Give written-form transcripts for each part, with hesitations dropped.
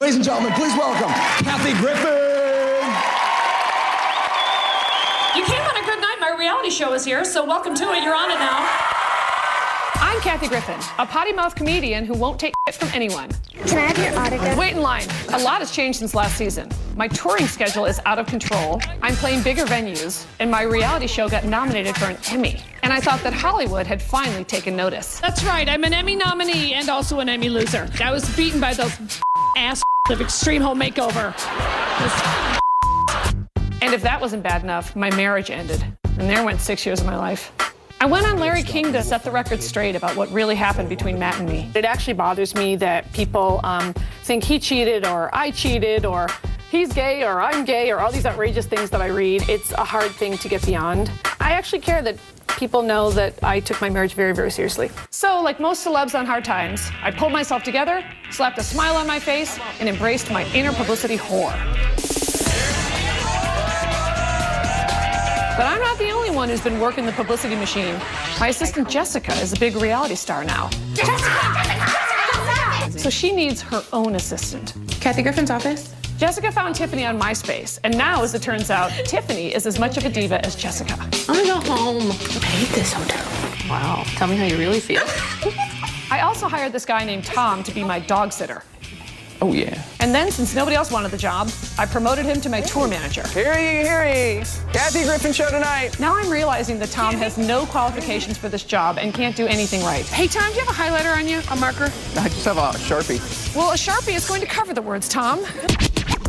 Ladies and gentlemen, please welcome Kathy Griffin. You came on a good night. My reality show is here, so welcome to it. You're on it now. I'm Kathy Griffin, a potty-mouthed comedian who won't take shit from anyone. Can I have your autograph? Wait in line. A lot has changed since last season. My touring schedule is out of control. I'm playing bigger venues, and my reality show got nominated for an Emmy. And I thought that Hollywood had finally taken notice. That's right. I'm an Emmy nominee and also an Emmy loser. I was beaten by those ass of Extreme Home Makeover. And if that wasn't bad enough, my marriage ended. And there went 6 years of my life. I went on Larry King to set the record straight about what really happened between Matt and me. It actually bothers me that people think he cheated or I cheated or he's gay or I'm gay or all these outrageous things that I read. It's a hard thing to get beyond. I actually care that people know that I took my marriage very, very seriously. So, like most celebs on hard times, I pulled myself together, slapped a smile on my face, and embraced my inner publicity whore. But I'm not the only one who's been working the publicity machine. My assistant Jessica is a big reality star now. Jessica! So she needs her own assistant. Kathy Griffin's office. Jessica found Tiffany on MySpace, and now, as it turns out, Tiffany is as much of a diva as Jessica. I'm gonna go home. I hate this hotel. Wow, tell me how you really feel. I also hired this guy named Tom to be my dog sitter. Oh, yeah. And then, since nobody else wanted the job, I promoted him to my tour manager. Hear ye, hear ye. Kathy Griffin show tonight. Now I'm realizing that Tom has no qualifications for this job and can't do anything right. Hey, Tom, do you have a highlighter on you? A marker? I just have a Sharpie. Well, a Sharpie is going to cover the words, Tom.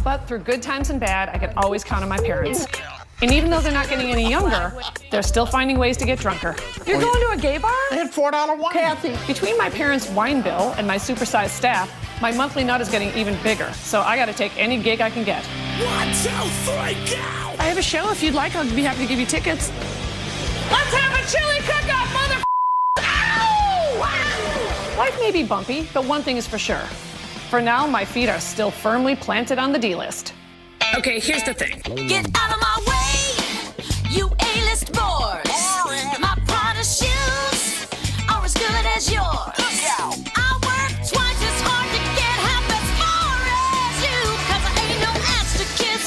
But through good times and bad, I can always count on my parents. And even though they're not getting any younger, they're still finding ways to get drunker. You're going to a gay bar? They had $4 wine. Kathy. Between my parents' wine bill and my supersized staff, my monthly nut is getting even bigger. So I gotta take any gig I can get. 1, 2, 3, go! I have a show. If you'd like, I'll be happy to give you tickets. Let's have a chili cook-off, mother. Ow! Wow! Life may be bumpy, but one thing is for sure. For now, my feet are still firmly planted on the D-list. Okay, here's the thing. Get out of my way, you A-list boys. My Prada shoes are as good as yours. I work twice as hard to get half as far as you, 'cause I ain't no ass to kiss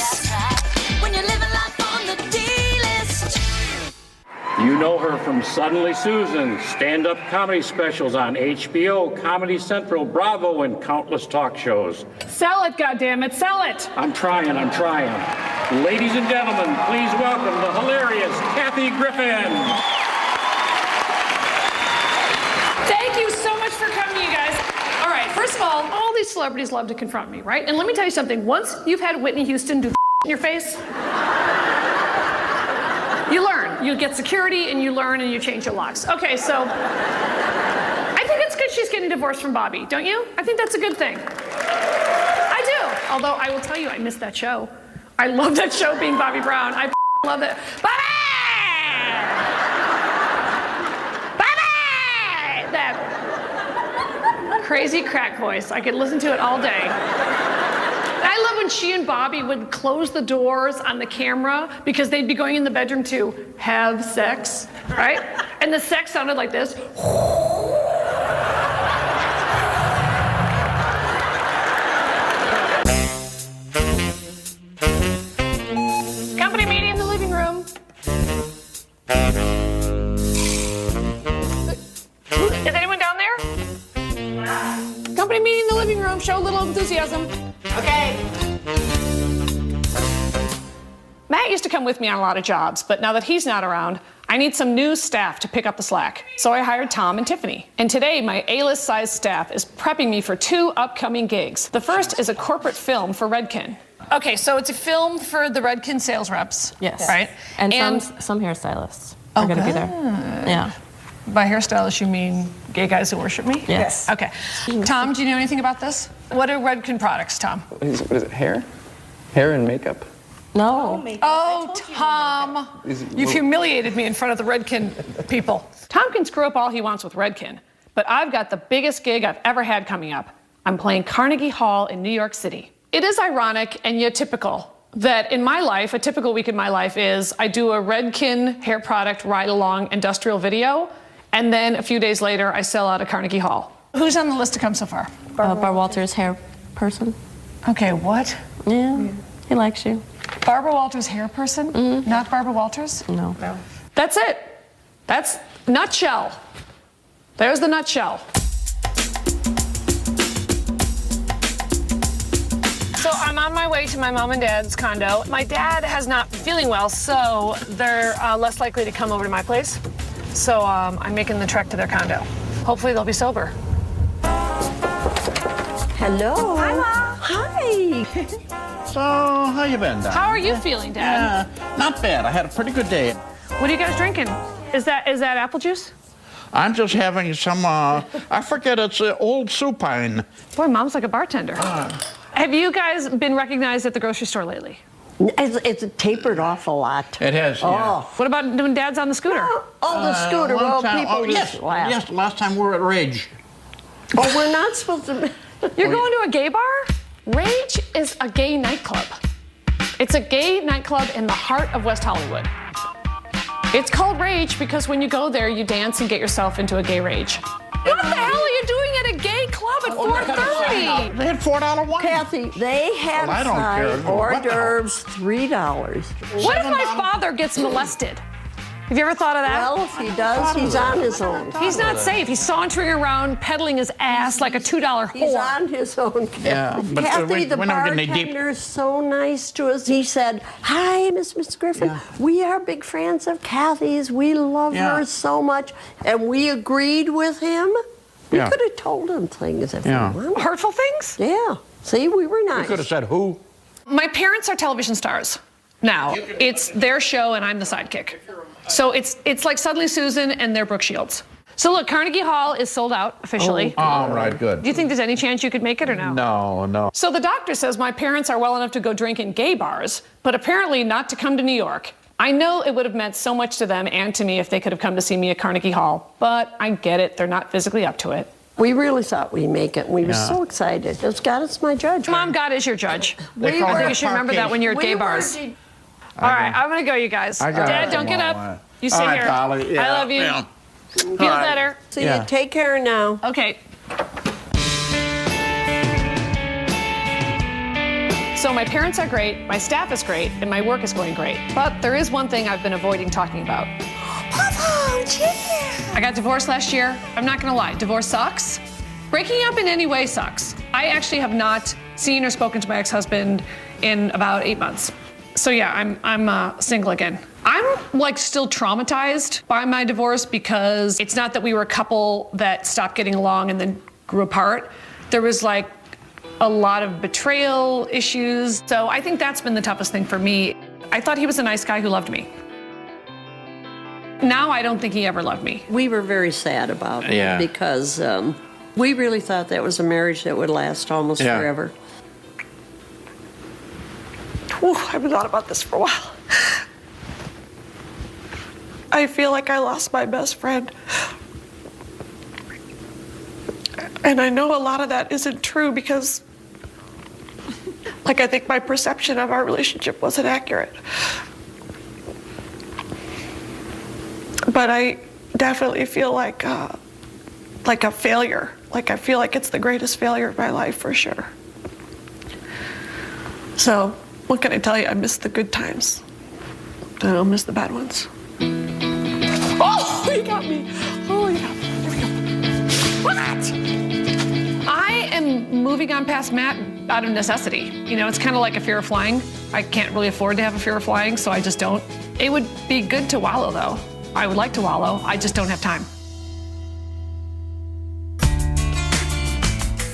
when you're living life on the D-list. You know her from Suddenly Susan, stand-up comedy specials on HBO, Comedy Central, Bravo, and countless talk shows. Sell it, goddammit, sell it! I'm trying. Ladies and gentlemen, please welcome the hilarious Kathy Griffin. Thank you so much for coming, you guys. All right, first of all these celebrities love to confront me, right? And let me tell you something. Once you've had Whitney Houston do in your face, you learn. You get security, and you learn, and you change your locks. Okay, so I think it's good she's getting divorced from Bobby, don't you? I think that's a good thing. I do. Although I will tell you, I missed that show. I love that show being Bobby Brown. I love it. Bobby! Bobby! That crazy crack voice. I could listen to it all day. I love when she and Bobby would close the doors on the camera because they'd be going in the bedroom to have sex, right? And the sex sounded like this. Company meeting in the living room. Is anyone down there? Company meeting in the living room. Show a little enthusiasm. Okay. Matt used to come with me on a lot of jobs, but now that he's not around, I need some new staff to pick up the slack. So I hired Tom and Tiffany. And today, my A-list size staff is prepping me for 2 upcoming gigs. The first is a corporate film for Redken. Okay, so it's a film for the Redken sales reps. Yes. Right? And some hairstylists are going to be there. Yeah. By hairstylists, you mean gay guys who worship me? Yes. Okay. Tom, do you know anything about this? What are Redken products, Tom? What is it, hair? Hair and makeup. No. Oh, Tom, you've humiliated me in front of the Redken people. Tom can screw up all he wants with Redken, but I've got the biggest gig I've ever had coming up. I'm playing Carnegie Hall in New York City. It is ironic and yet typical that in my life, a typical week in my life is I do a Redken hair product ride-along industrial video, and then a few days later, I sell out at Carnegie Hall. Who's on the list to come so far? Bar Walters hair person. Okay, what? Yeah, he likes you. Barbara Walters hair person? Not Barbara Walters? No. That's it. That's nutshell. There's the nutshell. So I'm on my way to my mom and dad's condo. My dad has not been feeling well, so they're less likely to come over to my place. So I'm making the trek to their condo. Hopefully they'll be sober. Hello. Hi, Mom. Hi. So, how you been, Dad? How are you feeling, Dad? Not bad. I had a pretty good day. What are you guys drinking? Is that apple juice? I'm just having some, I forget, it's old supine. Boy, Mom's like a bartender. Have you guys been recognized at the grocery store lately? It's tapered off a lot. It has, yeah. What about when Dad's on the scooter? The scooter. One Well, time- people yes, just laugh. yes, last time we were at Rage. Oh, we're not supposed to. You're going to a gay bar? Rage is a gay nightclub. It's a gay nightclub in the heart of West Hollywood. It's called Rage because when you go there, you dance and get yourself into a gay rage. What the hell are you doing at a gay club at 4:30? They had $4 wine. Kathy, they had Well, I don't care. sign What hors the hell? d'oeuvres, $3. What if my father gets molested? Have you ever thought of that? Well, if he does, he's on his own. He's not safe. He's sauntering around, peddling his ass like a $2 He's whore. on his own. Yeah, but Kathy, the we're not getting any deep. bartender is so nice to us. He said, "Hi, Miss Griffin. Yeah. We are big fans of Kathy's. We love Yeah. her so much," and we agreed with him. We Yeah. could have told him things if Yeah. we wanted. Hurtful things? Yeah. See, we were nice. You could have said who. My parents are television stars. Now, it's their show and I'm the sidekick. So it's like Suddenly Susan and they're Brooke Shields. So look, Carnegie Hall is sold out officially. All right, good. Do you think there's any chance you could make it or no? No. So the doctor says my parents are well enough to go drink in gay bars, but apparently not to come to New York. I know it would have meant so much to them and to me if they could have come to see me at Carnegie Hall, but I get it. They're not physically up to it. We really thought we'd make it. We were Yeah. so excited. It's God is my judge. Mom, God is your judge. They I call think it you should remember that when you're at gay bars. All right, I'm gonna go, you guys. I got Dad, it. don't get All up. right. You stay All right, here. Dolly. I Yeah, love you. yeah. Feel All right. better. So Yeah. you take care now. Okay. So my parents are great, my staff is great, and my work is going great. But there is one thing I've been avoiding talking about. I got divorced last year. I'm not gonna lie, divorce sucks. Breaking up in any way sucks. I actually have not seen or spoken to my ex-husband in about 8 months. So yeah, I'm single again. I'm like still traumatized by my divorce because it's not that we were a couple that stopped getting along and then grew apart. There was like a lot of betrayal issues. So I think that's been the toughest thing for me. I thought he was a nice guy who loved me. Now I don't think he ever loved me. We were very sad about it Yeah. because we really thought that was a marriage that would last almost Yeah. forever. Whew, I've thought about this for a while. I feel like I lost my best friend. And I know a lot of that isn't true because, like, I think my perception of our relationship wasn't accurate. But I definitely feel like a failure. Like, I feel like it's the greatest failure of my life for sure. So, what can I tell you? I miss the good times. I don't miss the bad ones. Oh, he got me. Oh, he got me. Here we go. What? I am moving on past Matt out of necessity. You know, it's kind of like a fear of flying. I can't really afford to have a fear of flying, so I just don't. It would be good to wallow, though. I would like to wallow. I just don't have time.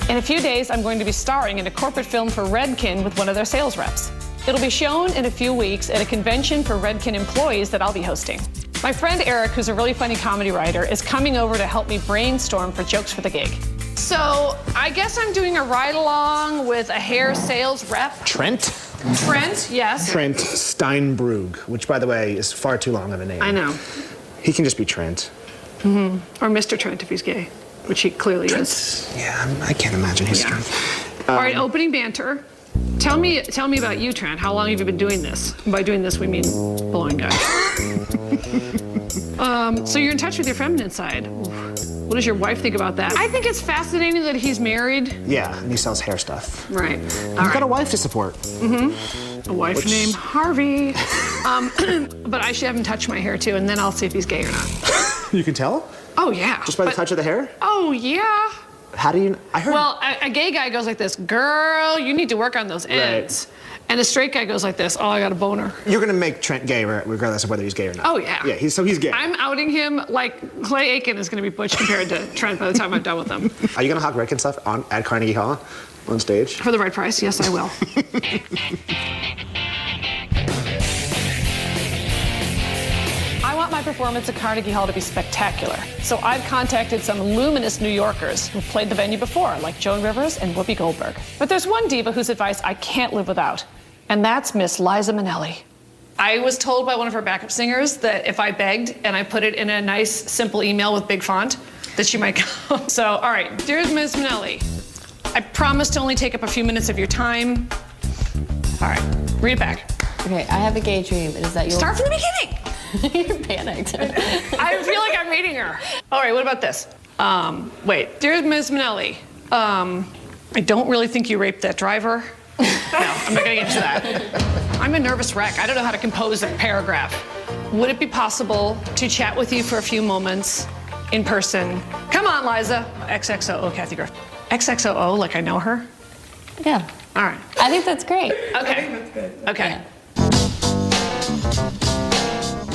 In a few days, I'm going to be starring in a corporate film for Redken with one of their sales reps. It'll be shown in a few weeks at a convention for Redken employees that I'll be hosting. My friend Eric, who's a really funny comedy writer, is coming over to help me brainstorm for jokes for the gig. So I guess I'm doing a ride-along with a hair sales rep. Trent? Trent, yes. Trent Steinbrug, which, by the way, is far too long of a name. I know. He can just be Trent. Or Mr. Trent if he's gay, which he clearly is. Yeah, I can't imagine his Yeah. Trent. All right, opening banter. Tell me about you, Trent. How long have you been doing this? By doing this, we mean blowing guys. So you're in touch with your feminine side. Oof. What does your wife think about that? I think it's fascinating that he's married. Yeah, and he sells hair stuff. Right. You've got a wife to support. A wife named Harvey. But I should have him touch my hair too, and then I'll see if he's gay or not. You can tell? Oh, yeah. Just by the touch of the hair? Oh, yeah. How do you... I heard... Well, a gay guy goes like this, girl, you need to work on those ends. Right. And a straight guy goes like this, oh, I got a boner. You're gonna make Trent gay regardless of whether he's gay or not. Oh, yeah. Yeah, he's gay. I'm outing him like Clay Aiken is gonna be butch compared to Trent by the time I'm done with him. Are you gonna hawk Redkin stuff at Carnegie Hall on stage? For the right price, yes, I will. I want my performance at Carnegie Hall to be spectacular. So I've contacted some luminous New Yorkers who've played the venue before, like Joan Rivers and Whoopi Goldberg. But there's one diva whose advice I can't live without, and that's Miss Liza Minnelli. I was told by one of her backup singers that if I begged and I put it in a nice, simple email with big font, that she might come. So, all right, dear Ms. Minnelli, I promise to only take up a few minutes of your time. All right, read it back. Okay, I have a gay dream. Is that your... Start from the beginning. You're panicked. I feel like I'm meeting her. All right, what about this? Wait, dear Ms. Minnelli, I don't really think you raped that driver. No, I'm not gonna get into that. I'm a nervous wreck. I don't know how to compose a paragraph. Would it be possible to chat with you for a few moments in person? Come on, Liza. XXOO, Kathy Griffin. XXOO, like I know her? Yeah. All right. I think that's great. Okay. I think that's good. Okay. Yeah.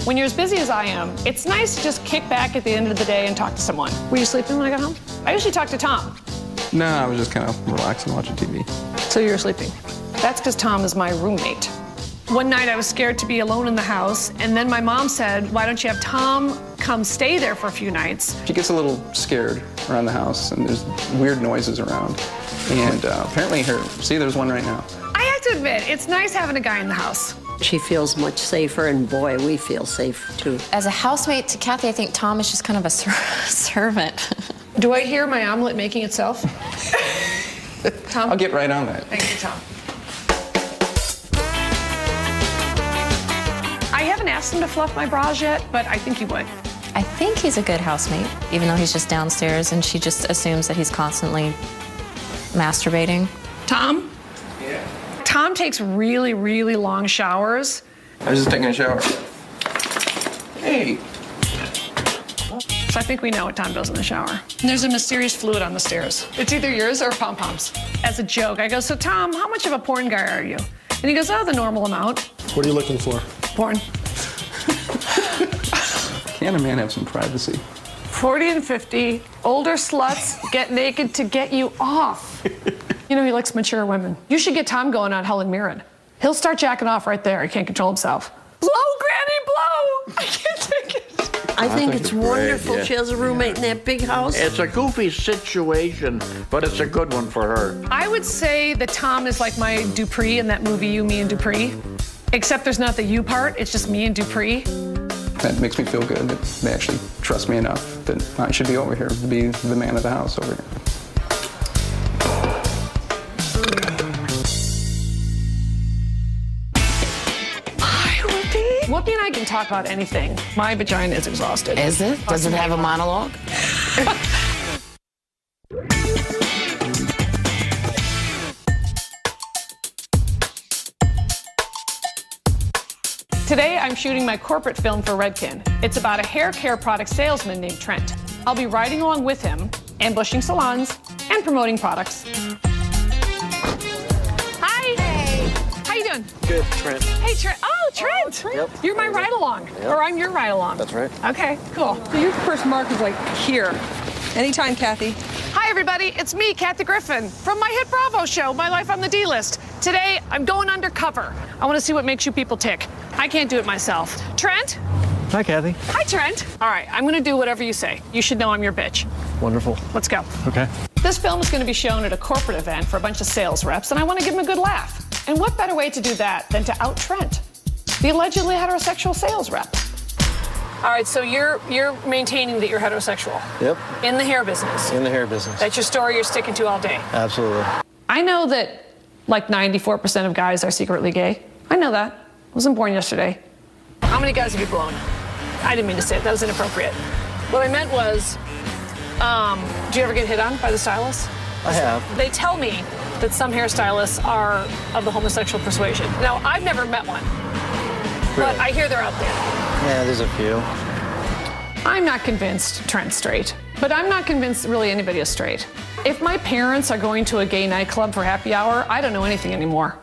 When you're as busy as I am, it's nice to just kick back at the end of the day and talk to someone. Were you sleeping when I got home? I usually talk to Tom. No, I was just kind of relaxing, watching TV. So you were sleeping. That's because Tom is my roommate. One night I was scared to be alone in the house, and then my mom said, why don't you have Tom come stay there for a few nights? She gets a little scared around the house, and there's weird noises around. And apparently there's one right now. I have to admit, it's nice having a guy in the house. She feels much safer, and boy, we feel safe too. As a housemate to Kathy, I think Tom is just kind of a servant. Do I hear my omelet making itself? Tom? I'll get right on that. Thank you, Tom. I haven't asked him to fluff my bras yet, but I think he would. I think he's a good housemate, even though he's just downstairs and she just assumes that he's constantly masturbating. Tom? Yeah. Tom takes really, really long showers. I was just taking a shower. Hey. So I think we know what Tom does in the shower. And there's a mysterious fluid on the stairs. It's either yours or pom-poms. As a joke, I go, so Tom, how much of a porn guy are you? And he goes, oh, the normal amount. What are you looking for? Porn. Can a man have some privacy? 40 and 50, older sluts get naked to get you off. You know, he likes mature women. You should get Tom going on Helen Mirren. He'll start jacking off right there. He can't control himself. Blow, Granny, blow! I can't take it. I think it's wonderful she has a roommate in that big house. It's a goofy situation, but it's a good one for her. I would say that Tom is like my Dupree in that movie, You, Me, and Dupree. Except there's not the you part, it's just me and Dupree. That makes me feel good that they actually trust me enough that I should be over here to be the man of the house over here. Whoopi and I can talk about anything. My vagina is exhausted. Is it? Does it have a monologue? Today, I'm shooting my corporate film for Redkin. It's about a hair care product salesman named Trent. I'll be riding along with him, ambushing salons, and promoting products. Hi. Hey. How you doing? Good, Trent. Hey, Trent. Oh, Trent. Yep. You're my ride-along. Yep. Or I'm your ride-along. That's right. Okay, cool. So your first mark is like here. Anytime, Kathy. Hi, everybody. It's me, Kathy Griffin, from my hit Bravo show, My Life on the D-List. Today, I'm going undercover. I want to see what makes you people tick. I can't do it myself. Trent? Hi, Kathy. Hi, Trent. All right, I'm going to do whatever you say. You should know I'm your bitch. Wonderful. Let's go. Okay. This film is going to be shown at a corporate event for a bunch of sales reps, and I want to give them a good laugh. And what better way to do that than to out Trent, the allegedly heterosexual sales rep? All right, so you're maintaining that you're heterosexual. Yep. In the hair business. In the hair business. That's your story you're sticking to all day. Absolutely. I know that like 94% of guys are secretly gay. I know that. I wasn't born yesterday. How many guys have you blown? I didn't mean to say it. That was inappropriate. What I meant was, Do you ever get hit on by the stylists? I have. They tell me that some hairstylists are of the homosexual persuasion. Now, I've never met one, but I hear they're out there. Yeah, there's a few. I'm not convinced Trent's straight, but I'm not convinced really anybody is straight. If my parents are going to a gay nightclub for happy hour, I don't know anything anymore.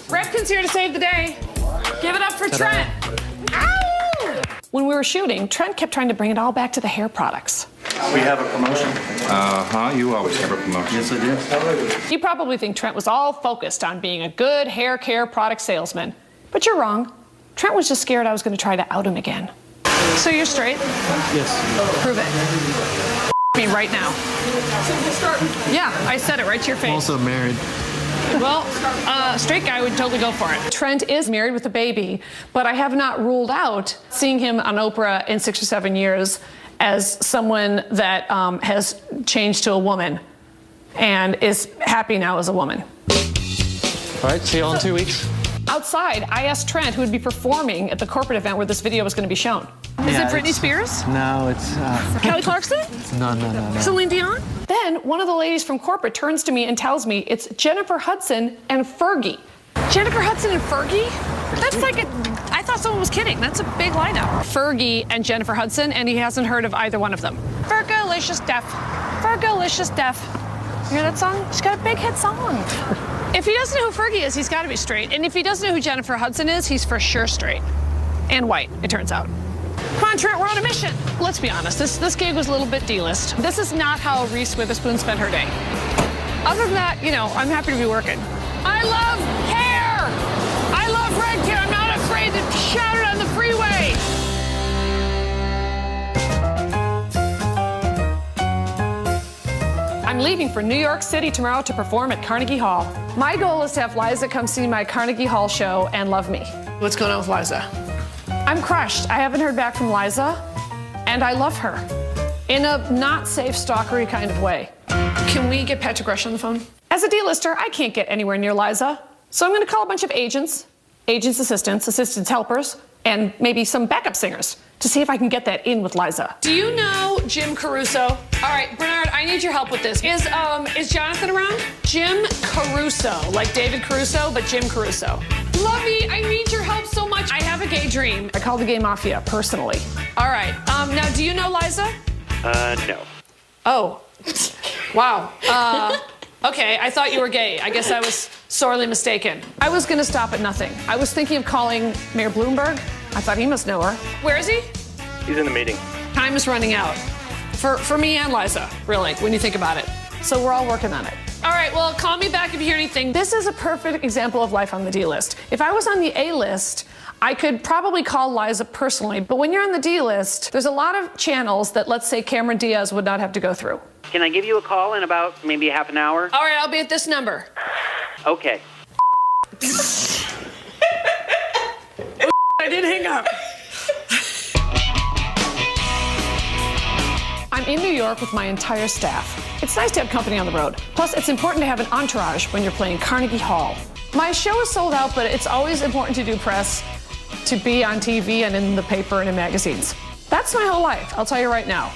Griffin here to save the day. Give it up for Trent. Ow! When we were shooting, Trent kept trying to bring it all back to the hair products. We have a promotion. You always have a promotion. Yes, I do. You probably think Trent was all focused on being a good hair care product salesman, but you're wrong. Trent was just scared I was going to try to out him again. So you're straight? Yes. Prove it. Me right now. Yeah, I said it right to your face. I'm also married. Well, straight guy would totally go for it. Trent is married with a baby, but I have not ruled out seeing him on Oprah in 6 or 7 years as someone that has changed to a woman and is happy now as a woman. All right, see you all in 2 weeks. Outside, I asked Trent who would be performing at the corporate event where this video was going to be shown. Is it Britney Spears? No, it's... Kelly Clarkson? No. Celine Dion? Then one of the ladies from corporate turns to me and tells me it's Jennifer Hudson and Fergie. Jennifer Hudson and Fergie? That's like I thought someone was kidding. That's a big lineup. Fergie and Jennifer Hudson, and he hasn't heard of either one of them. Fergalicious Deaf. Fergalicious Deaf. You hear that song? She's got a big hit song. If he doesn't know who Fergie is, he's got to be straight. And if he doesn't know who Jennifer Hudson is, he's for sure straight. And white, it turns out. Come on, Trent, we're on a mission. Let's be honest, this gig was a little bit D-list. This is not how Reese Witherspoon spent her day. Other than that, I'm happy to be working. I love hair! I love red hair. I'm not afraid to shout it on the freeway. I'm leaving for New York City tomorrow to perform at Carnegie Hall. My goal is to have Liza come see my Carnegie Hall show and love me. What's going on with Liza? I'm crushed. I haven't heard back from Liza, and I love her in a not safe, stalkery kind of way. Can we get Patrick Rush on the phone? As a D-lister, I can't get anywhere near Liza, so I'm going to call a bunch of agents, assistants helpers, and maybe some backup singers to see if I can get that in with Liza. Do you know Jim Caruso? All right, Bernard, I need your help with this. Is Jonathan around? Jim Caruso, like David Caruso, but Jim Caruso. Lovey, I need your help so much. I have a gay dream. I call the gay mafia personally. All right, now do you know Liza? No. Oh, wow. Okay, I thought you were gay. I guess I was sorely mistaken. I was gonna stop at nothing. I was thinking of calling Mayor Bloomberg. I thought he must know her. Where is he? He's in the meeting. Time is running out. For me and Liza, really, when you think about it. So we're all working on it. All right, well, call me back if you hear anything. This is a perfect example of life on the D list. If I was on the A list, I could probably call Liza personally, but when you're on the D list, there's a lot of channels that, let's say, Cameron Diaz would not have to go through. Can I give you a call in about maybe half an hour? All right, I'll be at this number. Okay. I did hang up. I'm in New York with my entire staff. It's nice to have company on the road. Plus, it's important to have an entourage when you're playing Carnegie Hall. My show is sold out, but it's always important to do press, to be on TV and in the paper and in magazines. That's my whole life, I'll tell you right now.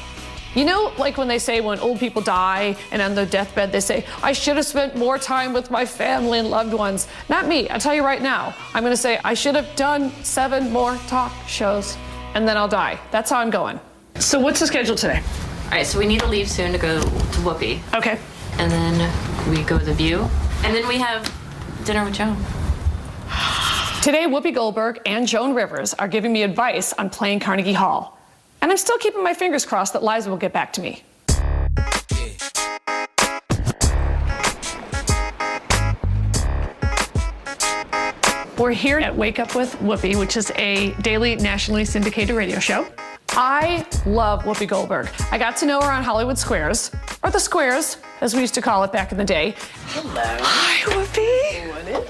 You know, like when they say when old people die and on their deathbed, they say, I should have spent more time with my family and loved ones. Not me, I'll tell you right now. I'm gonna say, I should have done 7 more talk shows, and then I'll die. That's how I'm going. So what's the schedule today? All right, so we need to leave soon to go to Whoopi. Okay. And then we go to The View. And then we have dinner with Joan. Today, Whoopi Goldberg and Joan Rivers are giving me advice on playing Carnegie Hall. And I'm still keeping my fingers crossed that Liza will get back to me. We're here at Wake Up with Whoopi, which is a daily nationally syndicated radio show. I love Whoopi Goldberg. I got to know her on Hollywood Squares, or the Squares, as we used to call it back in the day. Hello. Hi, Whoopi.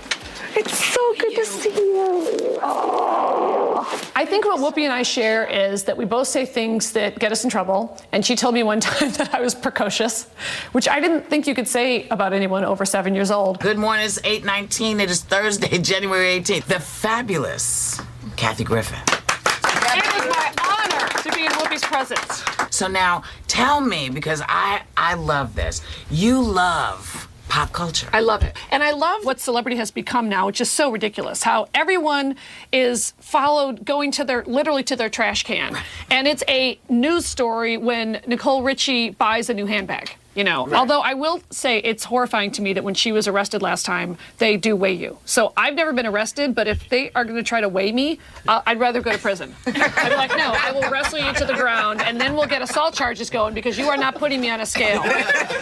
It's so good to see you. Oh. I think what Whoopi and I share is that we both say things that get us in trouble. And she told me one time that I was precocious, which I didn't think you could say about anyone over 7 years old. Good morning, it's 8:19. It is Thursday, January 18th. The fabulous Kathy Griffin. It is my honor to be in Whoopi's presence. So now, tell me, because I love this. You love pop culture. I love it. And I love what celebrity has become now, which is so ridiculous. How everyone is followed going to literally to their trash can. Right. And it's a news story when Nicole Richie buys a new handbag. You know, right. Although I will say it's horrifying to me that when she was arrested last time, they do weigh you. So I've never been arrested, but if they are going to try to weigh me, I'd rather go to prison. I'd be like, no, I will wrestle you to the ground, and then we'll get assault charges going because you are not putting me on a scale.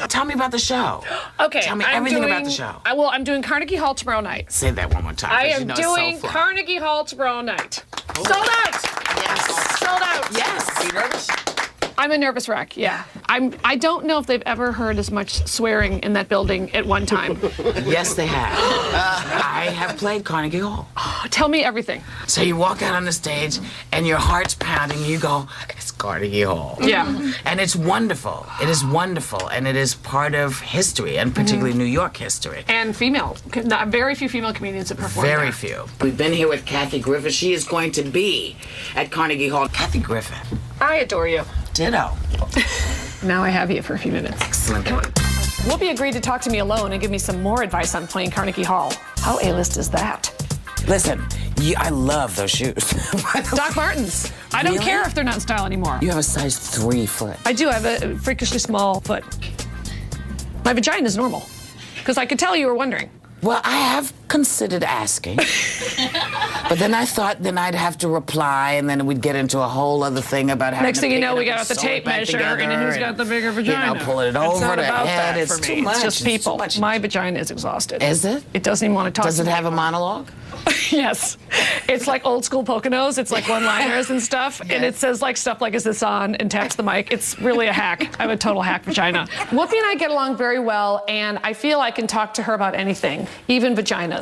Tell me about the show. Okay. Tell me everything about the show. I'm doing Carnegie Hall tomorrow night. Say that one more time. I am doing Carnegie Hall tomorrow night. Oh. Sold out. Yes. Sold out. Yes. Are you nervous? I'm a nervous wreck, yeah. I don't know if they've ever heard as much swearing in that building at one time. Yes, they have. I have played Carnegie Hall. Oh, tell me everything. So you walk out on the stage and your heart's pounding. You go, it's Carnegie Hall. Yeah. And it's wonderful. It is wonderful. And it is part of history, and particularly New York history. And female. Very few female comedians have performed Very there. few. We've been here with Kathy Griffin. She is going to be at Carnegie Hall. Kathy Griffin. I adore you. Ditto. Now I have you for a few minutes. Excellent. Come on. Whoopi agreed to talk to me alone and give me some more advice on playing Carnegie Hall. How A-list is that? Listen, I love those shoes. Doc Martens. I don't care if they're not in style anymore. You have a size 3 foot. I do. I have a freakishly small foot. My vagina is normal. Because I could tell you were wondering. Well, I have considered asking. But then I thought I'd have to reply, and then we'd get into a whole other thing about having Next to thing you pick know, it we up got out and the sew it tape back measure, together, and then who's got the bigger vagina? You know, pull it over it's not the about head. that It's for too me. much. It's just It's too people. much. My vagina is exhausted. Is it? It doesn't even want to talk Does to it me have a anymore. monologue? Yes. It's like old school Poconos. It's like one-liners and stuff. And it says like stuff like, is this on? And taps the mic. It's really a hack. I have a total hack vagina. Whoopi and I get along very well, and I feel I can talk to her about anything, even vaginas.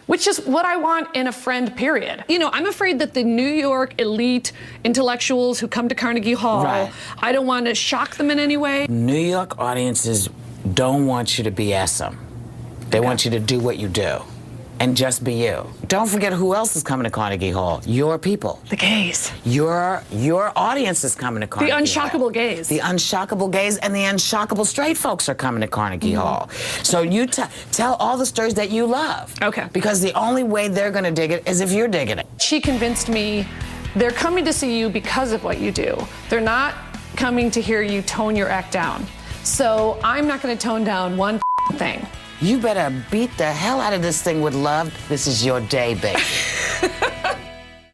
Which is what I want in a friend, period. You know, I'm afraid that the New York elite intellectuals who come to Carnegie Hall, right. I don't want to shock them in any way. New York audiences don't want you to BS them. They want you to do what you do and just be you. Don't forget who else is coming to Carnegie Hall. Your people. The gays. Your audience is coming to Carnegie Hall. The unshockable gays. The unshockable gays and the unshockable straight folks are coming to Carnegie Hall. So you tell all the stories that you love. Okay. Because the only way they're going to dig it is if you're digging it. She convinced me they're coming to see you because of what you do. They're not coming to hear you tone your act down. So I'm not going to tone down one thing. You better beat the hell out of this thing with love. This is your day, baby.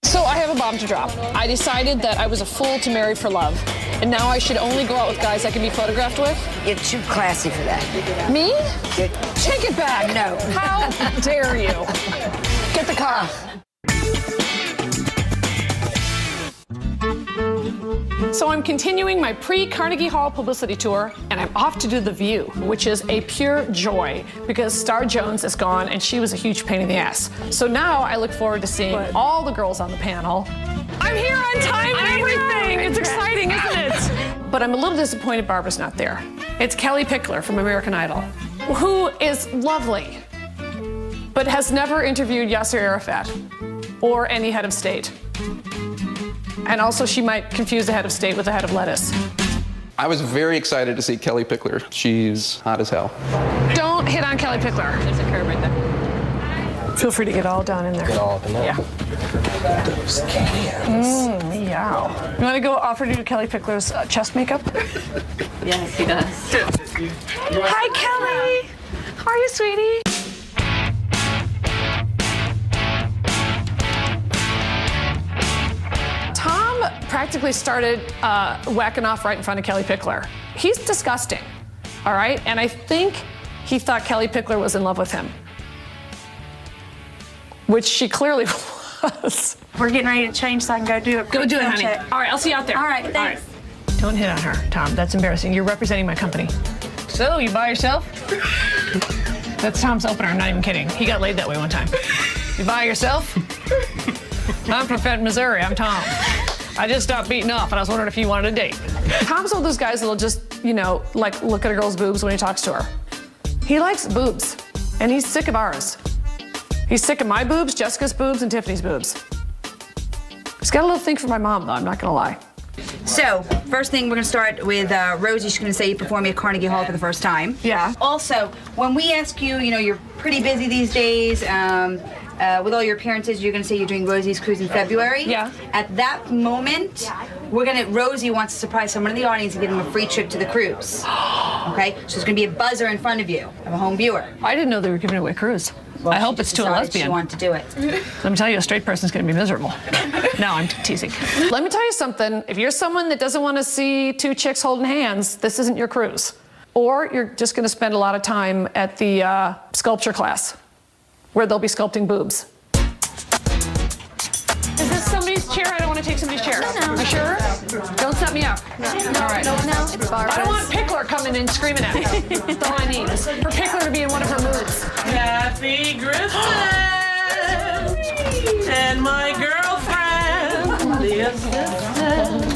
So I have a bomb to drop. I decided that I was a fool to marry for love. And now I should only go out with guys I can be photographed with? You're too classy for that. Me? Take it back. No. How dare you? Get the car. So I'm continuing my pre-Carnegie Hall publicity tour, and I'm off to do The View, which is a pure joy because Star Jones is gone, and she was a huge pain in the ass. So now I look forward to seeing all the girls on the panel. I'm here on time and everything. It's exciting, isn't it? But I'm a little disappointed Barbara's not there. It's Kelly Pickler from American Idol, who is lovely, but has never interviewed Yasser Arafat or any head of state. And also, she might confuse the head of state with the head of lettuce. I was very excited to see Kelly Pickler. She's hot as hell. Don't hit on Kelly Pickler. There's a curve right there. Feel free to get all down in there. Get all up in there. Yeah. Those cans. Meow. You want to go offer to do Kelly Pickler's chest makeup? Yes, he does. Hi, Kelly. How are you, sweetie? Tom practically started whacking off right in front of Kelly Pickler. He's disgusting, all right? And I think he thought Kelly Pickler was in love with him, which she clearly was. We're getting ready to change so I can go do it. Go do it, honey. All right, I'll see you out there. All right, thanks. All right. Don't hit on her, Tom. That's embarrassing. You're representing my company. So, you by yourself? That's Tom's opener. I'm not even kidding. He got laid that way one time. You by yourself? I'm from Fenton, Missouri. I'm Tom. I just stopped beating off, and I was wondering if you wanted a date. Tom's one of those guys that'll just, you know, like look at a girl's boobs when he talks to her. He likes boobs, and he's sick of ours. He's sick of my boobs, Jessica's boobs, and Tiffany's boobs. She's got a little thing for my mom, though, I'm not gonna lie. So, first thing, we're gonna start with Rosie. She's gonna say you're performing at Carnegie Hall for the first time. Yeah. Also, when we ask you, you're pretty busy these days, with all your appearances, you're gonna say you're doing Rosie's Cruise in February. Yeah. At that moment, Rosie wants to surprise someone in the audience and give them a free trip to the cruise. Okay? So there's gonna be a buzzer in front of you, of a home viewer. I didn't know they were giving away a cruise. Well, I hope it's to a decided lesbian. She wanted to do it. Let me tell you, a straight person's gonna be miserable. No, I'm teasing. Let me tell you something. If you're someone that doesn't want to see two chicks holding hands, this isn't your cruise. Or you're just gonna spend a lot of time at the sculpture class, where they'll be sculpting boobs. Is this somebody's chair? I don't want to take somebody's chair. No. You sure? Don't set me up. No. All right. No, it's Barbara's. I don't want Pickler coming in screaming at me. That's all I need. For Pickler to be in one of her moods. Kathy Griffin and my girlfriend, the assistant.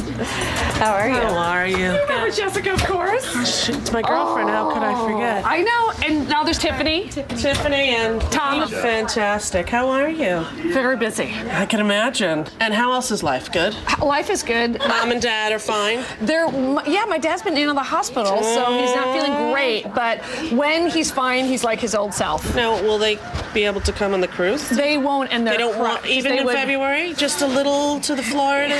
How are you? How are you? You remember Jessica, of course. It's my girlfriend. How could I forget? I know. And now there's Tiffany. Tiffany and Tom. Fantastic. How are you? Very busy. I can imagine. And how else is life? Good? Life is good. Mom and Dad are fine? Yeah, my dad's been in the hospital, so he's not feeling great. But when he's fine, he's like his old self. Now, will they be able to come on the cruise? They won't, and they don't want, even in February? Just a little to the Florida?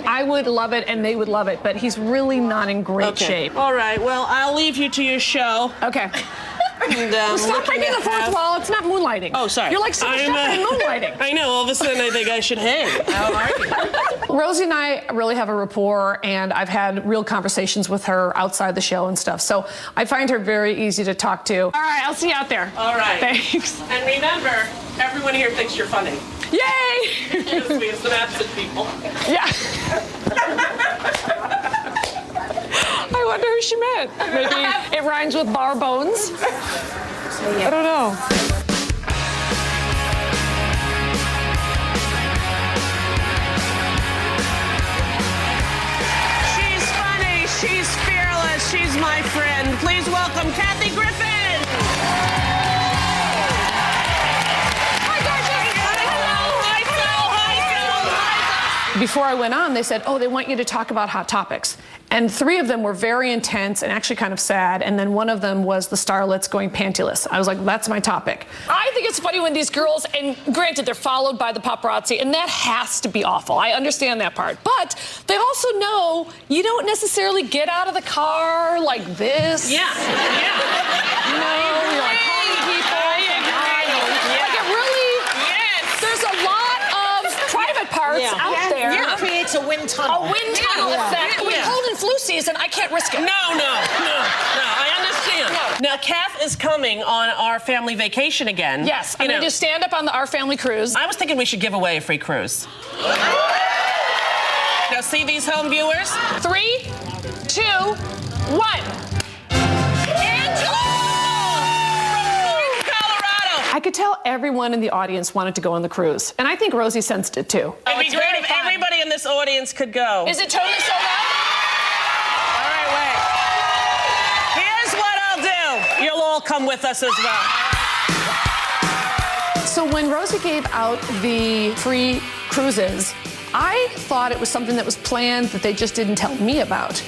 I would love it, and they would love it, but he's really not in great shape. All right, well, I'll leave you to your show. Okay. And, Well, stop breaking the fourth wall. It's not moonlighting. Oh, sorry. You're like super stuck in moonlighting. I know. All of a sudden, I think I should hang. How are you? Rosie and I really have a rapport, and I've had real conversations with her outside the show and stuff. So I find her very easy to talk to. All right, I'll see you out there. All right. Thanks. And remember, everyone here thinks you're funny. Yay! Just we have some absent people. Yeah. I wonder who she meant. Maybe it rhymes with bar bones. I don't know. She's funny. She's fearless. She's my friend. Please welcome Kathy Griffin. Before I went on, they said, oh, they want you to talk about hot topics. And 3 of them were very intense and actually kind of sad. And then one of them was the starlets going pantyless. I was like, that's my topic. I think it's funny when these girls, and granted, they're followed by the paparazzi, and that has to be awful. I understand that part. But they also know you don't necessarily get out of the car like this. Yeah. You know, you're like calling people. Like it really, there's a lot of private parts out there. It creates a wind tunnel. A wind tunnel effect. With cold and flu season, I can't risk it. No, I understand. Now, Kath is coming on our family vacation again. Yes, I'm going to stand up on Our Family Cruise. I was thinking we should give away a free cruise. Now, see these home viewers? 3, 2, 1. I could tell everyone in the audience wanted to go on the cruise. And I think Rosie sensed it too. It'd be great if everybody in this audience could go. Is it totally sold out? All right, wait. Here's what I'll do. You'll all come with us as well. So when Rosie gave out the free cruises, I thought it was something that was planned that they just didn't tell me about.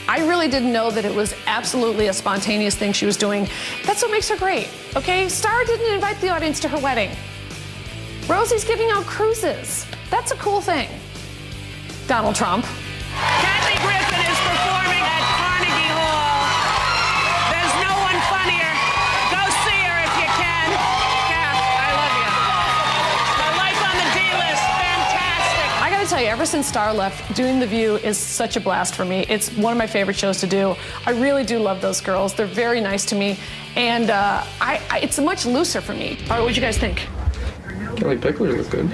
I really didn't know that it was absolutely a spontaneous thing she was doing. That's what makes her great, okay? Star didn't invite the audience to her wedding. Rosie's giving out cruises. That's a cool thing. Donald Trump. Kathy Griffin is performing at Carnegie Hall. There's no one funnier. Go see her if you can. Kath, I love you. My life on the D-list, fantastic. I gotta tell you, ever since Star left, doing The View is such a blast for me. It's one of my favorite shows to do. I really do love those girls. They're very nice to me. And it's much looser for me. All right, what'd you guys think? Kelly Pickler was good.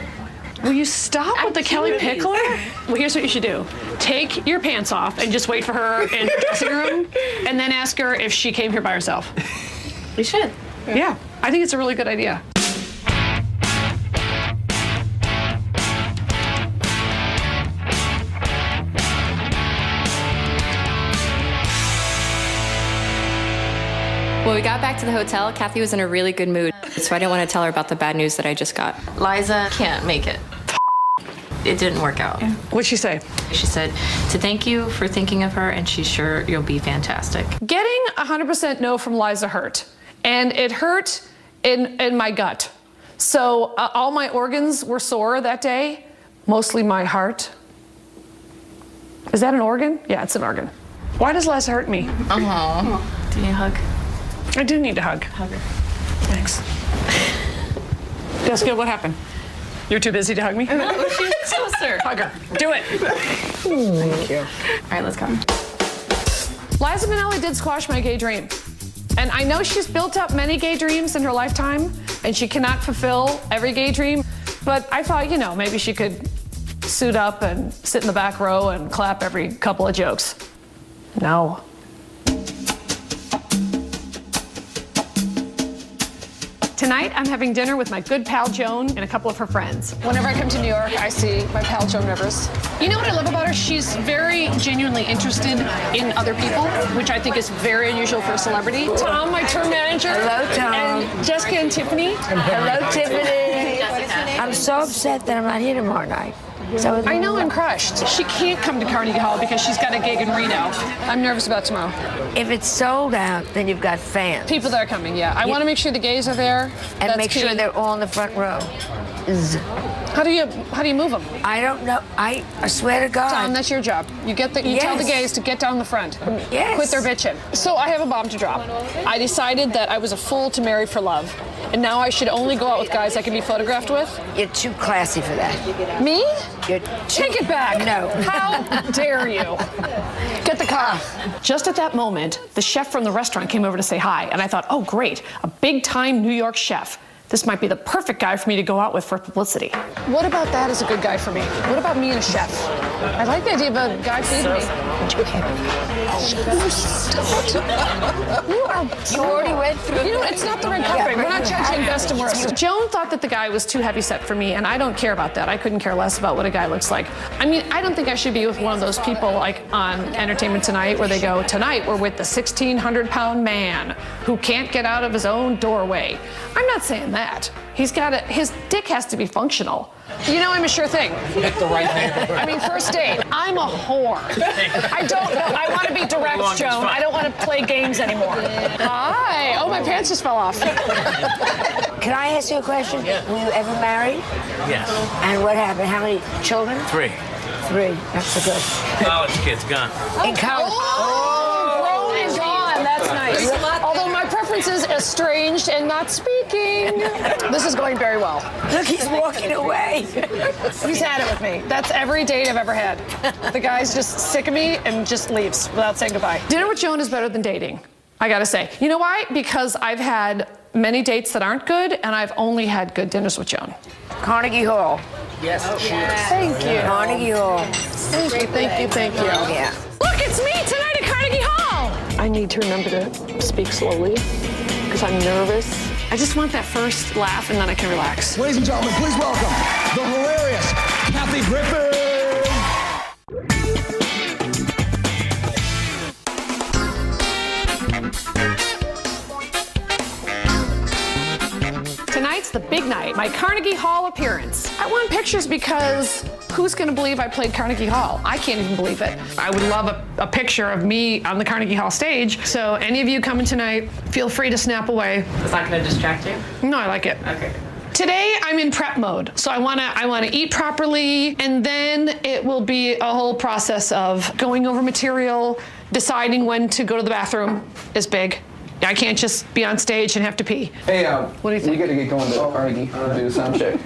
Will you stop with the Kelly Pickler? Well, here's what you should do. Take your pants off and just wait for her in the dressing room, and then ask her if she came here by herself. We should. Yeah, I think it's a really good idea. When we got back to the hotel, Kathy was in a really good mood, so I didn't want to tell her about the bad news that I just got. Liza can't make it. it didn't work out. What'd she say? She said to thank you for thinking of her, and she's sure you'll be fantastic. Getting 100% no from Liza hurt, and it hurt in my gut. So all my organs were sore that day, mostly my heart. Is that an organ? Yeah, it's an organ. Why does Liza hurt me? Do you need a hug? I do need a hug. Hug her. Thanks. Jessica, what happened? You're too busy to hug me? No, she was closer. Hug her. Do it. Thank you. All right, let's go. Liza Minnelli did squash my gay dream. And I know she's built up many gay dreams in her lifetime, and she cannot fulfill every gay dream. But I thought, you know, maybe she could suit up and sit in the back row and clap every couple of jokes. No. Tonight, I'm having dinner with my good pal Joan and a couple of her friends. Whenever I come to New York, I see my pal Joan Rivers. You know what I love about her? She's very genuinely interested in other people, which I think is very unusual for a celebrity. Tom, my tour manager. Hello, Tom. And Jessica and Tiffany. Hello, Tiffany. I'm so upset that I'm not here tomorrow night. So I know, I'm crushed. She can't come to Carnegie Hall because she's got a gig in Reno. I'm nervous about tomorrow. If it's sold out, then you've got fans. People that are coming, yeah. I want to make sure the gays are there. And That's make key. sure they're all in the front row. How do you move them? I don't know. I swear to God. Tom, that's your job. You tell the gays to get down the front. Yes. Quit their bitching. So I have a bomb to drop. I decided that I was a fool to marry for love. And now I should only go out with guys I can be photographed with. You're too classy for that. Me? You're Take it back. No. How dare you? Get the car. Just at that moment, the chef from the restaurant came over to say hi. And I thought, oh, great, a big-time New York chef. This might be the perfect guy for me to go out with for publicity. What about that as a good guy for me? What about me and a chef? I like the idea of a guy feeding me. You already went through. You know, it's not the red carpet. We're not judging best and worst. Joan thought that the guy was too heavy set for me, and I don't care about that. I couldn't care less about what a guy looks like. I mean, I don't think I should be with one of those people like on Entertainment Tonight where they go, tonight we're with the 1,600-pound man who can't get out of his own doorway. I'm not saying that. His dick has to be functional. You know, I'm a sure thing. Pick the right neighborhood. I mean, first date, I'm a whore. I don't know. I want to be direct, Joan. I don't want to play games anymore. Hi. Oh, my pants just fell off. Can I ask you a question? Yeah. Were you ever married? Yes. And what happened? How many children? 3. 3. That's a good. College kids gone. In college. Grown and gone. That's nice. Although my preference is estranged and not speaking. This is going very well. Look, he's walking away. He's had it with me. That's every date I've ever had. The guy's just sick of me and just leaves without saying goodbye. Dinner with Joan is better than dating, I gotta say. You know why? Because I've had many dates that aren't good, and I've only had good dinners with Joan. Carnegie Hall. Yes. Thank you. Carnegie Hall. Thank you, thank you, thank you. Yeah. Look, it's me tonight at Carnegie Hall! I need to remember to speak slowly, because I'm nervous. I just want that first laugh, and then I can relax. Ladies and gentlemen, please welcome the hilarious Kathy Griffin. Tonight's the big night, my Carnegie Hall appearance. I want pictures because who's gonna believe I played Carnegie Hall? I can't even believe it. I would love a picture of me on the Carnegie Hall stage. So any of you coming tonight, feel free to snap away. Is that going to distract you? No, I like it. Okay. Today I'm in prep mode, so I wanna eat properly, and then it will be a whole process of going over material, deciding when to go to the bathroom is big. I can't just be on stage and have to pee. Hey, What do you think? We gotta get going to Carnegie to do the sound check.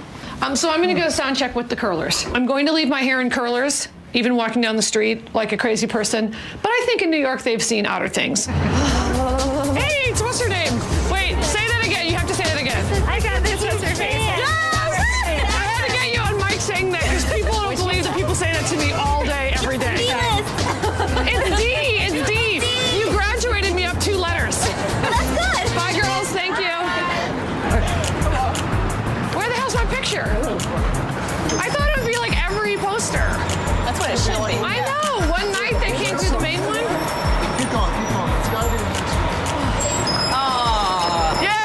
So I'm gonna go sound check with the curlers. I'm going to leave my hair in curlers, even walking down the street like a crazy person. But I think in New York they've seen odder things. Hey, it's what's her name? Wait, say that again. You have to say that again. I got this. What's her face? Yes! I had to get you on mic saying that because people don't believe that people say that to me all day, every day. It's D. It's D. You graduated me up 2 letters. That's good. Bye, girls. Thank you. Where the hell's my picture? I thought it would be like every poster. That's what it should be. I know. One night they can't do the main one. Keep going. It's gotta be the next one. Yay!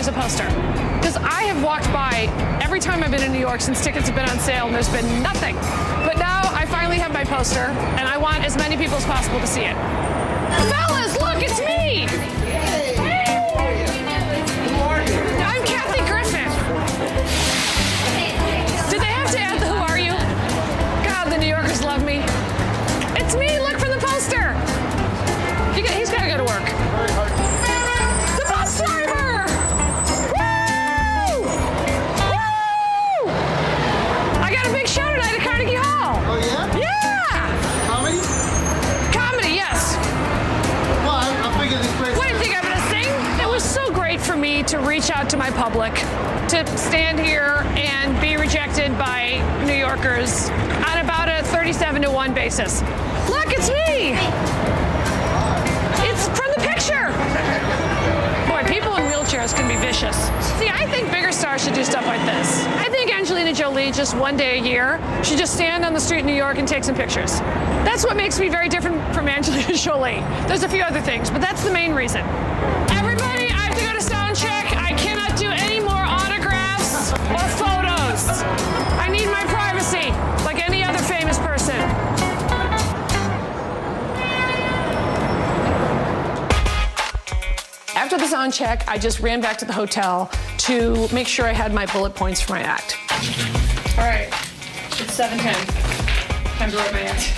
there's a poster. Because I have walked by every time I've been in New York since tickets have been on sale and there's been nothing. But now I finally have my poster and I want as many people as possible to see it. Fellas, look, it's me! I'm Kathy Griffin. Did they have to add the who are you? God, the New Yorkers love me. It's me, look for the poster. He's got to go to work. The bus driver! Woo! Woo! I got a big show tonight at Carnegie Hall. Oh, yeah? Yeah! Comedy? Comedy, yes. Well, I figured this place. What do you think I'm gonna sing? It was so great for me to reach out to my public, to stand here and be rejected by New Yorkers on about a 37-to-1 basis. Look, it's me! It's from the picture! Boy, people in wheelchairs can be vicious. See, I think bigger stars should do stuff like this. I think Angelina Jolie, just one day a year, should just stand on the street in New York and take some pictures. That's what makes me very different from Angelina Jolie. There's a few other things, but that's the main reason. Everybody, I have to go to sound check. I cannot do any more autographs or photos. I need my privacy, like any other famous person. After the sound check, I just ran back to the hotel to make sure I had my bullet points for my act. All right, it's 7:10. Time to write my act.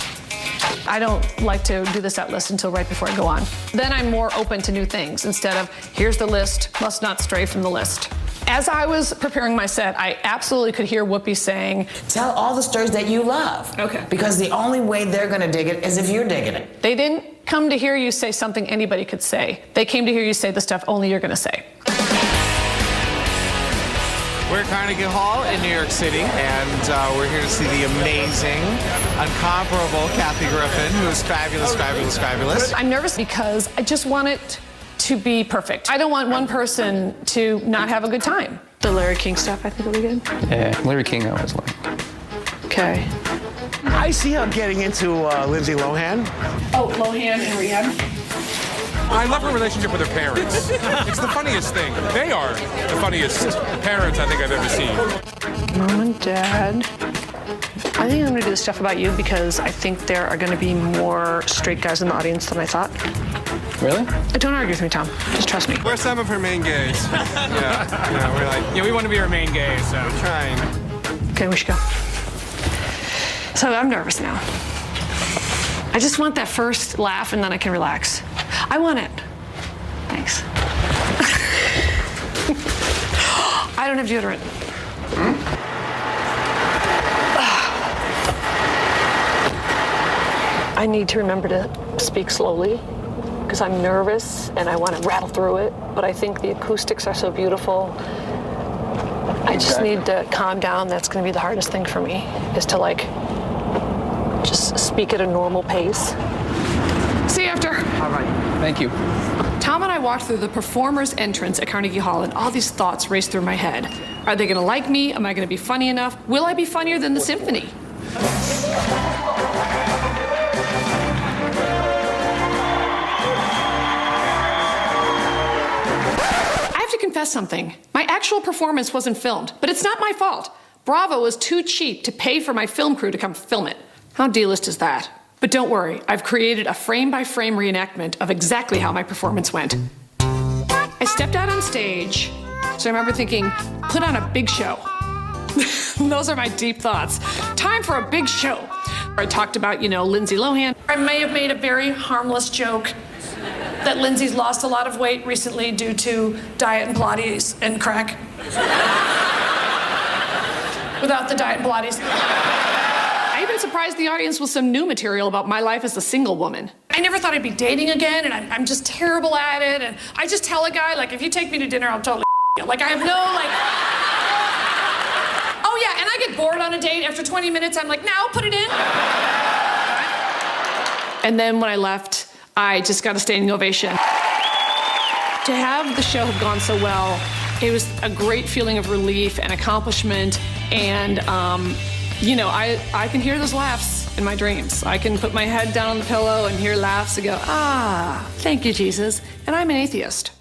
I don't like to do the set list until right before I go on. Then I'm more open to new things instead of, here's the list, must not stray from the list. As I was preparing my set, I absolutely could hear Whoopi saying, tell all the stories that you love. Okay. Because the only way they're going to dig it is if you're digging it. They didn't come to hear you say something anybody could say. They came to hear you say the stuff only you're going to say. We're at Carnegie Hall in New York City, and we're here to see the amazing, incomparable Kathy Griffin, who is fabulous, fabulous, fabulous. I'm nervous because I just want it to be perfect. I don't want one person to not have a good time. The Larry King stuff, I think, will be good. Yeah, Larry King I always like. Okay. I see I'm getting into Lindsay Lohan. Oh, Lohan in rehab. I love her relationship with her parents. It's the funniest thing. They are the funniest parents I think I've ever seen. Mom and Dad. I think I'm going to do the stuff about you because I think there are going to be more straight guys in the audience than I thought. Really? Don't argue with me, Tom. Just trust me. We're some of her main gays. Yeah, we want to be her main gays, so we're trying. Okay, we should go. So I'm nervous now. I just want that first laugh and then I can relax. I want it. Thanks. I don't have deodorant. I need to remember to speak slowly because I'm nervous and I want to rattle through it, but I think the acoustics are so beautiful. I just need to calm down. That's going to be the hardest thing for me, is to just speak at a normal pace. See you after. All right. Thank you. Tom and I walked through the performer's entrance at Carnegie Hall, and all these thoughts raced through my head. Are they going to like me? Am I going to be funny enough? Will I be funnier than the symphony? I have to confess something. My actual performance wasn't filmed, but it's not my fault. Bravo was too cheap to pay for my film crew to come film it. How D-list is that? But don't worry, I've created a frame-by-frame reenactment of exactly how my performance went. I stepped out on stage, so I remember thinking, put on a big show. Those are my deep thoughts. Time for a big show. I talked about, Lindsay Lohan. I may have made a very harmless joke that Lindsay's lost a lot of weight recently due to diet and Pilates and crack. Without the diet and Pilates. I even surprised the audience with some new material about my life as a single woman. I never thought I'd be dating again, and I'm just terrible at it, and I just tell a guy, if you take me to dinner, I'll totally you. I have no, Oh yeah, and I get bored on a date. After 20 minutes, I'm like, now, put it in. And then when I left, I just got a standing ovation. To have the show have gone so well, it was a great feeling of relief and accomplishment, and I can hear those laughs in my dreams. I can put my head down on the pillow and hear laughs and go, thank you, Jesus. And I'm an atheist.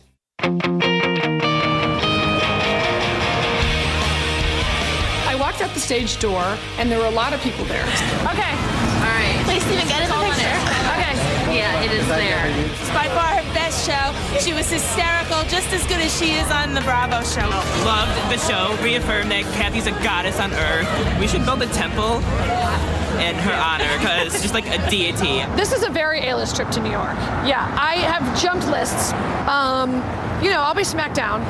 the stage door, and there were a lot of people there. Okay. All right. Please, Steven, get in the picture. Okay. Yeah, it is there. It's by far her best show. She was hysterical, just as good as she is on the Bravo show. Loved the show. Reaffirmed that Kathy's a goddess on Earth. We should build a temple in her honor because she's like a deity. This is a very A-list trip to New York. Yeah, I have jumped lists. You know, I'll be smacked down.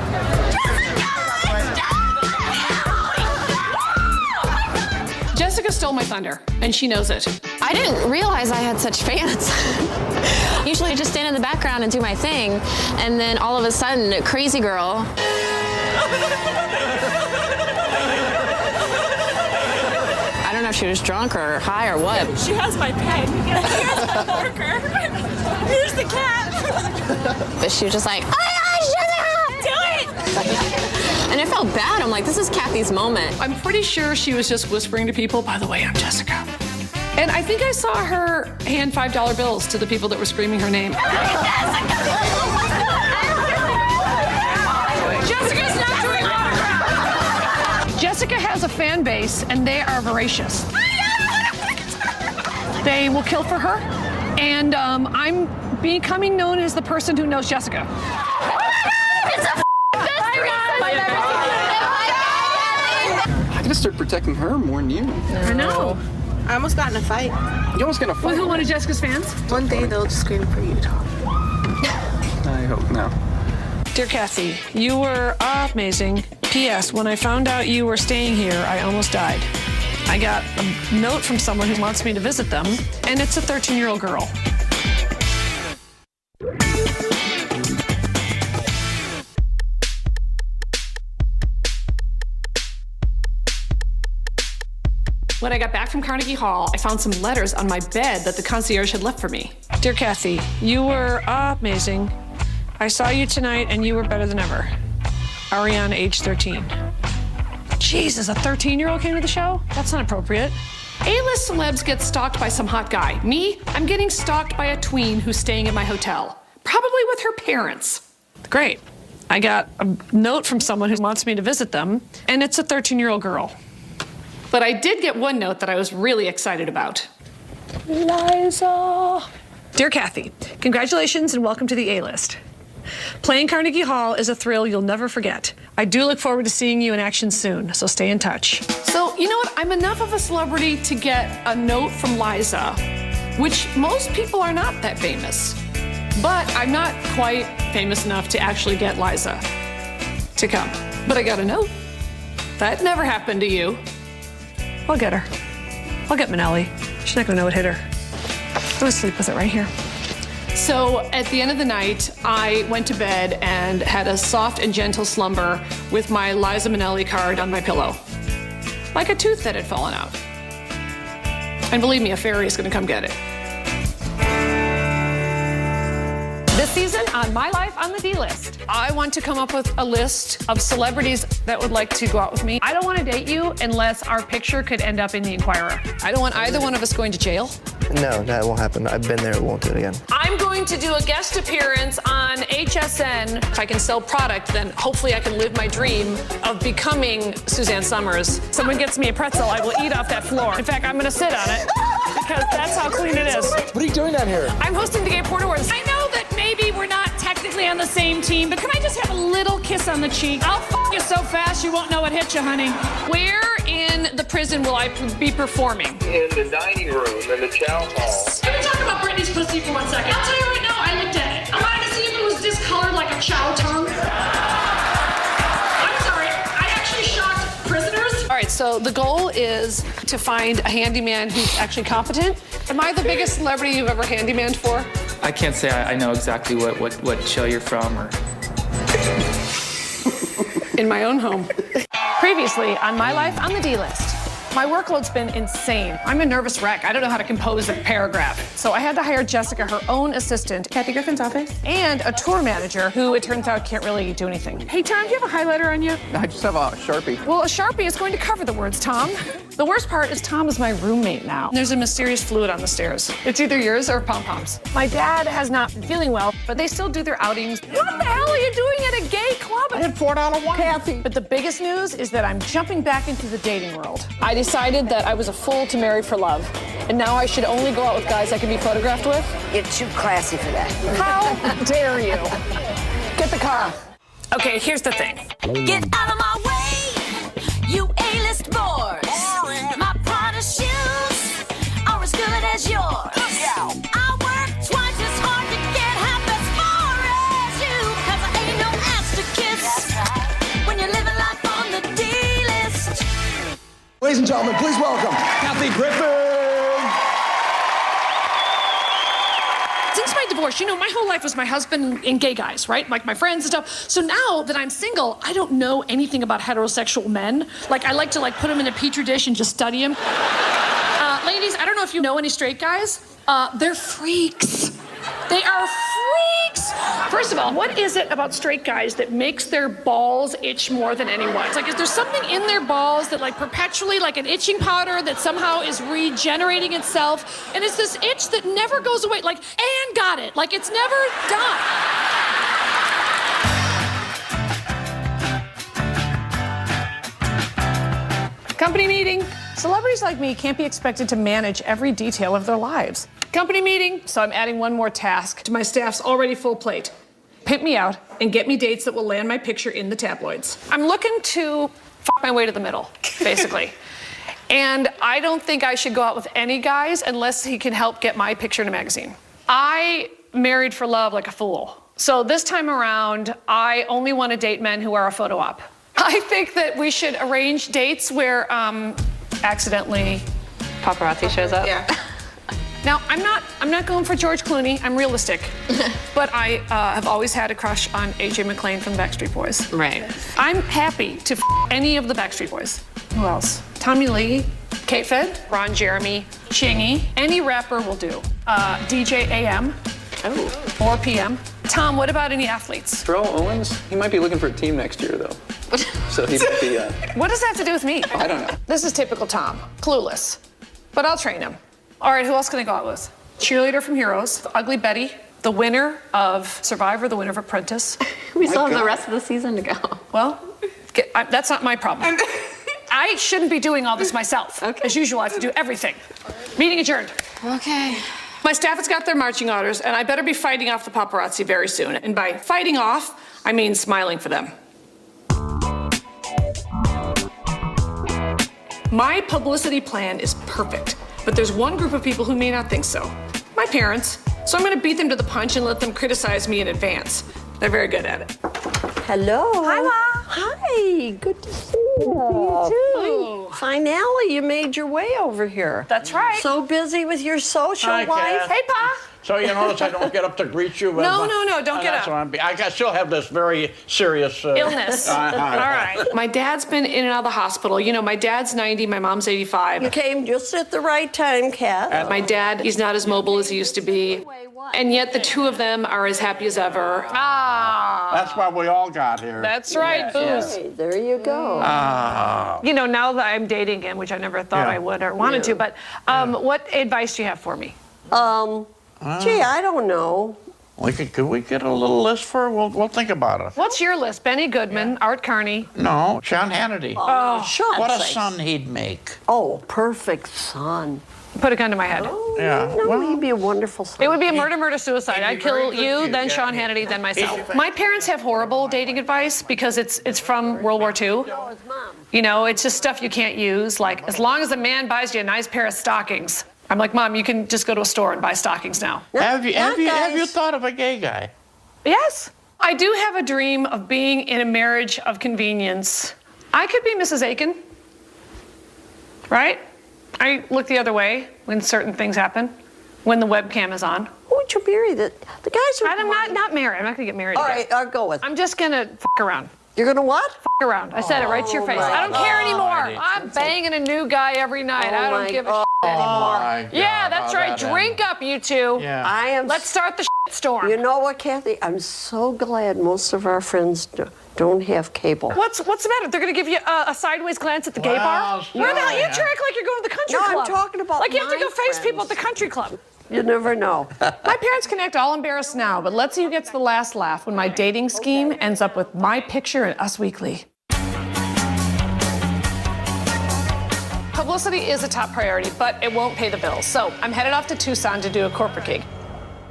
Jessica stole my thunder, and she knows it. I didn't realize I had such fans. Usually I just stand in the background and do my thing, and then all of a sudden, crazy girl. I don't know if she was drunk or high or what. She has my pen. Here's my marker. Here's the cat. But she was just like, oh my gosh, Jessica! Do it! And it felt bad. I'm like, this is Kathy's moment. I'm pretty sure she was just whispering to people, by the way, I'm Jessica. And I think I saw her hand $5 bills to the people that were screaming her name. Jessica's not doing autograph! Jessica has a fan base, and they are voracious. They will kill for her, and I'm becoming known as the person who knows Jessica. I gotta start protecting her more than you. I know. I almost got in a fight. You almost got in a fight. With who, one of Jessica's fans? One day they'll just scream for you, Tom. I hope no. Dear Kathy, you were amazing. P.S. When I found out you were staying here, I almost died. I got a note from someone who wants me to visit them, and it's a 13-year-old girl. When I got back from Carnegie Hall, I found some letters on my bed that the concierge had left for me. Dear Kathy, you were amazing. I saw you tonight and you were better than ever. Ariana, age 13. Jesus, a 13-year-old came to the show? That's not appropriate. A-list celebs get stalked by some hot guy. Me, I'm getting stalked by a tween who's staying at my hotel. Probably with her parents. Great. I got a note from someone who wants me to visit them, and it's a 13-year-old girl. But I did get one note that I was really excited about. Liza. Dear Kathy, congratulations and welcome to the A-list. Playing Carnegie Hall is a thrill you'll never forget. I do look forward to seeing you in action soon, so stay in touch. So, you know what? I'm enough of a celebrity to get a note from Liza, which most people are not that famous. But I'm not quite famous enough to actually get Liza to come. But I got a note. That never happened to you. I'll get her. I'll get Manelli. She's not gonna know what hit her. I'm gonna sleep with it right here. So at the end of the night, I went to bed and had a soft and gentle slumber with my Liza Minnelli card on my pillow. Like a tooth that had fallen out. And believe me, a fairy is gonna come get it. This season on My Life on the D-List, I want to come up with a list of celebrities that would like to go out with me. I don't want to date you unless our picture could end up in the Inquirer. I don't want either one of us going to jail. No, that won't happen. I've been there. Won't do it again. I'm going to do a guest appearance on HSN. If I can sell product, then hopefully I can live my dream of becoming Suzanne Summers. Someone gets me a pretzel, I will eat off that floor. In fact, I'm going to sit on it because that's how clean it is. What are you doing down here? I'm hosting the Gay Port Awards. I know that maybe we're not technically on the same team, but can I just have a little kiss on the cheek? I'll f you so fast you won't know what hit you, honey. Where in the prison will I be performing? In the dining room, in the chow hall. Can we talk about Britney's pussy for 1 second? I'll tell you right now, I looked at it. I wanted to see if it was discolored like a chow tongue. I'm sorry, I actually shocked prisoners. All right, so the goal is to find a handyman who's actually competent. Am I the biggest celebrity you've ever handymaned for? I can't say I know exactly what show you're from or... In my own home. Previously on My Life on the D-List. My workload's been insane. I'm a nervous wreck. I don't know how to compose a paragraph. So I had to hire Jessica, her own assistant, Kathy Griffin's office, and a tour manager who, it turns out, can't really do anything. Hey, Tom, do you have a highlighter on you? I just have a Sharpie. Well, a Sharpie is going to cover the words, Tom. The worst part is Tom is my roommate now. There's a mysterious fluid on the stairs. It's either yours or pom-poms. My dad has not been feeling well, but they still do their outings. What the hell are you doing at a gay club I had $4 wine. Kathy. But the biggest news is that I'm jumping back into the dating world. I decided that I was a fool to marry for love. And now I should only go out with guys I can be photographed with? You're too classy for that. How dare you? Get the car. Okay, here's the thing. Get out of my way, you A-list boys. My Prada shoes are as good as yours. I work twice as hard to get half as far as you, 'cause I ain't no ass to kiss when you're living life on the D-list. Ladies and gentlemen, please welcome Kathy Griffin. Since my divorce, you know, my whole life was my husband and gay guys, right? Like my friends and stuff. So now that I'm single, I don't know anything about heterosexual men. Like, I like to put them in a petri dish and just study them. Ladies, I don't know if you know any straight guys. They're freaks. They are freaks. First of all, what is it about straight guys that makes their balls itch more than anyone? It's like, is there something in their balls that perpetually, like an itching powder that somehow is regenerating itself? And it's this itch that never goes away. Like, and got it. Like, it's never done. Company meeting. Celebrities like me can't be expected to manage every detail of their lives. Company meeting, so I'm adding one more task to my staff's already full plate. Pimp me out and get me dates that will land my picture in the tabloids. I'm looking to fuck my way to the middle, basically. And I don't think I should go out with any guys unless he can help get my picture in a magazine. I married for love like a fool. So this time around, I only want to date men who are a photo op. I think that we should arrange dates where, accidentally Paparazzi shows up? Yeah. Now, I'm not going for George Clooney. I'm realistic. But I have always had a crush on AJ McClain from the Backstreet Boys. Right. I'm happy to any of the Backstreet Boys. Who else? Tommy Lee, Kate Fed, Ron Jeremy, Chingy. Any rapper will do. DJ AM. Oh. Or PM. Tom, what about any athletes? Terrell Owens, he might be looking for a team next year, though. So he might be, What does that have to do with me? I don't know. This is typical Tom. Clueless. But I'll train him. All right, who else can I go out with? Cheerleader from Heroes, Ugly Betty, the winner of Survivor, the winner of Apprentice. We still have the rest of the season to go. Well, that's not my problem. I shouldn't be doing all this myself. Okay. As usual, I have to do everything. Meeting adjourned. Okay. My staff has got their marching orders, and I better be fighting off the paparazzi very soon. And by fighting off, I mean smiling for them. My publicity plan is perfect, but there's one group of people who may not think so. My parents. So I'm going to beat them to the punch and let them criticize me in advance. They're very good at it. Hello. Hi, Ma. Hi. Good to see you. You too. Oh. Finally, you made your way over here. That's right. So busy with your social Hi, life. Kat. Hey, Pa. So you notice I don't get up to greet you? No, don't get up. I still have this very serious... illness. All right. My dad's been in and out of the hospital. You know, my dad's 90, my mom's 85. You came just at the right time, Kat. My dad, he's not as mobile as he used to be. And yet the two of them are as happy as ever. Ah. That's why we all got here. That's right, booze. Hey, there you go. You know, now that I'm dating again, which I never thought I would or wanted to, but what advice do you have for me? Gee, I don't know. Could we get a little list for her? We'll think about it. What's your list? Benny Goodman, Art Carney. No, Sean Hannity. Oh, Sean. What a son he'd make. Oh, perfect son. Put a gun to my head. Oh, Yeah, No, well- he'd be a wonderful son. It would be a murder, suicide. I'd kill you, then Sean Hannity, then myself. My parents have horrible dating advice because it's from World War II. You know, it's just stuff you can't use. Like, as long as a man buys you a nice pair of stockings. I'm like, Mom, you can just go to a store and buy stockings now. Have you thought of a gay guy? Yes. I do have a dream of being in a marriage of convenience. I could be Mrs. Aiken. Right? I look the other way when certain things happen, when the webcam is on. Who would you marry? The guys are... I'm not married. I'm not going to get married All again. right, I'll go with it. I'm just going to fuck around. You're going to what? Fuck around. I said it right to your face. I don't care anymore. I'm banging a new guy every night. I don't give a shit anymore. Yeah, that's right. Drink up, you two. Yeah. Let's start the shit storm. You know what, Kathy? I'm so glad most of our friends don't have cable. What's the matter? They're going to give you a sideways glance at the gay bar? Where the hell? You act like you're going to the country club. No, I'm talking about like you have to my go face friends. people at the country club. You never know. My parents can act all embarrassed now, but let's see who gets the last laugh when my dating scheme ends up with my picture in Us Weekly. Publicity is a top priority, but it won't pay the bills. So I'm headed off to Tucson to do a corporate gig.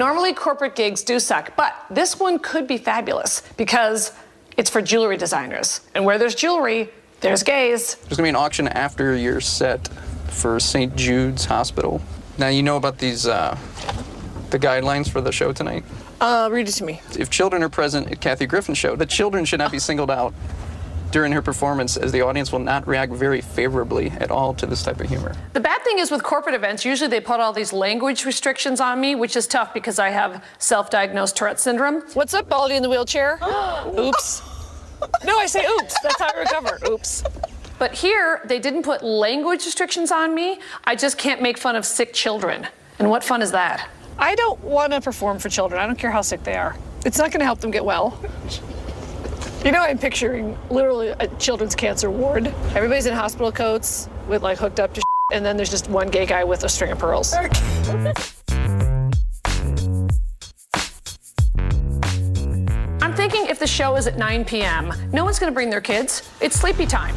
Normally, corporate gigs do suck, but this one could be fabulous because it's for jewelry designers. And where there's jewelry, there's gays. There's gonna be an auction after your set for St. Jude's Hospital. Now you know about these, the guidelines for the show tonight? Read it to me. If children are present at Kathy Griffin's show, the children should not be singled out during her performance, as the audience will not react very favorably at all to this type of humor. The bad thing is with corporate events, usually they put all these language restrictions on me, which is tough because I have self-diagnosed Tourette syndrome. What's up, Baldy in the wheelchair? Oops. No, I say oops. That's how I recover. Oops. But here, they didn't put language restrictions on me. I just can't make fun of sick children. And what fun is that? I don't want to perform for children. I don't care how sick they are. It's not going to help them get well. You know, I'm picturing literally a children's cancer ward. Everybody's in hospital coats with like hooked up to and then there's just one gay guy with a string of pearls. I'm thinking if the show is at 9 p.m., no one's gonna bring their kids. It's sleepy time.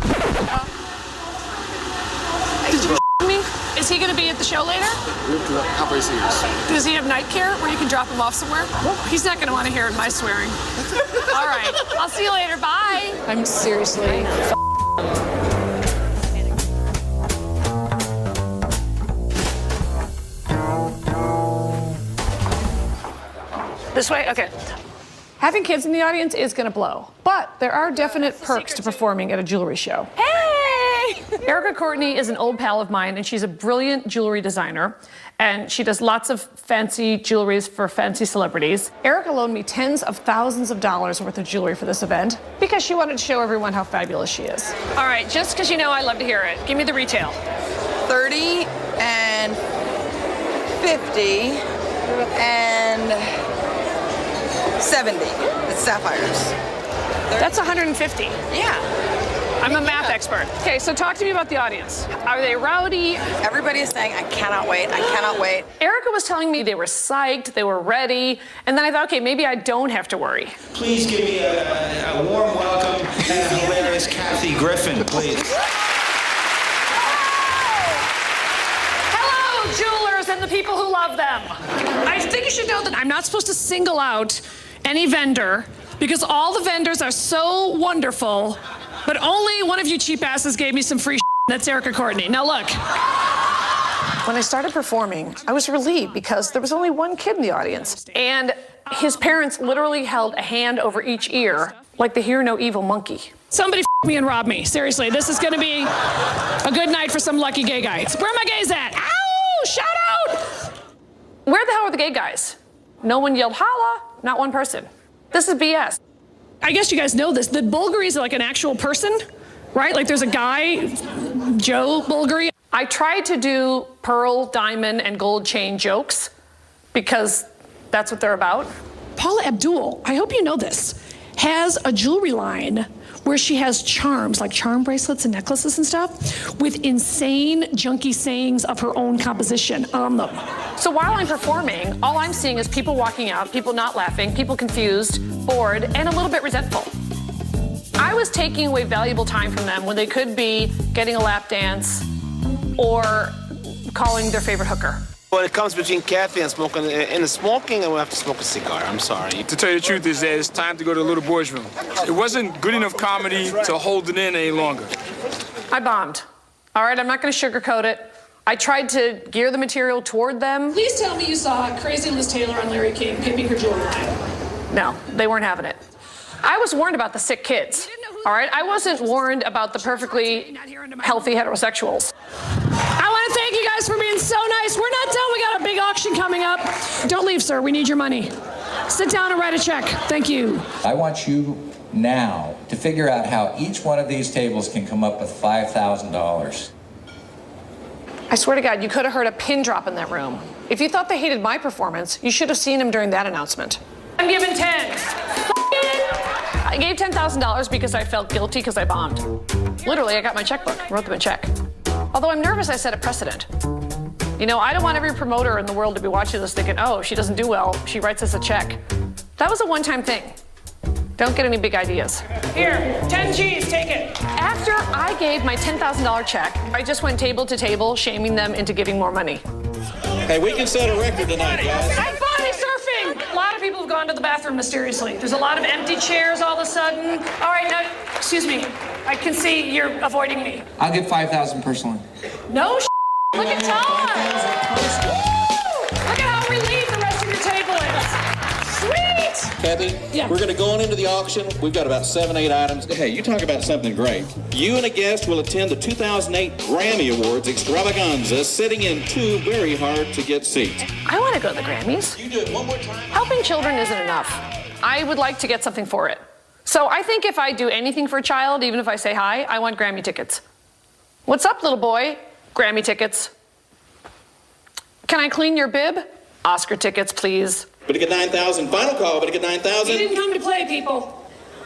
Did you me? Is he gonna be at the show later? How very serious. Does he have night care where you can drop him off somewhere? He's not gonna wanna hear my swearing. All right, I'll see you later, bye. I'm seriously This way? Okay. Having kids in the audience is gonna blow, but there are definite perks to performing at a jewelry show. Hey! Erica Courtney is an old pal of mine, and she's a brilliant jewelry designer, and she does lots of fancy jewelries for fancy celebrities. Erica loaned me tens of thousands of dollars worth of jewelry for this event because she wanted to show everyone how fabulous she is. All right, just because you know I love to hear it, give me the retail. 30 and 50 and 70. It's sapphires. That's 150. Yeah. I'm a math expert. Okay, so talk to me about the audience. Are they rowdy? Everybody is saying, I cannot wait, I cannot wait. Erica was telling me they were psyched, they were ready, and then I thought, okay, maybe I don't have to worry. Please give me a warm welcome to the hilarious Kathy Griffin, please. Hello, jewelers and the people who love them. I think you should know that I'm not supposed to single out any vendor because all the vendors are so wonderful, but only one of you cheap asses gave me some free That's Erica Courtney. Now look. When I started performing, I was relieved because there was only one kid in the audience, and his parents literally held a hand over each ear like the hear no evil monkey. Somebody me and rob me. Seriously, this is gonna be a good night for some lucky gay guys. Where are my gays at? Ow! Shout out! Where the hell are the gay guys? No one yelled holla, not one person. This is BS. I guess you guys know this. The Bulgaris are like an actual person, right? Like there's a guy, Joe Bulgari. I tried to do pearl, diamond, and gold chain jokes because that's what they're about. Paula Abdul, I hope you know this, has a jewelry line where she has charms, like charm bracelets and necklaces and stuff, with insane, junky sayings of her own composition on them. So while I'm performing, all I'm seeing is people walking out, people not laughing, people confused, bored, and a little bit resentful. I was taking away valuable time from them when they could be getting a lap dance or calling their favorite hooker. When it comes between Kathy and smoking, in the smoking, I will have to smoke a cigar. I'm sorry. To tell you the truth is that it's time to go to the little boys' room. It wasn't good enough comedy to hold it in any longer. I bombed. All right, I'm not going to sugarcoat it. I tried to gear the material toward them. Please tell me you saw crazy Liz Taylor on Larry King pimping her jewelry line. No, they weren't having it. I was warned about the sick kids. All right, I wasn't warned about the perfectly healthy heterosexuals. I want to thank you guys for being so nice. We're not done. We got a big auction coming up. Don't leave, sir. We need your money. Sit down and write a check. Thank you. I want you now to figure out how each one of these tables can come up with $5,000. I swear to God, you could have heard a pin drop in that room. If you thought they hated my performance, you should have seen them during that announcement. I'm giving 10. I gave $10,000 because I felt guilty because I bombed. Literally, I got my checkbook, wrote them a check. Although I'm nervous I set a precedent. You know, I don't want every promoter in the world to be watching this thinking, oh, she doesn't do well, she writes us a check. That was a one-time thing. Don't get any big ideas. Here, 10 G's, take it. After I gave my $10,000 check, I just went table to table, shaming them into giving more money. Hey, we can set a record tonight, guys. I'm body surfing! A lot of people have gone to the bathroom mysteriously. There's a lot of empty chairs all of a sudden. All right, now, excuse me. I can see you're avoiding me. I'll give 5,000 personally. No Look at Tom! Look at how relieved the rest of your table is. Sweet! Kathy, Yeah. we're going to go on into the auction. We've got about 7, 8 items. Hey, you talk about something great. You and a guest will attend the 2008 Grammy Awards extravaganza, sitting in 2 very hard-to-get seats. I want to go to the Grammys. You do it one more time. Helping children isn't enough. I would like to get something for it. So I think if I do anything for a child, even if I say hi, I want Grammy tickets. What's up, little boy? Grammy tickets. Can I clean your bib? Oscar tickets, please. Better get 9,000. Final call, better get 9,000. You didn't come to play, people.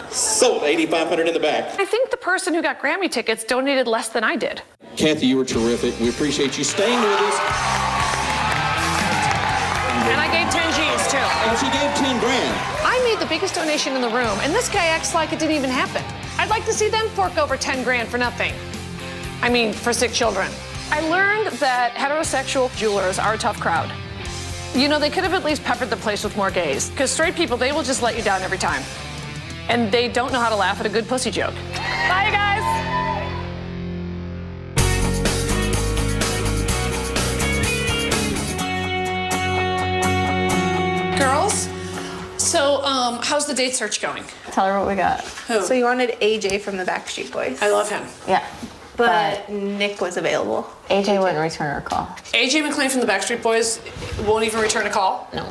Sold. 8,500 in the back. I think the person who got Grammy tickets donated less than I did. Kathy, you were terrific. We appreciate you staying with us. And I gave 10 G's, too. And she gave 10 grand. I made the biggest donation in the room, and this guy acts like it didn't even happen. I'd like to see them fork over 10 grand for nothing. I mean, for sick children. I learned that heterosexual jewelers are a tough crowd. You know, they could have at least peppered the place with more gays, because straight people, they will just let you down every time. And they don't know how to laugh at a good pussy joke. Bye, guys. Girls, so how's the date search going? Tell her what we got. Who? So you wanted AJ from the Backstreet Boys. I love him. Yeah. But Nick was available. AJ wouldn't return her call. AJ McLean from the Backstreet Boys won't even return a call? No.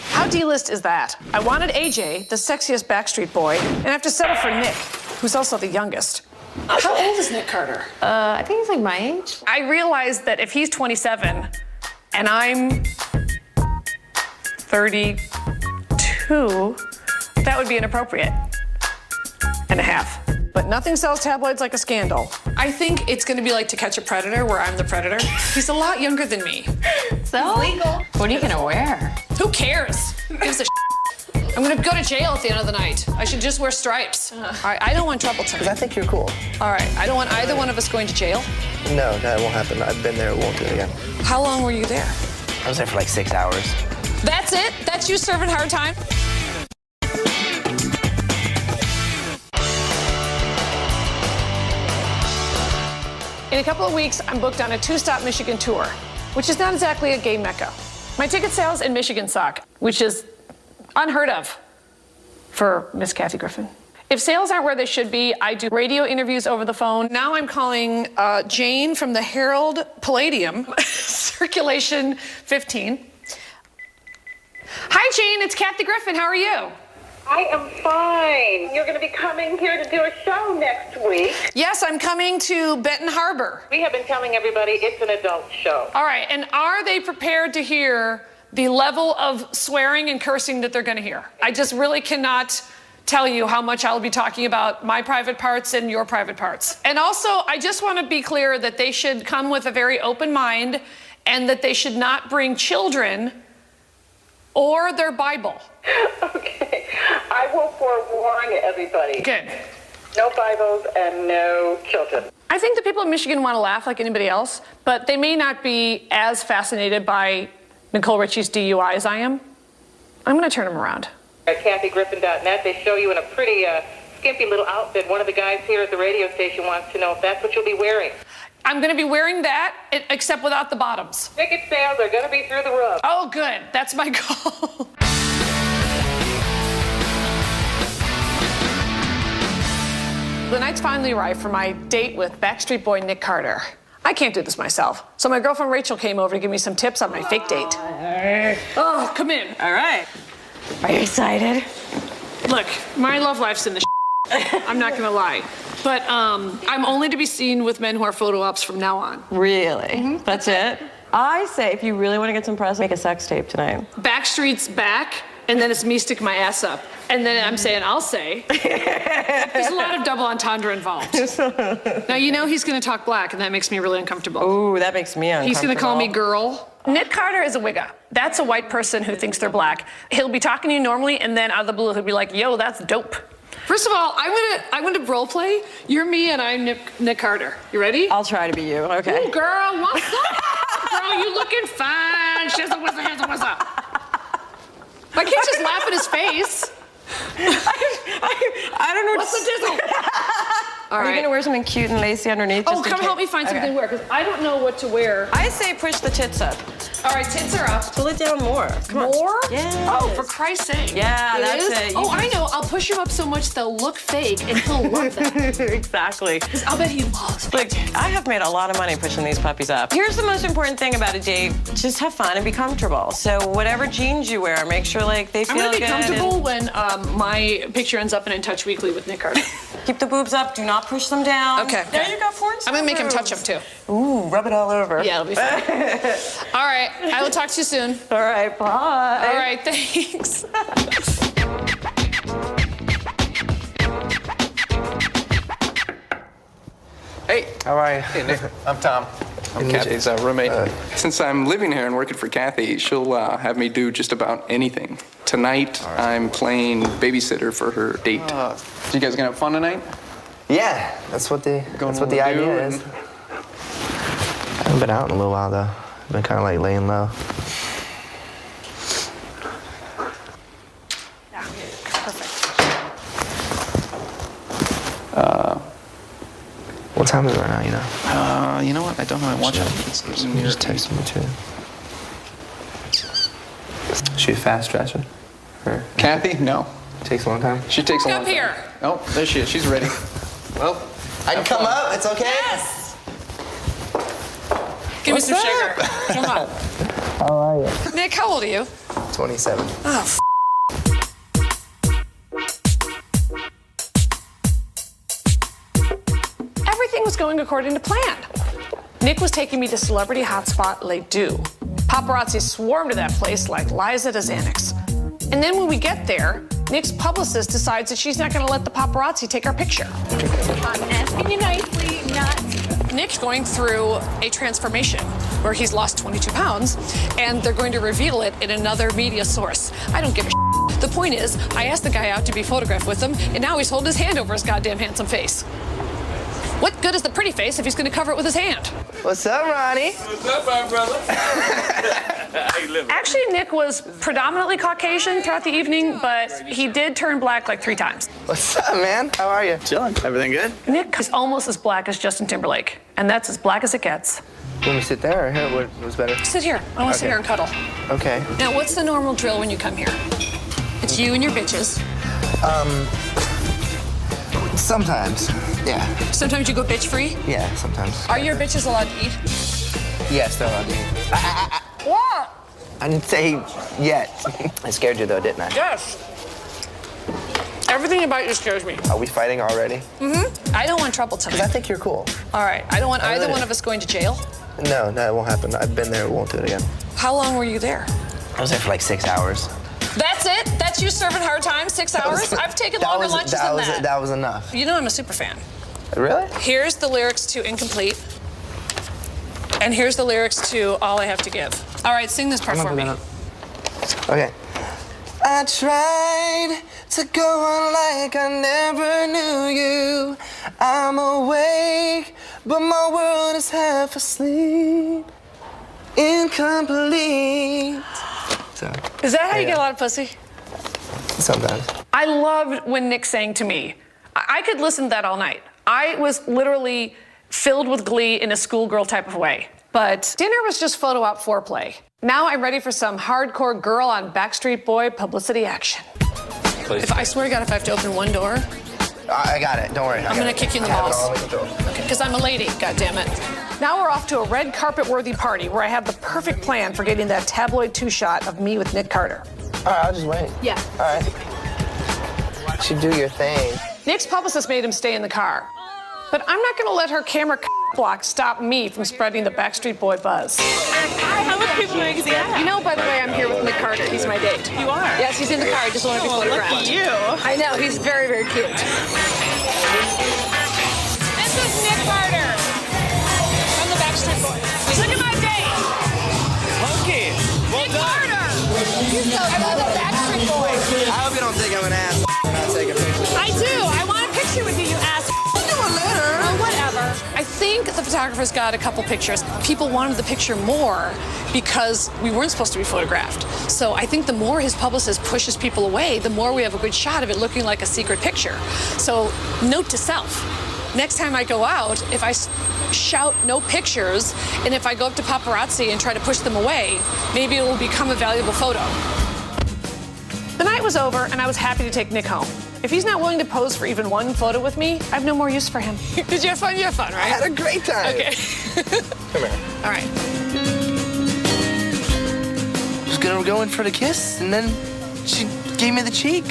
How D-list is that? I wanted AJ, the sexiest Backstreet Boy, and I have to settle for Nick, who's also the youngest. How old is Nick Carter? I think he's like my age. I realized that if he's 27 and I'm 32, that would be inappropriate and a half. But nothing sells tabloids like a scandal. I think it's gonna be like To Catch a Predator, where I'm the predator. He's a lot younger than me. So? Legal. What are you gonna wear? Who cares? Who gives a I'm gonna go to jail at the end of the night. I should just wear stripes. All right, I don't want trouble tonight. Because I think you're cool. All right, I don't want either one of us going to jail. No, that won't happen. I've been there. It won't do it again. How long were you there? I was there for like 6 hours. That's it? That's you serving hard time? In a couple of weeks, I'm booked on a 2-stop Michigan tour, which is not exactly a gay mecca. My ticket sales in Michigan suck, which is unheard of for Miss Kathy Griffin. If sales aren't where they should be, I do radio interviews over the phone. Now I'm calling Jane from the Herald Palladium, circulation 15. Hi, Jane, it's Kathy Griffin. How are you? I am fine. You're going to be coming here to do a show next week. Yes, I'm coming to Benton Harbor. We have been telling everybody it's an adult show. All right, and are they prepared to hear the level of swearing and cursing that they're going to hear? I just really cannot tell you how much I'll be talking about my private parts and your private parts. And also, I just want to be clear that they should come with a very open mind and that they should not bring children or their Bible. Okay. I will forewarn everybody. Good. No Bibles and no children. I think the people in Michigan want to laugh like anybody else, but they may not be as fascinated by Nicole Richie's DUI as I am. I'm going to turn them around. At KathyGriffin.net, they show you in a pretty skimpy little outfit. One of the guys here at the radio station wants to know if that's what you'll be wearing. I'm going to be wearing that, except without the bottoms. Ticket sales are going to be through the roof. Oh, good. That's my goal. The night's finally arrived for my date with Backstreet Boy Nick Carter. I can't do this myself. So my girlfriend Rachel came over to give me some tips on my fake date. Oh, come in. All right. Are you excited? Look, my love life's in the I'm not gonna lie. But I'm only to be seen with men who are photo ops from now on. Really? That's it? I say if you really want to get some press, make a sex tape tonight. Backstreet's back, and then it's me sticking my ass up. And then I'm saying, I'll say. There's a lot of double entendre involved. Now, you know he's going to talk black, and that makes me really uncomfortable. Ooh, that makes me uncomfortable. He's going to call me girl. Nick Carter is a wigga. That's a white person who thinks they're black. He'll be talking to you normally, and then out of the blue, he'll be like, yo, that's dope. First of all, I'm gonna role play. You're me and I'm Nick Carter. You ready? I'll try to be you, okay. Ooh, girl, what's up? Girl, you looking fine. Shizzle, what's up? I can't just laugh in his face. I don't know. What's the dizzle? All Are right. you gonna wear something cute and lacy underneath? Oh, come help me find something to wear, because I don't know what to wear. I say push the tits up. All right, tits are up. Pull it down more. Come on. More? Yeah. Oh, for Christ's sake. Yeah, that's it. Oh, I know. I'll push him up so much they'll look fake, and he'll love that. Exactly. I'll bet he loves it. Look, I have made a lot of money pushing these puppies up. Here's the most important thing about a date: just have fun and be comfortable. So whatever jeans you wear, make sure like they feel I'm gonna be good comfortable when my picture ends up in Touch Weekly with Nick Carter. Keep the boobs up. Do not push them down. Okay. There you go, porn star I'm gonna make him boobs. touch them too. Ooh, rub it all over. Yeah, it'll be fun. All right, I will talk to you soon. All right, bye. All right, thanks. Hey. How are you? Hey, Nick. I'm Tom. I'm Kathy's roommate. Since I'm living here and working for Kathy, she'll have me do just about anything. Tonight, I'm playing babysitter for her date. So you guys gonna have fun tonight? Yeah, that's what the idea is. I haven't been out in a little while though. I've been kind of like laying low. Yeah, perfect. What time is it right now, you know? You know what? I don't know. I watch it. You just text me too. Is she a fast dresser? Kathy? No. Takes a long time? She takes a long Up time. here. Oh, there she is. She's ready. Well, I can come up, it's okay? Yes. Give me some sugar. Come on. How are you? Nick, how old are you? 27. Oh, Everything was going according to plan. Nick was taking me to celebrity hotspot Les Deux. Paparazzi swarmed to that place like Liza to Xanax. And then when we get there, Nick's publicist decides that she's not going to let the paparazzi take our picture. I'm asking you nicely, not. Nick's going through a transformation where he's lost 22 pounds, and they're going to reveal it in another media source. I don't give a shit. The point is, I asked the guy out to be photographed with him, and now he's holding his hand over his goddamn handsome face. What good is the pretty face if he's going to cover it with his hand? What's up, Ronnie? What's up, my brother? How you living? Actually, Nick was predominantly Caucasian throughout the evening, but he did turn black like 3 times. What's up, man? How are you? Chilling. Everything good? Nick is almost as black as Justin Timberlake, and that's as black as it gets. You want me to sit there or here? What was better? Sit here. I want to sit Okay. here and cuddle. Okay. Now, what's the normal drill when you come here? It's you and your bitches. Sometimes. Yeah. Sometimes you go bitch free. Yeah, sometimes. Are your bitches allowed to eat? Yes, they're allowed to eat. What? I didn't say yet. I scared you though, didn't I? Yes. Everything about you scares me. Are we fighting already? Mm-hmm. I don't want trouble tonight. Because I think you're cool. All right. I don't want either one of us going to jail. No, it won't happen. I've been there. We won't do it again. How long were you there? I was there for like 6 hours. That's it? That's you serving hard time? 6 hours? I've taken longer lunches than that. That was enough. You know I'm a super fan. Really? Here's the lyrics to Incomplete. And here's the lyrics to All I Have to Give. All right, sing this part for me. Okay. I tried to go on like I never knew you. I'm awake, but my world is half asleep. Incomplete. So, Is that how you get a lot of pussy? sometimes. I loved when Nick sang to me. I could listen to that all night. I was literally filled with glee in a schoolgirl type of way. But dinner was just photo op foreplay. Now I'm ready for some hardcore girl on Backstreet Boy publicity action. If I swear to God, if I have to open one door, I got it. Don't worry. I'm gonna kick you in the balls. Okay, because I'm a lady, goddammit. Now we're off to a red carpet-worthy party where I have the perfect plan for getting that tabloid 2-shot of me with Nick Carter. All right, I'll just wait. Yeah. All right. You should do your thing. Nick's publicist made him stay in the car. But I'm not gonna let her camera block stopped me from spreading the Backstreet Boy buzz. How much people doing is he at? You know, by the way, I'm here with Nick Carter. He's my date. You are? Yes, he's in the car. I just want to be photographed. Look at you. I know. He's very, very cute. This is Nick Carter from the Backstreet Boys. Look at my date. Monkey. Well Nick done. Carter. I love the Backstreet Boys. I hope you don't think I'm an ass when I take a picture. I do. I want a picture with you, you ass. I'll do it later. Oh, whatever. I think the photographers got a couple pictures. People wanted the picture more because we weren't supposed to be photographed. So I think the more his publicist pushes people away, the more we have a good shot of it looking like a secret picture. So note to self, next time I go out, if I shout no pictures, and if I go up to paparazzi and try to push them away, maybe it will become a valuable photo. The night was over, and I was happy to take Nick home. If he's not willing to pose for even one photo with me, I have no more use for him. Did you have fun? You had fun, right? I had a great time. Okay. Come here. All right. Just gonna go in for the kiss, and then she gave me the cheek.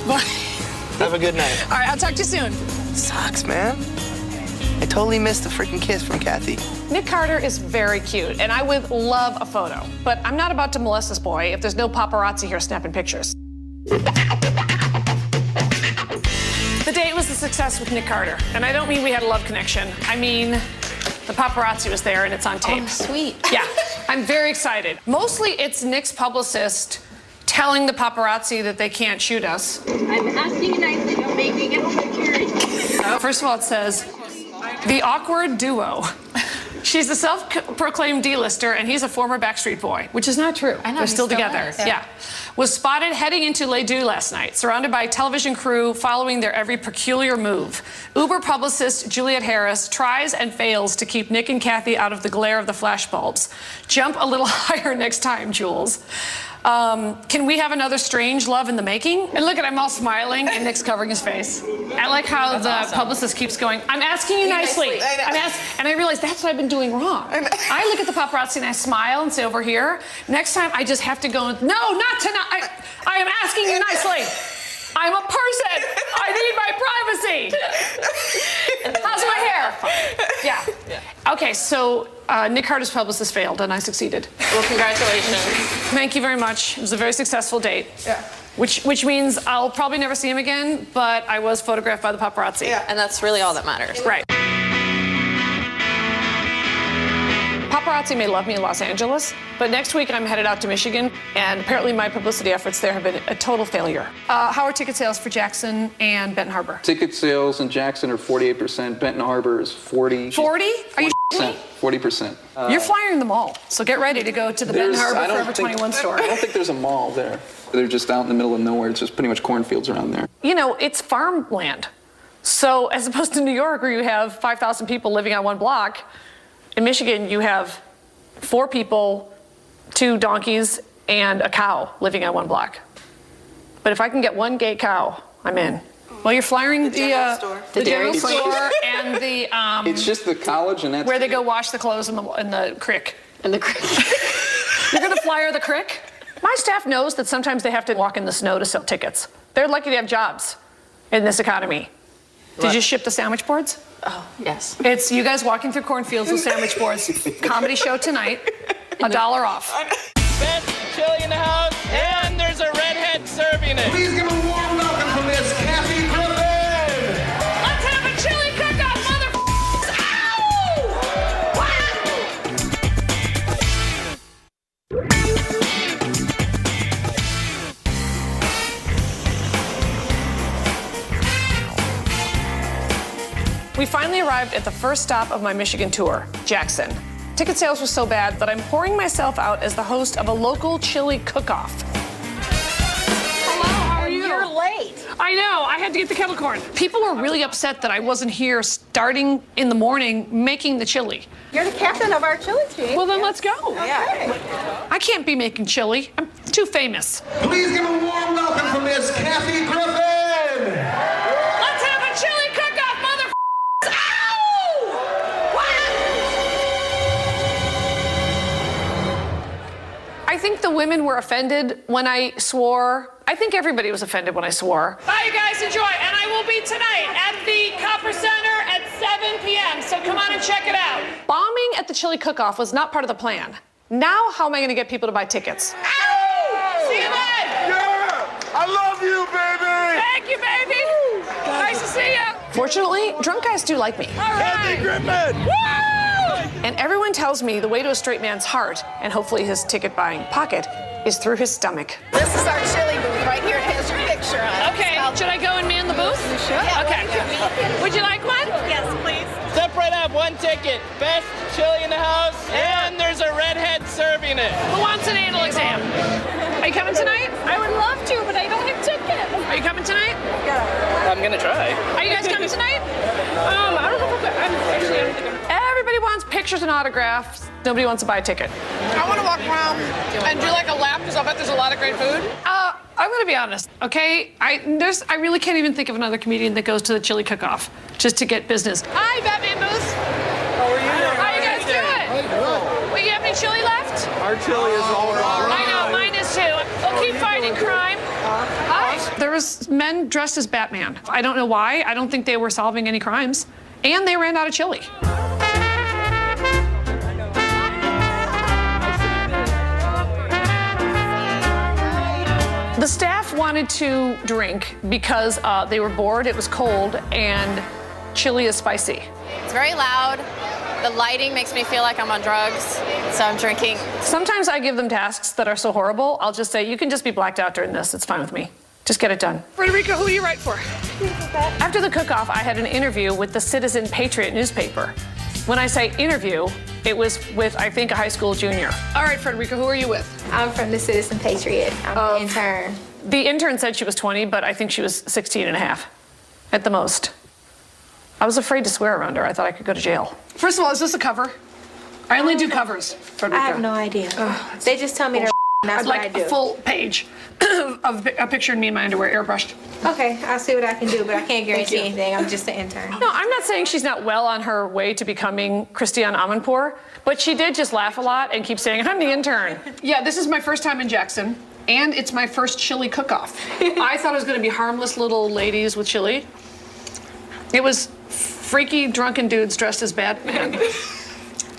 Bye. Have a good night. All right, I'll talk to you soon. Sucks, man. I totally missed the freaking kiss from Kathy. Nick Carter is very cute, and I would love a photo. But I'm not about to molest this boy if there's no paparazzi here snapping pictures. The date was a success with Nick Carter, and I don't mean we had a love connection. I mean, the paparazzi was there, and it's on tape. Oh, sweet. Yeah, I'm very excited. Mostly it's Nick's publicist telling the paparazzi that they can't shoot us. I'm asking you nicely, don't make me get home security. First of all, it says, the awkward duo. She's a self-proclaimed D-lister, and he's a former Backstreet Boy, which is not true. I know, They're he still still together. is. Yeah. Was spotted heading into Les Deux last night, surrounded by a television crew following their every peculiar move. Uber publicist Juliet Harris tries and fails to keep Nick and Kathy out of the glare of the flashbulbs. Jump a little higher next time, Jules. Can we have another strange love in the making? And look at, I'm all smiling and Nick's covering his face. I like how the publicist keeps going, I'm asking you nicely. And I realize that's what I've been doing wrong. I look at the paparazzi and I smile and say over here. Next time I just have to go, no, not tonight. I am asking you nicely. I'm a person. I need my privacy. How's my hair? Yeah. Okay, so Nick Carter's publicist failed and I succeeded. Well, congratulations. Thank you very much. It was a very successful date. Yeah. Which means I'll probably never see him again, but I was photographed by the paparazzi. Yeah. And that's really all that matters. Right. Paparazzi may love me in Los Angeles, but next week I'm headed out to Michigan, and apparently my publicity efforts there have been a total failure. How are ticket sales for Jackson and Benton Harbor? Ticket sales in Jackson are 48%. Benton Harbor is 40. 40? Are you shitting me? 40%. You're flying them all, so get ready to go to the Benton Harbor Forever 21 store. I don't think there's a mall there. They're just out in the middle of nowhere. It's just pretty much cornfields around there. You know, it's farmland. So as opposed to New York, where you have 5,000 people living on one block, in Michigan, you have 4 people, 2 donkeys, and a cow living on one block. But if I can get 1 gay cow, I'm in. Well, you're flying the general store and the it's just the college, and that's where they go wash the clothes in the creek. In the creek. You're gonna flyer the creek? My staff knows that sometimes they have to walk in the snow to sell tickets. They're lucky to have jobs in this economy. Did you ship the sandwich boards? Oh, yes. It's you guys walking through cornfields with sandwich boards. Comedy show tonight. $1 off. Best chili in the house, and there's a redhead serving it. Please give a warm welcome from Miss Kathy Griffin. Let's have a chili cook-off, motherfuckers! We finally arrived at the first stop of my Michigan tour, Jackson. Ticket sales were so bad that I'm pouring myself out as the host of a local chili cook-off. Hello, how are you? You're late. I know, I had to get the kettle corn. People were really upset that I wasn't here starting in the morning making the chili. You're the captain of our chili team. Well, then let's go. Okay. I can't be making chili. I'm too famous. Please give a warm welcome from Miss Kathy Griffin. Let's have a chili cook-off, motherfuckers! I think the women were offended when I swore. I think everybody was offended when I swore. Bye, you guys. Enjoy. And I will be tonight at the Copper Center at 7 p.m. so come on and check it out. Bombing at the chili cook-off was not part of the plan. Now, how am I going to get people to buy tickets? Ow! See you then! Yeah! I love you, baby! Thank you, baby! Nice to see you! Fortunately, drunk guys do like me. Kathy Griffin! Woo! And everyone tells me the way to a straight man's heart, and hopefully his ticket-buying pocket, is through his stomach. This is our chili booth right here. It has your picture on it. Okay, should I go and man the booth? You should. Okay. Would you like one? Yes, please. Step right up, one ticket. Best chili in the house, and there's a redhead serving it. Who wants an anal exam? Are you coming tonight? I would love to, but I don't have tickets. Are you coming tonight? I'm gonna try. Are you guys coming tonight? I don't know if I don't think everybody wants pictures and autographs. Nobody wants to buy a ticket. I want to walk around and do like a lap because I bet there's a lot of great food. I'm gonna be honest, okay? I really can't even think of another comedian that goes to the chili cook-off just to get business. Hi, Batman Booth. How are you? How you guys doing? Wait, you have any chili left? Our chili is all gone. I know, mine is too. We'll keep fighting crime. Hi. There was men dressed as Batman. I don't know why. I don't think they were solving any crimes. And they ran out of chili. The staff wanted to drink because they were bored, it was cold, and chili is spicy. It's very loud. The lighting makes me feel like I'm on drugs, so I'm drinking. Sometimes I give them tasks that are so horrible, I'll just say, you can just be blacked out during this, it's fine with me. Just get it done. Frederica, who do you write for? After the cook-off, I had an interview with the Citizen Patriot newspaper. When I say interview, it was with, I think, a high school junior. All right, Frederica, who are you with? I'm from the Citizen Patriot. I'm an intern. The intern said she was 20, but I think she was 16 and a half at the most. I was afraid to swear around her. I thought I could go to jail. First of all, is this a cover? I only do covers, Frederica. I have no idea. They just tell me to that's what I like do. a full page of a picture of me in my underwear, airbrushed. Okay, I'll see what I can do, but I can't guarantee anything. I'm just an intern. No, I'm not saying she's not well on her way to becoming Christiane Amanpour, but she did just laugh a lot and keep saying, I'm the intern. Yeah, this is my first time in Jackson, and it's my first chili cook-off. I thought it was going to be harmless little ladies with chili. It was freaky, drunken dudes dressed as Batman.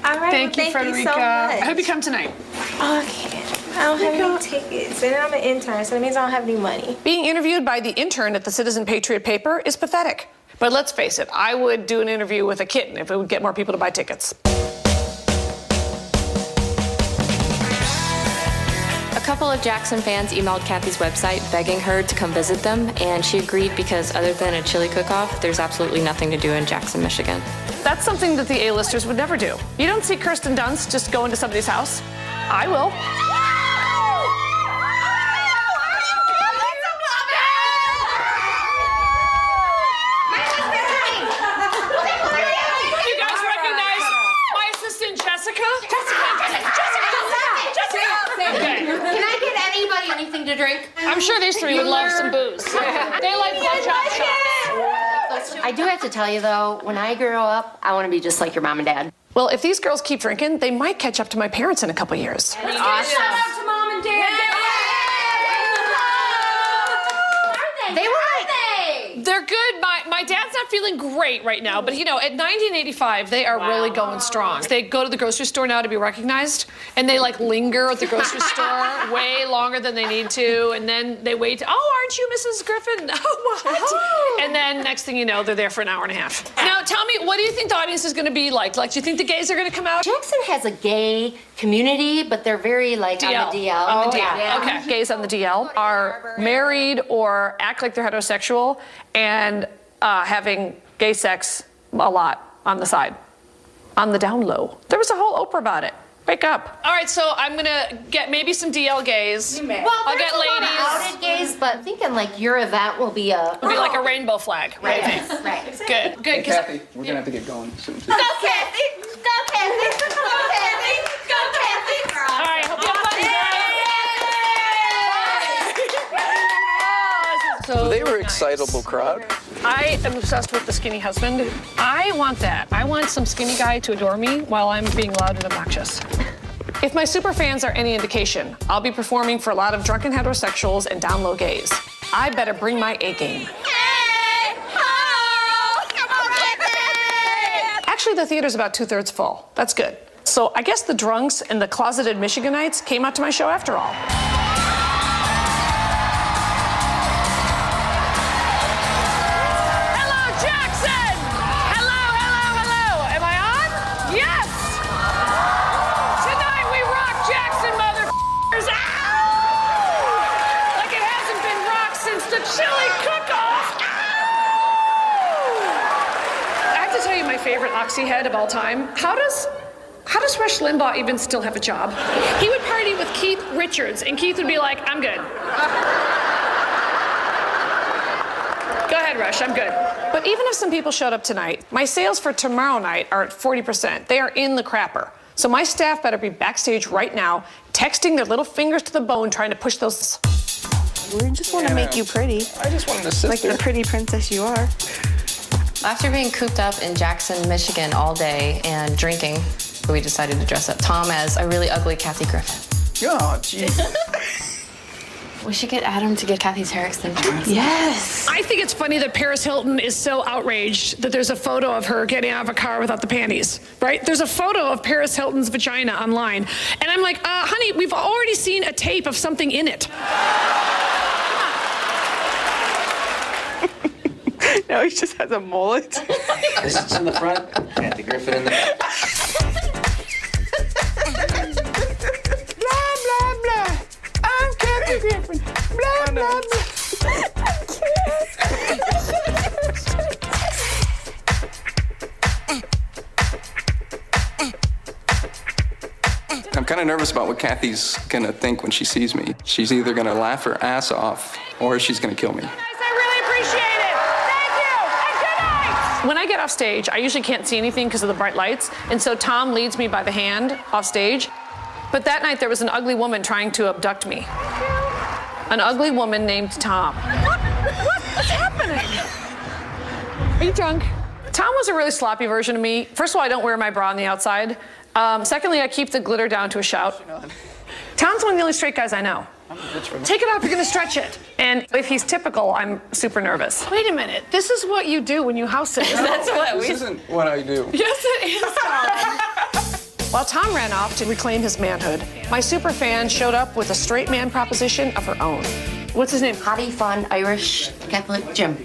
All right, Thank you, Frederica. You so much. I hope you come tonight. Okay. I don't have any tickets, and I'm an intern, so that means I don't have any money. Being interviewed by the intern at the Citizen Patriot paper is pathetic. But let's face it, I would do an interview with a kitten if it would get more people to buy tickets. A couple of Jackson fans emailed Kathy's website begging her to come visit them, and she agreed because other than a chili cook-off, there's absolutely nothing to do in Jackson, Michigan. That's something that the A-listers would never do. You don't see Kirsten Dunst just go into somebody's house. I will. You guys recognize my assistant Jessica? Okay. Can I get anybody anything to drink? I'm sure these three would love some booze. They like blowjob shots. I do have to tell you though, when I grow up, I want to be just like your mom and dad. Well, if these girls keep drinking, they might catch up to my parents in a couple years. Awesome. Shout out to mom and dad. They were. They're good. My dad's not feeling great right now, but you know, at 1985, they are really going strong. They go to the grocery store now to be recognized, and they like linger at the grocery store way longer than they need to, and then they wait. Oh, aren't you Mrs. Griffin? Oh, what? Oh. And then next thing you know, they're there for an hour and a half. Now, tell me, what do you think the audience is going to be like? Like, do you think the gays are going to come out? Jackson has a gay community, but they're very like on the DL. On the DL. Yeah. Okay. Gays on the DL are married or act like they're heterosexual and having gay sex a lot on the side, on the down low. There was a whole Oprah about it. Wake up. All right, so I'm gonna get maybe some DL gays. Well, I'll get ladies. Outed gays, but I'm thinking like your event will be a. It'll be like a rainbow flag. Right. Right. Good. Good. Hey, Kathy, we're gonna have to get going soon. Go Kathy! Go Kathy! Go Kathy! Go Kathy! All right, hope you have fun. So they were excitable crowd. I am obsessed with the skinny husband. I want that. I want some skinny guy to adore me while I'm being loud and obnoxious. If my super fans are any indication, I'll be performing for a lot of drunken heterosexuals and down low gays. I better bring my A game. Actually, the theater's about 2/3 full. That's good. So I guess the drunks and the closeted Michiganites came out to my show after all. Favorite Oxy head of all time. How does Rush Limbaugh even still have a job? He would party with Keith Richards, and Keith would be like, I'm good. Go ahead, Rush, I'm good. But even if some people showed up tonight, my sales for tomorrow night are at 40%. They are in the crapper. So my staff better be backstage right now, texting their little fingers to the bone, trying to push those. We just want to make you pretty. I just wanted to sit like there. the pretty princess you are. After being cooped up in Jackson, Michigan all day and drinking, we decided to dress up Tom as a really ugly Kathy Griffin. Oh, jeez. We should get Adam to get Kathy's hair extensions. Yes! I think it's funny that Paris Hilton is so outraged that there's a photo of her getting out of a car without the panties, right? There's a photo of Paris Hilton's vagina online. And I'm like, honey, we've already seen a tape of something in it. No, he just has a mullet. This is in the front, Kathy Griffin in the back. Blah, blah, blah. I'm Kathy Griffin. Blah, blah, blah. I'm kind of nervous about what Kathy's gonna think when she sees me. She's either gonna laugh her ass off or she's gonna kill me. When I get off stage, I usually can't see anything because of the bright lights, and so Tom leads me by the hand off stage. But that night, there was an ugly woman trying to abduct me. An ugly woman named Tom. What's happening? Are you drunk? Tom was a really sloppy version of me. First of all, I don't wear my bra on the outside. Secondly, I keep the glitter down to a shout. Tom's one of the only straight guys I know. Take it off, you're gonna stretch it. And if he's typical, I'm super nervous. Wait a minute, this is what you do when you house sit. That's what This isn't what I do. Yes, it is, Tom. While Tom ran off to reclaim his manhood, my super fan showed up with a straight man proposition of her own. What's his name? Hottie, fun, Irish, Catholic, Jim.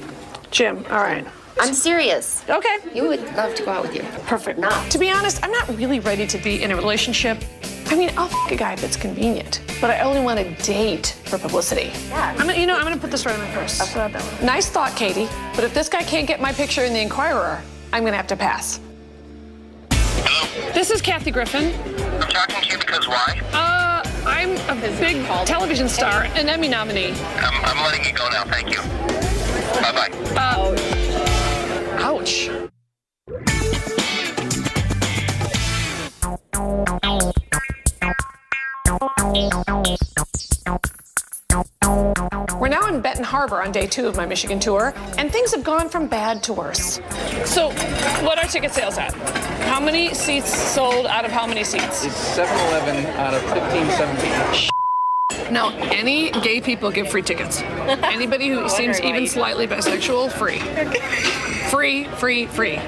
Jim, all right. I'm serious. Okay. You would love to go out with you. Perfect. To be honest, I'm not really ready to be in a relationship. I mean, I'll f*** a guy if it's convenient, but I only want to date for publicity. Yeah. I'm gonna put this right in my purse. Nice thought, Katie. But if this guy can't get my picture in the Inquirer, I'm gonna have to pass. Hello? This is Kathy Griffin. I'm talking to you because why? I'm a big television star, an Emmy nominee. I'm letting you go now, thank you. Bye-bye. Ouch. We're now in Benton Harbor on day 2 of my Michigan tour, and things have gone from bad to worse. So, what are ticket sales at? How many seats sold out of how many seats? It's 7-Eleven out of 15, 17. Now, any gay people give free tickets. Anybody who seems even slightly bisexual, free. Free, free, free.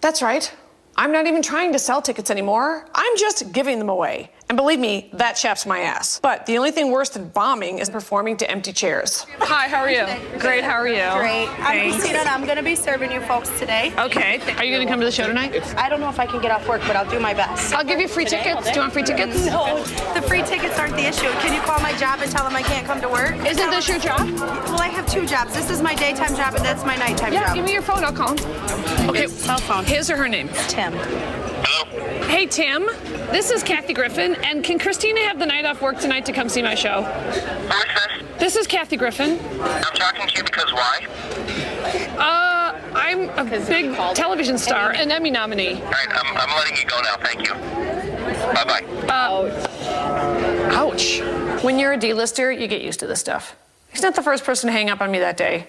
That's right. I'm not even trying to sell tickets anymore. I'm just giving them away. And believe me, that chaps my ass. But the only thing worse than bombing is performing to empty chairs. Hi, how are you? Great, how are you? Great. I'm Christina, and I'm going to be serving you folks today. Okay. Are you going to come to the show tonight? I don't know if I can get off work, but I'll do my best. I'll give you free tickets. Do you want free tickets? No, the free tickets aren't the issue. Can you call my job and tell them I can't come to work? Isn't this your job? Well, I have 2 jobs. This is my daytime job, and that's my nighttime job. Yeah, give me your phone. I'll call him. Okay, cell phone. His or her name? Tim. Hello? Hey, Tim. This is Kathy Griffin, and can Christina have the night off work tonight to come see my show? Who is this? This is Kathy Griffin. I'm talking to you because why? I'm a big television star, an Emmy nominee. All right, I'm letting you go now, thank you. Bye-bye. Ouch. When you're a D-lister, you get used to this stuff. He's not the first person to hang up on me that day.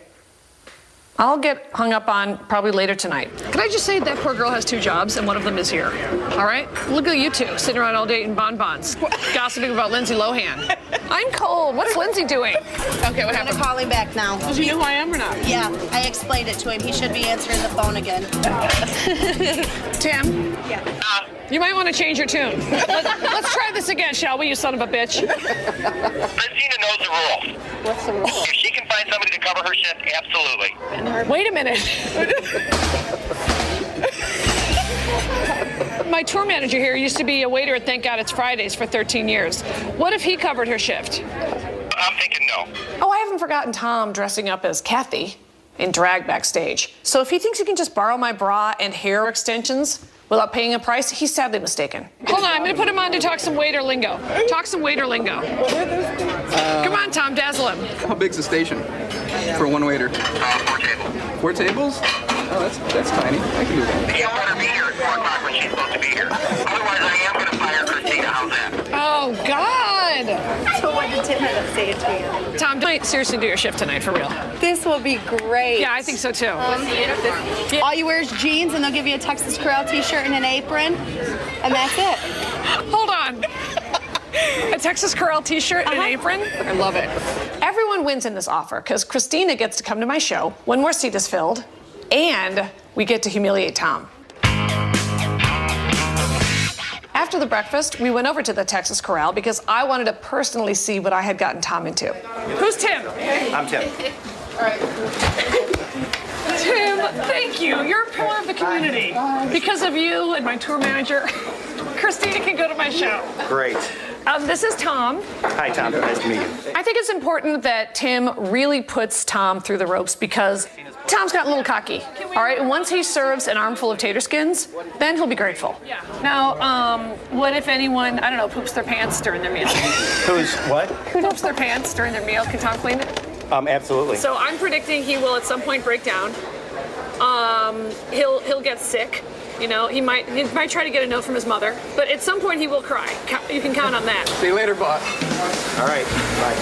I'll get hung up on probably later tonight. Can I just say that poor girl has 2 jobs and one of them is here? All right? Look at you two sitting around all day eating bonbons, gossiping about Lindsay Lohan. I'm cold. What's Lindsay doing? Okay, what happened? I'm gonna call him back now. Does he know who I am or not? Yeah, I explained it to him. He should be answering the phone again. Tim? Yeah. You might want to change your tune. Let's try this again, shall we, you son of a bitch? Christina knows the rules. What's the rule? If she can find somebody to cover her shift, absolutely. Wait a minute. My tour manager here used to be a waiter at Thank God It's Fridays for 13 years. What if he covered her shift? I'm thinking no. Oh, I haven't forgotten Tom dressing up as Kathy in drag backstage. So if he thinks he can just borrow my bra and hair extensions without paying a price, he's sadly mistaken. Hold on, I'm gonna put him on to talk some waiter lingo. Talk some waiter lingo. Come on, Tom, dazzle him. How big's the station for one waiter? 4 tables. 4 tables? Oh, that's tiny. I can do that. You don't want her to be here at 4 o'clock when she's supposed to be here. Otherwise, I am going to fire Christina. How's that? Oh, God. So what did Tim end up saying to you? Tom, don't seriously do your shift tonight, for real. This will be great. Yeah, I think so, too. All you wear is jeans, and they'll give you a Texas Corral t-shirt and an apron, and that's it. Hold on. A Texas Corral t-shirt and an apron? I love it. Everyone wins in this offer because Christina gets to come to my show when more seat is filled, and we get to humiliate Tom. After the breakfast, we went over to the Texas Corral because I wanted to personally see what I had gotten Tom into. Who's Tim? I'm Tim. All right. Tim, thank you. You're a pillar of the community. Because of you and my tour manager, Christina can go to my show. Great. This is Tom. Hi, Tom. Nice to meet you. I think it's important that Tim really puts Tom through the ropes because Tom's got a little cocky. All right, and once he serves an armful of tater skins, then he'll be grateful. Yeah. Now, what if anyone, I don't know, poops their pants during their meal? Who's what? Who poops their pants during their meal? Can Tom clean it? Absolutely. So I'm predicting he will at some point break down. He'll get sick. You know, he might try to get a note from his mother, but at some point he will cry. You can count on that. See you later, boss. All right. Bye.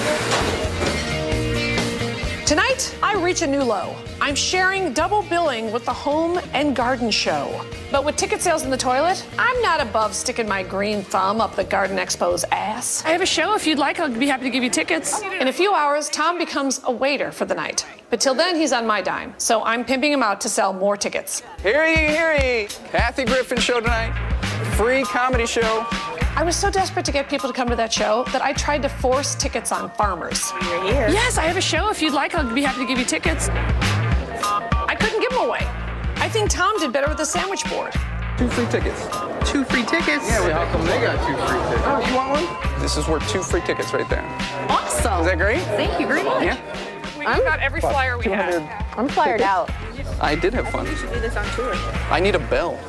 Tonight, I reach a new low. I'm sharing double billing with the Home and Garden Show. But with ticket sales in the toilet, I'm not above sticking my green thumb up the Garden Expo's ass. I have a show. If you'd like, I'll be happy to give you tickets. In a few hours, Tom becomes a waiter for the night. But till then, he's on my dime. So I'm pimping him out to sell more tickets. Hear ye, hear ye. Kathy Griffin show tonight. Free comedy show. I was so desperate to get people to come to that show that I tried to force tickets on farmers. You're here. Yes, I have a show. If you'd like, I'll be happy to give you tickets. I couldn't give them away. I think Tom did better with the sandwich board. 2 free tickets. 2 free tickets? Yeah, how come they got 2 free tickets? Oh, you want one? This is worth 2 free tickets right there. Awesome. Is that great? Thank you very much. Yeah. We got every flyer we had. I'm fired out. I did have fun. You should do this on tour. I need a bell.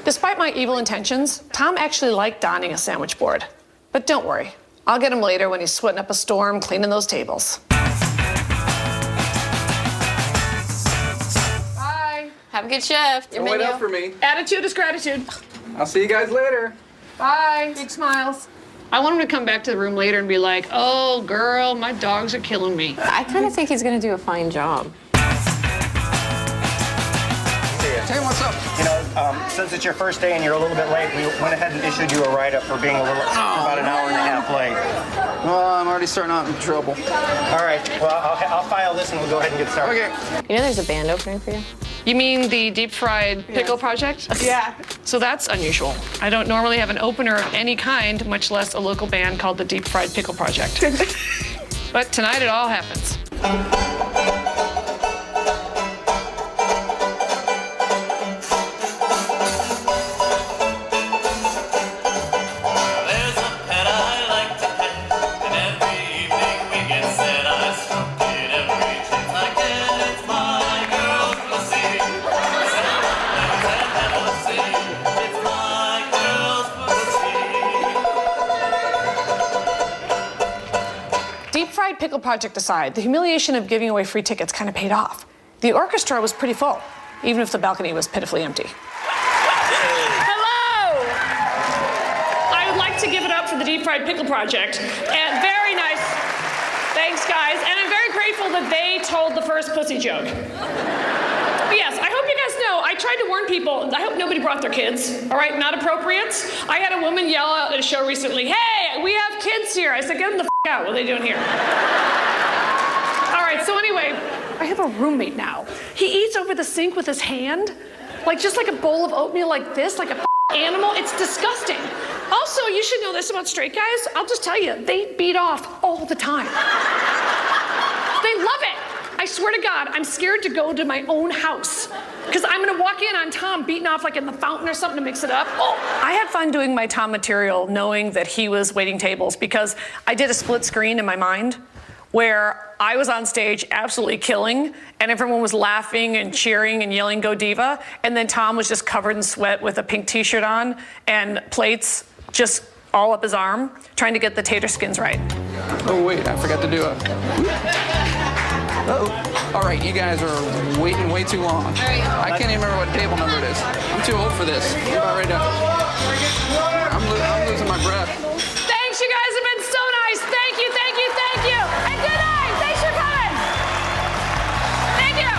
Despite my evil intentions, Tom actually liked donning a sandwich board. But don't worry, I'll get him later when he's sweating up a storm cleaning those tables. Bye. Have a good shift. Don't wait up for me. Attitude is gratitude. I'll see you guys later. Bye. Big smiles. I want him to come back to the room later and be like, oh, girl, my dogs are killing me. I kind of think he's going to do a fine job. Hey, what's up? You know, since it's your first day and you're a little bit late, we went ahead and issued you a write-up for being about an hour and a half late. Well, I'm already starting out in trouble. All right. Well, I'll file this and we'll go ahead and get started. Okay. You know there's a band opening for you? You mean the deep fried pickle project? Yeah. So that's unusual. I don't normally have an opener of any kind, much less a local band called the Deep Fried Pickle Project. But tonight it all happens. Deep Fried Pickle Project aside, the humiliation of giving away free tickets kind of paid off. The orchestra was pretty full, even if the balcony was pitifully empty. Hello! I would like to give it up for the Deep Fried Pickle Project. And very nice. Thanks, guys. And I'm very grateful that they told the first pussy joke. But yes, I hope you guys know, I tried to warn people, I hope nobody brought their kids, all right, not appropriate. I had a woman yell out at a show recently, hey, we have kids here. I said, get them the f*** out, what are they doing here? All right, so anyway, I have a roommate now. He eats over the sink with his hand, like just like a bowl of oatmeal like this, like a animal. It's disgusting. Also, you should know this about straight guys. I'll just tell you, they beat off all the time. They love it. I swear to God, I'm scared to go to my own house because I'm gonna walk in on Tom beating off like in the fountain or something to mix it up. Oh, I had fun doing my Tom material knowing that he was waiting tables because I did a split screen in my mind where I was on stage absolutely killing and everyone was laughing and cheering and yelling, go diva. And then Tom was just covered in sweat with a pink t-shirt on and plates just all up his arm, trying to get the tater skins right. Oh wait, I forgot to do it. Uh-oh. All right, you guys are waiting way too long. I can't even remember what table number it is. I'm too old for this. I'm about ready to... I'm losing my breath. Thanks, you guys have been so nice. Thank you, thank you, thank you. And good night. Thanks for coming. Thank you.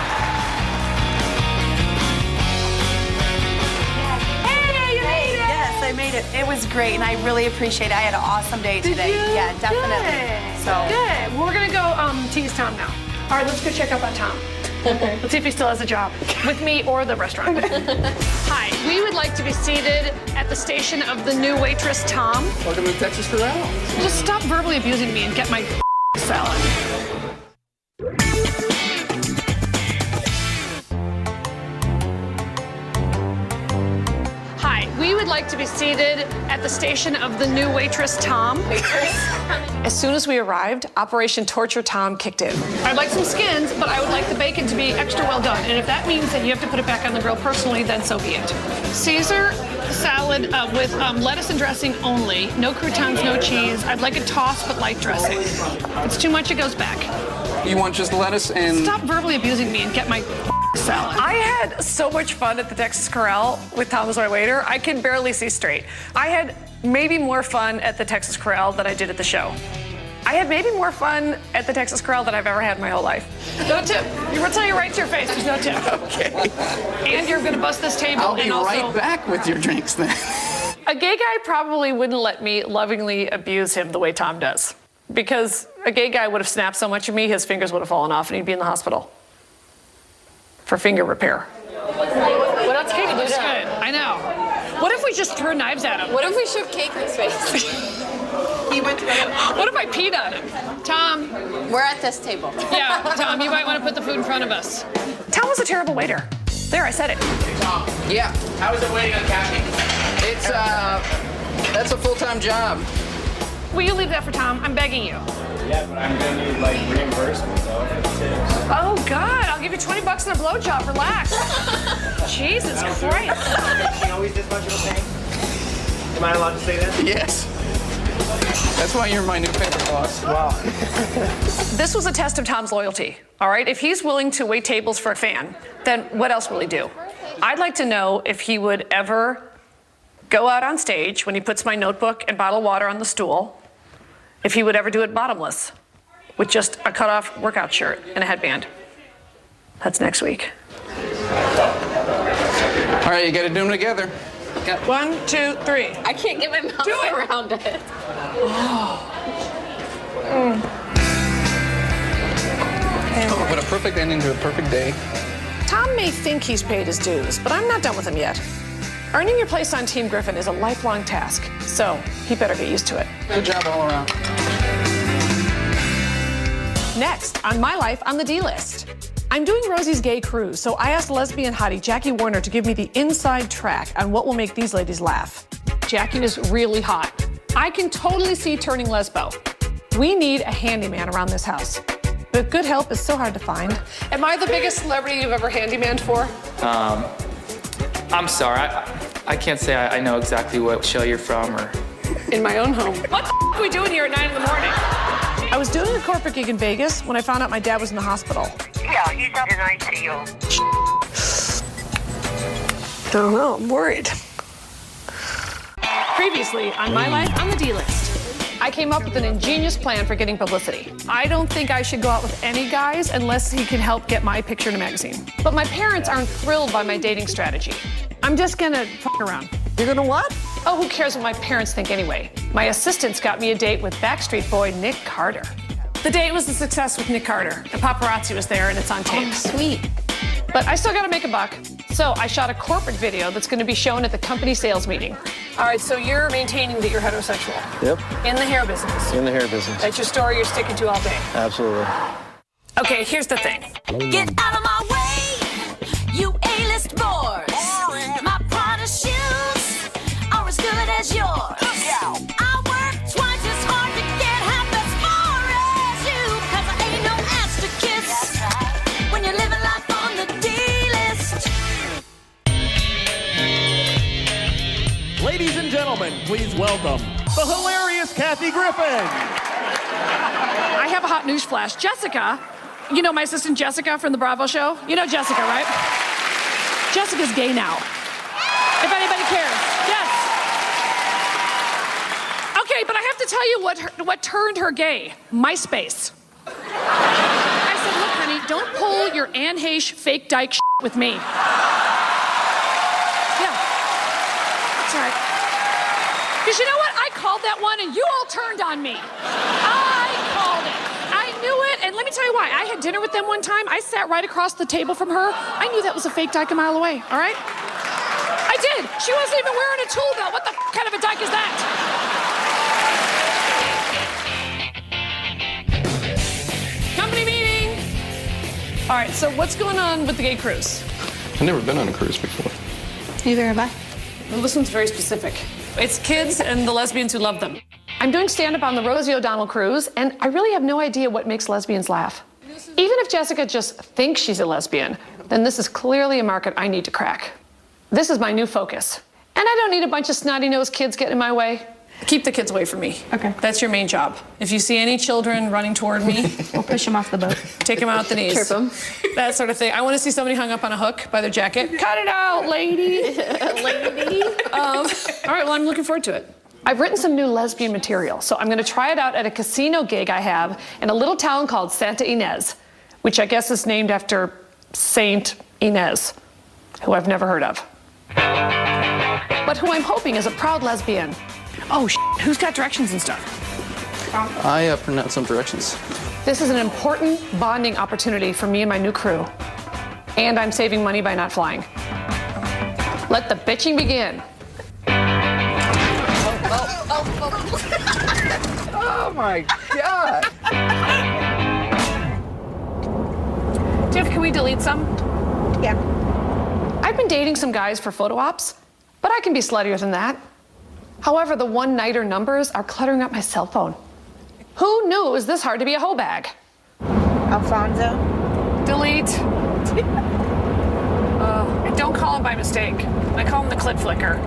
Hey, you made it. Yes, I made it. It was great, and I really appreciate it. I had an awesome day today. Did you? Yeah, definitely. Good. So Good. We're gonna go tease Tom now. All right, let's go check up on Tom. Okay. Let's see if he still has a job with me or the restaurant. Hi, we would like to be seated at the station of the new waitress, Tom. Welcome to Texas Corral. Just stop verbally abusing me and get my salad. Hi, we would like to be seated at the station of the new waitress, Tom. As soon as we arrived, Operation Torture Tom kicked in. I'd like some skins, but I would like the bacon to be extra well done. And if that means that you have to put it back on the grill personally, then so be it. Caesar salad with lettuce and dressing only. No croutons, no cheese. I'd like it tossed, but light dressing. If it's too much, it goes back. You want just lettuce and... Stop verbally abusing me and get my salad. I had so much fun at the Texas Corral with Tom as my waiter. I can barely see straight. I had maybe more fun at the Texas Corral than I did at the show. I had maybe more fun at the Texas Corral than I've ever had in my whole life. No tip. You will tell you right to your face. There's no tip. Okay. And you're gonna bust this table. I'll be and also, right back with your drinks then. A gay guy probably wouldn't let me lovingly abuse him the way Tom does. Because a gay guy would have snapped so much of me, his fingers would have fallen off and he'd be in the hospital for finger repair. What else can we do? That's good. I know. What if we just threw knives at him? What if we shoved cake in his face? He went to what if I peed on him? Tom. We're at this table. Yeah, Tom, you might want to put the food in front of us. Tom was a terrible waiter. There, I said it. Tom. Yeah. How is it waiting on Kathy? It's, that's a full-time job. Will you leave that for Tom? I'm begging you. Yeah, but I'm gonna need like reimbursement though. Oh God, I'll give you $20 and a blowjob. Relax. Jesus Christ. She always this much of a pain? Am I allowed to say that? Yes. That's why you're my new favorite boss. Wow. This was a test of Tom's loyalty. All right, if he's willing to wait tables for a fan, then what else will he do? I'd like to know if he would ever go out on stage when he puts my notebook and bottle of water on the stool, if he would ever do it bottomless with just a cut-off workout shirt and a headband. That's next week. All right, you gotta do them together. 1, 2, 3. I can't get my mouth around it. Oh, what a perfect ending to a perfect day. Tom may think he's paid his dues, but I'm not done with him yet. Earning your place on Team Griffin is a lifelong task, so he better get used to it. Good job all around. Next, on My Life on the D-List. I'm doing Rosie's Gay Cruise, so I asked lesbian hottie Jackie Warner to give me the inside track on what will make these ladies laugh. Jackie is really hot. I can totally see turning lesbo. We need a handyman around this house. But good help is so hard to find. Am I the biggest celebrity you've ever handymaned for? I'm sorry, I can't say I know exactly what show you're from or... In my own home. What the are we doing here at 9 in the morning? I was doing a corporate gig in Vegas when I found out my dad was in the hospital. Yeah, he's up in ICU. Don't know, I'm worried. Previously on My Life on the D-List. I came up with an ingenious plan for getting publicity. I don't think I should go out with any guys unless he can help get my picture in a magazine. But my parents aren't thrilled by my dating strategy. I'm just gonna fuck around. You're gonna what? Oh, who cares what my parents think anyway? My assistants got me a date with Backstreet Boy Nick Carter. The date was a success with Nick Carter. The paparazzi was there and it's on tape. Oh, sweet. But I still gotta make a buck. So I shot a corporate video that's gonna be shown at the company sales meeting. All right, so you're maintaining that you're heterosexual. Yep. In the hair business. In the hair business. That's your story you're sticking to all day. Absolutely. Okay, here's the thing. Get out of my way, you A-list boys. My Prada shoes are as good as yours. I work twice as hard to get half as far as you, 'cause I ain't no ass to kiss when you're living life on the D-list. Ladies and gentlemen, please welcome the hilarious Kathy Griffin. I have a hot news flash. Jessica, you know my assistant Jessica from the Bravo show? You know Jessica, right? Jessica's gay now. If anybody cares. Yes. Okay, but I have to tell you what turned her gay. MySpace. I said, look, honey, don't pull your Anne Heche fake dyke with me. Yeah. That's right. Because you know what? I called that one and you all turned on me. I called it. I knew it, and let me tell you why. I had dinner with them one time. I sat right across the table from her. I knew that was a fake dyke a mile away, all right? I did. She wasn't even wearing a tool belt. What the kind of a dyke is that? Company meeting. All right, so what's going on with the gay cruise? I've never been on a cruise before. Neither have I. Well, this one's very specific. It's kids and the lesbians who love them. I'm doing stand-up on the Rosie O'Donnell cruise, and I really have no idea what makes lesbians laugh. Even if Jessica just thinks she's a lesbian, then this is clearly a market I need to crack. This is my new focus. And I don't need a bunch of snotty-nosed kids getting in my way. Keep the kids away from me. Okay. That's your main job. If you see any children running toward me, we'll push them off the boat. Take them out the knees. Chirp them. That sort of thing. I want to see somebody hung up on a hook by their jacket. Cut it out, lady. Lady. All right, well, I'm looking forward to it. I've written some new lesbian material, so I'm going to try it out at a casino gig I have in a little town called Santa Ynez, which I guess is named after Saint Inez, who I've never heard of. But who I'm hoping is a proud lesbian. Oh, who's got directions and stuff? I print out some directions. This is an important bonding opportunity for me and my new crew. And I'm saving money by not flying. Let the bitching begin. Oh my God. Tiff, can we delete some? Yeah. I've been dating some guys for photo ops, but I can be sluttier than that. However, the one-nighter numbers are cluttering up my cell phone. Who knew it was this hard to be a hoe bag? Alfonso. Delete. Don't call him by mistake. I call him the clit flicker,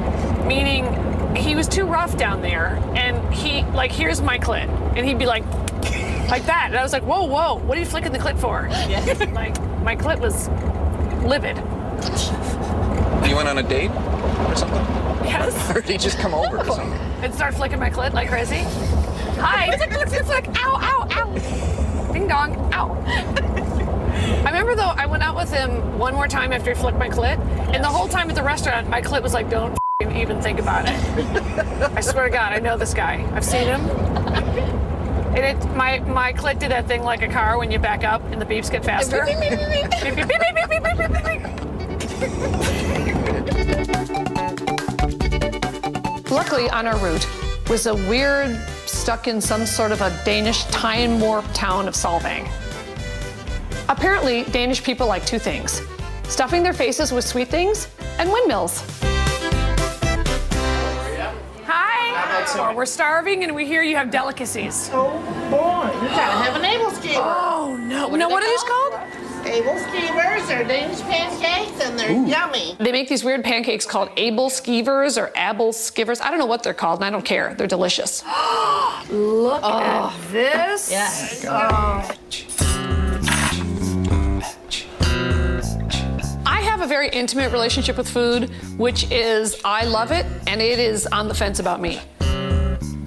meaning he was too rough down there, and he, like, here's my clit, and he'd be like that, and I was like, whoa, whoa, what are you flicking the clit for? Like, my clit was livid. You went on a date or something? Yes. Or did he just come over or something? And start flicking my clit like crazy. Hi. Flick. Ow, ow, ow. Ding dong. Ow. I remember, though, I went out with him one more time after he flicked my clit, and the whole time at the restaurant, my clit was like, don't even think about it. I swear to God, I know this guy. I've seen him. And my clit did that thing like a car when you back up and the beeps get faster. Beep, beep, beep, beep, beep, beep, beep, beep, beep. Luckily, on our route was a weird, stuck in some sort of a Danish time warp town of Solvang. Apparently, Danish people like two things: stuffing their faces with sweet things and windmills. Hi. We're starving, and we hear you have delicacies. Oh boy, you gotta have an able skewer. Oh no! What are these called? Able skewers are Danish pancakes, and they're yummy. They make these weird pancakes called able skivers or able skivers. I don't know what they're called, and I don't care. They're delicious. Look at this. Yes. I have a very intimate relationship with food, which is I love it, and it is on the fence about me.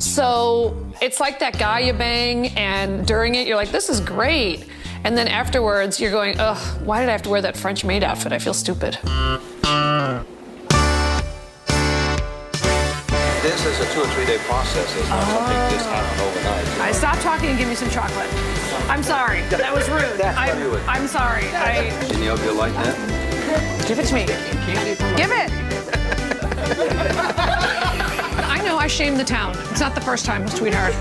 So it's like that guy you bang, and during it, you're like, this is great. And then afterwards, you're going, ugh, why did I have to wear that French maid outfit? I feel stupid. This is a 2 or 3 day process. It's not something just happened overnight. I stop talking and give me some chocolate. I'm sorry. That was rude. I'm sorry. Any of you like that? Give it to me. Give it. I know I shamed the town. It's not the first time, sweetheart.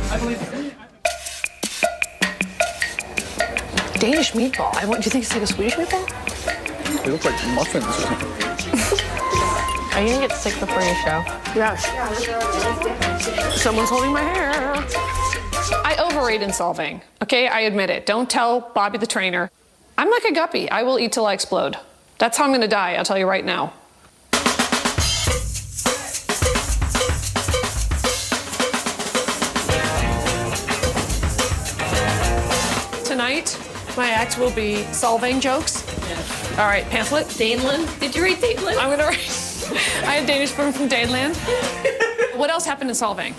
Danish meatball. Do you think it's like a Swedish meatball? They look like muffins. Are you gonna get sick before your show? Yes. Someone's holding my hair. I overrate in solving, okay? I admit it. Don't tell Bobby the trainer. I'm like a guppy. I will eat till I explode. That's how I'm gonna die, I'll tell you right now. Tonight, my act will be solving jokes. All right, pamphlet. Daneland. Did you read Daneland? I'm gonna write. I had Danish sperm from Daneland. What else happened in solving?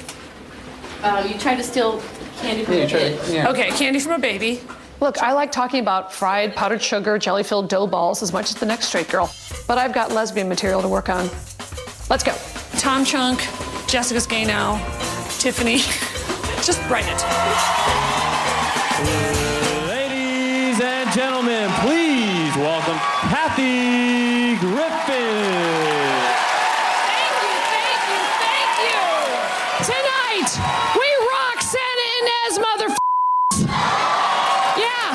You tried to steal candy from a kid. Okay, candy from a baby. Look, I like talking about fried powdered sugar, jelly-filled dough balls as much as the next straight girl. But I've got lesbian material to work on. Let's go. Tom Chunk, Jessica's gay now, Tiffany. Just write it. Ladies and gentlemen, please welcome Kathy Griffin. Tonight, we rock Santa Ynez, motherfuckers. Yeah,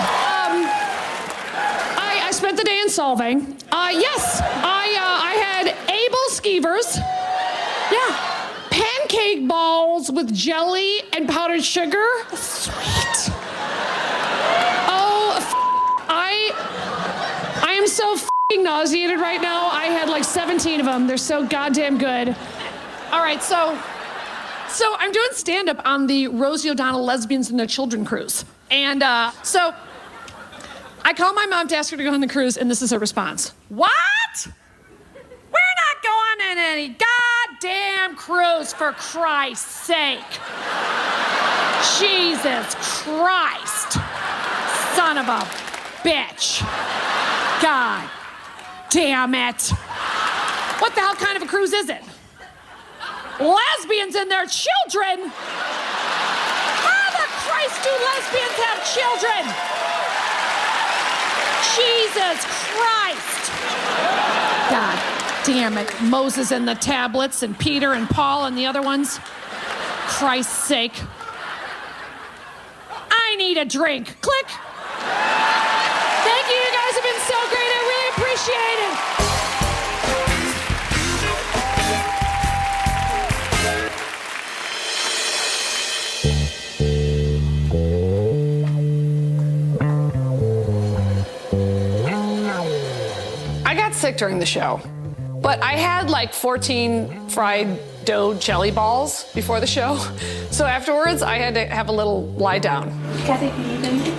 I spent the day in solving. Yes, I had Abel Skeevers. Yeah, pancake balls with jelly and powdered sugar. Sweet. Oh, I am so f***ing nauseated right now. I had like 17 of them. They're so goddamn good. All right, so I'm doing stand-up on the Rosie O'Donnell Lesbians and Their Children cruise. And so I called my mom to ask her to go on the cruise, and this is her response. What? We're not going on any goddamn cruise, for Christ's sake. Jesus Christ. Son of a bitch. God damn it. What the hell kind of a cruise is it? Lesbians and their children? How the Christ do lesbians have children? Jesus Christ. God damn it. Moses and the tablets and Peter and Paul and the other ones. Christ's sake. I need a drink. Click. Thank you. You guys have been so great. I really appreciate it. I got sick during the show, but I had like 14 fried dough jelly balls before the show. So afterwards, I had to have a little lie down. Kathy, can you eat anything?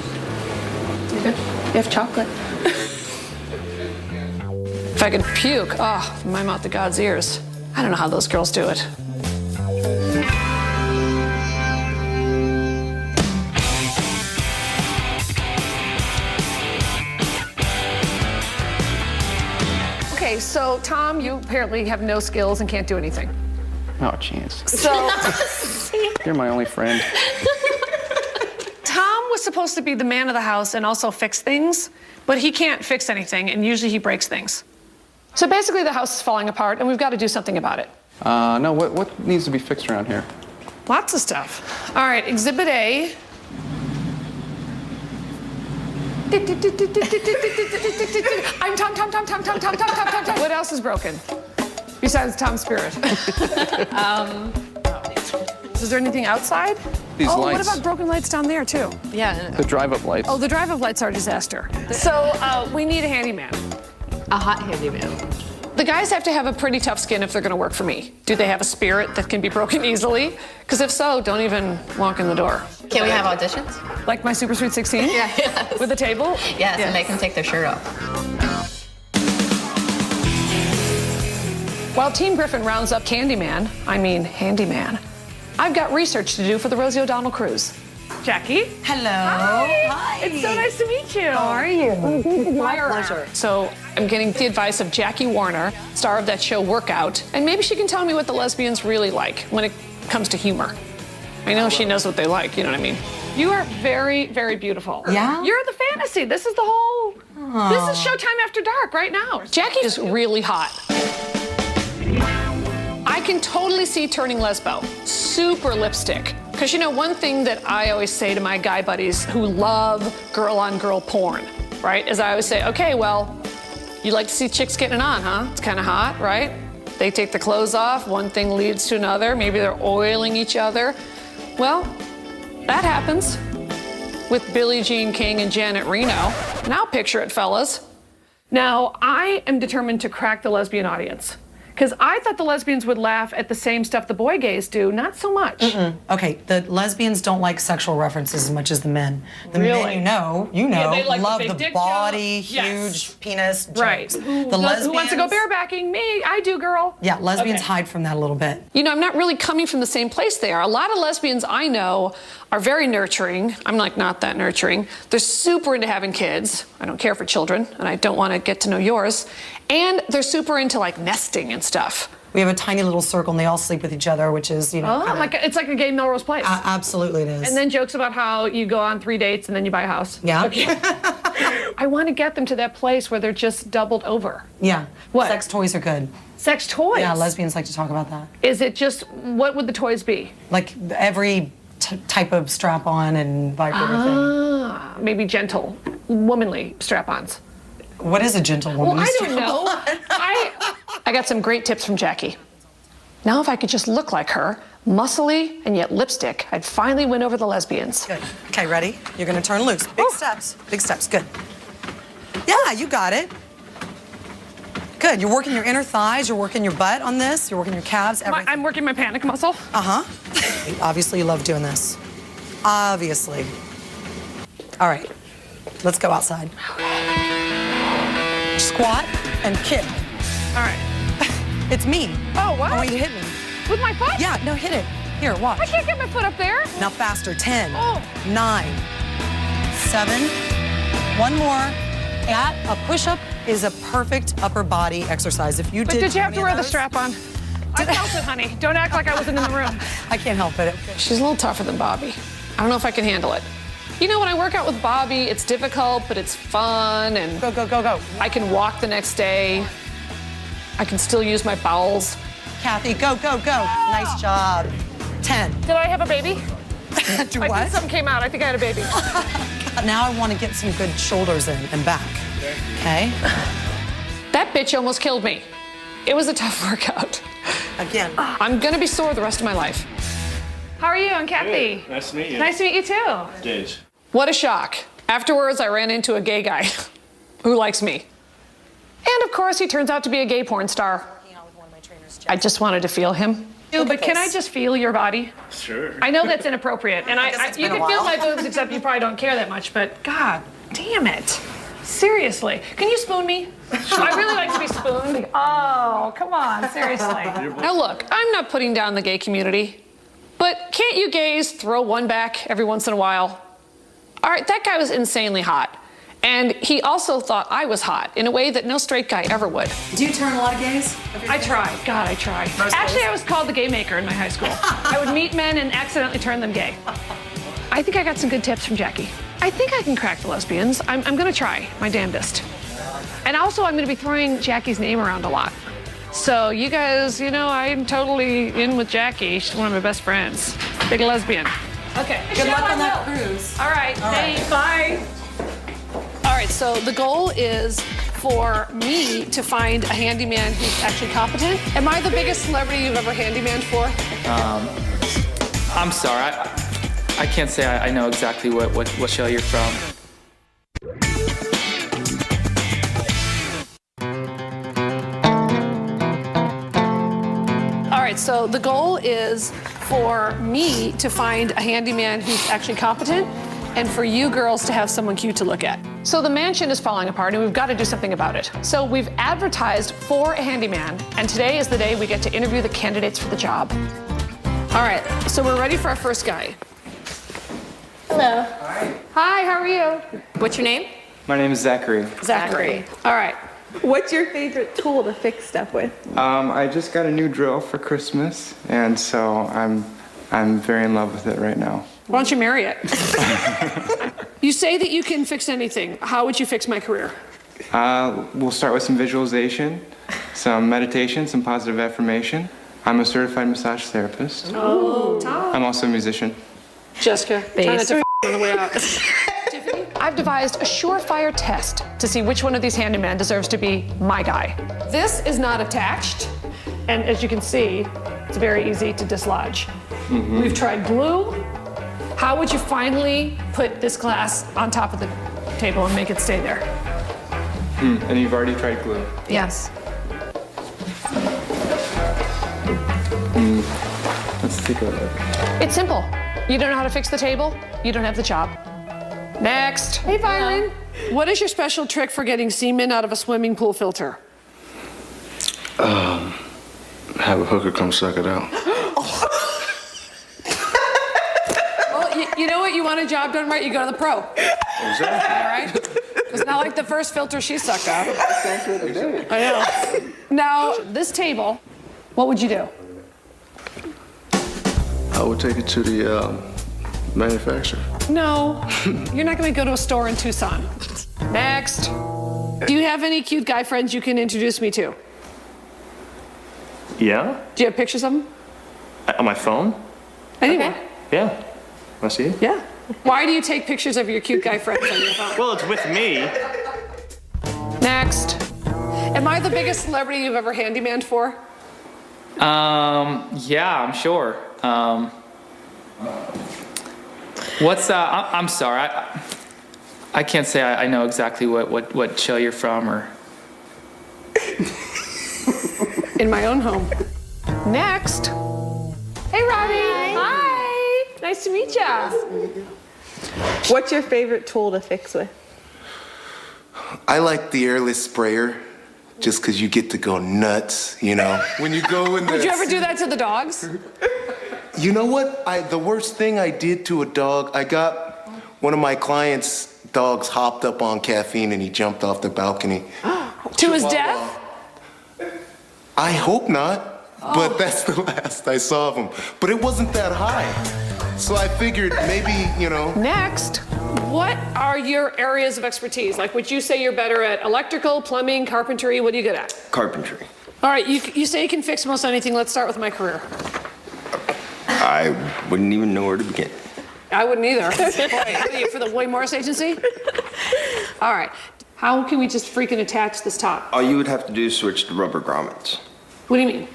You good? You have chocolate. If I could puke, from my mouth to God's ears. I don't know how those girls do it. Okay, so Tom, you apparently have no skills and can't do anything. Oh, chance. So You're my only friend. Tom was supposed to be the man of the house and also fix things, but he can't fix anything, and usually he breaks things. So basically the house is falling apart, and we've got to do something about it. No, what needs to be fixed around here? Lots of stuff. All right, Exhibit A. I'm Tom. What else is broken? Besides Tom's spirit. Is there anything outside? These lights. What about broken lights down there, too? Yeah. The drive-up lights. Oh, the drive-up lights are a disaster. So we need a handyman. A hot handyman. The guys have to have a pretty tough skin if they're going to work for me. Do they have a spirit that can be broken easily? Because if so, don't even walk in the door. Can we have auditions? Like my Super Sweet 16? Yeah, yes. With a table? Yes, and they can take their shirt off. While Team Griffin rounds up handyman, I've got research to do for the Rosie O'Donnell cruise. Jackie. Hello. Hi. It's so nice to meet you. How are you? My pleasure. So I'm getting the advice of Jackie Warner, star of that show Workout, and maybe she can tell me what the lesbians really like when it comes to humor. I know she knows what they like, you know what I mean? You are very, very beautiful. Yeah? You're the fantasy. This is the whole, this is Showtime After Dark right now. Jackie is really hot. I can totally see turning lesbo. Super lipstick. Because you know, one thing that I always say to my guy buddies who love girl-on-girl porn, right, is I always say, okay, well, you like to see chicks getting it on, huh? It's kind of hot, right? They take the clothes off, one thing leads to another. Maybe they're oiling each other. Well, that happens with Billie Jean King and Janet Reno. Now picture it, fellas. Now, I am determined to crack the lesbian audience. Because I thought the lesbians would laugh at the same stuff the boy gays do, not so much. Okay, the lesbians don't like sexual references as much as the men. The men, you know, Yeah, they like love big the dick body, jokes. Yes. huge penis jokes. Right. The Who lesbians, wants to go barebacking? Me, I do, girl. Yeah, lesbians Okay. hide from that a little bit. You know, I'm not really coming from the same place they are. A lot of lesbians I know are very nurturing. I'm like not that nurturing. They're super into having kids. I don't care for children, and I don't want to get to know yours. And they're super into like nesting and stuff. We have a tiny little circle and they all sleep with each other, which is, you know. Oh, it's like a gay Melrose Place. Absolutely it is. And then jokes about how you go on 3 dates and then you buy a house. Yeah. Okay. I want to get them to that place where they're just doubled over. Yeah. What? Sex toys are good. Sex toys? Yeah, lesbians like to talk about that. Is it just, what would the toys be? Like every type of strap-on and vibrator thing. Maybe gentle, womanly strap-ons. What is a gentle woman? Well, I don't know. I got some great tips from Jackie. Now if I could just look like her, muscly and yet lipstick, I'd finally win over the lesbians. Good. Okay, ready? You're gonna turn loose. Big steps. Big steps. Good. Yeah, you got it. Good. You're working your inner thighs. You're working your butt on this. You're working your calves. Everything. I'm working my panic muscle. Obviously, you love doing this. Obviously. All right. Let's go outside. Squat and kick. All right. It's me. Oh, what? I want you to hit me. With my foot? Yeah, no, hit it. Here, watch. I can't get my foot up there. Now faster. 10, Oh. 9, 7. One more. That, a push-up is a perfect upper body exercise. If you But did you have to wear the strap on? I felt it, honey. Don't act like I wasn't in the room. I can't help it. She's a little tougher than Bobby. I don't know if I can handle it. You know, when I work out with Bobby, it's difficult, but it's fun, and go, go, go, go. I can walk the next day. I can still use my bowels. Kathy, go, go, go. Nice job. 10. Did I have a baby? Do I what? think something came out. I think I had a baby. Now I want to get some good shoulders in and back. Okay? That bitch almost killed me. It was a tough workout. Again. I'm gonna be sore the rest of my life. How are you? I'm Kathy. Good. Nice to meet you. Nice to meet you too. Dave. What a shock. Afterwards, I ran into a gay guy who likes me. And of course, he turns out to be a gay porn star. I just wanted to feel him. But can I just feel your body? Sure. I know that's inappropriate, and you been a can feel while. my boobs, except you probably don't care that much, but God damn it. Seriously. Can you spoon me? I really like to be spooned. Oh, come on, seriously. Now look, I'm not putting down the gay community, but can't you gays throw one back every once in a while? All right, that guy was insanely hot. And he also thought I was hot in a way that no straight guy ever would. Do you turn a lot of gays? I tried. God, I tried. Actually, I was called the gay maker in my high school. I would meet men and accidentally turn them gay. I think I got some good tips from Jackie. I think I can crack the lesbians. I'm going to try my damnedest. And also, I'm going to be throwing Jackie's name around a lot. So you guys, you know, I'm totally in with Jackie. She's one of my best friends. Big lesbian. Okay. Good luck on that cruise. All right. Thanks. Bye. All right, so the goal is for me to find a handyman who's actually competent. Am I the biggest celebrity you've ever handyman for? I'm sorry, I can't say I know exactly what show you're from. All right, so the goal is for me to find a handyman who's actually competent and for you girls to have someone cute to look at. So the mansion is falling apart and we've got to do something about it. So we've advertised for a handyman, and today is the day we get to interview the candidates for the job. All right, so we're ready for our first guy. Hello. Hi, how are you? What's your name? My name is Zachary. Zachary. All right. What's your favorite tool to fix stuff with? I just got a new drill for Christmas, and so I'm very in love with it right now. Why don't you marry it? You say that you can fix anything. How would you fix my career? We'll start with some visualization, some meditation, some positive affirmation. I'm a certified massage therapist. Oh, Tom. I'm also a musician. Jessica, try not to on the way out. Tiffany, I've devised a surefire test to see which one of these handyman deserves to be my guy. This is not attached, and as you can see, it's very easy to dislodge. We've tried glue. How would you finally put this glass on top of the table and make it stay there? And you've already tried glue? Yes. Let's take a look. It's simple. You don't know how to fix the table, you don't have the job. Next. Hey, Byron. What is your special trick for getting semen out of a swimming pool filter? Have a hooker come suck it out. Well, you know what? You want a job done right, you go to the pro. Exactly. All right? It's not like the first filter she sucked out. I know. Now, this table, what would you do? I would take it to the manufacturer. No, you're not going to go to a store in Tucson. Next. Do you have any cute guy friends you can introduce me to? Yeah? Do you have pictures of them? On my phone? Anywhere. Yeah. Want to see it? Yeah. Why do you take pictures of your cute guy friends on your phone? Well, it's with me. Next. Am I the biggest celebrity you've ever handymaned for? Yeah, I'm sure. I'm sorry. I can't say I know exactly what show you're from or. In my own home. Next. Hey, Robbie. Hi. Nice to meet ya. What's your favorite tool to fix with? I like the airless sprayer, just because you get to go nuts, you know. When you go in there. Would you ever do that to the dogs? You know what? The worst thing I did to a dog, I got one of my clients' dogs hopped up on caffeine and he jumped off the balcony. To his death? I hope not, but that's the last I saw of him. But it wasn't that high. So I figured maybe, you know. Next, what are your areas of expertise? Like, would you say you're better at electrical, plumbing, carpentry? What are you good at? Carpentry. All right, you say you can fix most anything. Let's start with my career. I wouldn't even know where to begin. I wouldn't either. Boy, for the William Morris Agency? All right, how can we just freaking attach this top? All you would have to do is switch to rubber grommets. What do you mean?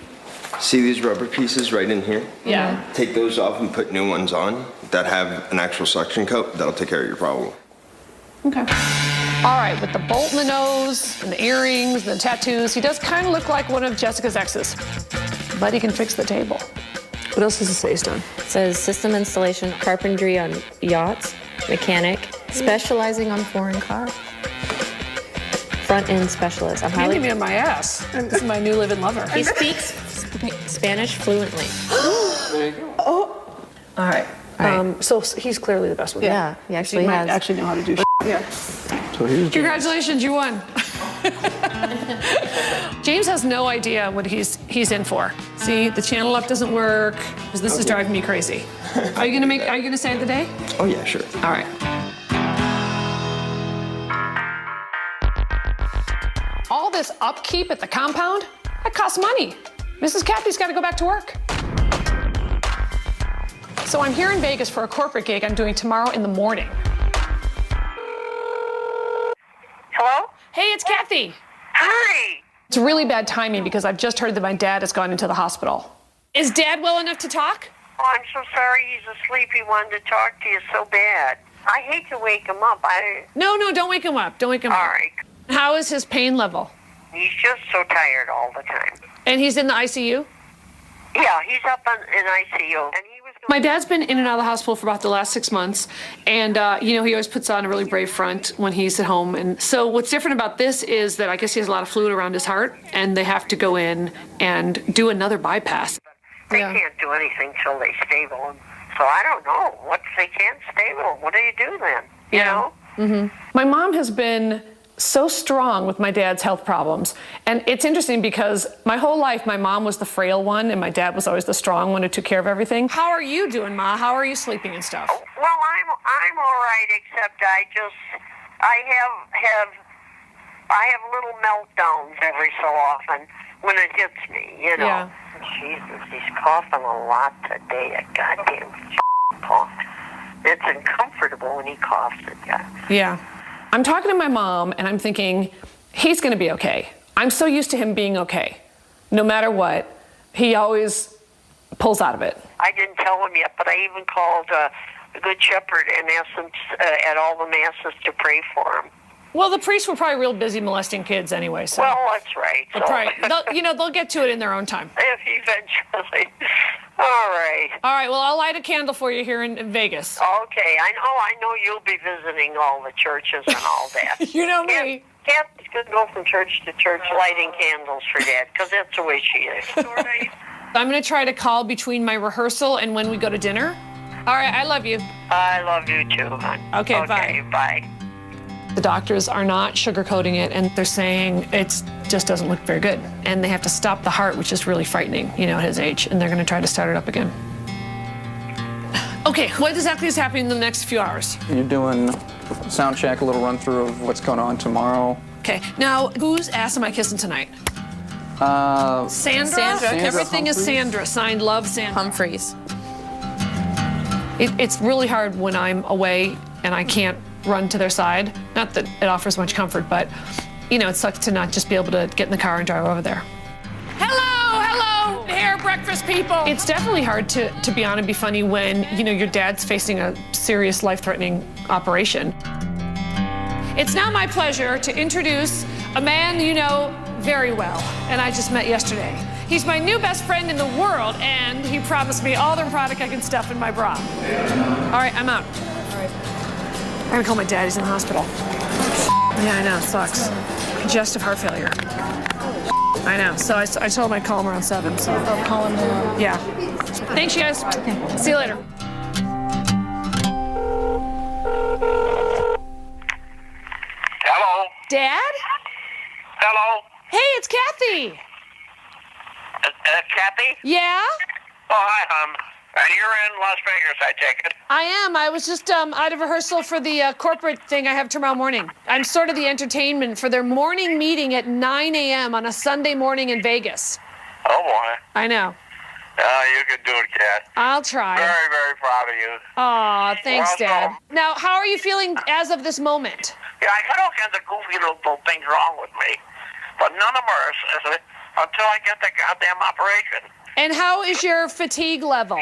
See these rubber pieces right in here? Yeah. Take those off and put new ones on that have an actual suction coat. That'll take care of your problem. Okay. All right, with the bolt in the nose, and the earrings, and the tattoos, he does kind of look like one of Jessica's exes. But he can fix the table. What else does it say he's done? It says system installation, carpentry on yachts, mechanic, specializing on foreign cars. Front end specialist. I'm highly. Me on my ass. This is my new living lover. He speaks Spanish fluently. There you go. Oh. All right. So he's clearly the best one. Yeah, he actually he might has. actually know how to do shit. Yeah. So here's Congratulations, you won. James has no idea what he's in for. See, the channel up doesn't work. This is driving me crazy. Are you gonna say it the day? Oh yeah, sure. All right. All this upkeep at the compound, that costs money. Mrs. Kathy's got to go back to work. So I'm here in Vegas for a corporate gig I'm doing tomorrow in the morning. Hello? Hey, it's Kathy. Hi. It's really bad timing because I've just heard that my dad has gone into the hospital. Is Dad well enough to talk? Oh, I'm so sorry he's asleep. He wanted to talk to you so bad. I hate to wake him up. No, don't wake him up. Don't wake him up. All right. How is his pain level? He's just so tired all the time. And he's in the ICU? Yeah, he's up in ICU. And he was My dad's been in and out of the hospital for about the last 6 months. And, he always puts on a really brave front when he's at home. And so what's different about this is that I guess he has a lot of fluid around his heart, and they have to go in and do another bypass. They can't do anything till they stable. So I don't know. Once they can't stable, what do you do then? You know? My mom has been so strong with my dad's health problems. And it's interesting because my whole life, my mom was the frail one and my dad was always the strong one who took care of everything. How are you doing, Ma? How are you sleeping and stuff? Well, I'm all right, except I have little meltdowns every so often when it hits me, you know. Yeah. Jesus, he's coughing a lot today. A goddamn cough. It's uncomfortable when he coughs at you. Yeah. I'm talking to my mom and I'm thinking, he's going to be okay. I'm so used to him being okay. No matter what, he always pulls out of it. I didn't tell him yet, but I even called the Good Shepherd and asked him at all the masses to pray for him. Well, the priests were probably real busy molesting kids anyway, so. Well, that's right. They'll get to it in their own time. Eventually. All right. All right, well, I'll light a candle for you here in Vegas. Okay, I know you'll be visiting all the churches and all that. You know me. Kathy's going to go from church to church lighting candles for Dad, because that's the way she is. I'm going to try to call between my rehearsal and when we go to dinner. All right, I love you. I love you too, hon. Okay, bye. Bye. The doctors are not sugarcoating it, and they're saying it just doesn't look very good. And they have to stop the heart, which is really frightening, at his age, and they're going to try to start it up again. Okay, what exactly is happening in the next few hours? You're doing sound check, a little run through of what's going on tomorrow. Okay, now, whose ass am I kissing tonight? Sandra. Everything is Sandra, signed Love Sandra. Humphreys. It's really hard when I'm away and I can't run to their side. Not that it offers much comfort, but, it sucks to not just be able to get in the car and drive over there. Hello, hair breakfast people. It's definitely hard to be on and be funny when, your dad's facing a serious life-threatening operation. It's now my pleasure to introduce a man you know very well, and I just met yesterday. He's my new best friend in the world, and he promised me all the product I can stuff in my bra. All right, I'm out. I'm gonna call my dad, he's in the hospital. Yeah, I know, it sucks. Congestive heart failure. I know, so I told him I'd call him around 7, so. I'll call him now. Yeah. Thanks, you guys. See you later. Hello? Dad? Hello? Hey, it's Kathy. Kathy? Yeah? Oh, hi, hon. And you're in Las Vegas, I take it? I am. I was just out of rehearsal for the corporate thing I have tomorrow morning. I'm sort of the entertainment for their morning meeting at 9 a.m. on a Sunday morning in Vegas. Oh, boy. I know. You can do it, Kat. I'll try. Very, very proud of you. Aw, thanks, Welcome. Dad. Now, how are you feeling as of this moment? Yeah, I got all kinds of goofy little things wrong with me. But none of them are until I get the goddamn operation. And how is your fatigue level?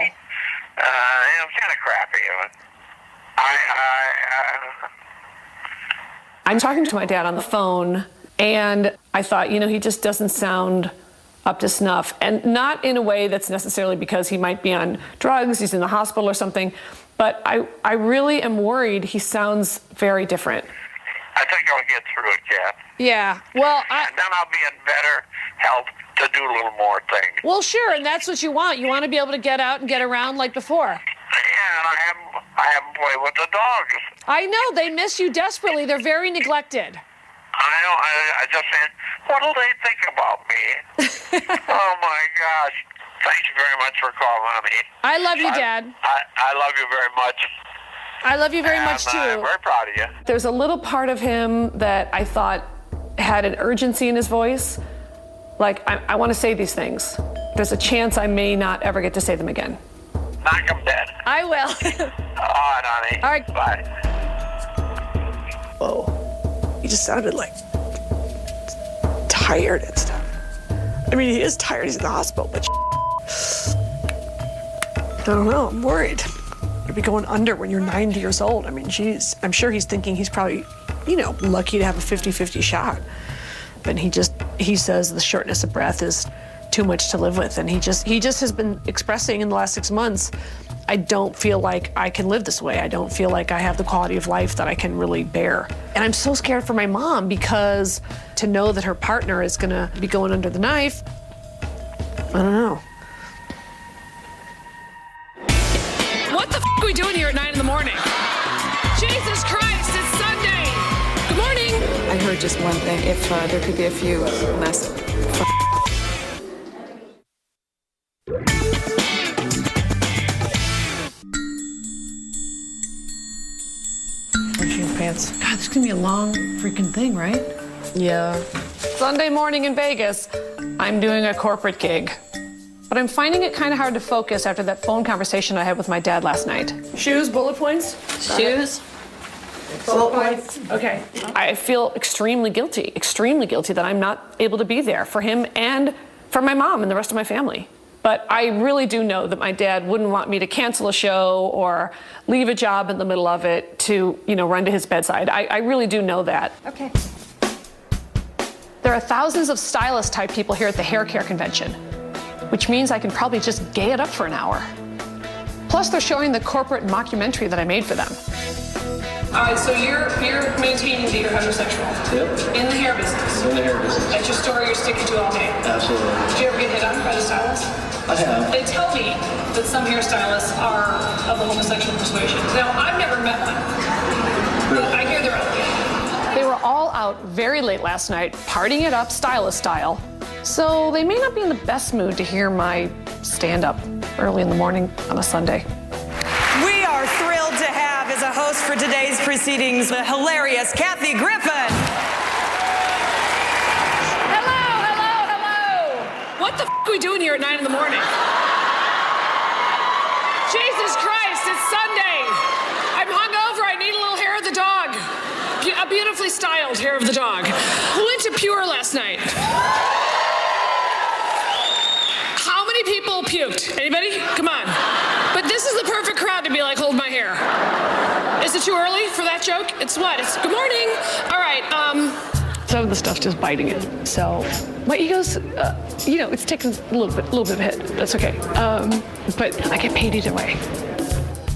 It's kind of crappy. I'm talking to my dad on the phone, and I thought, he just doesn't sound up to snuff. And not in a way that's necessarily because he might be on drugs, he's in the hospital or something, but I really am worried he sounds very different. I think I'll get through it, Kat. Yeah, well, And then I'll be in better health to do a little more things. Well, sure, and that's what you want. You want to be able to get out and get around like before. Yeah, and I haven't played with the dogs. I know, they miss you desperately. They're very neglected. I know, I just said, what'll they think about me? Oh, my gosh. Thank you very much for calling me. I love you, Dad. I love you very much. I love you very much, too. I'm very proud of you. There's a little part of him that I thought had an urgency in his voice. Like, I want to say these things. There's a chance I may not ever get to say them again. Knock him dead. I will. All right, honey. All right. Bye. Whoa. He just sounded like tired and stuff. I mean, he is tired. He's in the hospital, but I don't know. I'm worried. You'll be going under when you're 90 years old. I mean, geez. I'm sure he's thinking he's probably, lucky to have a 50-50 shot. But he says the shortness of breath is too much to live with. And he just has been expressing in the last 6 months, I don't feel like I can live this way. I don't feel like I have the quality of life that I can really bear. And I'm so scared for my mom because to know that her partner is gonna be going under the knife, I don't know. are we doing here at 9 in the morning? Jesus Christ, it's Sunday. Good morning. I heard just one thing. If there could be a few less. Pants. God, this is gonna be a long freaking thing, right? Yeah. Sunday morning in Vegas, I'm doing a corporate gig. But I'm finding it kind of hard to focus after that phone conversation I had with my dad last night. Shoes, bullet points? Shoes? Bullet points. Okay. I feel extremely guilty that I'm not able to be there for him and for my mom and the rest of my family. But I really do know that my dad wouldn't want me to cancel a show or leave a job in the middle of it to, run to his bedside. I really do know that. Okay. There are thousands of stylist-type people here at the hair care convention, which means I can probably just gay it up for an hour. Plus, they're showing the corporate mockumentary that I made for them. All right, so you're maintaining that you're heterosexual. Yep. In the hair business. In the hair business. That's your story you're sticking to all day. Absolutely. Did you ever get hit on by the stylist? I have. They tell me that some hairstylists are of the homosexual persuasion. Now, I've never met one. But I hear they're out there. They were all out very late last night, partying it up stylist style. So they may not be in the best mood to hear my stand-up early in the morning on a Sunday. We are thrilled to have as a host for today's proceedings the hilarious Kathy Griffin. What the are we doing here at 9 in the morning? Jesus Christ, it's Sunday. I'm hungover. I need a little hair of the dog. A beautifully styled hair of the dog. Who went to Pure last night? How many people puked? Anybody? Come on. But this is the perfect crowd to be like, hold my hair. Is it too early for that joke? It's what? It's good morning. All right, some of the stuff's just biting it. So my ego's, it's taken a little bit of a hit. That's okay. But I get paid either way.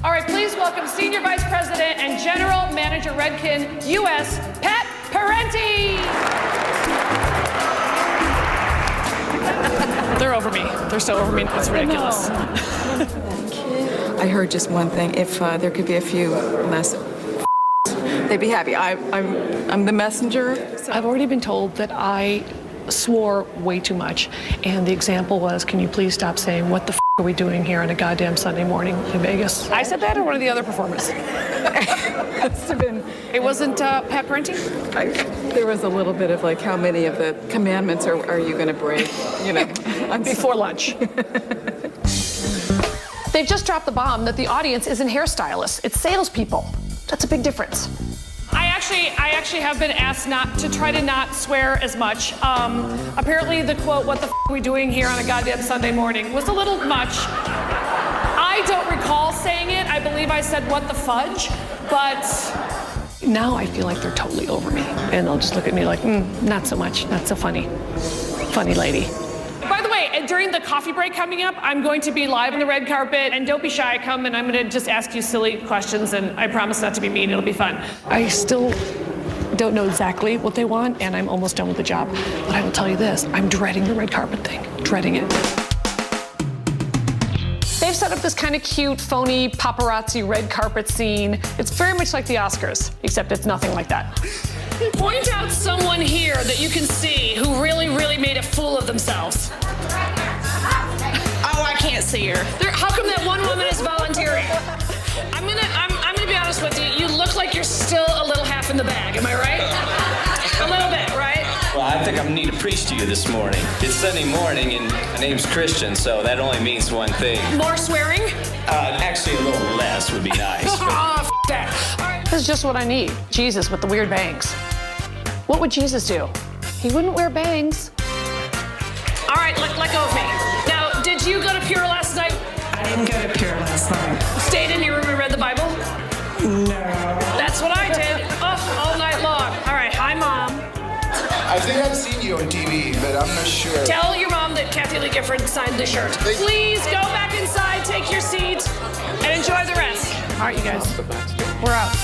All right, please welcome Senior Vice President and General Manager Redken US, Pat Parenti. They're over me. They're so over me. It's ridiculous. I heard just one thing. If there could be a few less, they'd be happy. I'm the messenger. I've already been told that I swore way too much, and the example was, can you please stop saying, what the f are we doing here on a goddamn Sunday morning in Vegas? I said that, or one of the other performers? It wasn't Pat Parenti? There was a little bit of like, how many of the commandments are you going to break? Before lunch. They've just dropped the bomb that the audience isn't hairstylists, it's salespeople. That's a big difference. I actually have been asked to try to not swear as much. Apparently the quote, what the f are we doing here on a goddamn Sunday morning, was a little much. I don't recall saying it. I believe I said, what the fudge? But now I feel like they're totally over me. And they'll just look at me like, not so much, not so funny. Funny lady. By the way, during the coffee break coming up, I'm going to be live on the red carpet, and don't be shy, come and I'm gonna just ask you silly questions, and I promise not to be mean, it'll be fun. I still don't know exactly what they want, and I'm almost done with the job. But I will tell you this, I'm dreading the red carpet thing, dreading it. They've set up this kind of cute, phony paparazzi red carpet scene. It's very much like the Oscars, except it's nothing like that. Point out someone here that you can see who really, really made a fool of themselves. Oh, I can't see her. How come that one woman is volunteering? I'm gonna be honest with you. You look like you're still a little half in the bag. Am I right? A little bit, right? Well, I think I need to preach to you this morning. It's Sunday morning, and my name's Christian, so that only means one thing. More swearing? Actually, a little less would be nice. Oh, f that. All right. This is just what I need. Jesus with the weird bangs. What would Jesus do? He wouldn't wear bangs. All right, let go of me. Now, did you go to Pure last night? I didn't go to Pure last night. Stayed in your room and read the Bible? No. That's what I did. All night long. All right, hi, Mom. I think I've seen you on TV, but I'm not sure. Tell your mom that Kathy Lee Gifford signed the shirt. Please go back inside, take your seat, and enjoy the rest. All right, you guys. We're out.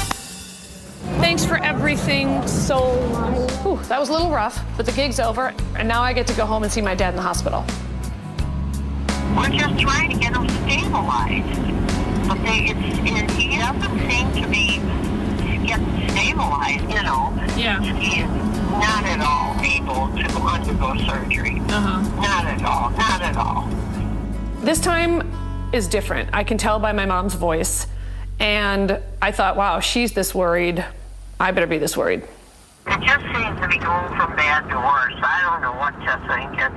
Thanks for everything so much. Whew, that was a little rough, but the gig's over, and now I get to go home and see my dad in the hospital. We're just trying to get him stabilized. But he doesn't seem to be getting stabilized, you know. Yeah. He is not at all able to undergo surgery. Not at all, not at all. This time is different. I can tell by my mom's voice. And I thought, wow, she's this worried. I better be this worried. It just seems to be going from bad to worse. I don't know what to think. It's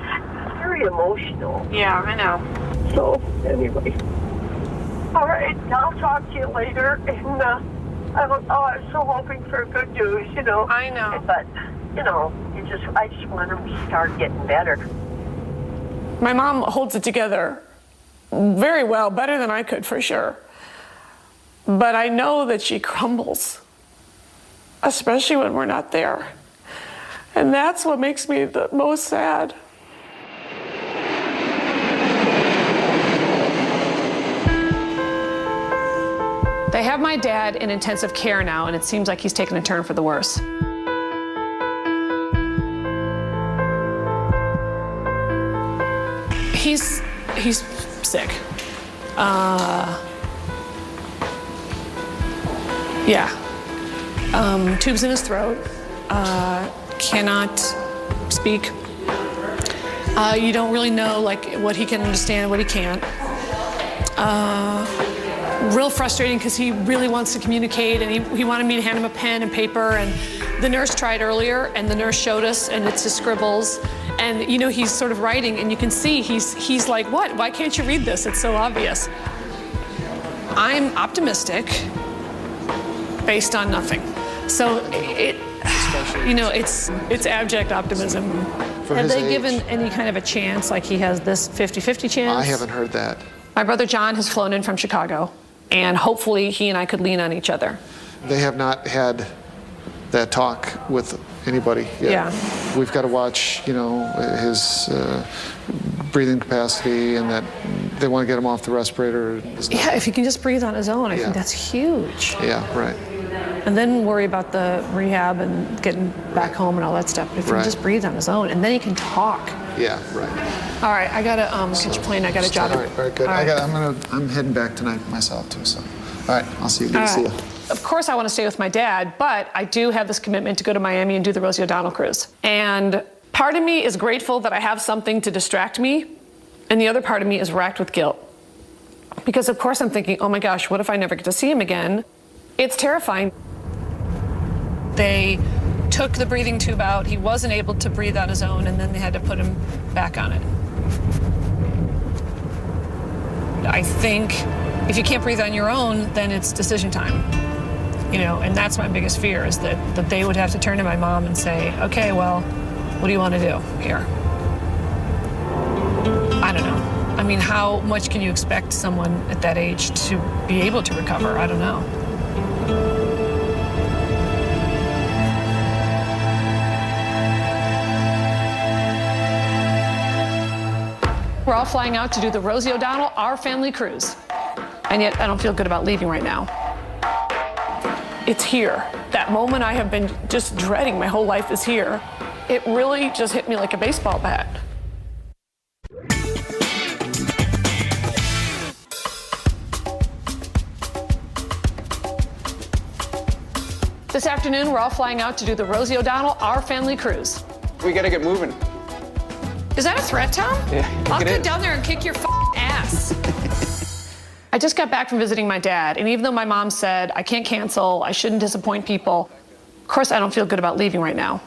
very emotional. Yeah, I know. So, anyway. All right, I'll talk to you later. And I'm so hoping for good news, you know. I know. But, you know, I just want him to start getting better. My mom holds it together very well, better than I could for sure. But I know that she crumbles, especially when we're not there. And that's what makes me the most sad. They have my dad in intensive care now, and it seems like he's taken a turn for the worse. He's sick. Yeah. Tubes in his throat. Cannot speak. You don't really know like what he can understand, what he can't. Real frustrating because he really wants to communicate, and he wanted me to hand him a pen and paper, and the nurse tried earlier, and the nurse showed us, and it's his scribbles. And you know, he's sort of writing, and you can see he's like, what? Why can't you read this? It's so obvious. I'm optimistic based on nothing. So it's abject optimism. Have they given any kind of a chance, like he has this 50-50 chance? I haven't heard that. My brother John has flown in from Chicago, and hopefully he and I could lean on each other. They have not had that talk with anybody yet. Yeah. We've got to watch, his breathing capacity, and that they want to get him off the respirator. Yeah, if he can just breathe on his own, I think that's huge. Yeah, right. And then worry about the rehab and getting back home and all that stuff. If he can just breathe on his own, and then he can talk. Yeah, right. All right, I gotta catch a plane. I got a job. All right, good. All right. I'm heading back tonight myself too. So, all right, I'll see you. Good to see you. Of course, I want to stay with my dad, but I do have this commitment to go to Miami and do the Rosie O'Donnell cruise. And part of me is grateful that I have something to distract me, and the other part of me is racked with guilt. Because of course I'm thinking, oh my gosh, what if I never get to see him again? It's terrifying. They took the breathing tube out. He wasn't able to breathe on his own, and then they had to put him back on it. I think if you can't breathe on your own, then it's decision time. And that's my biggest fear, is that they would have to turn to my mom and say, okay, well, what do you want to do here? I don't know. I mean, how much can you expect someone at that age to be able to recover? I don't know. We're all flying out to do the Rosie O'Donnell, our family cruise. And yet I don't feel good about leaving right now. It's here. That moment I have been just dreading my whole life is here. It really just hit me like a baseball bat. This afternoon, we're all flying out to do the Rosie O'Donnell, our family cruise. We gotta get moving. Is that a threat, Tom? Yeah. I'll go down there and kick your ass. I just got back from visiting my dad, and even though my mom said I can't cancel, I shouldn't disappoint people, of course I don't feel good about leaving right now.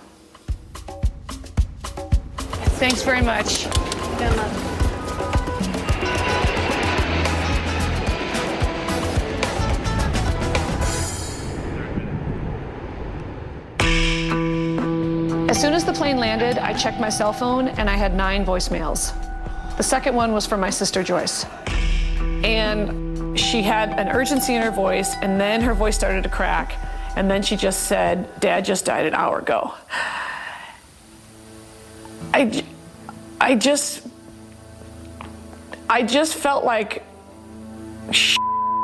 Thanks very much. Good luck. As soon as the plane landed, I checked my cell phone, and I had 9 voicemails. The second one was from my sister Joyce. And she had an urgency in her voice, and then her voice started to crack, and then she just said, Dad just died an hour ago. I just felt like,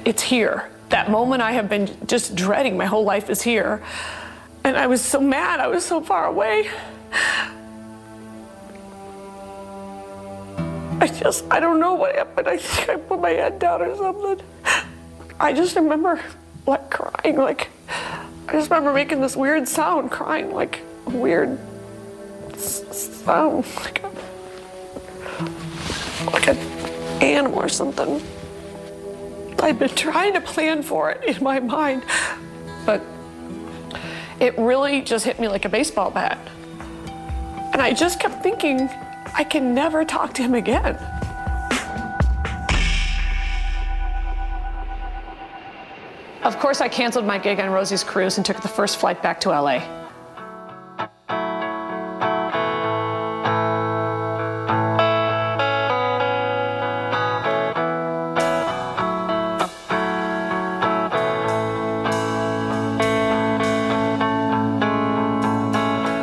it's here. That moment I have been just dreading my whole life is here. And I was so mad, I was so far away. I don't know what happened. I think I put my head down or something. I just remember like crying, like I just remember making this weird sound, crying like a weird sound, like an animal or something. I've been trying to plan for it in my mind, but it really just hit me like a baseball bat. And I just kept thinking, I can never talk to him again. Of course, I canceled my gig on Rosie's Cruise and took the first flight back to LA.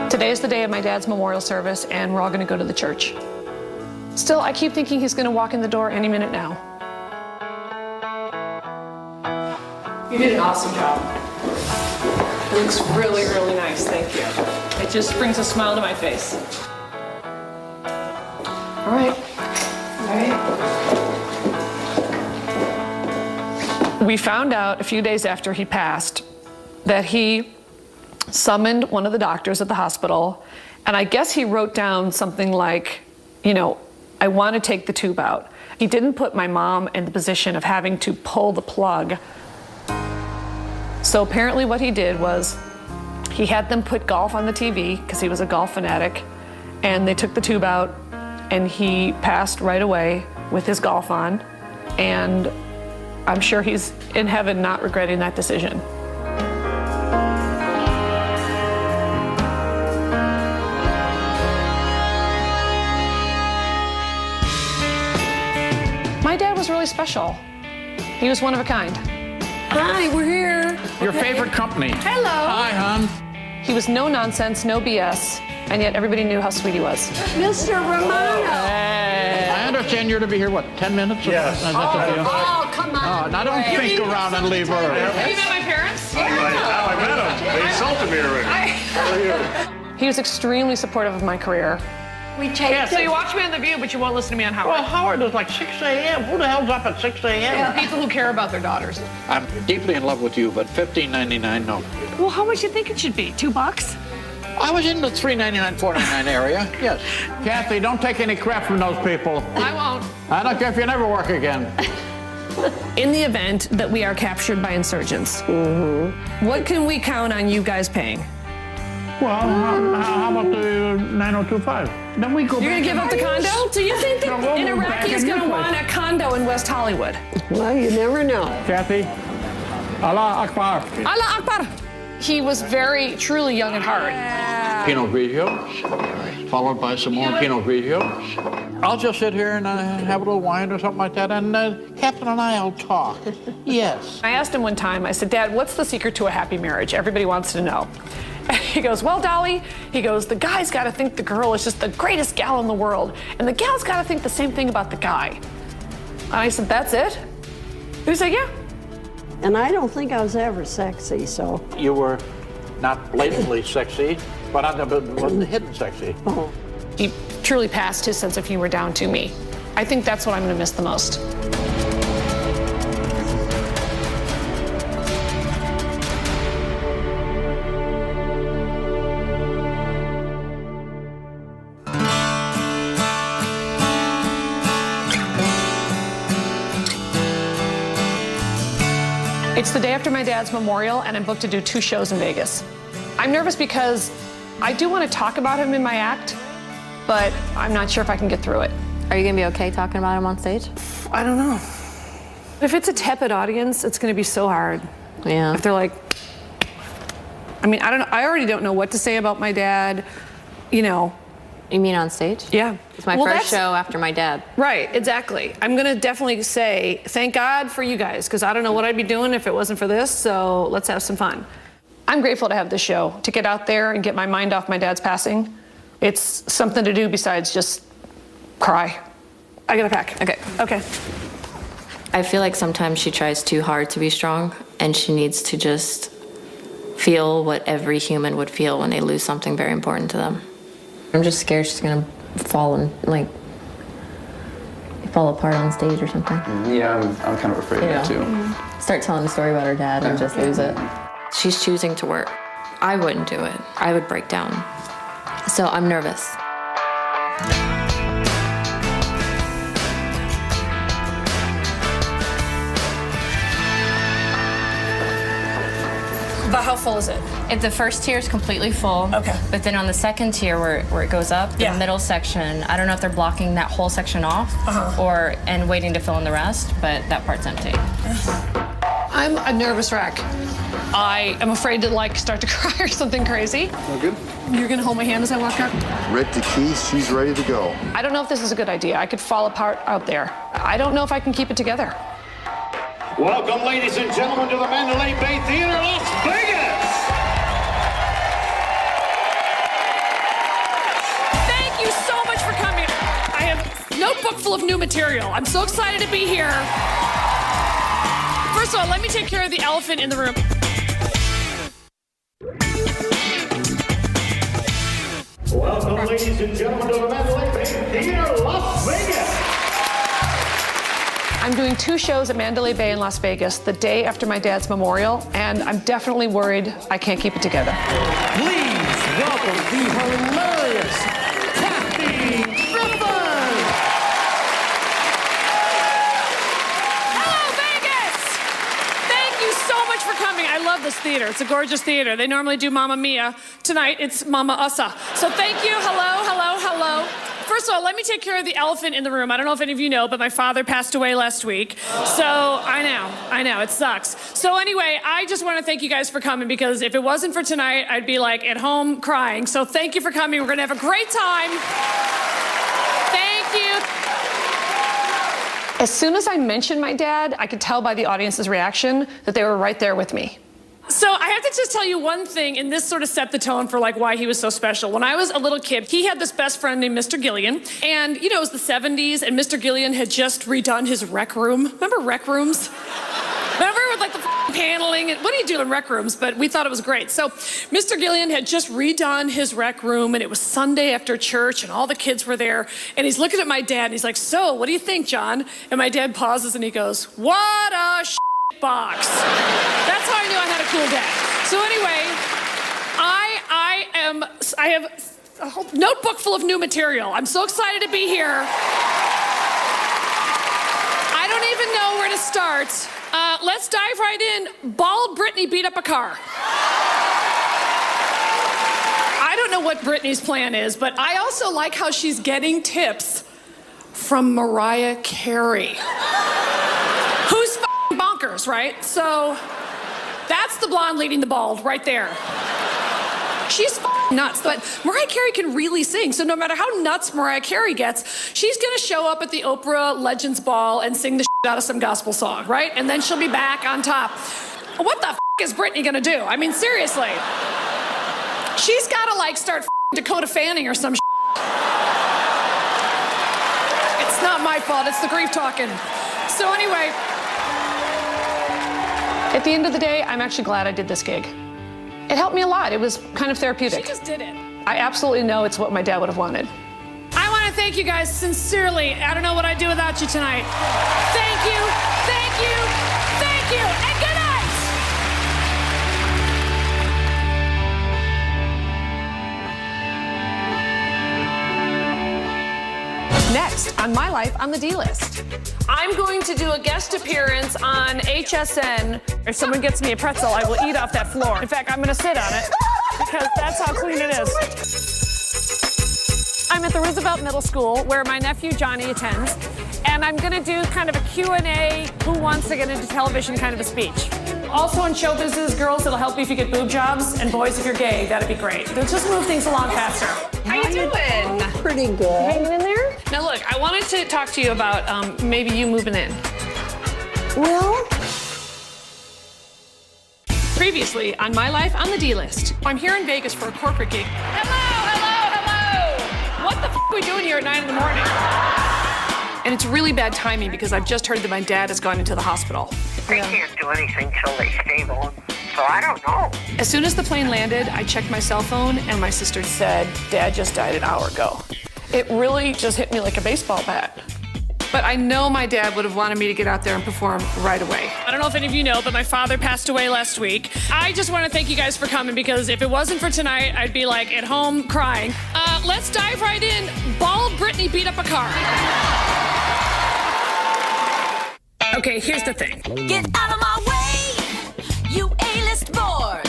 Today is the day of my dad's memorial service, and we're all gonna go to the church. Still, I keep thinking he's gonna walk in the door any minute now. You did an awesome job. It looks really, really nice, thank you. It just brings a smile to my face. All right. We found out a few days after he passed that he summoned one of the doctors at the hospital, and I guess he wrote down something like, you know, I want to take the tube out. He didn't put my mom in the position of having to pull the plug. So apparently what he did was he had them put golf on the TV because he was a golf fanatic, and they took the tube out and he passed right away with his golf on, and I'm sure he's in heaven not regretting that decision. My dad was really special. He was one of a kind. Hi, we're here. Your favorite company. Hello. Hi, hon. He was no nonsense, no BS, and yet everybody knew how sweet he was. Mr. Romano. I understand you're to be here, what, 10 minutes? Yes. Is that the deal? Oh, come on. Oh, now don't think around and leave early. Have you met my parents? Yeah. I met them. They insulted me already. How are you? He was extremely supportive of my career. We take Yeah, so you watch me on The View, but you won't listen to me on Howard. Well, Howard is like 6 a.m. Who the hell's up at 6 a.m.? People who care about their daughters. I'm deeply in love with you, but $15.99, no. Well, how much do you think it should be? $2? I was in the $3.99, $4.99 area, yes. Kathy, don't take any crap from those people. I won't. I don't care if you never work again. In the event that we are captured by insurgents, what can we count on you guys paying? Well, how about the 9025? Then we go You're back. gonna give up the condo? Do you think that No, we'll an move back Iraqi is in gonna your want place. a condo in West Hollywood? Well, you never know. Kathy, Allah Akbar. Allah Akbar! He was very, truly young at heart. Pinot Grigio, followed by some more Pinot Grigio. I'll just sit here and have a little wine or something like that, and Captain and I'll talk. Yes. I asked him one time, I said, Dad, what's the secret to a happy marriage? Everybody wants to know. And he goes, well, Dolly, he goes, the guy's got to think the girl is just the greatest gal in the world, and the gal's got to think the same thing about the guy. And I said, that's it? He said, yeah. And I don't think I was ever sexy, so. You were not blatantly sexy, but wasn't hidden sexy. Oh. He truly passed his sense of humor down to me. I think that's what I'm going to miss the most. It's the day after my dad's memorial, and I'm booked to do 2 shows in Vegas. I'm nervous because I do want to talk about him in my act, but I'm not sure if I can get through it. Are you gonna be okay talking about him on stage? I don't know. If it's a tepid audience, it's gonna be so hard. Yeah. If they're like, I mean, I don't know. I already don't know what to say about my dad, you know. You mean on stage? Yeah. It's my first show after my dad. Right, exactly. I'm gonna definitely say, thank God for you guys, because I don't know what I'd be doing if it wasn't for this, so let's have some fun. I'm grateful to have this show, to get out there and get my mind off my dad's passing. It's something to do besides just cry. I gotta pack. Okay. I feel like sometimes she tries too hard to be strong, and she needs to just feel what every human would feel when they lose something very important to them. I'm just scared she's gonna fall and fall apart on stage or something. Yeah, I'm kind of afraid of that too. Start telling a story about her dad and just lose it. She's choosing to work. I wouldn't do it. I would break down. So I'm nervous. But how full is it? The first tier is completely full. Okay. But then on the second tier where it goes up, the middle section, I don't know if they're blocking that whole section off and waiting to fill in the rest, but that part's empty. I'm a nervous wreck. I am afraid to like start to cry or something crazy. All good? You're gonna hold my hand as I walk up? Red to Keith, she's ready to go. I don't know if this is a good idea. I could fall apart out there. I don't know if I can keep it together. Welcome, ladies and gentlemen, to the Mandalay Bay Theater, Las Vegas! Thank you so much for coming. I have a notebook full of new material. I'm so excited to be here. First of all, let me take care of the elephant in the room. Welcome, ladies and gentlemen, to the Mandalay Bay Theater, Las Vegas! I'm doing 2 shows at Mandalay Bay in Las Vegas the day after my dad's memorial, and I'm definitely worried I can't keep it together. Please welcome the hilarious Kathy Griffin! Hello, Vegas! Thank you so much for coming. I love this theater. It's a gorgeous theater. They normally do Mamma Mia. Tonight, it's Mama Ussa. So thank you. Hello, hello, hello. First of all, let me take care of the elephant in the room. I don't know if any of you know, but my father passed away last week. So I know, it sucks. So anyway, I just want to thank you guys for coming, because if it wasn't for tonight, I'd be like at home crying. So thank you for coming. We're going to have a great time. Thank you. As soon as I mentioned my dad, I could tell by the audience's reaction that they were right there with me. So I have to just tell you one thing, and this sort of set the tone for like why he was so special. When I was a little kid, he had this best friend named Mr. Gillian, and you know, it was the 70s, and Mr. Gillian had just redone his rec room. Remember rec rooms? Remember with like the paneling? And what do you do in rec rooms? But we thought it was great. So Mr. Gillian had just redone his rec room, and it was Sunday after church, and all the kids were there, and he's looking at my dad, and he's like, "So, what do you think, John?" And my dad pauses, and he goes, "What a box." That's how I knew I had a cool dad. So anyway, I have a whole notebook full of new material. I'm so excited to be here. I don't even know where to start. Let's dive right in. Bald Britney beat up a car. I don't know what Britney's plan is, but I also like how she's getting tips from Mariah Carey. Who's bonkers, right? So that's the blonde leading the bald right there. She's nuts, but Mariah Carey can really sing. So no matter how nuts Mariah Carey gets, she's gonna show up at the Oprah Legends Ball and sing the out of some gospel song, right? And then she'll be back on top. What the is Britney gonna do? I mean, seriously. She's gotta like start Dakota Fanning or some It's not my fault, it's the grief talking. So anyway, at the end of the day, I'm actually glad I did this gig. It helped me a lot. It was kind of therapeutic. She just did it. I absolutely know it's what my dad would have wanted. I want to thank you guys sincerely. I don't know what I'd do without you tonight. Thank you, thank you, thank you, and good night! Next on My Life on the D-List, I'm going to do a guest appearance on HSN. If someone gets me a pretzel, I will eat off that floor. In fact, I'm going to sit on it because that's how clean it is. I'm at the Roosevelt Middle School where my nephew Johnny attends, and I'm going to do kind of a Q&A, who wants to get into television kind of a speech. Also in show business, girls, it'll help you if you get boob jobs, and boys, if you're gay, that'd be great. They'll just move things along faster. How you doing? Pretty good. Hanging in there? Now look, I wanted to talk to you about maybe you moving in. Well, previously on My Life on the D-List, I'm here in Vegas for a corporate gig. Hello! What the f*** are we doing here at 9 in the morning? And it's really bad timing because I've just heard that my dad has gone into the hospital. They can't do anything till they're stable, so I don't know. As soon as the plane landed, I checked my cell phone and my sister said, Dad just died an hour ago. It really just hit me like a baseball bat. But I know my dad would have wanted me to get out there and perform right away. I don't know if any of you know, but my father passed away last week. I just want to thank you guys for coming because if it wasn't for tonight, I'd be like at home crying. Let's dive right in. Bald Britney beat up a car. Okay, here's the thing. Get out of my way, you A-list boys.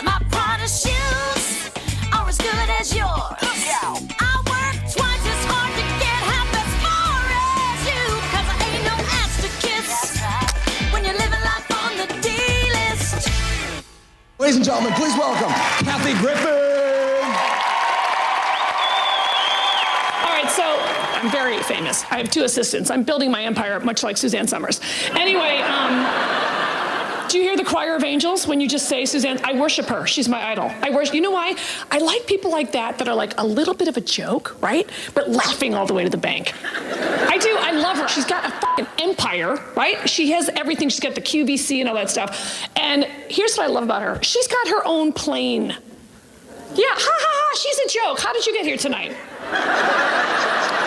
My Prada shoes are as good as yours. I work twice as hard to get half as far as you, 'cause I ain't no ass to kiss when you're living life on the D-list. Ladies and gentlemen, please welcome Kathy Griffin. All right, so I'm very famous. I have 2 assistants. I'm building my empire, much like Suzanne Summers. Anyway, do you hear the choir of angels when you just say Suzanne? I worship her. She's my idol. You know why? I like people like that are like a little bit of a joke, right? But laughing all the way to the bank. I do. I love her. She's got a fucking empire, right? She has everything. She's got the QVC and all that stuff. And here's what I love about her. She's got her own plane. Yeah, ha ha ha. She's a joke. How did you get here tonight?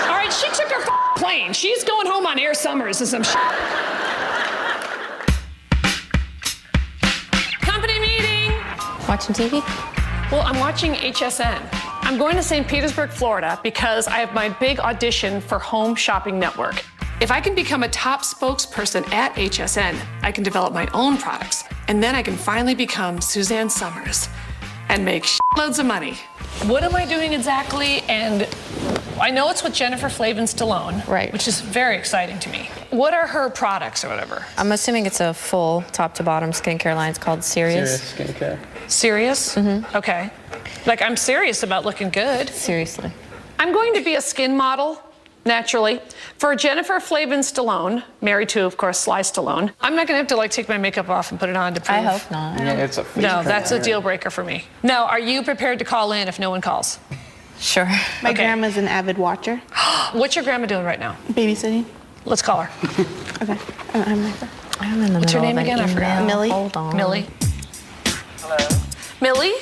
All right, she took her plane. She's going home on Air Summers or some shit. Company meeting. Watching TV? Well, I'm watching HSN. I'm going to St. Petersburg, Florida, because I have my big audition for Home Shopping Network. If I can become a top spokesperson at HSN, I can develop my own products, and then I can finally become Suzanne Summers and make loads of money. What am I doing exactly? And I know it's with Jennifer Flavin Stallone, right? Which is very exciting to me. What are her products or whatever? I'm assuming it's a full top to bottom skincare line. It's called Serious. Serious skincare. Serious? Mm-hmm. Okay. Like, I'm serious about looking good. Seriously. I'm going to be a skin model, naturally, for Jennifer Flavin Stallone, married to, of course, Sly Stallone. I'm not going to have to, like, take my makeup off and put it on to prove. I hope not. Yeah, it's a No, that's a deal breaker for me. Now, are you prepared to call in if no one calls? Sure. My grandma's an avid watcher. What's your grandma doing right now? Babysitting. Let's call her. Okay. I'm in the What's her middle name of an again? I forgot. email. Millie. Hold on. Millie. Hello? Millie?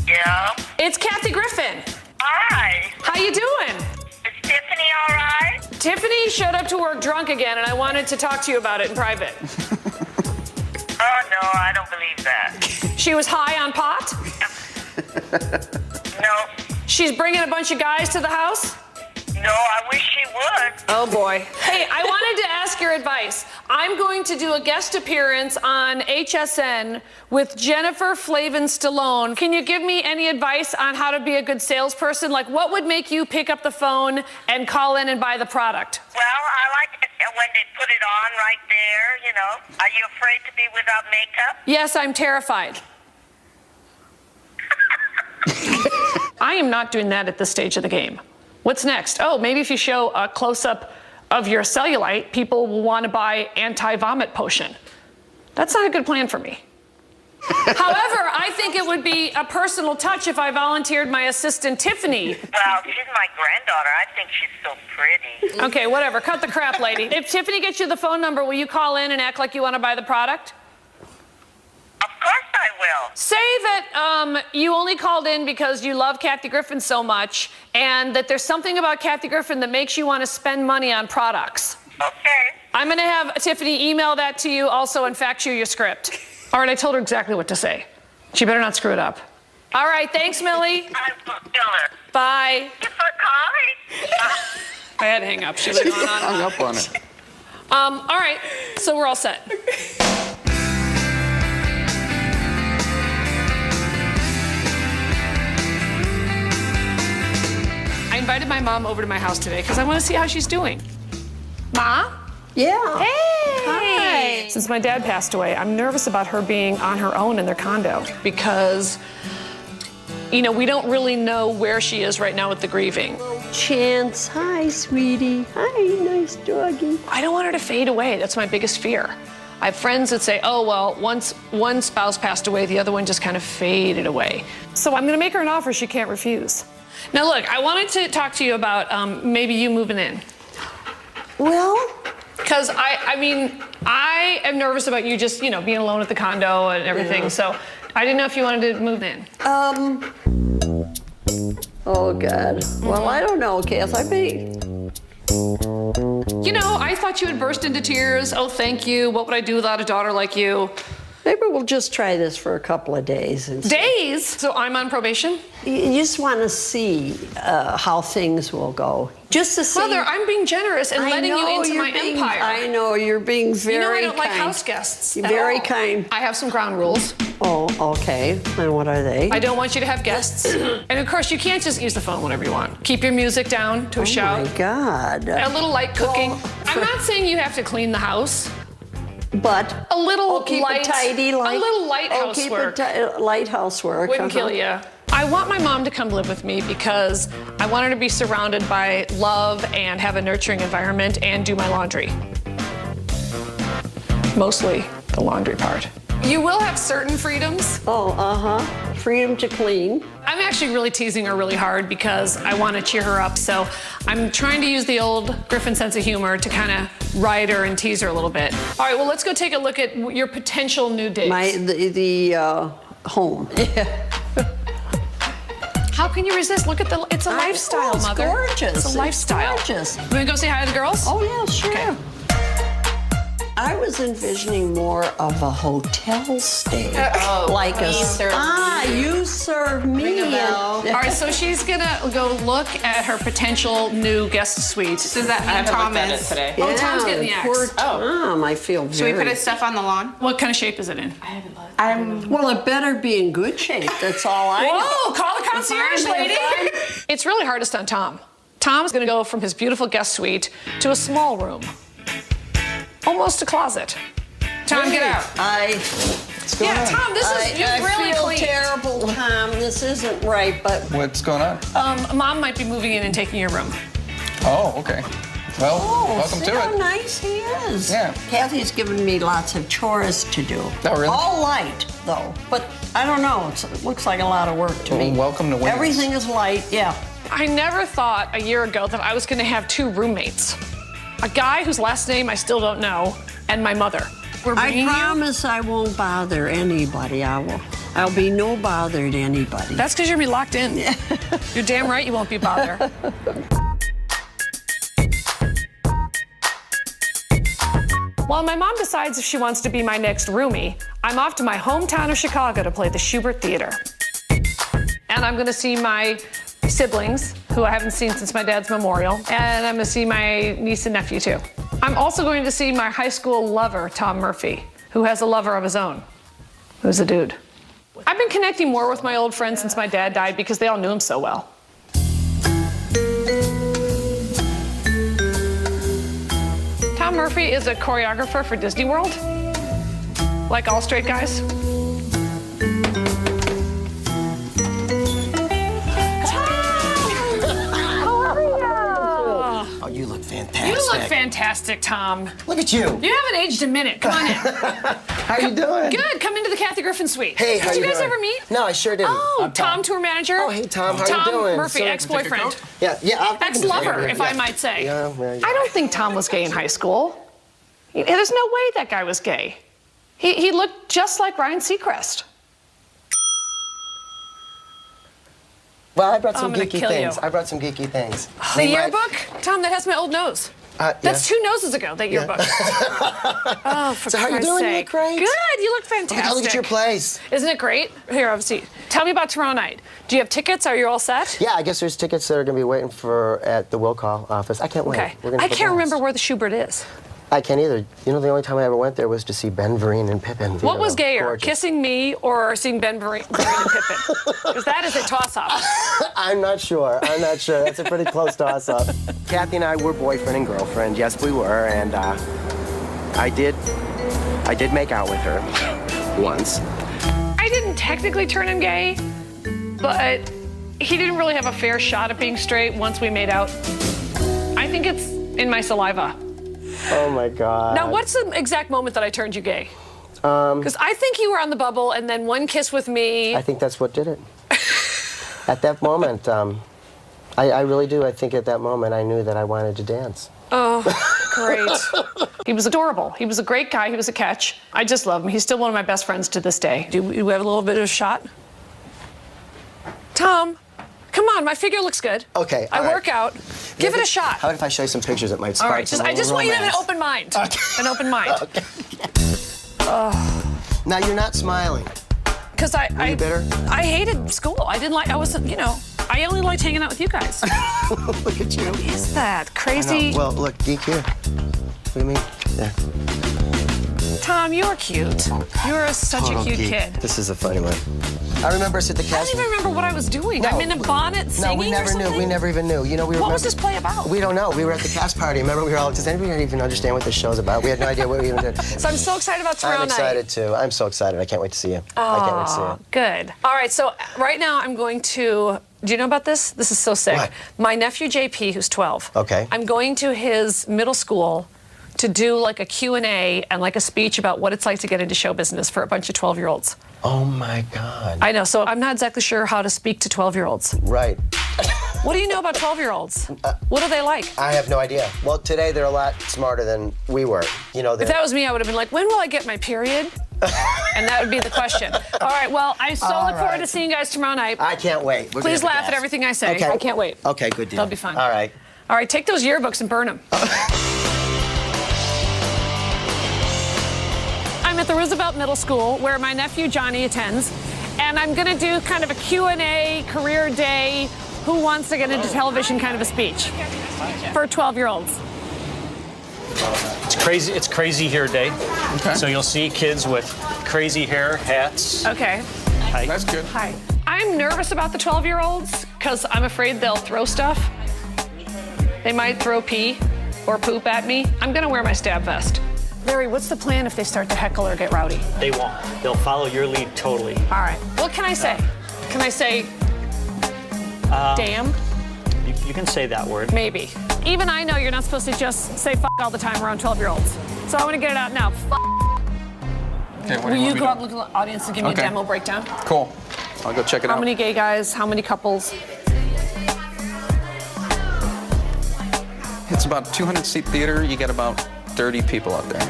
Yeah? It's Kathy Griffin. Hi. How you doing? Is Tiffany all right? Tiffany showed up to work drunk again, and I wanted to talk to you about it in private. Oh, no, I don't believe that. She was high on pot? No. She's bringing a bunch of guys to the house? No, I wish she would. Oh, boy. Hey, I wanted to ask your advice. I'm going to do a guest appearance on HSN with Jennifer Flavin Stallone. Can you give me any advice on how to be a good salesperson? Like, what would make you pick up the phone and call in and buy the product? Well, I like it when they put it on right there, you know. Are you afraid to be without makeup? Yes, I'm terrified. I am not doing that at this stage of the game. What's next? Oh, maybe if you show a close-up of your cellulite, people will want to buy anti-vomit potion. That's not a good plan for me. However, I think it would be a personal touch if I volunteered my assistant, Tiffany. Well, she's my granddaughter. I think she's so pretty. Okay, whatever. Cut the crap, lady. If Tiffany gets you the phone number, will you call in and act like you want to buy the product? Of course I will. Say that you only called in because you love Kathy Griffin so much, and that there's something about Kathy Griffin that makes you want to spend money on products. Okay. I'm going to have Tiffany email that to you also and fax you your script. All right, I told her exactly what to say. She better not screw it up. All right, thanks, Millie. Bye. Thanks for calling. I had to hang up. She was going on. Hung up on it. All right, so we're all set. I invited my mom over to my house today because I want to see how she's doing. Ma? Yeah. Hey! Hi. Since my dad passed away, I'm nervous about her being on her own in their condo because, you know, we don't really know where she is right now with the grieving. Chance. Hi, sweetie. Hi, nice doggy. I don't want her to fade away. That's my biggest fear. I have friends that say, oh, well, once one spouse passed away, the other one just kind of faded away. So I'm going to make her an offer she can't refuse. Now, look, I wanted to talk to you about maybe you moving in. Well? Because I mean, I am nervous about you just, you know, being alone at the condo and everything. Yeah. So I didn't know if you wanted to move in. Oh, God. Well, I don't know, Cass. I may. You know, I thought you would burst into tears. Oh, thank you. What would I do without a daughter like you? Maybe we'll just try this for a couple of days. And Days? So I'm on probation? You just want to see how things will go. Just to see. Mother, I'm being generous and letting you into my empire. I know, you're being very kind. You know I don't like house guests. Very kind. I have some ground rules. Oh, okay. And what are they? I don't want you to have guests. And of course, you can't just use the phone whenever you want. Keep your music down to a shout. Oh my God. A little light cooking. I'm not saying you have to clean the house. But a little keep light, it tidy, a little light housework. Light housework. Wouldn't kill you. I want my mom to come live with me because I want her to be surrounded by love and have a nurturing environment and do my laundry. Mostly the laundry part. You will have certain freedoms. Oh, freedom to clean. I'm actually really teasing her really hard because I want to cheer her up. So I'm trying to use the old Griffin sense of humor to kind of ride her and tease her a little bit. All right, well, let's go take a look at your potential new dates. The home. Yeah. How can you resist? Look at it's a lifestyle, it's Mother. Gorgeous. It's a lifestyle. It's gorgeous. You want to go say hi to the girls? Oh, yeah, sure. Okay. I was envisioning more of a hotel stay. Like a spa. You serve me. All right, so she's gonna go look at her potential new guest suite. So does that mean Tom is today? Oh, Tom's getting the axe. Poor Tom, I feel very... Should we put his stuff on the lawn? What kind of shape is it in? I haven't looked. Well, it better be in good shape. That's all I know. Whoa, call the concierge lady. It's really hardest on Tom. Tom's gonna go from his beautiful guest suite to a small room. Almost a closet. Tom, get out. Yeah, Tom, this is I really feel clean. terrible, Tom. This isn't right, but... What's going on? Mom might be moving in and taking your room. Oh, okay. Well, welcome see to how it. nice he is. Yeah. Kathy's given me lots of chores to do. Oh, really? All light, though. But I don't know. It looks like a lot of work to me. Welcome to Wings. Everything is light, yeah. I never thought a year ago that I was going to have two roommates. A guy whose last name I still don't know, and my mother. I promise I won't bother anybody. I'll be no bother to anybody. That's because you're gonna be locked in. You're damn right you won't be bothered. While my mom decides if she wants to be my next roomie, I'm off to my hometown of Chicago to play the Schubert Theater. And I'm gonna see my siblings, who I haven't seen since my dad's memorial, and I'm gonna see my niece and nephew too. I'm also going to see my high school lover, Tom Murphy, who has a lover of his own, who's a dude. I've been connecting more with my old friends since my dad died because they all knew him so well. Tom Murphy is a choreographer for Disney World, like all straight guys. Oh, you look fantastic. You look fantastic, Tom. Look at you. You haven't aged a minute. Come on in. How you doing? Good. Come into the Kathy Griffin suite. Hey, how Did you guys doing? ever meet? No, I sure didn't. Oh, Tom, tour manager. Oh, hey, Tom. How you doing? Tom Murphy, ex-boyfriend. Yeah. Ex-lover, if I might say. Yeah, I don't think Tom was gay in high school. There's no way that guy was gay. He looked just like Ryan Seacrest. Well, I brought some I'm gonna geeky kill things. you. I brought some geeky things. The yearbook? Tom, that has my old nose. That's yeah. 2 noses ago, that yearbook. Oh, for So how you Christ's doing? You sake. look great. Good, you look fantastic. Oh, look at your place. Isn't it great? Here, have a seat. Tell me about tomorrow night. Do you have tickets? Are you all set? Yeah, I guess there's tickets that are going to be waiting for at the will call office. I can't wait. Okay. We're gonna I go can't dance. remember where the Schubert is. I can't either. You know, the only time I ever went there was to see Ben Vereen and Pippin. What was gayer, kissing me or seeing Ben Vereen and Pippin? Because that is a toss-up. I'm not sure. That's a pretty close toss-up. Kathy and I were boyfriend and girlfriend. Yes, we were. And I did make out with her once. I didn't technically turn him gay, but he didn't really have a fair shot at being straight once we made out. I think it's in my saliva. Oh my God. Now, what's the exact moment that I turned you gay? Because I think you were on the bubble, and then one kiss with me. I think that's what did it. At that moment, I really do. I think at that moment I knew that I wanted to dance. Oh, great. He was adorable. He was a great guy. He was a catch. I just love him. He's still one of my best friends to this day. Do we have a little bit of a shot? Tom, Come on, my figure looks good. Okay, I all right. work out. Give it a shot. How about if I show you some pictures that might All spark right, some I just want you to have an romance? open mind. An open mind. Now you're not smiling. Because Were you bitter? I hated school. I wasn't, I only liked hanging out with you guys. Look at you. What is that? I Crazy. know. Well, look, geek here. What do you mean? There. Tom, you're cute. You're such Total a cute geek. kid. This is a funny one. I remember us at the I cast. don't even remember what I was doing. No. I'm in a bonnet singing No, we never or something? knew. We never even knew. We were. What was this play about? We don't know. We were at the cast party. Remember, we were all. Does anybody even understand what this show's about? We had no idea what we even did. So I'm so excited about tomorrow I'm night. excited too. I'm so excited. I can't wait to see you. I can't wait to see you. Good. All right, so right now I'm going to. Do you know about this? This is so sick. What? My nephew JP, who's 12. Okay. I'm going to his middle school to do like a Q&A and like a speech about what it's like to get into show business for a bunch of 12-year-olds. Oh my God. I know, so I'm not exactly sure how to speak to 12-year-olds. Right. What do you know about 12-year-olds? What are they like? I have no idea. Well, today they're a lot smarter than we were. If that was me, I would have been like, when will I get my period? And that would be the question. All right, well, I so look forward to seeing you guys tomorrow night. I can't wait. We're gonna Please have a laugh at blast. everything I say. Okay. I can't wait. Okay, good deal. That'll be fun. All right. All right, take those yearbooks and burn them. I'm at the Roosevelt Middle School where my nephew Johnny attends, and I'm going to do kind of a Q&A, career day, who wants to get into television kind of a speech for 12-year-olds. It's crazy hair day. Okay. So you'll see kids with crazy hair, hats. Okay. Hi. That's good. Hi. I'm nervous about the 12-year-olds because I'm afraid they'll throw stuff. They might throw pee or poop at me. I'm going to wear my stab vest. Larry, what's the plan if they start to heckle or get rowdy? They won't. They'll follow your lead totally. All right. What can I say? Can I say, damn? You can say that word. Maybe. Even I know you're not supposed to just say fuck all the time around 12-year-olds. So I want to get it out now. Fuck. Okay, what Will do you want me go to out and look at the audience and give me a demo breakdown? Cool. I'll go check it How out. many gay guys? How many couples? It's about 200-seat theater. You get about 30 people out there.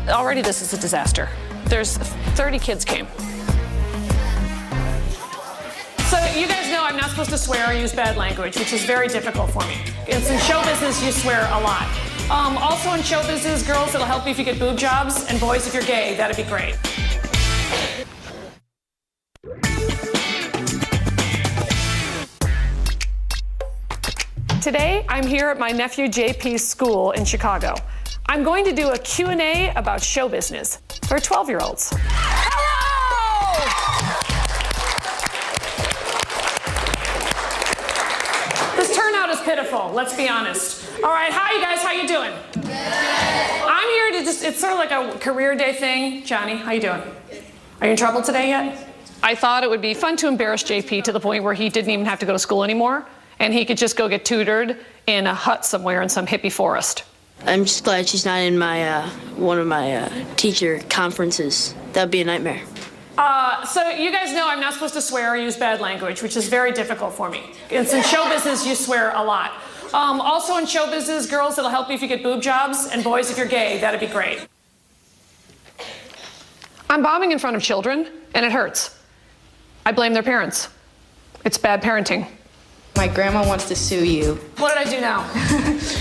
Already this is a disaster. There's 30 kids came. So you guys know I'm not supposed to swear or use bad language, which is very difficult for me. It's in show business, you swear a lot. Also in show business, girls, it'll help you if you get boob jobs, and boys, if you're gay, that'd be great. Today, I'm here at my nephew JP's school in Chicago. I'm going to do a Q&A about show business for 12-year-olds. This turnout is pitiful, let's be honest. All right, hi you guys, how you doing? I'm here to it's sort of like a career day thing. Johnny, how you doing? Are you in trouble today yet? I thought it would be fun to embarrass JP to the point where he didn't even have to go to school anymore, and he could just go get tutored in a hut somewhere in some hippie forest. I'm just glad she's not in my one of my teacher conferences. That'd be a nightmare. So you guys know I'm not supposed to swear or use bad language, which is very difficult for me. It's in show business, you swear a lot. Also in show business, girls, it'll help you if you get boob jobs, and boys, if you're gay, that'd be great. I'm bombing in front of children, and it hurts. I blame their parents. It's bad parenting. My grandma wants to sue you. What did I do now?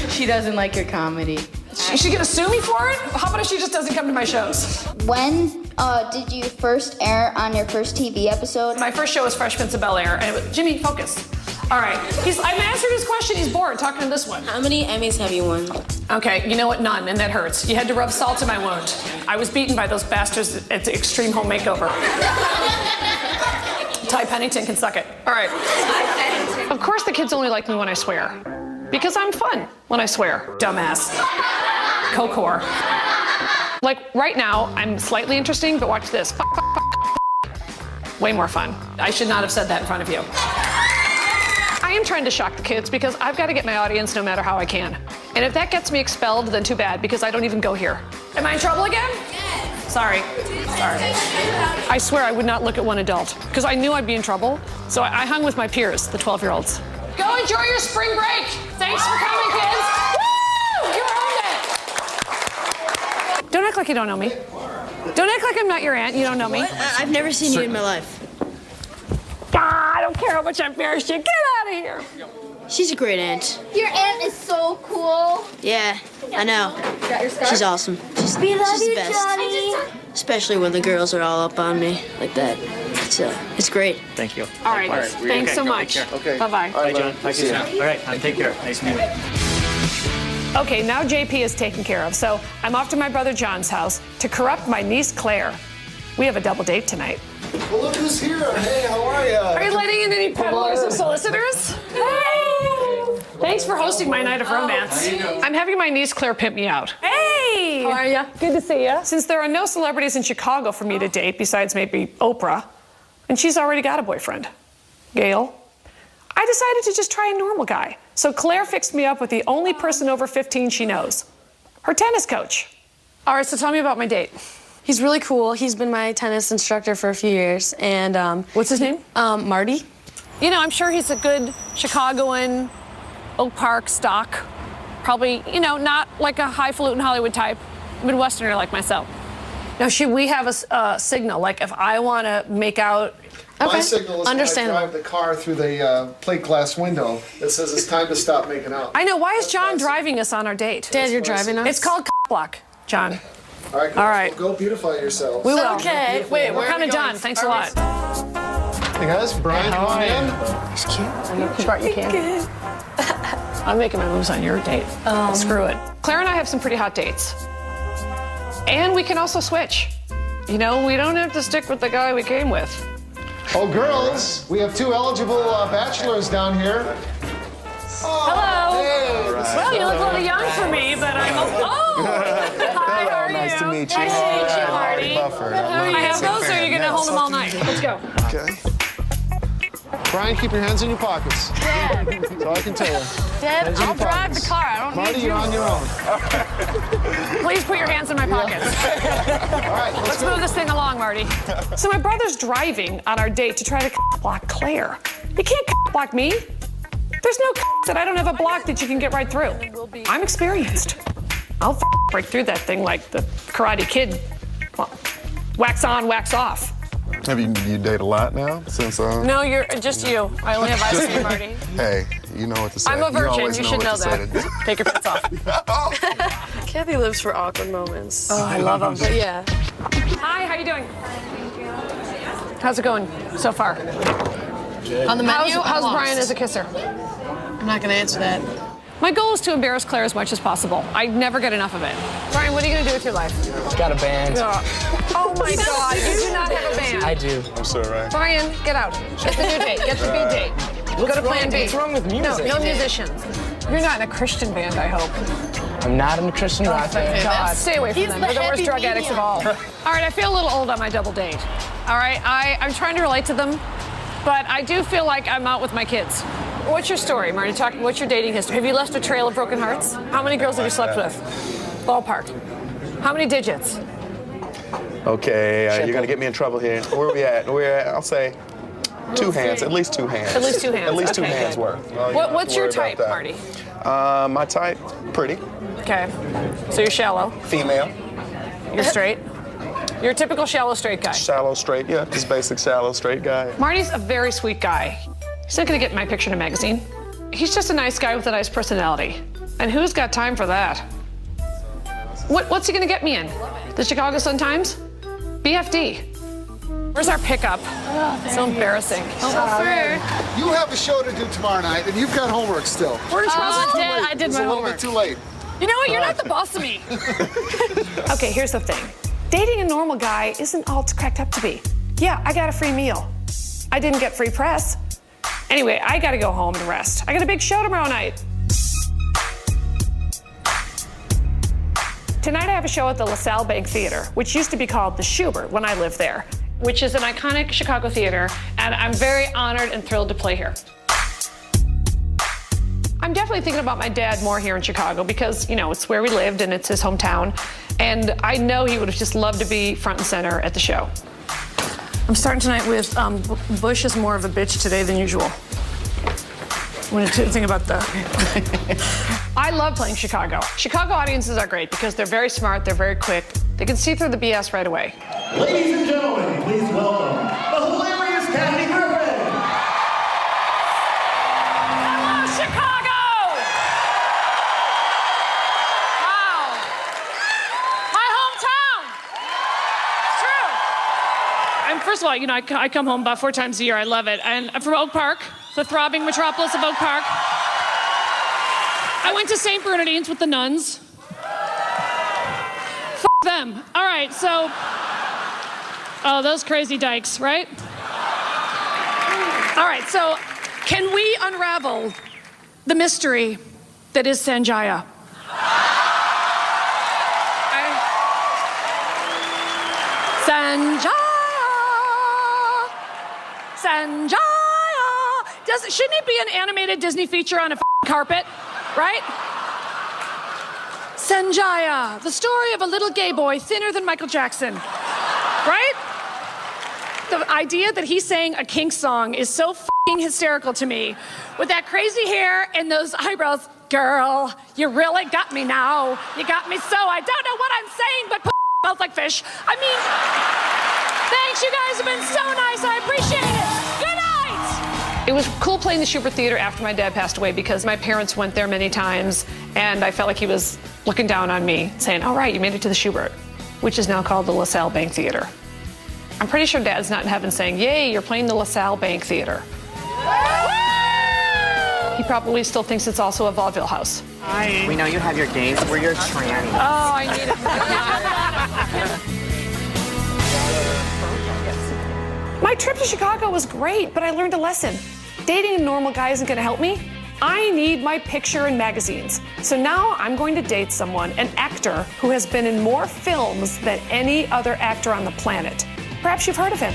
She doesn't like your comedy. Is she gonna sue me for it? How about if she just doesn't come to my shows? When did you first air on your first TV episode? My first show was Fresh Prince of Bel-Air, and it was, Jimmy, focus. All right, I'm answering his question, he's bored talking to this one. How many Emmys have you won? Okay, you know what, none, and that hurts. You had to rub salt in my wound. I was beaten by those bastards at the Extreme Home Makeover. Ty Pennington can suck it. All right. Of course the kids only like me when I swear. Because I'm fun when I swear. Dumbass. Kokor. Like, right now, I'm slightly interesting, but watch this. Way more fun. I should not have said that in front of you. I am trying to shock the kids because I've got to get my audience no matter how I can. And if that gets me expelled, then too bad, because I don't even go here. Am I in trouble again? Sorry. I swear I would not look at one adult, because I knew I'd be in trouble. So I hung with my peers, the 12-year-olds. Go enjoy your spring break. Thanks for coming, kids. Woo! You earned it. Don't act like you don't know me. Don't act like I'm not your aunt. You don't know me. I've never seen you in my life. I don't care. care how much I embarrassed you. Get out of here. She's a great aunt. Your aunt is so cool. Yeah, I know. She's awesome. She's We love the you, best. Johnny. Especially when the girls are all up on me like that. It's great. Thank you. All right. Thanks so much. Okay. Bye-bye. Bye, John. Talk to you soon. All right, take care. Nice to meet you. Okay, now JP is taken care of, so I'm off to my brother John's house to corrupt my niece Claire. We have a double date tonight. Well, look who's here. Hey, how are you? Are you letting in any peddlers or solicitors? Hey! Thanks for hosting my night of romance. I'm having my niece Claire pimp me out. Hey! How are you? Good to see you. Since there are no celebrities in Chicago for me to date, besides maybe Oprah, and she's already got a boyfriend, Gail, I decided to just try a normal guy. So Claire fixed me up with the only person over 15 she knows, her tennis coach. All right, so tell me about my date. He's really cool. He's been my tennis instructor for a few years. And what's his name? Marty. You know, I'm sure he's a good Chicagoan, Oak Park stock. Probably, you know, not like a highfalutin Hollywood type, Midwesterner like myself. Now, should we have a signal? Like if I want to make out. My signal is when I Understandable. drive the car through the plate glass window that says it's time to stop making out. I know. Why is John driving us on our date? Dad, you're driving us? It's called block, John. All right, All right. Well, go beautify yourselves. We will. Okay. Wait, we're kind of done. Thanks a lot. Hey guys, Brian, come on in. He's cute. I know he brought you candy. I'm making my moves on your date. Screw it. Claire and I have some pretty hot dates. And we can also switch. You know, we don't have to stick with the guy we came with. Oh, girls, we have 2 eligible bachelors down here. Hello. Hey. Well, you look a little young for me, but I'm. Hi, how are you? Nice to meet you. Nice to meet you, Marty. Buffer. I have those, or are you gonna hold them all night? Let's go. Okay. Brian, keep your hands in your pockets. Dad. That's all I can tell you. Dad, Hands in I'll your drive pockets. the car. I don't Marty, need you. you're on your own. Please put your hands in my pockets. All right, Let's move this thing along, Marty. So my brother's driving on our date to try to block Claire. You can't block me. There's no that I don't have a block that you can get right through. I'm experienced. I'll break through that thing like the Karate Kid. Well, wax on, wax off. Have you date a lot now since? No, you're just you. I only have eyes for you, Marty. Hey, you know what to say. I'm a virgin. always You should know what to say that. to do. Take your pants off. Kathy lives for awkward moments. Oh, I love them. But yeah. Hi, how you doing? How's it going so far? On the menu, How's I'm Brian lost. as a kisser? I'm not gonna answer that. My goal is to embarrass Claire as much as possible. I never get enough of it. Brian, what are you going to do with your life? Got a band. Oh my God, you do not have a band. I do. I'm so right. Brian, get out. Get the new date. Get the B date. Go to Plan B. What's wrong with music? No musicians. You're not in a Christian band, I hope. I'm not in a Christian rock band. God, stay away from He's them. the They're the worst heavy drug addicts of medium. all. All right, I feel a little old on my double date. All right, I'm trying to relate to them, but I do feel like I'm out with my kids. What's your story, Marty? What's your dating history? Have you left a trail of broken hearts? How many girls have you slept with? Ballpark. How many digits? Okay, you're gonna get me in trouble here. Where are we at? I'll say 2 hands, at least 2 hands. At least 2 hands. At least 2 Okay, hands good. worth. What's your type, Marty? My type, pretty. Okay. So you're shallow. Female. You're straight. You're a typical shallow straight guy. Shallow, straight, yeah, just basic shallow, straight guy. Marty's a very sweet guy. He's not gonna get my picture in a magazine. He's just a nice guy with a nice personality. And who's got time for that? What's he gonna get me in? The Chicago Sun-Times? BFD. Where's our pickup? So embarrassing. You have a show to do tomorrow night, and you've got homework still. Where's Dad, I did It's my a little homework. bit too late. You know what? You're not the boss of me. Okay, here's the thing. Dating a normal guy isn't all it's cracked up to be. Yeah, I got a free meal. I didn't get free press. Anyway, I gotta go home and rest. I got a big show tomorrow night. Tonight I have a show at the LaSalle Bank Theater, which used to be called the Schubert when I lived there, which is an iconic Chicago theater, and I'm very honored and thrilled to play here. I'm definitely thinking about my dad more here in Chicago because, you know, it's where we lived and it's his hometown, and I know he would have just loved to be front and center at the show. I'm starting tonight with Bush is more of a bitch today than usual. When you think about the... I love playing Chicago. Chicago audiences are great because they're very smart, they're very quick. They can see through the BS right away. Ladies and gentlemen, please welcome the hilarious Kathy Griffin. First of all, you know, I come home about 4 times a year. I love it. And I'm from Oak Park, the throbbing metropolis of Oak Park. I went to St. Bernardine's with the nuns. F them. All right, so... Oh, those crazy dykes, right? All right, so can we unravel the mystery that is Sanjaya? Sanjaya. Shouldn't it be an animated Disney feature on a carpet, right? Sanjaya, the story of a little gay boy thinner than Michael Jackson, right? The idea that he sang a Kink song is so hysterical to me. With that crazy hair and those eyebrows, girl, you really got me now. You got me so, I don't know what I'm saying, but smells like fish. I mean, thanks, you guys have been so nice. I appreciate it. Good night. It was cool playing the Schubert Theater after my dad passed away because my parents went there many times, and I felt like he was looking down on me, saying, all right, you made it to the Schubert, which is now called the LaSalle Bank Theater. I'm pretty sure Dad's not in heaven saying, yay, you're playing the LaSalle Bank Theater. He probably still thinks it's also a vaudeville house. We know you have your days where you're tranny. Oh, I need it. My trip to Chicago was great, but I learned a lesson. Dating a normal guy isn't going to help me. I need my picture in magazines. So now I'm going to date someone, an actor who has been in more films than any other actor on the planet. Perhaps you've heard of him.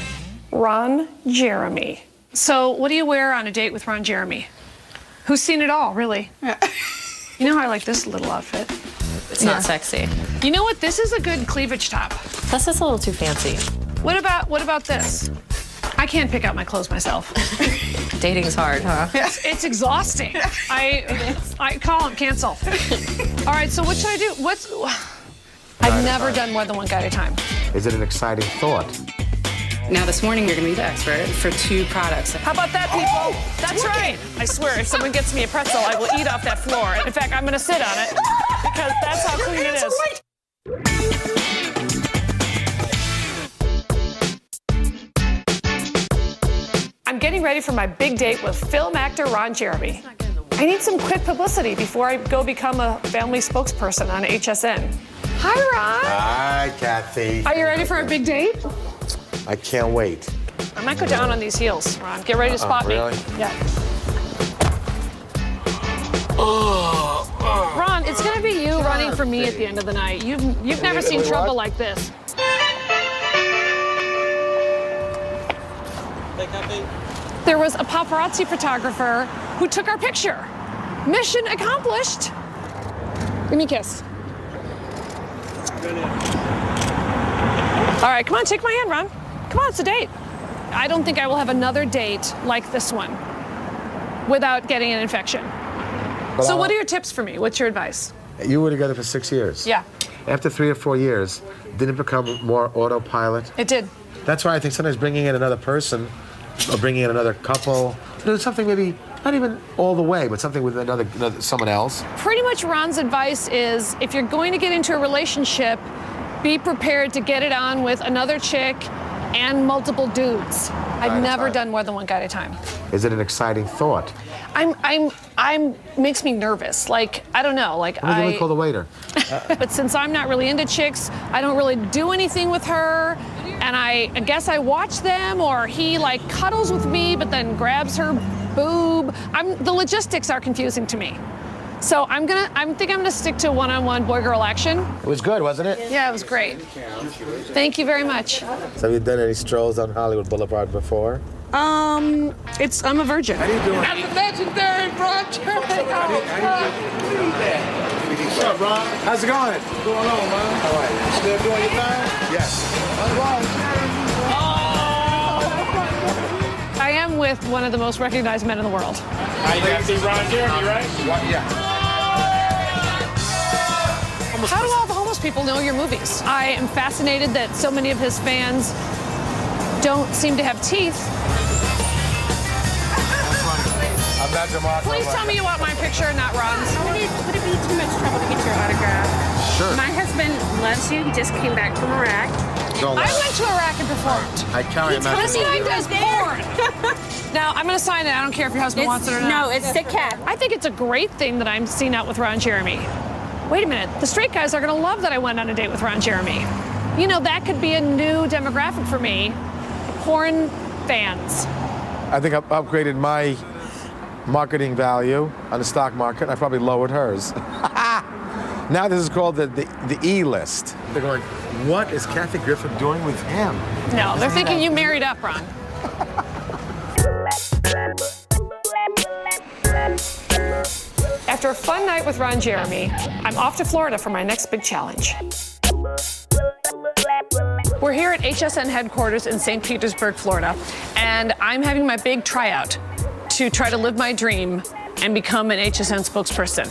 Ron Jeremy. So what do you wear on a date with Ron Jeremy? Who's seen it all, really? You know how I like this little outfit? It's not sexy. You know what? This is a good cleavage top. That's just a little too fancy. What about this? I can't pick out my clothes myself. Dating's hard, huh? It's exhausting. I call and cancel. All right, so what should I do? I've never done more than one guy at a time. Is it an exciting thought? Now this morning you're gonna be the expert for 2 products. How about that, people? That's right. I swear, if someone gets me a pretzel, I will eat off that floor. In fact, I'm gonna sit on it because that's how clean it is. I'm getting ready for my big date with film actor Ron Jeremy. I need some quick publicity before I go become a family spokesperson on HSN. Hi, Ron. Hi, Kathy. Are you ready for a big date? I can't wait. I might go down on these heels, Ron. Get ready to spot really? me. Yeah. Ron, it's gonna be you running for me at the end of the night. You've never seen trouble like this. There was a paparazzi photographer who took our picture. Mission accomplished. Give me a kiss. All right, come on, take my hand, Ron. Come on, it's a date. I don't think I will have another date like this one without getting an infection. So what are your tips for me? What's your advice? You were together for 6 years. Yeah. After 3 or 4 years, did it become more autopilot? It did. That's why I think sometimes bringing in another person or bringing in another couple, something maybe not even all the way, but something with another someone else. Pretty much Ron's advice is if you're going to get into a relationship, be prepared to get it on with another chick and multiple dudes. I've never done more than one guy at a time. Is it an exciting thought? I'm makes me nervous. Like, I don't know, like Let me call the waiter. But since I'm not really into chicks, I don't really do anything with her. And I guess I watch them, or he like cuddles with me, but then grabs her boob. The logistics are confusing to me. So I think I'm gonna stick to one-on-one boy-girl action. It was good, wasn't it? Yeah, it was great. Thank you very much. So have you done any strolls on Hollywood Boulevard before? I'm a virgin. How do you doing? That's legendary, Ron Jeremy. What's up, Ron? How's it going? What's going on, man? How are you? Still doing your thing? Yes. I am with one of the most recognized men in the world. I got to see Ron Jeremy, right? Yeah. How do all the homeless people know your movies? I am fascinated that so many of his fans don't seem to have teeth. I'm not Jamal. Please tell me you want my picture, not Ron's. Would it be too much trouble to get your autograph? Sure. My husband loves you. He just came back from Iraq. Don't I laugh. went to Iraq and performed. I can't imagine. This guy does porn. Now, I'm going to sign it. I don't care if your husband wants it or not. No, it's the cat. I think it's a great thing that I'm seen out with Ron Jeremy. Wait a minute. The straight guys are going to love that I went on a date with Ron Jeremy. You know, that could be a new demographic for me. Porn fans. I think I've upgraded my marketing value on the stock market. I probably lowered hers. Now this is called the E list. They're going, what is Kathy Griffin doing with him? No, they're thinking you married up, Ron. After a fun night with Ron Jeremy, I'm off to Florida for my next big challenge. We're here at HSN headquarters in St. Petersburg, Florida, and I'm having my big tryout to try to live my dream and become an HSN spokesperson.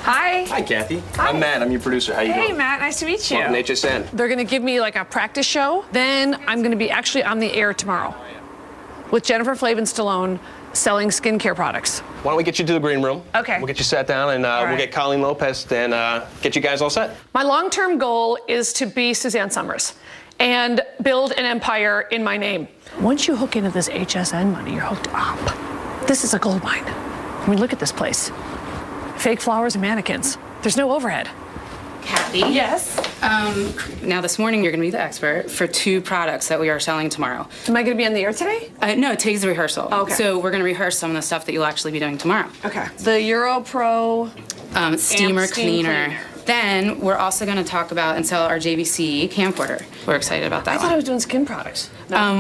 Hi. Hi, Kathy. Hi. I'm Matt. I'm your producer. How you doing? Hey, Matt. Nice to meet you. Welcome to HSN. They're going to give me like a practice show. Then I'm going to be actually on the air tomorrow with Jennifer Flavin Stallone selling skincare products. Why don't we get you to the green room? Okay. We'll get you sat down, and All right. we'll get Colleen Lopez and get you guys all set. My long-term goal is to be Suzanne Summers and build an empire in my name. Once you hook into this HSN money, you're hooked up. This is a gold mine. I mean, look at this place. Fake flowers and mannequins. There's no overhead. Kathy? Yes? Now, this morning, you're going to be the expert for 2 products that we are selling tomorrow. Am I going to be on the air today? No, today's the rehearsal. Okay. So we're going to rehearse some of the stuff that you'll actually be doing tomorrow. Okay. The Euro Pro Steamer Steam Cleaner. Then we're also going to talk about and sell our JVC camcorder. We're excited about that I thought I was doing skin products.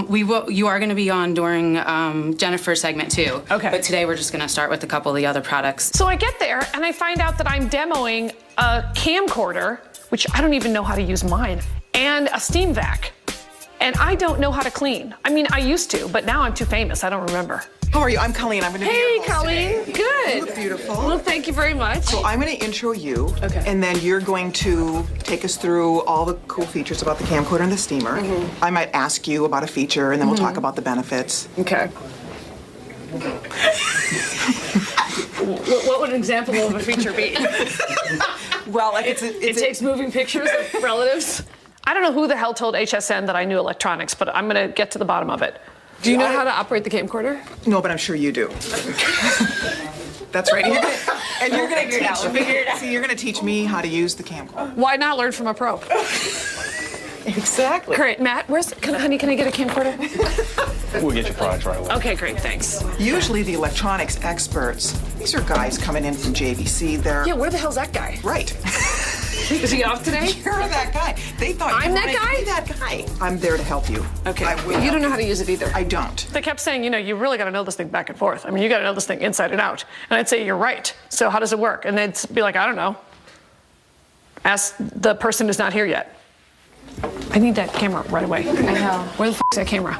We will. You are going to be on during Jennifer's segment too. Okay. But today we're just going to start with a couple of the other products. So I get there and I find out that I'm demoing a camcorder, which I don't even know how to use mine, and a steam vac. And I don't know how to clean. I mean, I used to, but now I'm too famous. I don't remember. How are you? I'm Colleen. I'm going to be your host Colleen. today. Good. You look beautiful. Well, thank you very much. So I'm going to intro you, and then you're going to take us through all the cool features about the camcorder and the steamer. I might ask you about a feature, and then we'll talk about the benefits. Okay. What would an example of a feature be? Well, like it takes moving pictures of relatives. I don't know who the hell told HSN that I knew electronics, but I'm going to get to the bottom of it. Do you know how to operate the camcorder? No, but I'm sure you do. That's right. And you're going to figure it out. See, you're going to teach me how to use the camcorder. Why not learn from a pro? Exactly. Great, Matt. Honey, can I get a camcorder? We'll get your products right away. Okay, great, thanks. Usually the electronics experts, these are guys coming in from JVC. They're Yeah, where the hell's that guy? right. Is he off today? You're that guy. They thought I'm you that wanted guy? to be that guy. I'm there to help you. Okay. I will. You don't know how to use it either. I don't. They kept saying, you know, you really got to know this thing back and forth. I mean, you got to know this thing inside and out. And I'd say, you're right. So how does it work? And they'd be like, I don't know. Ask the person who's not here yet. I need that camera right away. I know. Where the f is that camera?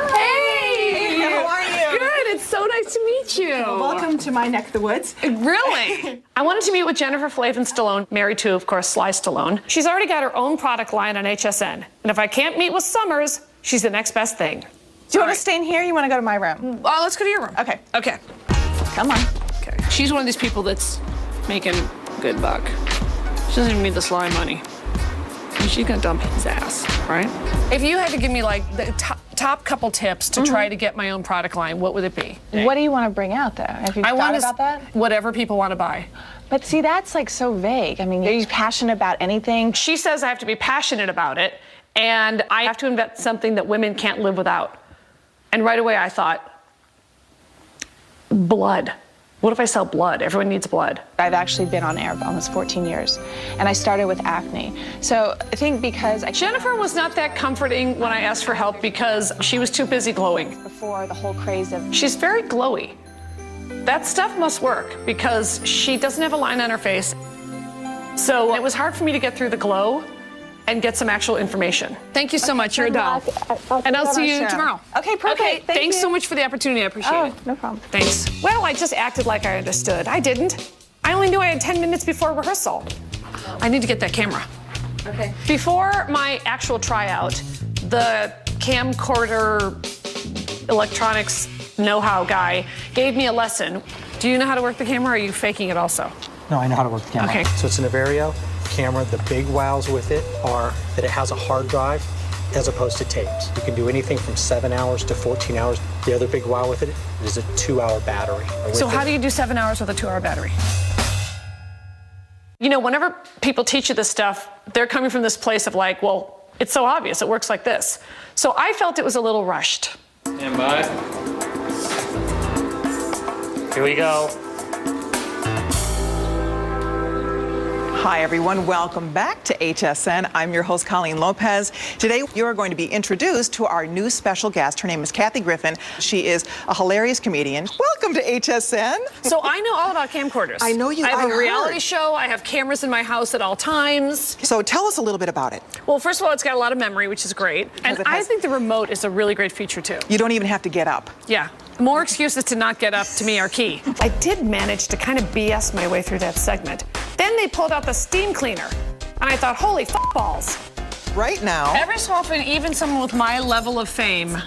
Hey! How are you? Good. It's so nice to meet you. Welcome to my neck of the woods. Really? I wanted to meet with Jennifer Flavin Stallone, married to, of course, Sly Stallone. She's already got her own product line on HSN. And if I can't meet with Summers, she's the next best thing. Do you want to stay in here? Or you want to go to my room? Let's go to your room. Okay. Okay. Come on. Okay. She's one of these people that's making good buck. She doesn't even need the Sly money. She's gonna dump his ass, right? If you had to give me like the top couple tips to try to get my own product line, what would it be? What do you want to bring out, though? Have you thought about that? Whatever people want to buy. But see, that's like so vague. I mean, are you passionate about anything? She says I have to be passionate about it, and I have to invent something that women can't live without. And right away I thought, blood. What if I sell blood? Everyone needs blood. I've actually been on air almost 14 years, and I started with acne. So I think because Jennifer was not that comforting when I asked for help because she was too busy glowing. Before the whole craze of... She's very glowy. That stuff must work because she doesn't have a line on her face. So it was hard for me to get through the glow and get some actual information. Thank you so much. You're a doll. And I'll see you tomorrow. Okay, perfect. Okay, thanks you. so much for the opportunity. I appreciate it. No problem. Thanks. Well, I just acted like I understood. I didn't. I only knew I had 10 minutes before rehearsal. I need to get that camera. Okay. Before my actual tryout, the camcorder electronics know-how guy gave me a lesson. Do you know how to work the camera, or are you faking it also? No, I know how to work the camera. Okay. So it's an Vario camera, the big wows with it are that it has a hard drive as opposed to tapes. You can do anything from 7 hours to 14 hours. The other big wow with it is a 2-hour battery. So how do you do 7 hours with a 2-hour battery? You know, whenever people teach you this stuff, they're coming from this place of like, well, it's so obvious, it works like this. So I felt it was a little rushed. Stand by. Here we go. Hi, everyone. Welcome back to HSN. I'm your host, Colleen Lopez. Today, you are going to be introduced to our new special guest. Her name is Kathy Griffin. She is a hilarious comedian. Welcome to HSN. So I know all about camcorders. I know you. I have I a reality heard. show. I have cameras in my house at all times. So tell us a little bit about it. Well, first of all, it's got a lot of memory, which is great. And I think the remote is a really great feature, too. You don't even have to get up. Yeah. More excuses to not get up to me are key. I did manage to kind of BS my way through that segment. Then they pulled out the steam cleaner. And I thought, holy balls. Right now. Every so often, even someone with my level of fame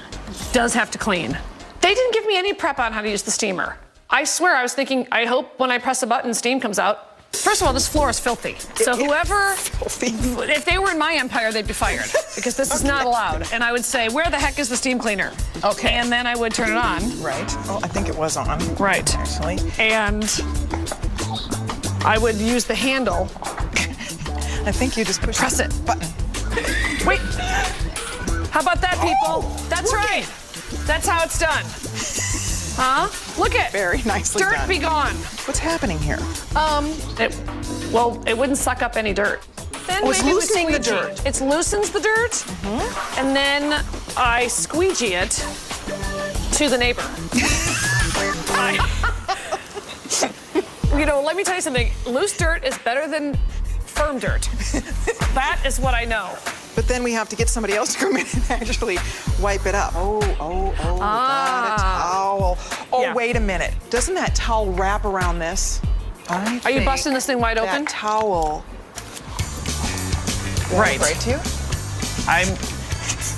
does have to clean. They didn't give me any prep on how to use the steamer. I swear, I was thinking, I hope when I press a button, steam comes out. First of all, this floor is filthy. So whoever, if they were in my empire, they'd be fired because this is not allowed. And I would say, where the heck is the steam cleaner? Okay. And then I would turn it on. Right. Oh, I think it was on. Right. Actually. And I would use the handle. I think you just press it. Button. Wait. How about that, people? That's right. That's how it's done. Huh? Look at very nicely dirt done. be gone. What's happening here? It wouldn't suck up any dirt. Then Oh, it's maybe with loosening the squeegee. dirt. It loosens the dirt, and then I squeegee it to the neighbor. You know, let me tell you something. Loose dirt is better than firm dirt. That is what I know. But then we have to get somebody else to come in and actually wipe it up. Got a towel. Oh, Yeah. wait a minute. Doesn't that towel wrap around this? Are you busting this thing wide open? That towel. Right. Right to you?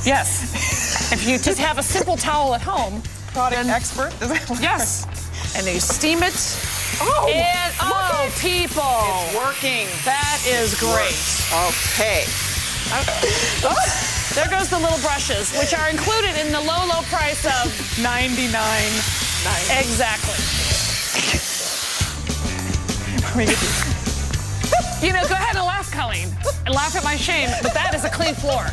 Yes. If you just have a simple towel at home. Product expert? Yes. And then you steam it. Oh, And, people. It's working. That is great. Okay. There goes the little brushes, which are included in the low, low price of $99. Exactly. You know, go ahead and laugh, Colleen, and laugh at my shame, but that is a clean floor.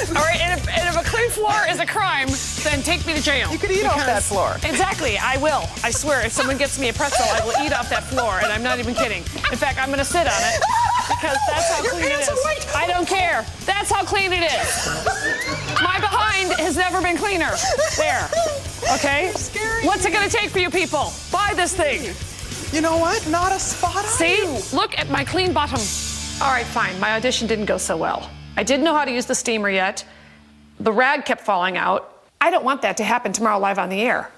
All right, and if a clean floor is a crime, then take me to jail. You could eat off that floor. Exactly, I will. I swear, if someone gets me a pretzel, I will eat off that floor, and I'm not even kidding. In fact, I'm going to sit on it because that's how clean it is. I don't care. That's how clean it is. My behind has never been cleaner. There. Okay? What's it going to take for you people? Buy this thing. You know what? Not a spot on See? you. Look at my clean bottom. All right, fine. My audition didn't go so well. I didn't know how to use the steamer yet. The rag kept falling out. I don't want that to happen tomorrow live on the air.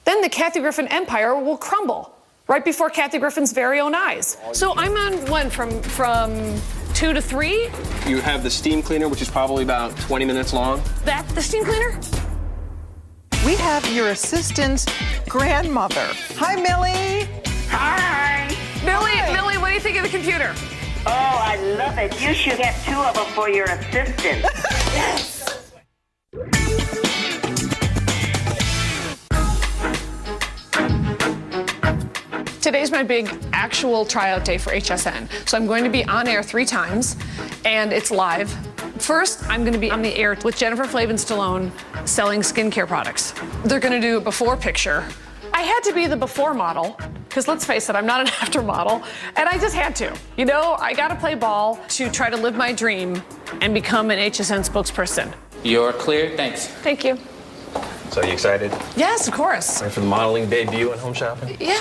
Then the Kathy Griffin empire will crumble right before Kathy Griffin's very own eyes. So I'm on one from 2 to 3. You have the steam cleaner, which is probably about 20 minutes long. That the steam cleaner? We have your assistant's grandmother. Hi, Millie. Hi. Millie, what do you think of the computer? Oh, I love it. You should have 2 of them for your assistant. Yes. Today's my big actual tryout day for HSN. So I'm going to be on air 3 times, and it's live. First, I'm going to be on the air with Jennifer Flavin Stallone selling skincare products. They're going to do a before picture. I had to be the before model, because let's face it, I'm not an after model, and I just had to. You know, I got to play ball to try to live my dream and become an HSN spokesperson. You're clear, thanks. Thank you. So you excited? Yes, of course. Ready for the modeling debut and home shopping? Yeah,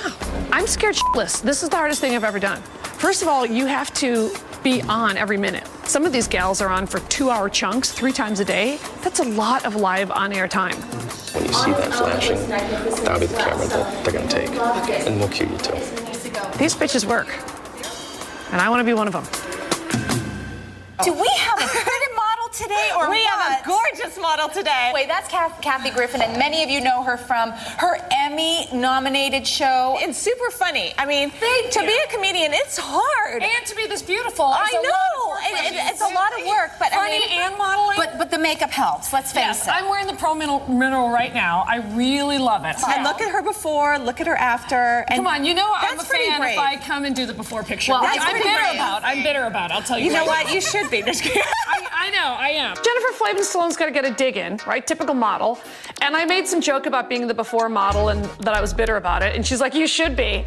I'm scared shitless. This is the hardest thing I've ever done. First of all, you have to be on every minute. Some of these gals are on for 2-hour chunks 3 times a day. That's a lot of live on-air time. When you see that flashing, that'll be the camera that they're gonna take. And we'll cue you too. These bitches work. And I want to be one of them. Do we have a pretty model today, or we have a gorgeous model today. Wait, that's Kathy Griffin, and many of you know her from her Emmy-nominated show. It's super funny. I mean, to be a comedian, it's hard. And to be this beautiful. I know. It's a lot of work, but funny and modeling. But the makeup helps. Let's face it. I'm wearing the Pro Mineral right now. I really love it. And look at her before, look at her after. And come on, you know I'm a that's pretty fan brave. if I come and do the before picture. Well, which that's I'm pretty bitter brave. about. I'm bitter about. I'll tell you. You know right what? You should be. I know, I am. Jennifer Flavin Stallone's got to get a dig in, right? Typical model. And I made some joke about being the before model and that I was bitter about it. And she's like, you should be.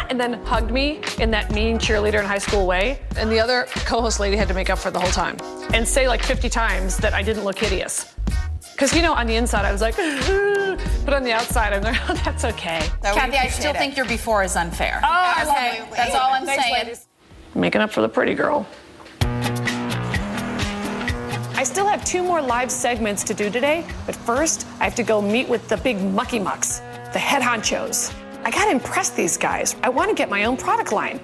And then hugged me in that mean cheerleader in high school way. And the other co-host lady had to make up for it the whole time and say like 50 times that I didn't look hideous. Because, you know, on the inside, I was like, but on the outside, I'm like, oh, that's okay. Kathy, I still think your before is unfair. Oh, okay, that's all I'm saying. Ladies. Making up for the pretty girl. I still have 2 more live segments to do today, but first, I have to go meet with the big mucky mucks, the head honchos. I gotta impress these guys. I want to get my own product line.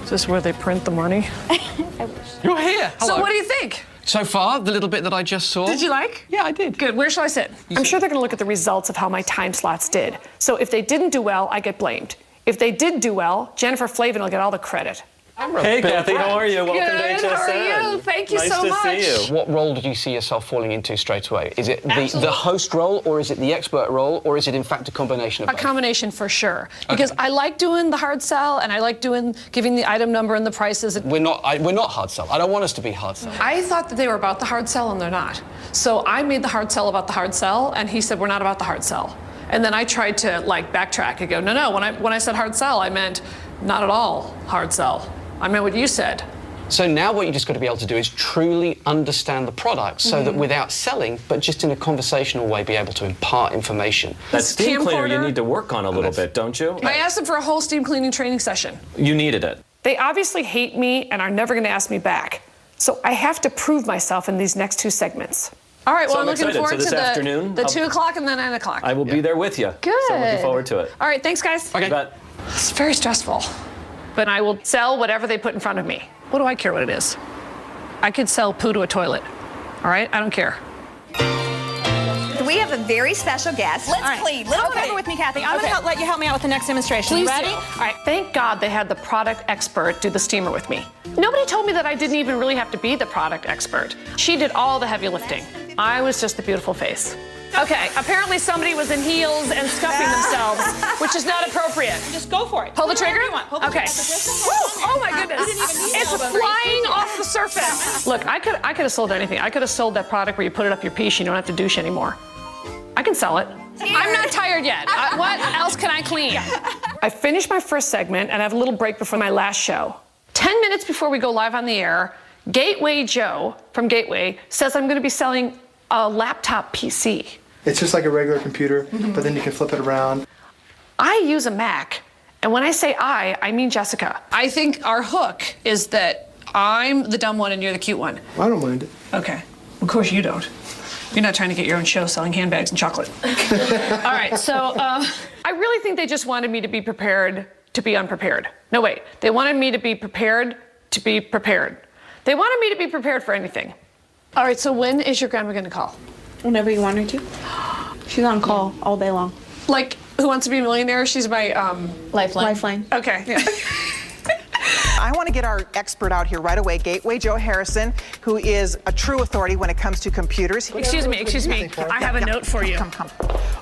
Is this where they print the money? I wish. You're here. Hello. So what do you think? So far, the little bit that I just saw. Did you like? Yeah, I did. Good. Where shall I sit? I'm sure they're going to look at the results of how my time slots did. So if they didn't do well, I get blamed. If they did do well, Jennifer Flavin will get all the credit. Hey, Kathy, how are you? Welcome Good. to HSN. How are you? Thank you so much. Nice to see you. What role did you see yourself falling into straight away? Is it the host role, or is it the expert role, or is it in fact a combination of both? A combination for sure. Because I like doing the hard sell, and I like giving the item number and the prices. We're not hard sell. I don't want us to be hard sell. I thought that they were about the hard sell, and they're not. So I made the hard sell about the hard sell, and he said we're not about the hard sell. And then I tried to like backtrack and go, no. When I said hard sell, I meant not at all hard sell. I meant what you said. So now what you just got to be able to do is truly understand the product so that without selling, but just in a conversational way, be able to impart information. That steam cleaner you need to work on a little bit, don't you? I asked them for a whole steam cleaning training session. You needed it. They obviously hate me and are never going to ask me back. So I have to prove myself in these next 2 segments. All right, well, So I'm looking excited. forward So to this afternoon, the 2 o'clock and the 9 o'clock. I will be there with you. Good. So I'm looking forward to it. All right, thanks, guys. Okay. You bet. It's very stressful. But I will sell whatever they put in front of me. What do I care what it is? I could sell poo to a toilet. All right? I don't care. We have a very special guest. Let's plead. Come over with me, Kathy. I'm going to let you help me out with the next demonstration. Please You ready? do. All right. Thank God they had the product expert do the steamer with me. Nobody told me that I didn't even really have to be the product expert. She did all the heavy lifting. I was just a beautiful face. Okay, apparently somebody was in heels and scuffing themselves, which is not appropriate. Just go for it. Pull the trigger? Okay. Woo! Oh my goodness. It's flying off the surface. Look, I could have sold anything. I could have sold that product where you put it up your piece, you don't have to douche anymore. I can sell it. I'm not tired yet. What else can I clean? I finished my first segment and I have a little break before my last show. 10 minutes before we go live on the air, Gateway Joe from Gateway says I'm going to be selling a laptop PC. It's just like a regular computer, but then you can flip it around. I use a Mac, and when I say I mean Jessica. I think our hook is that I'm the dumb one and you're the cute one. I don't mind it. Okay. Of course you don't. You're not trying to get your own show selling handbags and chocolate. All right, so I really think they just wanted me to be prepared to be unprepared. No, wait. They wanted me to be prepared to be prepared. They wanted me to be prepared for anything. All right, so when is your grandma going to call? Whenever you want her to. She's on call all day long. Like, Who Wants to Be a Millionaire? She's my Lifeline. Okay. Yeah. I want to get our expert out here right away, Gateway Joe Harrison, who is a true authority when it comes to computers. Excuse me. I have a note for you. Come.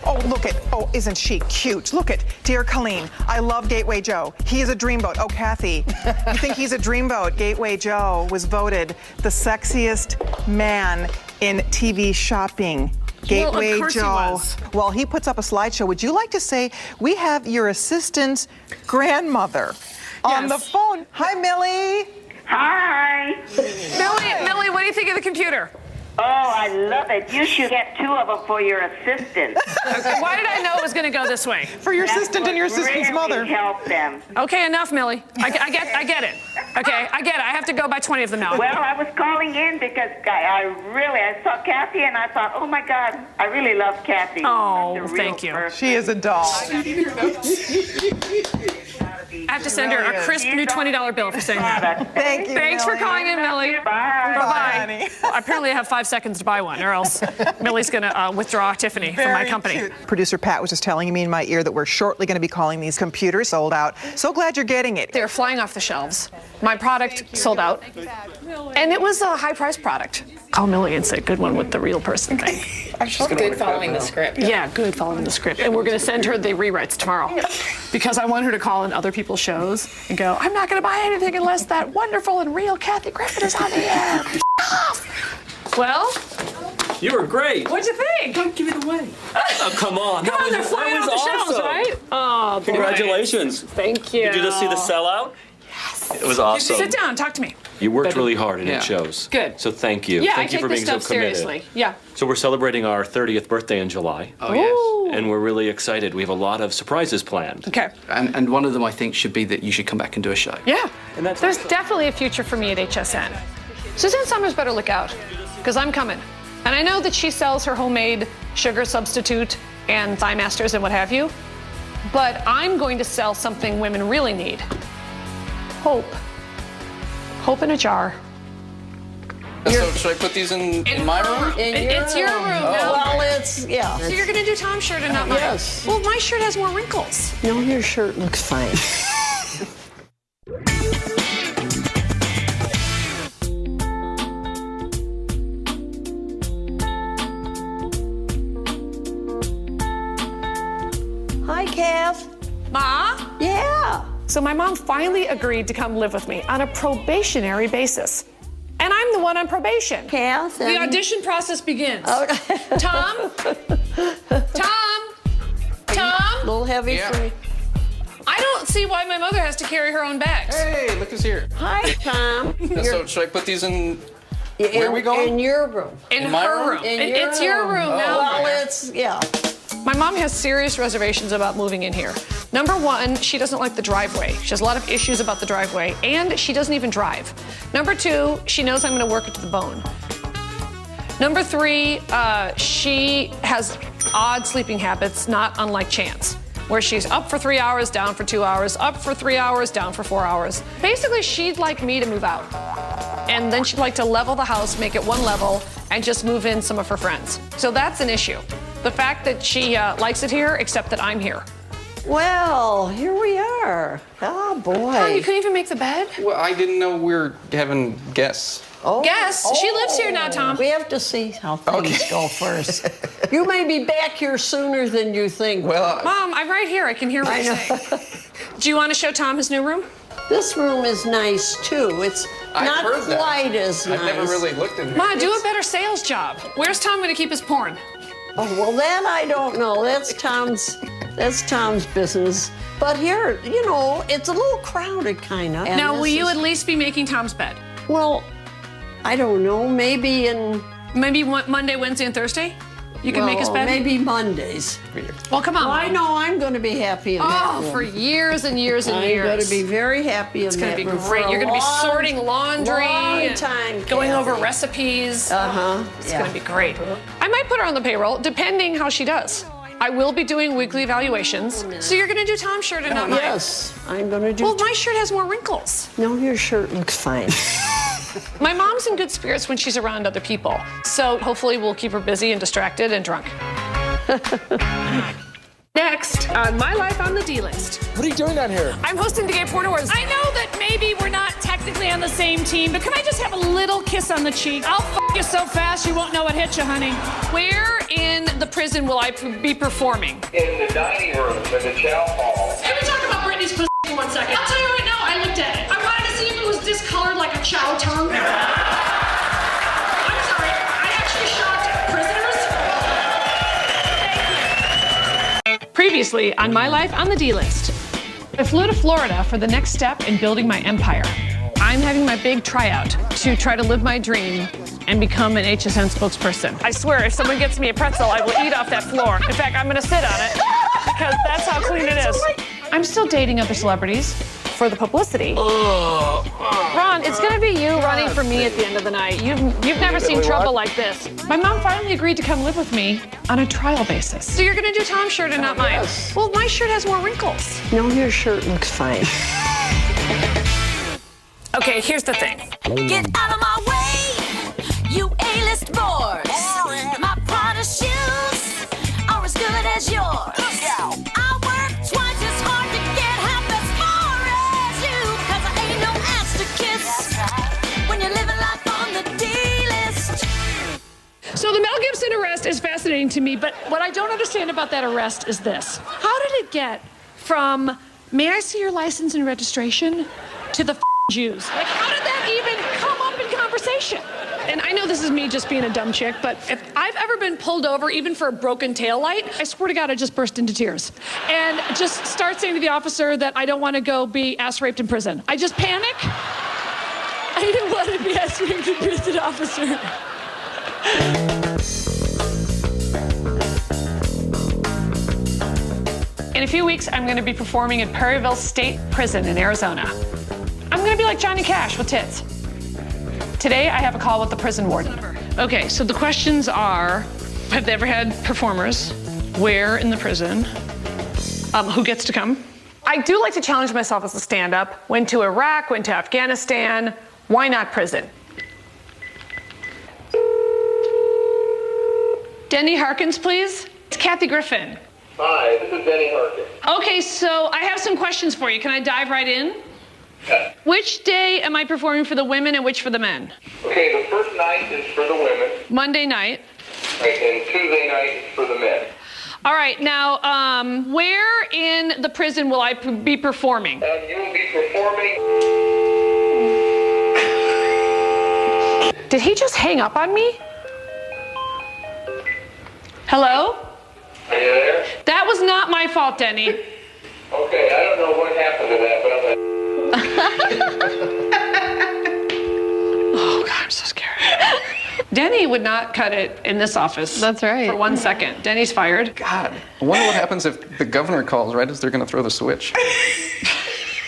Oh, look at, isn't she cute? Look at, dear Colleen, I love Gateway Joe. He is a dreamboat. Oh, Kathy, you think he's a dreamboat? Gateway Joe was voted the sexiest man in TV shopping. Gateway of course Joe. He was. Well, he puts up a slideshow. Would you like to say we have your assistant's grandmother on the phone? Hi, Millie. Hi. Millie, what do you think of the computer? Oh, I love it. You should get 2 of them for your assistant. Okay, why did I know it was going to go this way? For your assistant and your assistant's mother. Help them. Okay, enough, Millie. I get it. Okay, I get it. I have to go buy 20 of them now. Well, I was calling in because I saw Kathy and I thought, oh my God, I really love Kathy. Oh, thank you. She is a doll. I have to send her a crisp new $20 bill for saying that. Thank you. Thanks for calling in, Millie. Bye-bye. Well, apparently I have 5 seconds to buy one, or else Millie's going to withdraw Tiffany from my company. Cute. Producer Pat was just telling me in my ear that we're shortly going to be calling these computers sold out. So glad you're getting it. They're flying off the shelves. My product sold out, and it was a high-priced product. Call Millie and say, good one with the real person thing. Good following the script. Yeah, good following the script. And we're going to send her the rewrites tomorrow because I want her to call in other people's shows and go, I'm not going to buy anything unless that wonderful and real Kathy Griffin is on the air. Well, You were great. what'd you think? Don't give it away. Oh, come on. Come on, they're flying off the shelves, right? Oh, Congratulations. Thank you. Did you just see the sellout? Yes. It was awesome. Sit down, talk to me. You worked really hard and it shows. Good. So thank you. Yeah, thank I you take for this being stuff so committed. seriously. Yeah. So we're celebrating our 30th birthday in July. Oh, yes. And we're really excited. We have a lot of surprises planned. Okay. And one of them, I think, should be that you should come back and do a show. Yeah. And that's There's definitely a future for me at HSN. Suzanne Summers better look out, because I'm coming. And I know that she sells her homemade sugar substitute and thigh masters and what have you, but I'm going to sell something women really need. Hope. Hope in a jar. So should I put these in my room? It's your room now. Well, it's, yeah. So you're going to do Tom's shirt and not mine? Yes. Well, my shirt has more wrinkles. No, your shirt looks fine. Hi, Kath. Ma? Yeah. So my mom finally agreed to come live with me on a probationary basis. And I'm the one on probation. Kath? The audition process begins. Tom? Tom? Tom? A little heavy for me. I don't see why my mother has to carry her own bags. Hey, look who's here. Hi, Tom. So should I put these in? Where are we going? In your room. In my her room? room. It's your room now. Well, it's, yeah. My mom has serious reservations about moving in here. Number one, she doesn't like the driveway. She has a lot of issues about the driveway, and she doesn't even drive. Number two, she knows I'm gonna work it to the bone. Number three, she has odd sleeping habits, not unlike Chance, where she's up for 3 hours, down for 2 hours, up for 3 hours, down for 4 hours. Basically, she'd like me to move out. And then she'd like to level the house, make it one level, and just move in some of her friends. So that's an issue. The fact that she likes it here, except that I'm here. Well, here we are. Oh, boy. Oh, you couldn't even make the bed? Well, I didn't know we were having guests. Oh. Guests? She lives here now, Tom. We have to see how things go first. You may be back here sooner than you think. Well, Mom, I'm right here. I can hear what you're saying. Do you want to show Tom his new room? This room is nice, too. It's not quite as nice. I've never really looked in here. Ma, do a better sales job. Where's Tom going to keep his porn? Oh, well, that I don't know. That's Tom's business. But here, you know, it's a little crowded, kind of. Now, will you at least be making Tom's bed? Well, I don't know. Maybe Monday, Wednesday, and Thursday? You can make his bed? Maybe Mondays. Well, come on. Well, I know I'm going to be happy in that room. For years and years and years. I'm going to be very happy in that room. It's going to be great. You're going to be sorting laundry. Long time, going over recipes. It's going to be great. I might put her on the payroll, depending how she does. I will be doing weekly evaluations. So you're going to do Tom's shirt and not mine? Yes, I'm going to do. Well, my shirt has more wrinkles. No, your shirt looks fine. My mom's in good spirits when she's around other people. So hopefully we'll keep her busy and distracted and drunk. Next, on My Life on the D-List. What are you doing down here? I'm hosting the Gay Porn Awards. I know that maybe we're not technically on the same team, but can I just have a little kiss on the cheek? I'll you so fast you won't know what hit you, honey. Where in the prison will I be performing? In the dining room, in the chow hall. Can we talk about Brittany's pussy for 1 second? I'll tell you right now, I looked at it. I wanted to see if it was discolored like a chow tongue. I'm sorry, I actually shocked prisoners. Previously on My Life on the D-List, I flew to Florida for the next step in building my empire. I'm having my big tryout to try to live my dream and become an HSN spokesperson. I swear, if someone gets me a pretzel, I will eat off that floor. In fact, I'm gonna sit on it because that's how clean it is. I'm still dating other celebrities. For the Publicity. Ron, it's gonna be you running for me at the end of the night. You've never seen trouble like this. My mom finally agreed to come live with me on a trial basis. So you're gonna do Tom's shirt and not mine? Yes. Well, my shirt has more wrinkles. No, your shirt looks fine. Okay, here's the thing. Get out of my way, you A-list boys. My Prada shoes are as good as yours. I work twice as hard to get half as far as you, 'cause I ain't no ass to kiss when you're living life on the D-list. So the Mel Gibson arrest is fascinating to me, but what I don't understand about that arrest is this. How did it get from, may I see your license and registration, to the Jews? Like, how did that even come up in conversation? And I know this is me just being a dumb chick, but if I've ever been pulled over, even for a broken taillight, I swear to God, I just burst into tears. And just start saying to the officer that I don't want to go be ass raped in prison. I just panic. I don't want to be ass raped in prison, officer. In a few weeks, I'm going to be performing at Perryville State Prison in Arizona. I'm going to be like Johnny Cash with tits. Today, I have a call with the prison warden. Okay, so the questions are, have they ever had performers? Where in the prison? Who gets to come? I do like to challenge myself as a stand-up. Went to Iraq, went to Afghanistan. Why not prison? Denny Harkins, please. It's Kathy Griffin. Hi, this is Denny Harkins. Okay, so I have some questions for you. Can I dive right in? Yeah. Which day am I performing for the women and which for the men? Okay, the first night is for the women. Monday night. Right, and Tuesday night is for the men. All right, now, where in the prison will I be performing? You will be performing. Did he just hang up on me? Hello? Are you there? That was not my fault, Denny. Okay, I don't know what happened to that, but Oh, God, I'm so scared. Denny would not cut it in this office. That's right. For 1 second. Denny's fired. God, I wonder what happens if the governor calls right as they're going to throw the switch.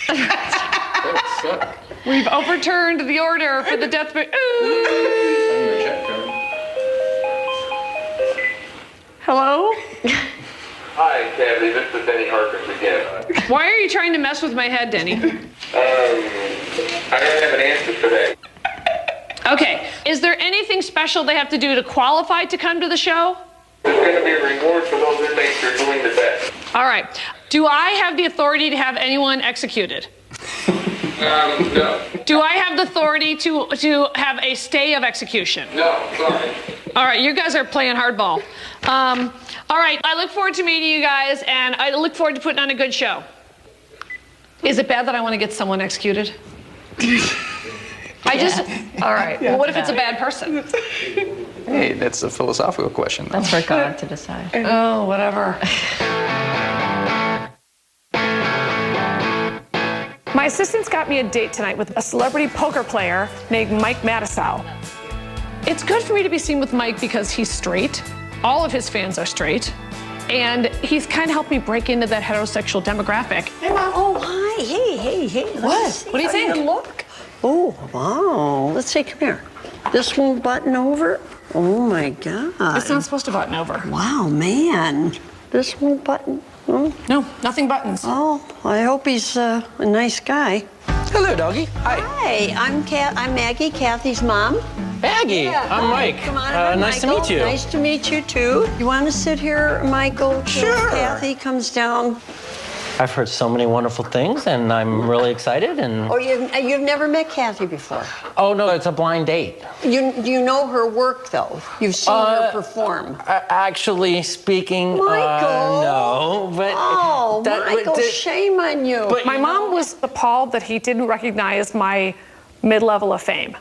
That would suck. We've overturned the order for the death penalty. Hello? Hi, Kathy, this is Denny Harkins again. Why are you trying to mess with my head, Denny? I don't have an answer for that. Okay, is there anything special they have to do to qualify to come to the show? There's going to be a reward for those inmates who are doing the best. All right. Do I have the authority to have anyone executed? No. Do I have the authority to have a stay of execution? No, sorry. All right, you guys are playing hardball. All right, I look forward to meeting you guys, and I look forward to putting on a good show. Is it bad that I want to get someone executed? All right. Well, what if it's a bad person? Hey, that's a philosophical question, though. That's for God to decide. Oh, whatever. My assistant's got me a date tonight with a celebrity poker player named Mike Matisow. It's good for me to be seen with Mike because he's straight. All of his fans are straight. And he's kind of helped me break into that heterosexual demographic. Hey, Mom. Oh, hi. Hey. What do you think? Look. Oh, wow. Let's see, come here. This won't button over? Oh, my God. It's not supposed to button over. Wow, man. This won't button? Oh. No, nothing buttons. Oh, I hope he's a nice guy. Hello, doggy. Hi. Hi, I'm Maggie, Kathy's mom. Maggie, I'm Mike. Come on, nice Michael. to meet you. Nice to meet you, too. You want to sit here, Michael? Sure. Kathy comes down. I've heard so many wonderful things, and I'm really excited. And Oh, you've never met Kathy before? oh no, it's a blind date. You know her work, though. You've seen her perform. Actually speaking, Michael. no. But Oh, Michael, shame on you. But My mom was appalled that he didn't recognize my mid-level of fame.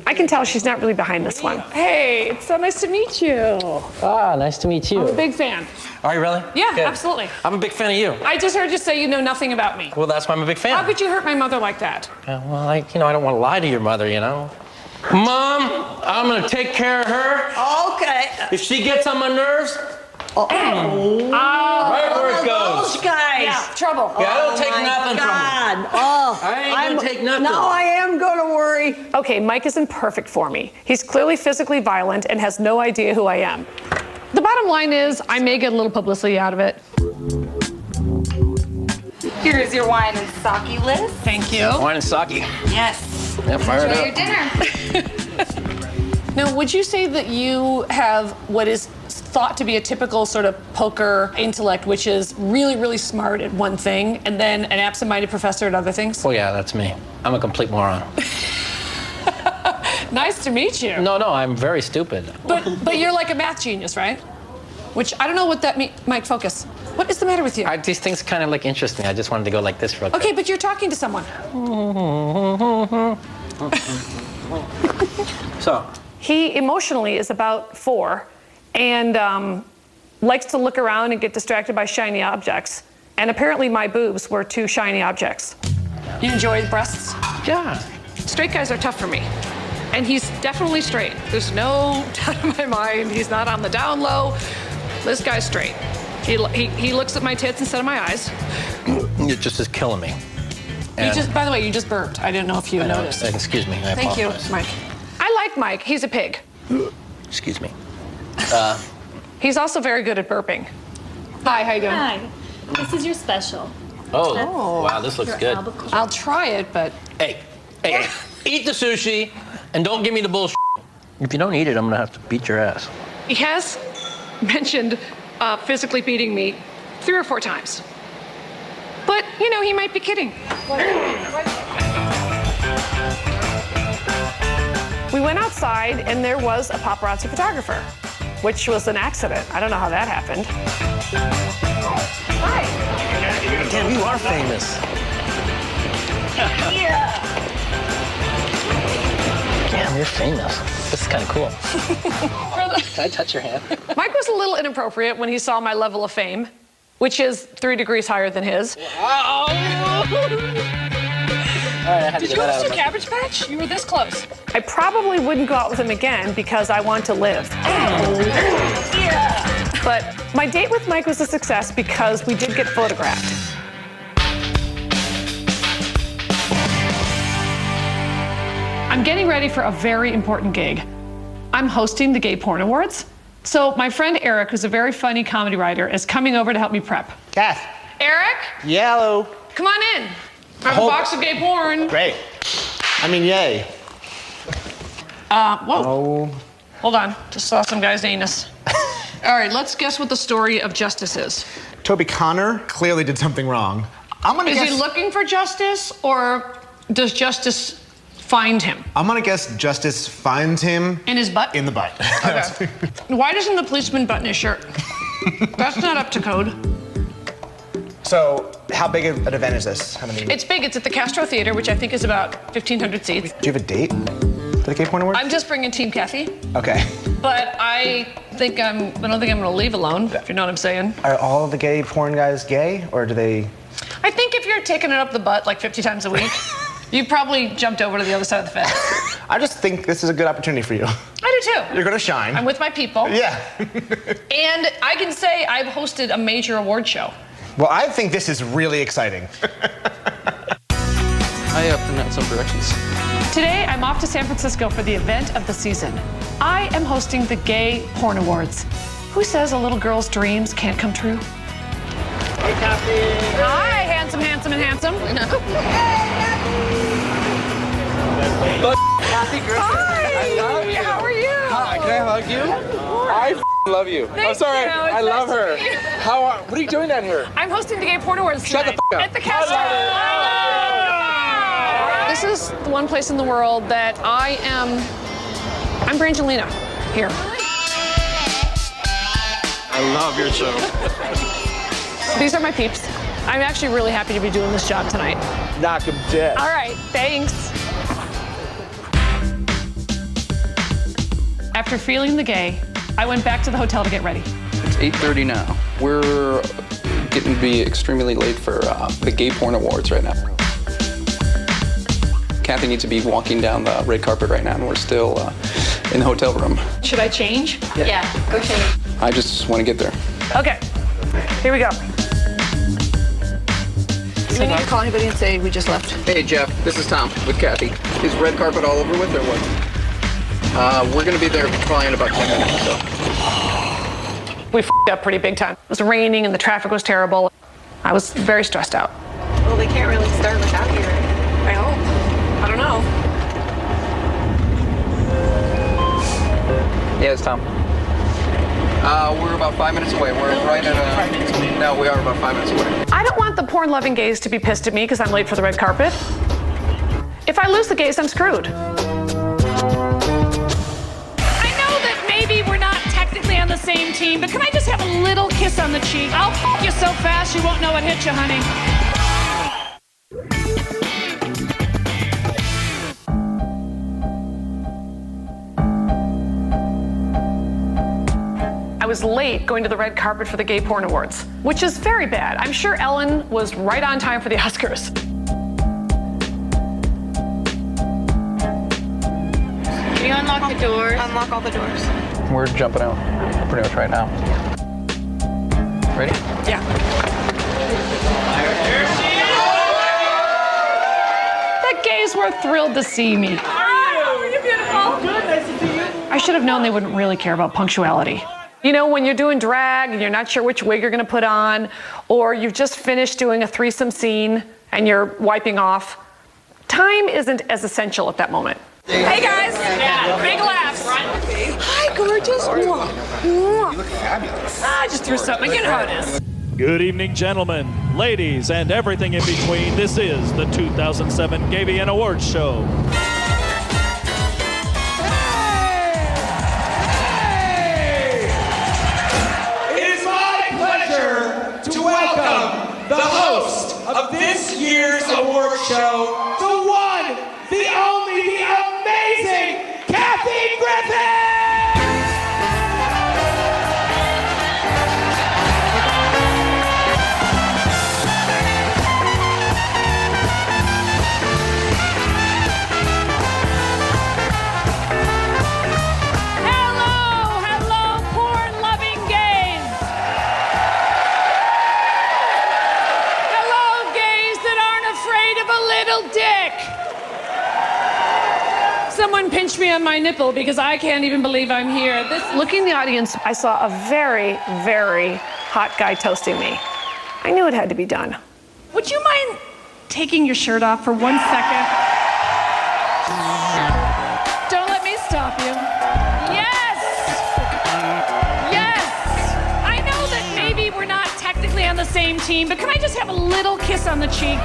I can tell she's not really behind this one. Hey, it's so nice to meet you. Ah, nice to meet you. I'm a big fan. Are you really? Yeah, Good. absolutely. I'm a big fan of you. I just heard you say you know nothing about me. Well, that's why I'm a big fan. How could you hurt my mother like that? Well, I don't want to lie to your mother, you know. Mom, I'm gonna take care of her. Okay. If she gets on my nerves, Right where it goes. Those guys. Yeah, trouble. Yeah, I don't take my nothing from God. them. Oh, I ain't gonna take nothing. Now I am gonna worry. Okay, Mike isn't perfect for me. He's clearly physically violent and has no idea who I am. The bottom line is, I may get a little publicity out of it. Here's your wine and sake list. Thank you. Wine and sake. Yes. Yeah, fire Enjoy it your up. dinner. Now, would you say that you have what is thought to be a typical sort of poker intellect, which is really, really smart at one thing, and then an absent-minded professor at other things? Well, yeah, that's me. I'm a complete moron. Nice to meet you. No, I'm very stupid. But you're like a math genius, right? Which, I don't know what that means. Mike, focus. What is the matter with you? These things kind of like interest me. I just wanted to go like this real quick. Okay, but you're talking to someone. So. He emotionally is about 4 and likes to look around and get distracted by shiny objects. And apparently my boobs were 2 shiny objects. You enjoy the breasts? Yeah. Straight guys are tough for me. And he's definitely straight. There's no doubt in my mind. He's not on the down low. This guy's straight. He looks at my tits instead of my eyes. It just is killing me. By the way, you just burped. I didn't know if you noticed. Excuse me. I Thank apologize. you, Mike. I like Mike. He's a pig. Excuse me. He's also very good at burping. Hi, how you doing? Hi. This is your special. Oh, wow, this looks good. I'll try it, but... Hey, eat the sushi and don't give me the bullshit. If you don't eat it, I'm gonna have to beat your ass. He has mentioned physically beating me 3 or 4 times. But, you know, he might be kidding. We went outside and there was a paparazzi photographer, which was an accident. I don't know how that happened. Hi. Damn, you are famous. Yeah. Damn, you're famous. This is kind of cool. Can I touch your hand? Mike was a little inappropriate when he saw my level of fame, which is 3 degrees higher than his. All right, I had to Did get you that out lose of your my- Cabbage Patch? You were this close. I probably wouldn't go out with him again because I want to live. Yeah. But my date with Mike was a success because we did get photographed. I'm getting ready for a very important gig. I'm hosting the Gay Porn Awards. So my friend Eric, who's a very funny comedy writer, is coming over to help me prep. Kath. Eric? Yellow. Come on in. I have a box of gay porn. Great. I mean, yay. Whoa. Oh. Hold on. Just saw some guy's anus. All right, let's guess what the story of Justice is. Toby Connor clearly did something wrong. I'm gonna Is guess. he looking for justice, or does justice find him? I'm gonna guess Justice finds him. In his butt? In the butt. Okay. Why doesn't the policeman button his shirt? That's not up to code. So, how big of an event is this? How many? It's big. It's at the Castro Theater, which I think is about 1,500 seats. Do you have a date for the Gay Porn Awards? I'm just bringing Team Kathy, Okay. but I don't think I'm gonna leave alone, if you know what I'm saying. Are all the gay porn guys gay, or do they? I think if you're taking it up the butt like 50 times a week, you probably jumped over to the other side of the fence. I just think this is a good opportunity for you. I do too. You're gonna shine. I'm with my people. Yeah. And I can say I've hosted a major award show. Well, I think this is really exciting. I print out some directions. Today, I'm off to San Francisco for the event of the season. I am hosting the Gay Porn Awards. Who says a little girl's dreams can't come true? Hey, Kathy. Hi, handsome, handsome, and handsome. Kathy Griffin. Hi, how are you? Hi, can I hug you? I love you. Thank I'm sorry, you. It's I love nice to her. meet you. What are you doing down here? I'm hosting the Gay Porn Awards Shut the tonight f up. at the Castro. This is the one place in the world that I'm Brangelina here. I love your show. These are my peeps. I'm actually really happy to be doing this job tonight. Knock him dead. All right, thanks. After feeling the gay, I went back to the hotel to get ready. It's 8:30 now. We're getting to be extremely late for the Gay Porn Awards right now. Kathy needs to be walking down the red carpet right now, and we're still in the hotel room. Should I change? Yeah. Go change. I just want to get there. Okay, here we go. Do we need to call anybody and say we just left? Hey, Jeff, this is Tom with Kathy. Is red carpet all over with or what? We're going to be there probably in about 10 minutes, so. We f***ed up pretty big time. It was raining and the traffic was terrible. I was very stressed out. Well, they can't really start without you. I hope. I don't know. Yeah, it's Tom. We're about 5 minutes away. We're right at no, we are about 5 minutes away. I don't want the porn-loving gays to be pissed at me because I'm late for the red carpet. If I lose the gays, I'm screwed. I know that maybe we're not technically on the same team, but can I just have a little kiss on the cheek? I'll f*** you so fast you won't know what hit you, honey. I was late going to the red carpet for the Gay Porn Awards, which is very bad. I'm sure Ellen was right on time for the Oscars. Can you unlock the doors? Unlock all the doors. We're jumping out pretty much right now. Ready? Yeah. The gays were thrilled to see me. How are you, beautiful? Good, nice to see you. I should have known they wouldn't really care about punctuality. You know, when you're doing drag and you're not sure which wig you're gonna put on, or you've just finished doing a threesome scene and you're wiping off, time isn't as essential at that moment. Hey, guys. Yeah, big laughs. Hi, gorgeous. You look fabulous. I just threw something. You know how it is. Good evening, gentlemen, ladies, and everything in between. This is the 2007 Gavian Awards Show. To welcome the host of this year's award show, the one, the only, the amazing Kathy Griffin! Someone pinched me on my nipple because I can't even believe I'm here. Looking in the audience, I saw a very, very hot guy toasting me. I knew it had to be done. Would you mind taking your shirt off for 1 second? Don't let me stop you. Yes! Yes! I know that maybe we're not technically on the same team, but can I just have a little kiss on the cheek?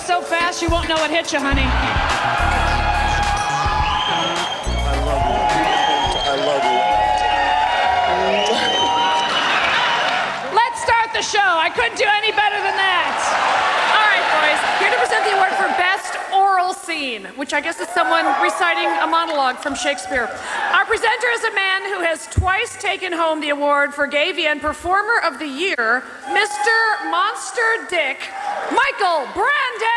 So fast you won't know what hit you, honey. I love you. Let's start the show. I couldn't do any better than that. All right, boys. Here to present the award for Best Oral Scene, which I guess is someone reciting a monologue from Shakespeare. Our presenter is a man who has twice taken home the award for Gavian Performer of the Year, Mr. Monster Dick, Michael Brandon!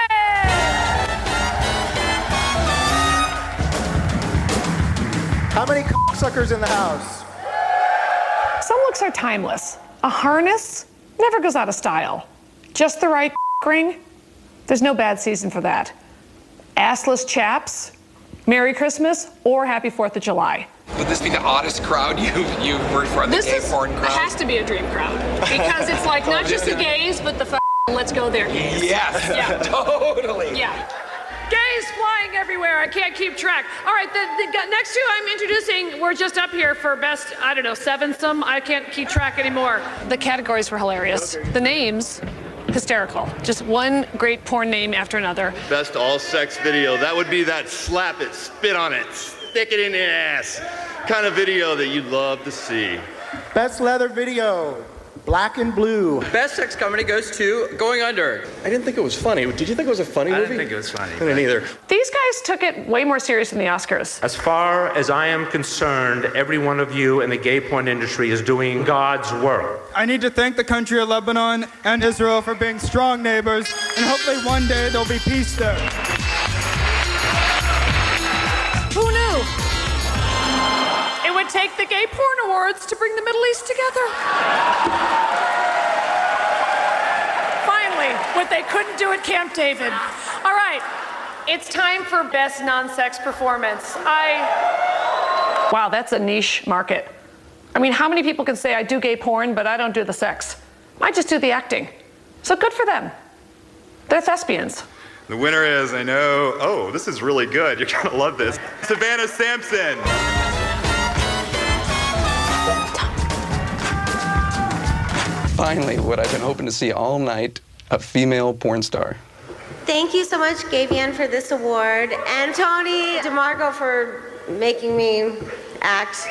How many suckers in the house? Some looks are timeless. A harness never goes out of style. Just the right ring, there's no bad season for that. Assless chaps, Merry Christmas, or Happy 4th of July. Would this be the oddest crowd you've worked for? The gay porn crowd? This has to be a dream crowd. Because it's like not just the gays, but the let's go there gays. Yes, yeah. Totally. Yeah. Gays flying everywhere. I can't keep track. All right, the next two I'm introducing, we're just up here for best, I don't know, sevensome. I can't keep track anymore. The categories were hilarious. The names, hysterical. Just one great porn name after another. Best all-sex video. That would be that slap it, spit on it, stick it in the ass kind of video that you'd love to see. Best leather video. Black and Blue. Best sex comedy goes to Going Under. I didn't think it was funny. Did you think it was a funny movie? I didn't think it was funny. I didn't either. These guys took it way more serious than the Oscars. As far as I am concerned, every one of you in the gay porn industry is doing God's work. I need to thank the country of Lebanon and Israel for being strong neighbors, and hopefully one day there'll be peace there. Who knew? It would take the Gay Porn Awards to bring the Middle East together. Finally, what they couldn't do at Camp David. All right, it's time for Best Non-Sex Performance. Wow, that's a niche market. I mean, how many people can say I do gay porn, but I don't do the sex? I just do the acting. So good for them. They're thespians. The winner is, I know, oh, this is really good. You're gonna love this. Savannah Sampson. Finally, what I've been hoping to see all night, a female porn star. Thank you so much, Gavian, for this award, and Tony DeMarco for making me act.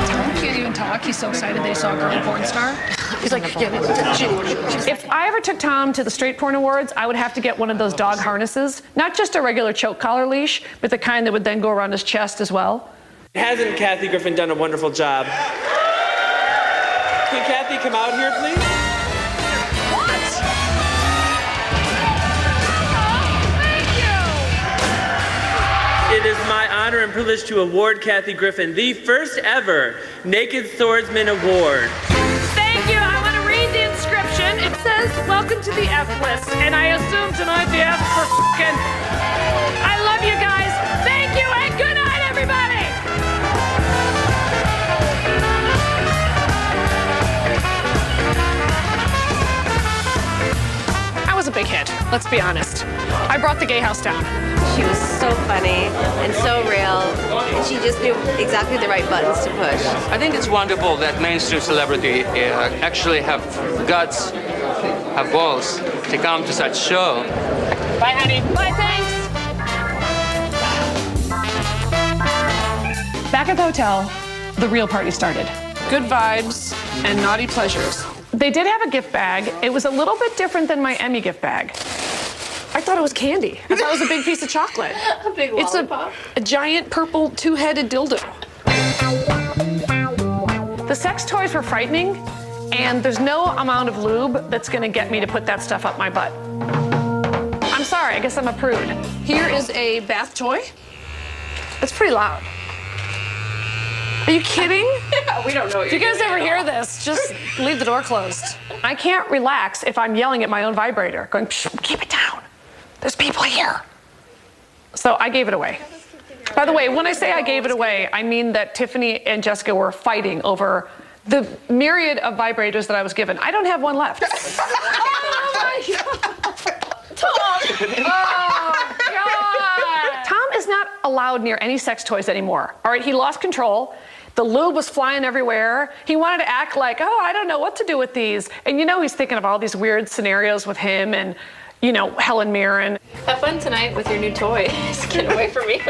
Tom can't even talk. He's so excited they saw a girl porn star. He's like, if I ever took Tom to the Straight Porn Awards, I would have to get one of those dog harnesses. Not just a regular choke collar leash, but the kind that would then go around his chest as well. Hasn't Kathy Griffin done a wonderful job? Can Kathy come out here, please? What? Oh, thank you! It is my honor and privilege to award Kathy Griffin the first ever Naked Swordsman Award. Thank you. I want to read the inscription. It says, "Welcome to the F list." And I assume tonight the F for f***ing. I love you guys. Thank you and good night, everybody. I was a big hit. Let's be honest. I brought the gay house down. She was so funny and so real, and she just knew exactly the right buttons to push. I think it's wonderful that mainstream celebrity actually have guts, have balls to come to such show. Bye, honey. Bye, thanks. Back at the hotel, the real party started. Good vibes and naughty pleasures. They did have a gift bag. It was a little bit different than my Emmy gift bag. I thought it was candy. I thought it was a big piece of chocolate. A big lollipop. It's a giant purple two-headed dildo. The sex toys were frightening, and there's no amount of lube that's gonna get me to put that stuff up my butt. I'm sorry, I guess I'm a prude. Here is a bath toy. It's pretty loud. Are you kidding? Yeah, we don't know what If you guys ever hear this, just leave the door closed. I can't relax if I'm yelling at my own vibrator, going, "Psh, keep it down. There's people here." So I gave it away. By the way, when I say I gave it away, I mean that Tiffany and Jessica were fighting over the myriad of vibrators that I was given. I don't have one left. Oh my God. Tom! Oh, God. Tom is not allowed near any sex toys anymore. All right, he lost control. The lube was flying everywhere. He wanted to act like, oh, I don't know what to do with these. And you know he's thinking of all these weird scenarios with him and, you know, Helen Mirren. Have fun tonight with your new toy. Just get away from me.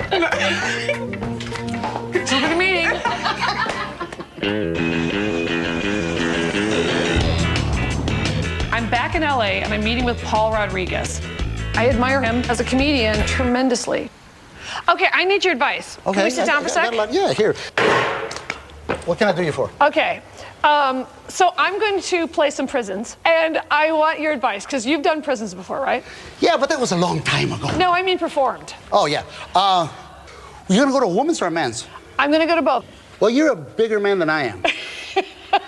It's over the meeting. I'm back in LA and I'm meeting with Paul Rodriguez. I admire him as a comedian tremendously. Okay, I need your advice. Okay, Can we sit down for a sec? Yeah, here. What can I do you for? Okay, so I'm going to play some prisons, and I want your advice, because you've done prisons before, right? Yeah, but that was a long time ago. No, I mean performed. Oh, yeah. You're gonna go to a woman's or a man's? I'm gonna go to both. Well, you're a bigger man than I am.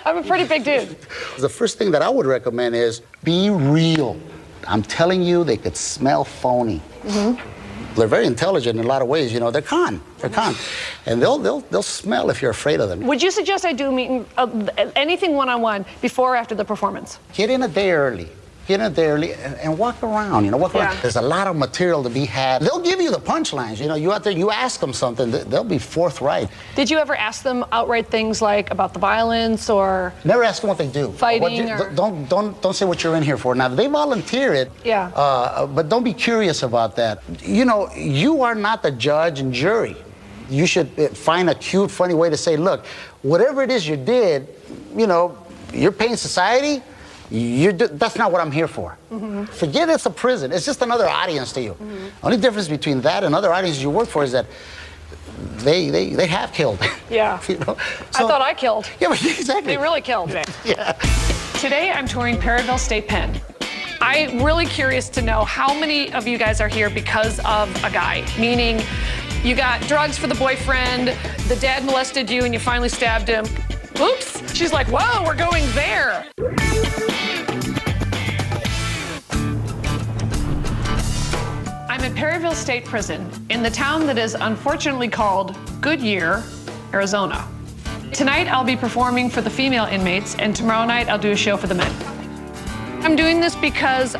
I'm a pretty big dude. The first thing that I would recommend is be real. I'm telling you, they could smell phony. Mm-hmm. They're very intelligent in a lot of ways, you know. They're con. They're con, and they'll smell if you're afraid of them. Would you suggest I do anything one-on-one before or after the performance? Get in a day early. Get in there early and walk around, you know, walk around. There's a lot of material to be had. They'll give you the punchlines, you know, you out there, you ask them something, they'll be forthright. Did you ever ask them outright things like about the violence or? Never ask them what they do. Fighting or? Don't say what you're in here for. Now, they volunteer it, yeah. But don't be curious about that. You know, you are not the judge and jury. You should find a cute, funny way to say, look, whatever it is you did, you know, you're paying society. That's not what I'm here for. Forget it's a prison. It's just another audience to you. Only difference between that and other audiences you work for is that they have killed. Yeah. You know? I thought I killed. Yeah, but exactly. They really killed. Yeah. Today I'm touring Perryville State Pen. I'm really curious to know how many of you guys are here because of a guy, meaning you got drugs for the boyfriend, the dad molested you and you finally stabbed him. Oops. She's like, whoa, we're going there. I'm at Perryville State Prison in the town that is unfortunately called Goodyear, Arizona. Tonight I'll be performing for the female inmates, and tomorrow night I'll do a show for the men. I'm doing this because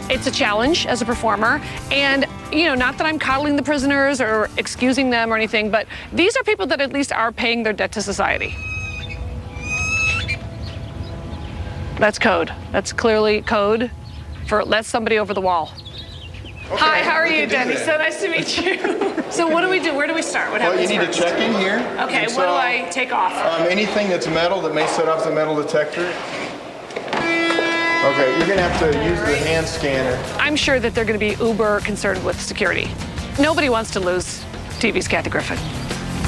it's a challenge as a performer, and you know, not that I'm coddling the prisoners or excusing them or anything, but these are people that at least are paying their debt to society. That's code. That's clearly code for let somebody over the wall. Okay, hi, how are you, Denny? So nice to meet you. So what do we do? Where do we start? What happens Well, you need first? to check in here. Okay, And what do I take off? Anything that's metal that may set off the metal detector. Okay, you're gonna have to use the hand scanner. I'm sure that they're going to be uber concerned with security. Nobody wants to lose TV's Kathy Griffin.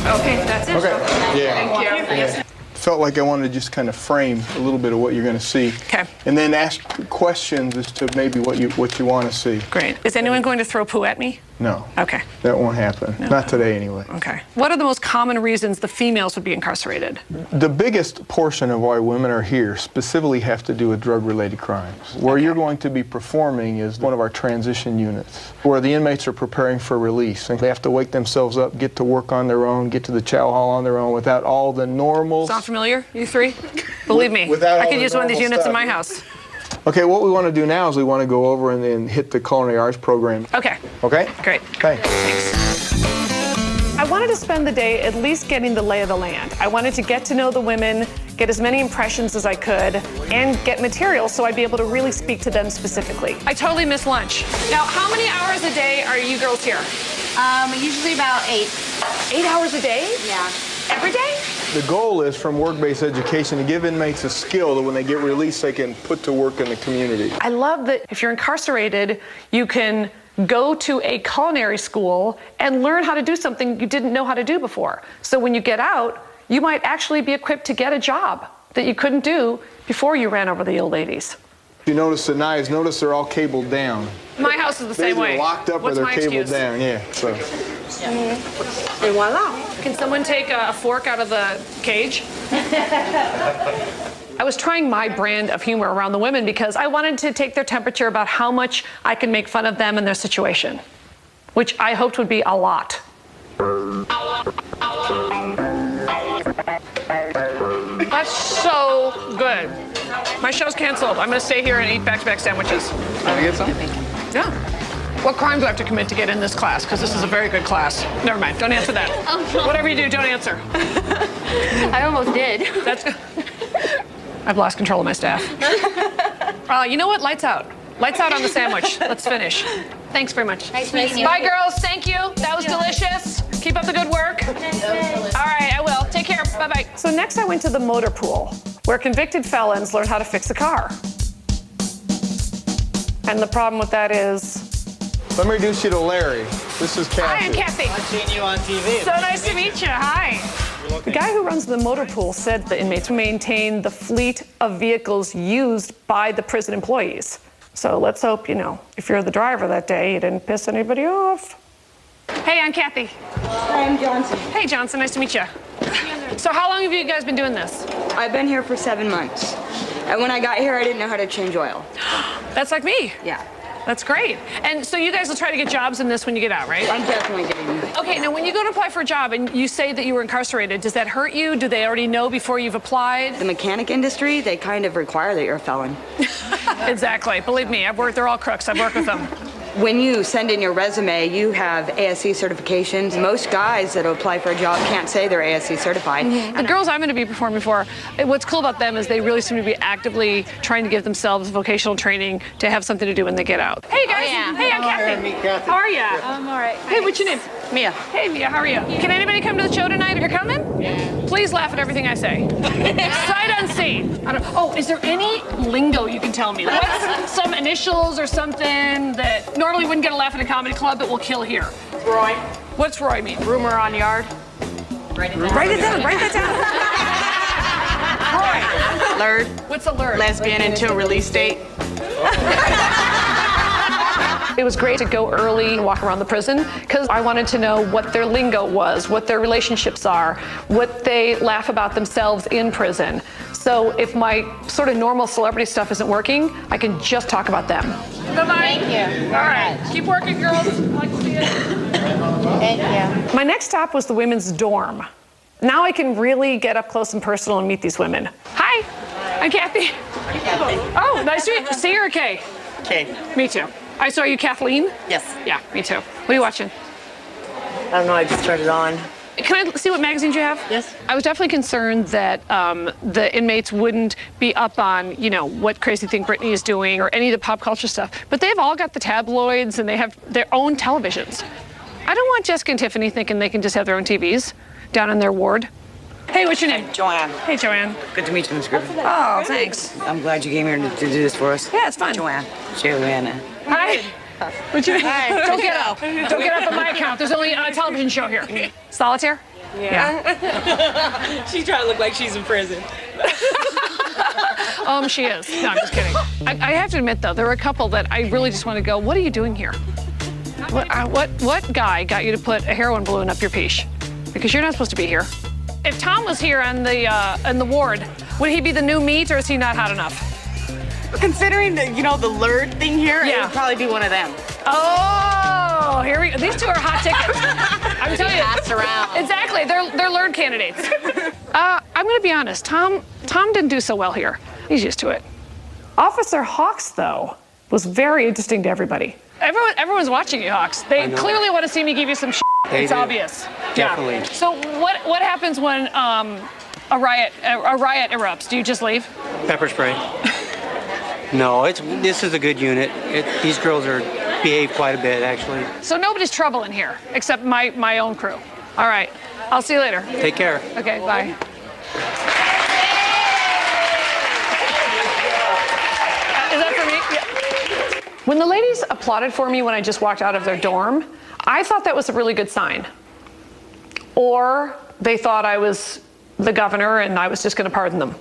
Okay, that's it. Okay, yeah. Thank you. Yeah. Felt like I wanted to just kind of frame a little bit of what you're going to see. Okay. And then ask questions as to maybe what you want to see. Great. Is anyone going to throw poo at me? No. Okay. That won't happen. No. Not today, anyway. Okay. What are the most common reasons the females would be incarcerated? The biggest portion of why women are here specifically have to do with drug-related crimes. Where you're going to be performing is one of our transition units, where the inmates are preparing for release. And they have to wake themselves up, get to work on their own, get to the chow hall on their own without all the normals. Sound familiar, you three? Believe me, Without I all could the use one of these normal units in stuff. my house. Okay, what we want to do now is we want to go over and then hit the culinary arts program. Okay. Okay? Great. Thanks. I wanted to spend the day at least getting the lay of the land. I wanted to get to know the women, get as many impressions as I could, and get material so I'd be able to really speak to them specifically. I totally missed lunch. Now, how many hours a day are you girls here? Usually about 8. 8 hours a day? Yeah. Every day? The goal is from work-based education to give inmates a skill that when they get released, they can put to work in the community. I love that if you're incarcerated, you can go to a culinary school and learn how to do something you didn't know how to do before. So when you get out, you might actually be equipped to get a job that you couldn't do before you ran over the old ladies. If you notice the knives, notice they're all cabled down. My house is the same way. They're locked up What's or my they're cabled excuse? down, yeah. So. And voila. Can someone take a fork out of the cage? I was trying my brand of humor around the women because I wanted to take their temperature about how much I can make fun of them and their situation, which I hoped would be a lot. That's so good. My show's canceled. I'm going to stay here and eat back-to-back sandwiches. Can I get some? Yeah. What crime do I have to commit to get in this class? Because this is a very good class. Never mind. Don't answer that. Whatever you do, don't answer. I almost did. That's. I've lost control of my staff. You know what? Lights out. Lights out on the sandwich. Let's finish. Thanks very much. Nice meeting you. Bye, girls. Thank you. That was delicious. Keep up the good work. All right, I will. Take care. Bye-bye. So next I went to the motor pool, where convicted felons learn how to fix a car. And the problem with that is... Let me introduce you to Larry. This is Kathy. Hi, I'm Kathy. I've seen you on TV. So nice to meet you. Hi. The guy who runs the motor pool said the inmates maintain the fleet of vehicles used by the prison employees. So let's hope, if you're the driver that day, you didn't piss anybody off. Hey, I'm Kathy. Hi, I'm Johnson. Hey, Johnson. Nice to meet you. So how long have you guys been doing this? I've been here for 7 months. And when I got here, I didn't know how to change oil. That's like me. Yeah. That's great. And so you guys will try to get jobs in this when you get out, right? I'm definitely getting it. Okay, now when you go to apply for a job and you say that you were incarcerated, does that hurt you? Do they already know before you've applied? The mechanic industry, they kind of require that you're a felon. Exactly. Believe me, they're all crooks. I've worked with them. When you send in your resume, you have ASC certifications. Most guys that apply for a job can't say they're ASC certified. The girls I'm going to be performing for, what's cool about them is they really seem to be actively trying to give themselves vocational training to have something to do when they get out. Hey guys, hey, I'm Kathy. How are you? I'm all right. Hey, what's your name? Mia. Hey Mia, how are you? Can anybody come to the show tonight if you're coming? Yeah. Please laugh at everything I say. Sight unseen. Oh, is there any lingo you can tell me? What's some initials or something that normally wouldn't get a laugh at a comedy club but will kill here? Roy. What's Roy mean? Rumor on yard. Write it down. Write that down. Roy. Lurd. What's a lurd? Lesbian until release date. It was great to go early and walk around the prison because I wanted to know what their lingo was, what their relationships are, what they laugh about themselves in prison. So if my sort of normal celebrity stuff isn't working, I can just talk about them. Bye-bye. Thank you. All right. Keep working, girls. I'd like to see you. Thank you. My next stop was the women's dorm. Now I can really get up close and personal and meet these women. Hi. I'm Kathy. Oh, nice to meet you. C or K? K. Me too. So are you Kathleen? Yes. Yeah, me too. What are you watching? I don't know, I just turned it on. Can I see what magazines you have? Yes. I was definitely concerned that the inmates wouldn't be up on, what crazy thing Britney is doing or any of the pop culture stuff. But they've all got the tabloids and they have their own televisions. I don't want Jessica and Tiffany thinking they can just have their own TVs down in their ward. Hey, what's your name? Joanne. Hey, Joanne. Good to meet you, Ms. Griffin. Oh, thanks. I'm glad you came here to do this for us. Yeah, it's fun. Joanne. Joanna. Hi. What's your name? Hi. Don't get up. Don't get up on my account. There's only a television show here. Solitaire? Yeah. She's trying to look like she's in prison. She is. No, I'm just kidding. I have to admit, though, there were a couple that I really just want to go, what are you doing here? What guy got you to put a heroin balloon up your peach? Because you're not supposed to be here. If Tom was here in the ward, would he be the new meat or is he not hot enough? Considering the lurd thing here, it would probably be one of them. Oh, here we go. These two are hot tickets. I'm telling you. Pass around. Exactly. They're lurd candidates. I'm going to be honest. Tom didn't do so well here. He's used to it. Officer Hawks, though, was very interesting to everybody. Everyone's watching you, Hawks. They clearly want to see me give you some shit. It's obvious. Definitely. Yeah. So what happens when a riot erupts? Do you just leave? Pepper spray. No, this is a good unit. These girls behave quite a bit, actually. So nobody's trouble in here except my own crew. All right. I'll see you later. Take care. Okay, bye. Is that for me? Yeah. When the ladies applauded for me when I just walked out of their dorm, I thought that was a really good sign. Or they thought I was the governor and I was just going to pardon them.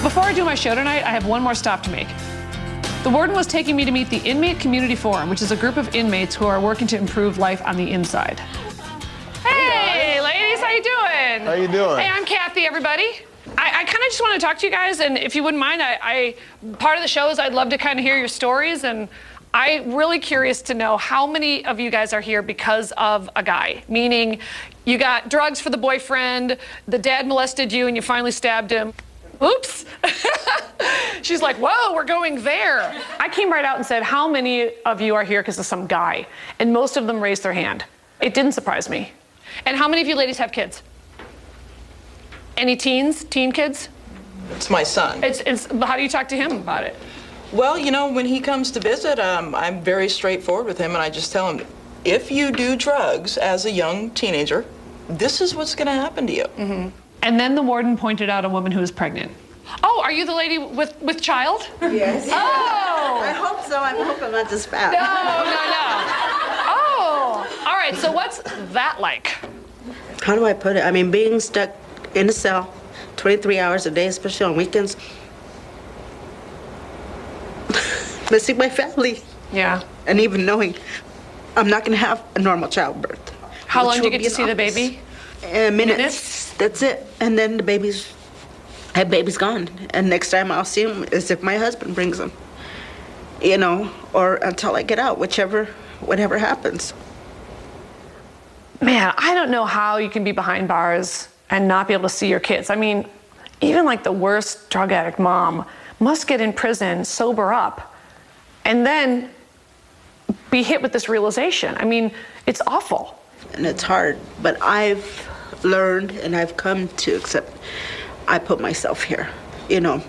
Before I do my show tonight, I have one more stop to make. The warden was taking me to meet the Inmate Community Forum, which is a group of inmates who are working to improve life on the inside. Hey, ladies, how you doing? How you doing? Hey, I'm Kathy, everybody. I kind of just want to talk to you guys, and if you wouldn't mind, part of the show is I'd love to kind of hear your stories, and I'm really curious to know how many of you guys are here because of a guy, meaning you got drugs for the boyfriend, the dad molested you, and you finally stabbed him. Oops. She's like, whoa, we're going there. I came right out and said, how many of you are here because of some guy? And most of them raised their hand. It didn't surprise me. And how many of you ladies have kids? Any teen kids? It's my son. How do you talk to him about it? Well, when he comes to visit, I'm very straightforward with him, and I just tell him, if you do drugs as a young teenager, this is what's going to happen to you. Mm-hmm. And then the warden pointed out a woman who was pregnant. Oh, are you the lady with child? Yes. Oh! I hope so. I hope I'm not just fat. No. Oh! All right, so what's that like? How do I put it? I mean, being stuck in a cell 23 hours a day, especially on weekends. Missing my family. Yeah. And even knowing I'm not going to have a normal childbirth. How long do you get to see the baby? Minutes. That's it. And then the baby's gone. And next time I'll see him is if my husband brings him. Or until I get out, whatever happens. Man, I don't know how you can be behind bars and not be able to see your kids. I mean, even like the worst drug addict mom must get in prison, sober up, and then be hit with this realization. I mean, it's awful. And it's hard, but I've learned and I've come to accept I put myself here, you know.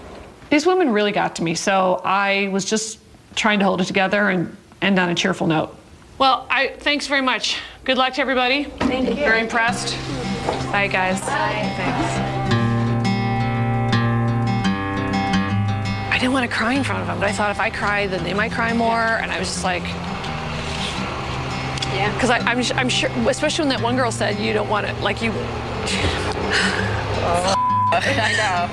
These women really got to me, so I was just trying to hold it together and end on a cheerful note. Well, thanks very much. Good luck to everybody. Thank you. Very impressed. Bye, guys. Bye. Thanks. I didn't want to cry in front of them, but I thought if I cried, then they might cry more, and I was just like, yeah. Because I'm sure, especially when that one girl said, you don't want it, like you. Oh, I know.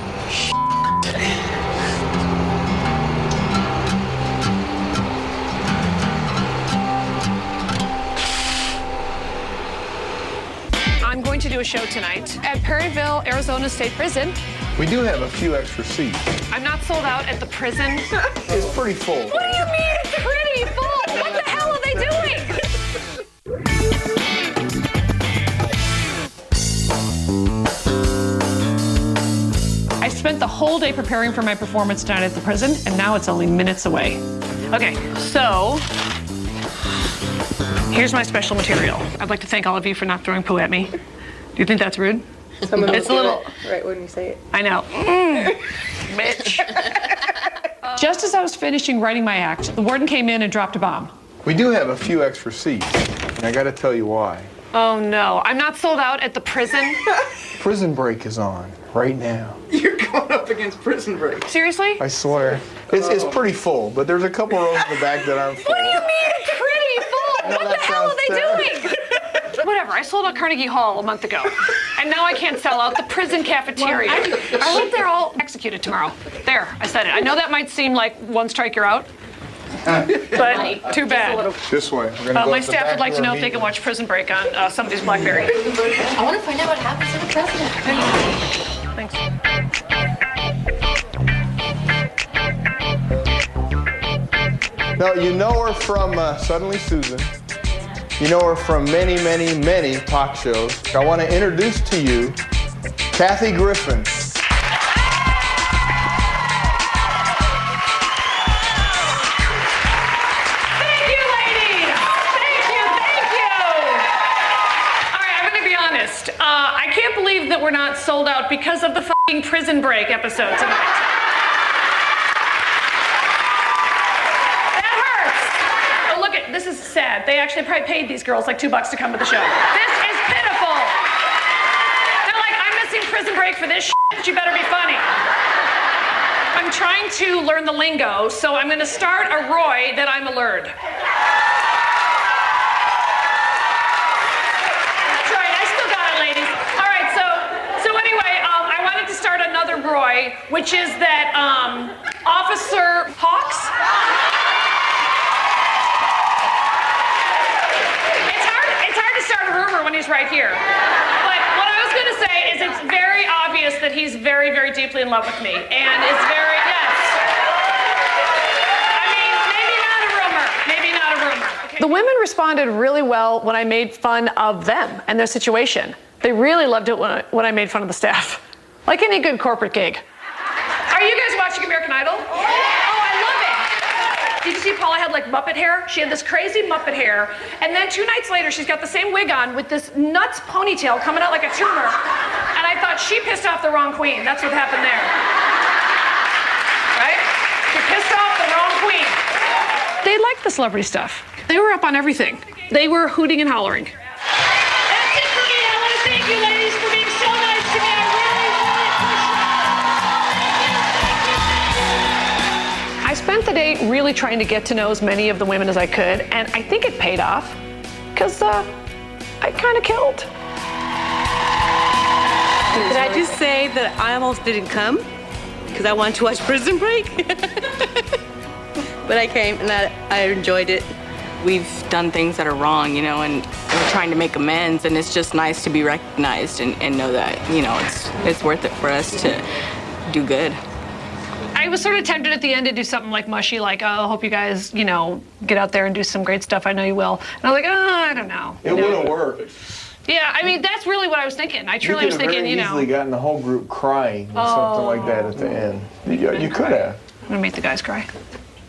I'm going to do a show tonight at Perryville, Arizona State Prison. We do have a few extra seats. I'm not sold out at the prison. It's pretty full. What do you mean it's pretty full? What the hell are they doing? I spent the whole day preparing for my performance tonight at the prison, and now it's only minutes away. Okay, so here's my special material. I'd like to thank all of you for not throwing poo at me. Do you think that's rude? It's a little right when you say it. I know. Bitch. Just as I was finishing writing my act, the warden came in and dropped a bomb. We do have a few extra seats, and I got to tell you why. Oh no, I'm not sold out at the prison. Prison Break is on right now. You're going up against Prison Break. Seriously? I swear. It's pretty full, but there's a couple rows in the back that aren't full. What do you mean it's pretty full? No, What the hell are they doing? Whatever, I sold out Carnegie Hall a month ago. And now I can't sell out the prison cafeteria. I hope they're all executed tomorrow. There, I said it. I know that might seem like one strike you're out, but too bad. This way. We're gonna go My to the staff back would like to door know if they meeting. can watch Prison Break on somebody's BlackBerry. I want to find out what happens to the president. Thanks. Now, you know her from Suddenly Susan. You know her from many, many, many talk shows. I want to introduce to you Kathy Griffin. Thank you, ladies! Thank you, thank you! All right, I'm going to be honest. I can't believe that we're not sold out because of the fucking Prison Break episode tonight. This is sad. They actually probably paid these girls like $2 to come to the show. This is pitiful. They're like, I'm missing Prison Break for this shit, but you better be funny. I'm trying to learn the lingo, so I'm going to start a Roy that I'm a lurd. That's right, I still got it, ladies. All right, so anyway, I wanted to start another Roy, which is that Officer Hawks. Start a rumor when he's right here. But what I was going to say is it's very obvious that he's very, very deeply in love with me. And it's very, yes. I mean, maybe not a rumor. Maybe not a rumor. Okay. The women responded really well when I made fun of them and their situation. They really loved it when I made fun of the staff. Like any good corporate gig. Are you guys watching American Idol? Did you see Paula had like Muppet hair? She had this crazy Muppet hair. And then 2 nights later, she's got the same wig on with this nuts ponytail coming out like a tumor. And I thought she pissed off the wrong queen. That's what happened there. Right? She pissed off the wrong queen. They liked the celebrity stuff. They were up on everything. They were hooting and hollering. That's it for me. I want to thank you ladies for being so nice to me. I really I spent the day really trying to get to know as many of the women as I could, and I think it paid off, because I kind of killed. Did I just say that I almost didn't come, because I wanted to watch Prison Break? But I came, and I enjoyed it. We've done things that are wrong, you know, and we're trying to make amends, and it's just nice to be recognized and know that, you know, it's worth it for us to do good. I was sort of tempted at the end to do something like mushy, like, oh, I hope you guys, you know, get out there and do some great stuff. I know you will. And I was like, oh, I don't know. It wouldn't work. Yeah, I mean, that's really what I was thinking. I truly was thinking, you know. You could have very easily gotten the whole group crying or something like that at the end. You could have. I'm going to make the guys cry.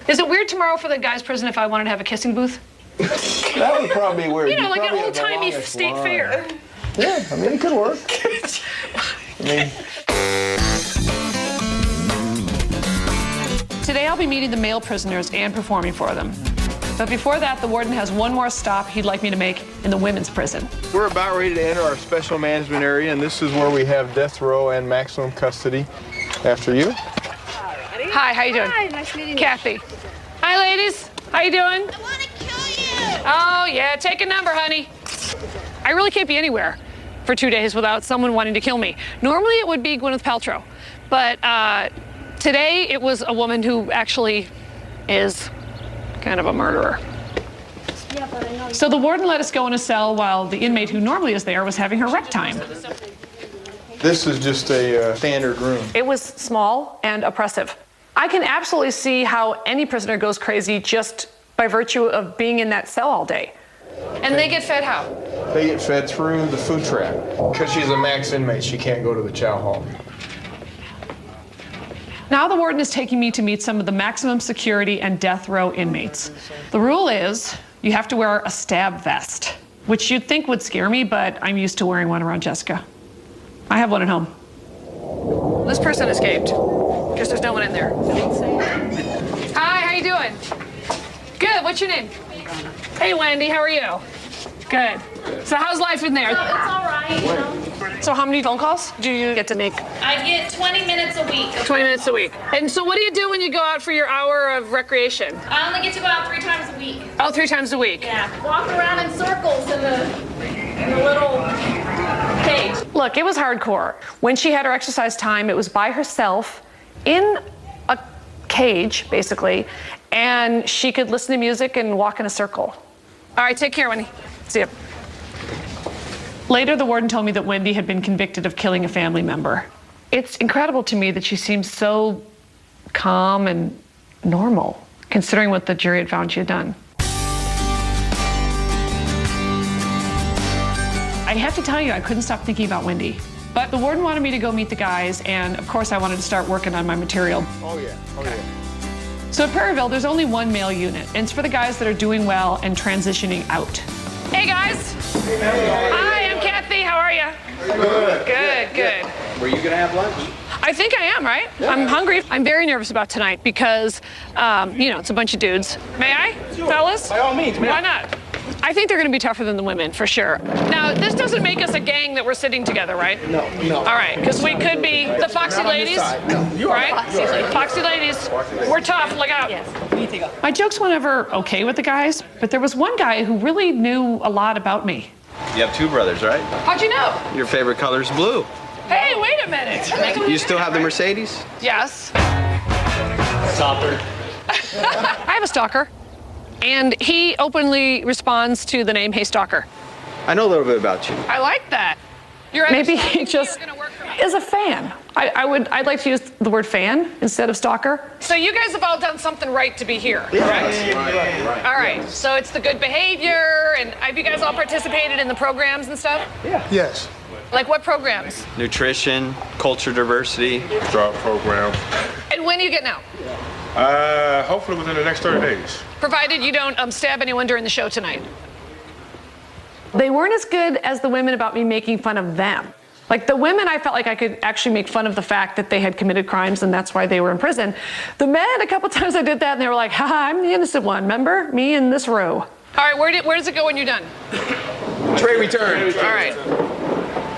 Is it weird tomorrow for the guys' prison if I wanted to have a kissing booth? That would probably be weird. You know, like an old-timey state fair. Yeah, I mean, it could work. I mean... Today I'll be meeting the male prisoners and performing for them. But before that, the warden has one more stop he'd like me to make in the women's prison. We're about ready to enter our special management area, and this is where we have death row and maximum custody. After you. Hi, how you doing? Hi, nice meeting you. Kathy. Hi, ladies. How you doing? I want to kill you. Oh, yeah, take a number, honey. I really can't be anywhere for 2 days without someone wanting to kill me. Normally it would be Gwyneth Paltrow, but today it was a woman who actually is kind of a murderer. Yeah, but I know. So the warden let us go in a cell while the inmate who normally is there was having her rec time. This is just a standard room. It was small and oppressive. I can absolutely see how any prisoner goes crazy just by virtue of being in that cell all day. And they get fed how? They get fed through the food trap. Because she's a max inmate, she can't go to the chow hall. Now the warden is taking me to meet some of the maximum security and death row inmates. The rule is you have to wear a stab vest, which you'd think would scare me, but I'm used to wearing one around Jessica. I have one at home. This person escaped, because there's no one in there. Hi, how you doing? Good, what's your name? Hey, Wendy, how are you? Good. So how's life in there? It's all right, you know. So how many phone calls do you get to make? I get 20 minutes a week. 20 minutes a week. And so what do you do when you go out for your hour of recreation? I only get to go out 3 times a week. Oh, 3 times a week. Yeah, walk around in circles in the little cage. Look, it was hardcore. When she had her exercise time, it was by herself in a cage, basically, and she could listen to music and walk in a circle. All right, take care, Wendy. See ya. Later, the warden told me that Wendy had been convicted of killing a family member. It's incredible to me that she seems so calm and normal, considering what the jury had found she had done. I have to tell you, I couldn't stop thinking about Wendy. But the warden wanted me to go meet the guys, and of course I wanted to start working on my material. Oh yeah, oh yeah. So at Prairieville, there's only one male unit, and it's for the guys that are doing well and transitioning out. Hey guys! Hi, I'm Kathy, how are you? Good, good. Were you gonna have lunch? I think I am, right? Yeah. I'm hungry. I'm very nervous about tonight because, you know, it's a bunch of dudes. May I, fellas? By all means, Why not? I think they're going to be tougher than the women, for sure. Now, this doesn't make us a gang that we're sitting together, right? No. All right, because we could be the Foxy Ladies, right? Foxy Ladies. We're tough, look out. Yes. My jokes weren't ever okay with the guys, but there was one guy who really knew a lot about me. You have 2 brothers, right? How'd you know? Your favorite color's blue. Hey, wait a minute. You still have the Mercedes? Yes. Stalker. I have a stalker. And he openly responds to the name, Hey Stalker. I know a little bit about you. I like that. Maybe he just is a fan. I'd like to use the word fan instead of stalker. So you guys have all done something right to be here, correct? Right. All right, so it's the good behavior, and have you guys all participated in the programs and stuff? Yeah. Yes. Like what programs? Nutrition, culture diversity. Job program. And when are you getting out? Hopefully within the next 30 days. Provided you don't stab anyone during the show tonight. They weren't as good as the women about me making fun of them. Like the women, I felt like I could actually make fun of the fact that they had committed crimes and that's why they were in prison. The men, a couple times I did that and they were like, haha, I'm the innocent one, remember? Me in this row. All right, where does it go when you're done? Tray return. All right.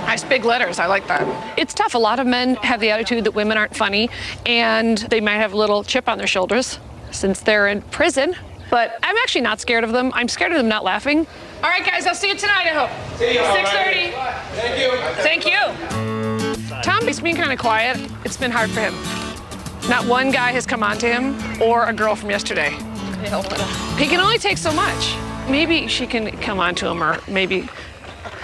Nice big letters, I like that. It's tough. A lot of men have the attitude that women aren't funny and they might have a little chip on their shoulders since they're in prison. But I'm actually not scared of them. I'm scared of them not laughing. All right, guys, I'll see you tonight, I hope. See you. 6:30. Thank you. Thank you. Tom is being kind of quiet. It's been hard for him. Not one guy has come on to him or a girl from yesterday. He can only take so much. Maybe she can come on to him or maybe...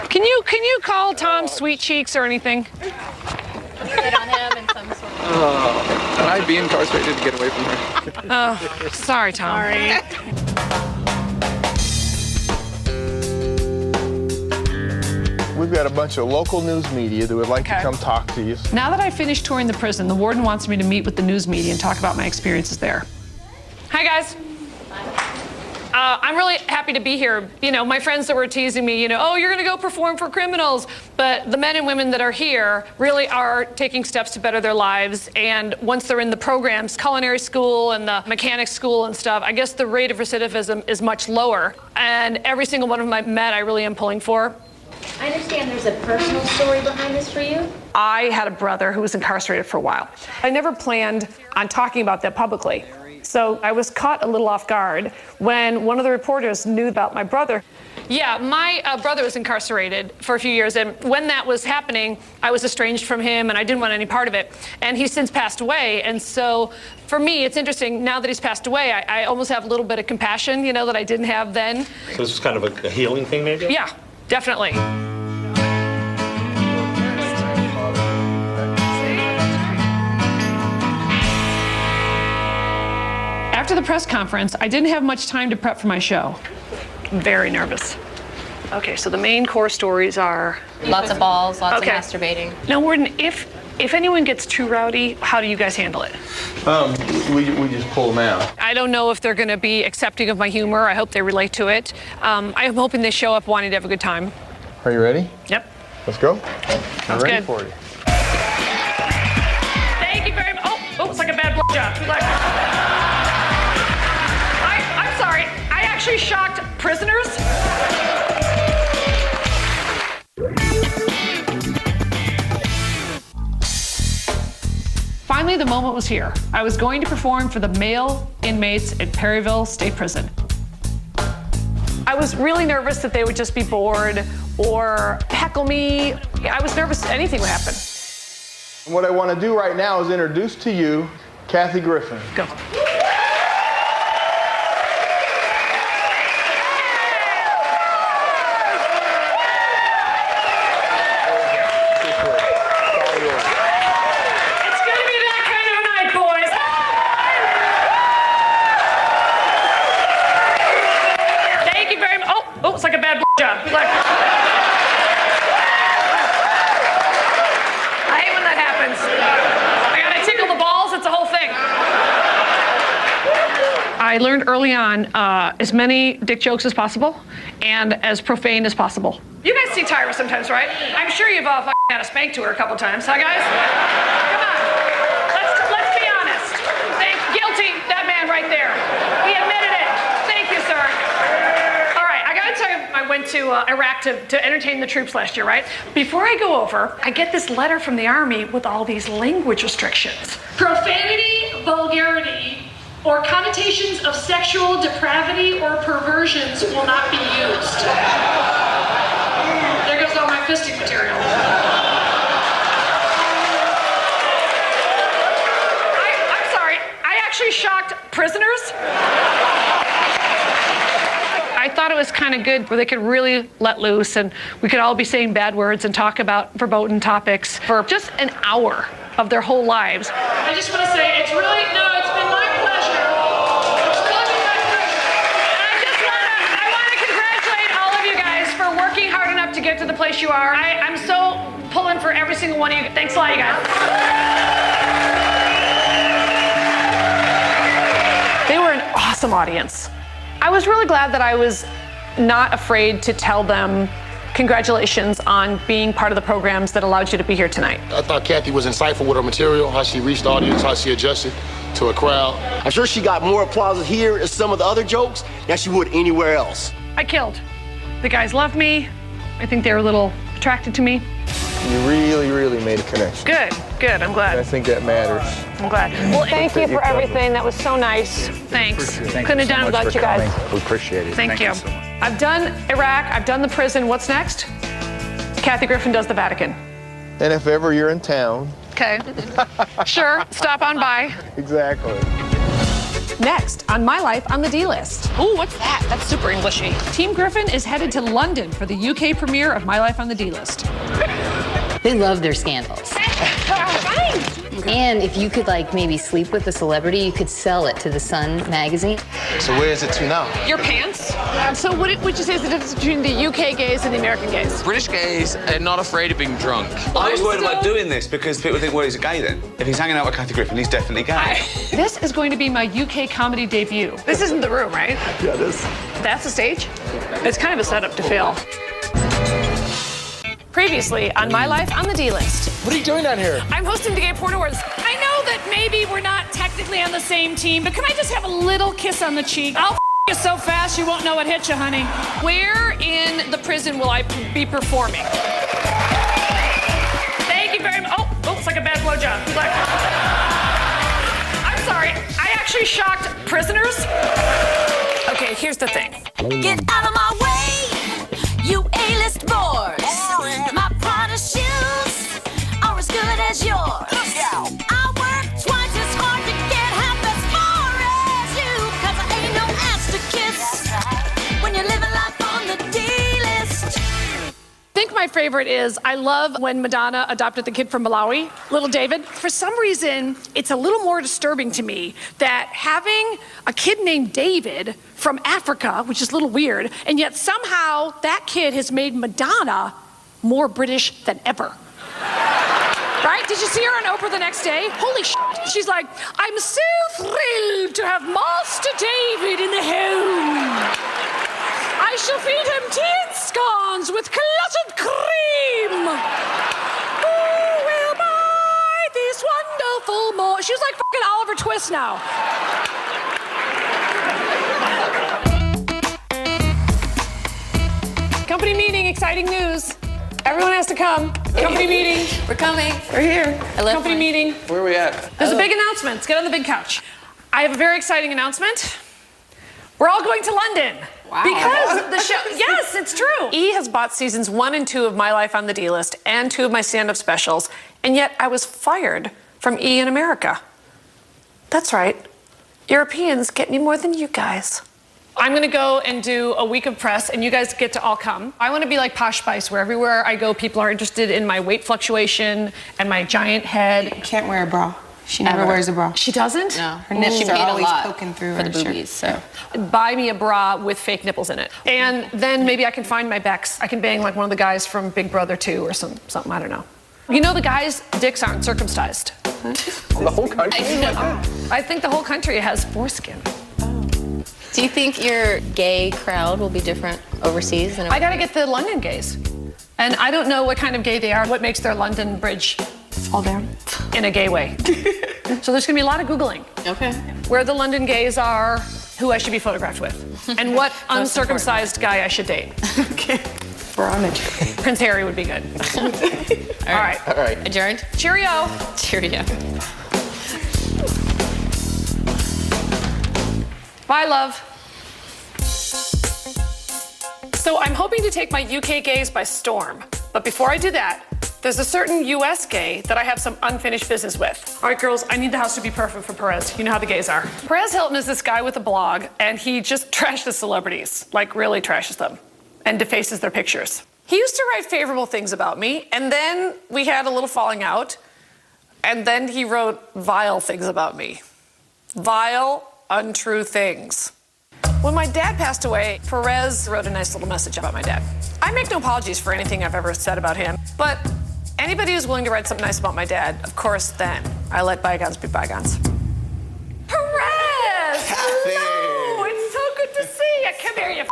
Can you call Tom Sweet Cheeks or anything? Sit on him in some sort of... And I'd be incarcerated to get away from her. Oh, sorry, Tom. Sorry. We've got a bunch of local news media that would like to come talk to you. Now that I've finished touring the prison, the warden wants me to meet with the news media and talk about my experiences there. Hi, guys. I'm really happy to be here. You know, my friends that were teasing me, you know, oh, you're going to go perform for criminals. But the men and women that are here really are taking steps to better their lives. And once they're in the programs, culinary school and the mechanic school and stuff, I guess the rate of recidivism is much lower. And every single one of them I met, I really am pulling for. I understand there's a personal story behind this for you. I had a brother who was incarcerated for a while. I never planned on talking about that publicly. So I was caught a little off guard when one of the reporters knew about my brother. Yeah, my brother was incarcerated for a few years, and when that was happening, I was estranged from him, and I didn't want any part of it. And he's since passed away, and so for me, it's interesting, now that he's passed away, I almost have a little bit of compassion, you know, that I didn't have then. So this is kind of a healing thing, maybe? Yeah, definitely. After the press conference, I didn't have much time to prep for my show. I'm very nervous. Okay, so the main core stories are... Lots of balls, lots of masturbating. Now, Warden, if anyone gets too rowdy, how do you guys handle it? We just pull them out. I don't know if they're going to be accepting of my humor. I hope they relate to it. I'm hoping they show up wanting to have a good time. Are you ready? Yep. Let's go. Sounds I'm ready good. for you. Thank you very much. Oh, it's like a bad blowjob. Like, I'm sorry. I actually shocked prisoners. Finally, the moment was here. I was going to perform for the male inmates at Perryville State Prison. I was really nervous that they would just be bored or heckle me. I was nervous anything would happen. What I want to do right now is introduce to you Kathy Griffin. Go. It's like a bad job. Like, I hate when that happens. I gotta tickle the balls, it's a whole thing. I learned early on as many dick jokes as possible and as profane as possible. You guys see Tyra sometimes, right? I'm sure you've all had a spank to her a couple times, huh guys? Come on, let's be honest. Guilty, that man right there. He admitted it. Thank you, sir. I went to Iraq to entertain the troops last year, right? Before I go over, I get this letter from the Army with all these language restrictions. Profanity, vulgarity, or connotations of sexual depravity or perversions will not be used. There goes all my fisting material. I'm sorry, I actually shocked prisoners. I thought it was kind of good where they could really let loose and we could all be saying bad words and talk about verboten topics for just an hour of their whole lives. I just want to say it's been my pleasure. It's really been my pleasure. And I want to congratulate all of you guys for working hard enough to get to the place you are. I'm so pulling for every single one of you. Thanks a lot, you guys. They were an awesome audience. I was really glad that I was not afraid to tell them congratulations on being part of the programs that allowed you to be here tonight. I thought Kathy was insightful with her material, how she reached the audience, how she adjusted to a crowd. I'm sure she got more applause here as some of the other jokes than she would anywhere else. I killed. The guys loved me. I think they were a little attracted to me. You really, really made a connection. Good, I'm glad. I think that matters. I'm glad. Well, thank you for everything. That was so nice. Thanks. Couldn't have done it without you guys. We appreciate it. Thank you. So I've done Iraq, I've done the prison. What's next? Kathy Griffin does the Vatican. And if ever you're in town. Okay. Sure, stop on by. Exactly. Next, on My Life on the D-List. Ooh, what's that? That's super Englishy. Team Griffin is headed to London for the UK premiere of My Life on the D-List. They love their scandals. Fine. And if you could like maybe sleep with a celebrity, you could sell it to the Sun magazine. So where is it to now? Your pants? So what would you say is the difference between the UK gays and the American gays? British gays are not afraid of being drunk. I was worried about doing this because people think, well, he's a gay then. If he's hanging out with Kathy Griffin, he's definitely gay. This is going to be my UK comedy debut. This isn't the room, right? Yeah, it is. That's the stage? It's kind of a setup to fail. Previously on My Life on the D-List. What are you doing down here? I'm hosting the Gay Porn Awards. I know that maybe we're not technically on the same team, but can I just have a little kiss on the cheek? I'll you so fast you won't know what hit you, honey. Where in the prison will I be performing? Thank you very much. Oh, it's like a bad blowjob. I'm sorry. I actually shocked prisoners. Okay, here's the thing. Get out of my way, you A-list boys. My Prada shoes are as good as yours. I work twice as hard to get half as far as you, 'cause I ain't no ass to kiss when you're living life on the D-list. I think my favorite is I love when Madonna adopted the kid from Malawi, little David. For some reason, it's a little more disturbing to me that having a kid named David from Africa, which is a little weird, and yet somehow that kid has made Madonna more British than ever. Right? Did you see her on Oprah the next day? Holy shit. She's like, I'm so thrilled to have Master David in the home. I shall feed him tea and scones with clotted cream. Who will buy this wonderful more? She's like fucking Oliver Twist now. Company meeting, exciting news. Everyone has to come. Company meeting. We're coming. We're here. Company meeting. Where are we at? There's a big announcement. Let's get on the big couch. I have a very exciting announcement. We're all going to London. Wow. Because the show, yes, it's true. E has bought seasons 1 and 2 of My Life on the D-List and 2 of my stand-up specials, and yet I was fired from E in America. That's right. Europeans get me more than you guys. I'm gonna go and do a week of press, and you guys get to all come. I wanna be like Posh Spice, where everywhere I go, people are interested in my weight fluctuation and my giant head. You can't wear a bra. She never wears a bra. She doesn't? No, her nipples are always poking through for her the boobies. So buy me a bra with fake nipples in it, and then maybe I can find my Becks. I can bang like one of the guys from Big Brother 2 or something. I don't know. You know the guys' dicks aren't circumcised. The whole country. I think the whole country has foreskin. do you think your gay crowd will be different overseas? I gotta get the London gays, and I don't know what kind of gay they are. What makes their London Bridge fall down in a gay way? So there's gonna be a lot of Googling. Okay. Where the London gays are, who I should be photographed with, and what uncircumcised guy I should date. Okay. We're on it. Prince Harry would be good. All right. All right. Adjourned? Cheerio. Cheerio. Bye, love. So I'm hoping to take my UK gays by storm. But before I do that, there's a certain US gay that I have some unfinished business with. All right, girls, I need the house to be perfect for Perez. You know how the gays are. Perez Hilton is this guy with a blog, and he just trashes celebrities, like really trashes them, and defaces their pictures. He used to write favorable things about me, and then we had a little falling out, and then he wrote vile things about me. Vile, untrue things. When my dad passed away, Perez wrote a nice little message about my dad. I make no apologies for anything I've ever said about him, but anybody who's willing to write something nice about my dad, of course, then I let bygones be bygones. Perez! Kathy! Hello! It's so good to see you. Come here, you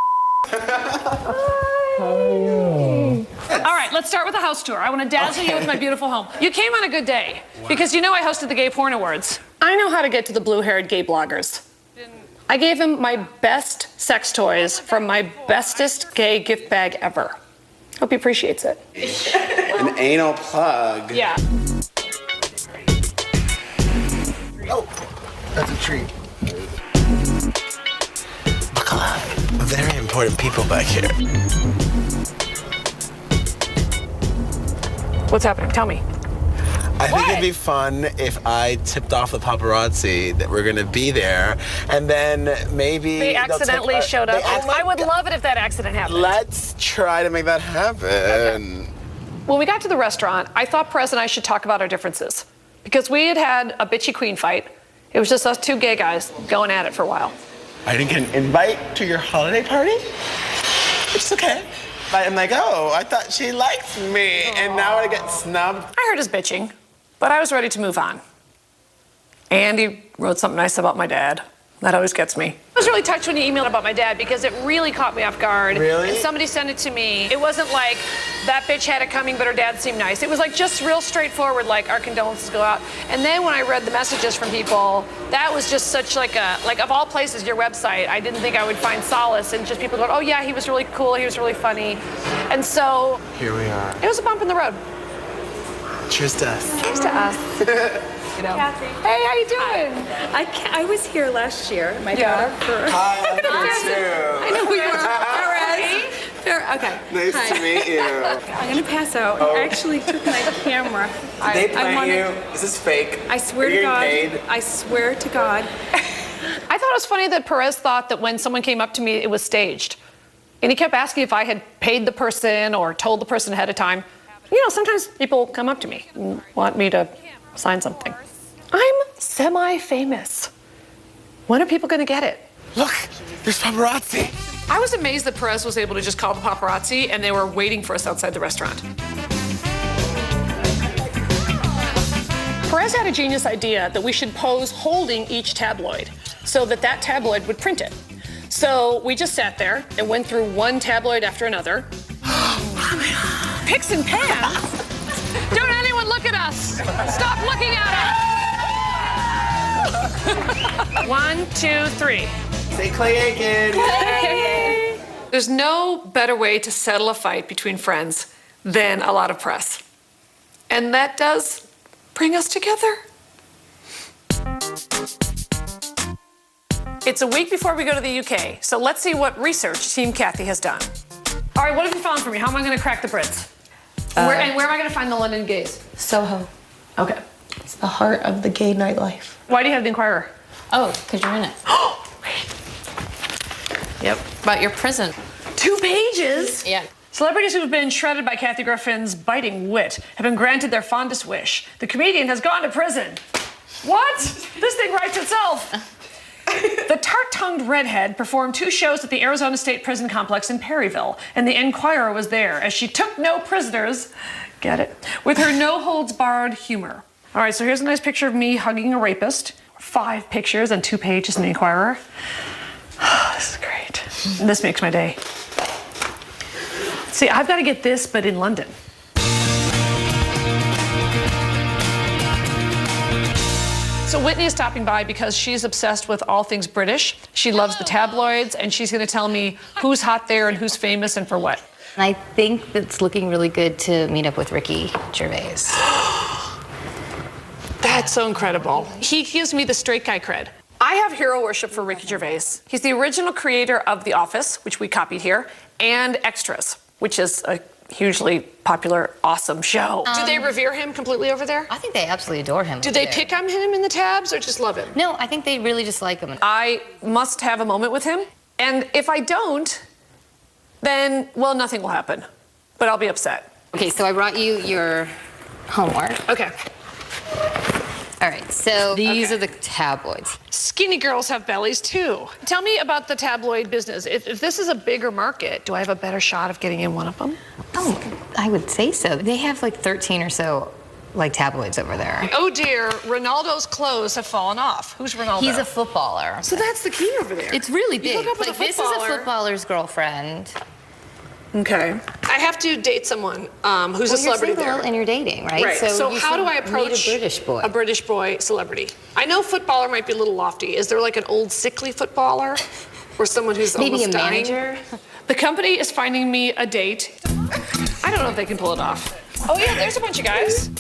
All right, let's start with a house tour. I want to dazzle you with my beautiful home. You came on a good day, because you know I hosted the Gay Porn Awards. I know how to get to the blue-haired gay bloggers. I gave him my best sex toys from my bestest gay gift bag ever. Hope he appreciates it. An anal plug. Yeah. Oh, that's a treat. Buckle up. Very important people back here. What's happening? Tell me. I think it'd be fun if I tipped off the paparazzi that we're gonna be there, and then maybe they accidentally showed up. I would love it if that accident happened. Let's try to make that happen. Okay. When we got to the restaurant, I thought Perez and I should talk about our differences. because we had had a bitchy queen fight. It was just us two gay guys going at it for a while. I didn't get an invite to your holiday party? It's okay. But I'm like, oh, I thought she liked me, and now I get snubbed. I heard his bitching, but I was ready to move on. And he wrote something nice about my dad. That always gets me. I was really touched when he emailed about my dad because it really caught me off guard. Really? And somebody sent it to me. It wasn't like, that bitch had it coming, but her dad seemed nice. It was like just real straightforward, like, our condolences go out. And then when I read the messages from people, that was just such like of all places, your website, I didn't think I would find solace in just people going, oh yeah, he was really cool, he was really funny. And so, here we are. It was a bump in the road. Cheers to us. Cheers to us. You know. Kathy. Hey, how you doing? I was here last year. My daughter for. Hi, I'm I know we were. Okay. Nice Hi. to meet you. I'm gonna pass out. Oh. I actually took my camera. Did they plan you? Is this fake? I swear to God. I swear to God. I thought it was funny that Perez thought that when someone came up to me, it was staged. And he kept asking if I had paid the person or told the person ahead of time. You know, sometimes people come up to me and want me to sign something. I'm semi-famous. When are people gonna get it? Look, there's paparazzi. I was amazed that Perez was able to just call the paparazzi and they were waiting for us outside the restaurant. Perez had a genius idea that we should pose holding each tabloid so that that tabloid would print it. So we just sat there and went through one tabloid after another. Picks and pans? Don't anyone look at us! Stop looking at us! 1, 2, 3. Say Clay Aiken. Clay. There's no better way to settle a fight between friends than a lot of press. And that does bring us together. It's a week before we go to the UK, so let's see what research Team Kathy has done. All right, what have you found for me? How am I going to crack the Brits? Where am I going to find the London gays? Soho. Okay. It's the heart of the gay nightlife. Why do you have the Inquirer? Oh, because you're in it. Yep. About your prison. 2 pages? Yeah. Celebrities who have been shredded by Kathy Griffin's biting wit have been granted their fondest wish. The comedian has gone to prison. What? This thing writes itself. The tart-tongued redhead performed 2 shows at the Arizona State Prison Complex in Perryville, and the Inquirer was there as she took no prisoners, get it, with her no-holds-barred humor. All right, so here's a nice picture of me hugging a rapist. 5 pictures on 2 pages in the Inquirer. This is great. This makes my day. See, I've got to get this, but in London. So Whitney is stopping by because she's obsessed with all things British. She loves the tabloids, and she's going to tell me who's hot there and who's famous and for what. I think it's looking really good to meet up with Ricky Gervais. That's so incredible. He gives me the straight guy cred. I have hero worship for Ricky Gervais. He's the original creator of The Office, which we copied here, and Extras, which is a hugely popular, awesome show. Do they revere him completely over there? I think they absolutely adore him. Do they pick on him in the tabs or just love him? No, I think they really just like him. I must have a moment with him, and if I don't, then, well, nothing will happen, but I'll be upset. Okay, so I brought you your homework. Okay. All right, so these are the tabloids. Skinny girls have bellies too. Tell me about the tabloid business. If this is a bigger market, do I have a better shot of getting in one of them? Oh, I would say so. They have like 13 or so like tabloids over there. Oh dear, Ronaldo's clothes have fallen off. Who's Ronaldo? He's a footballer. So that's the key over there. It's really big. You hook up with like, a this is a footballer. footballer's girlfriend. Okay. I have to date someone who's a celebrity you're single there. And you're dating, right? Right. So you how do I should approach meet a British boy? A British boy celebrity? I know footballer might be a little lofty. Is there like an old sickly footballer or someone who's maybe almost a dying? manager? The company is finding me a date. I don't know if they can pull it off. Oh yeah, there's a bunch of guys.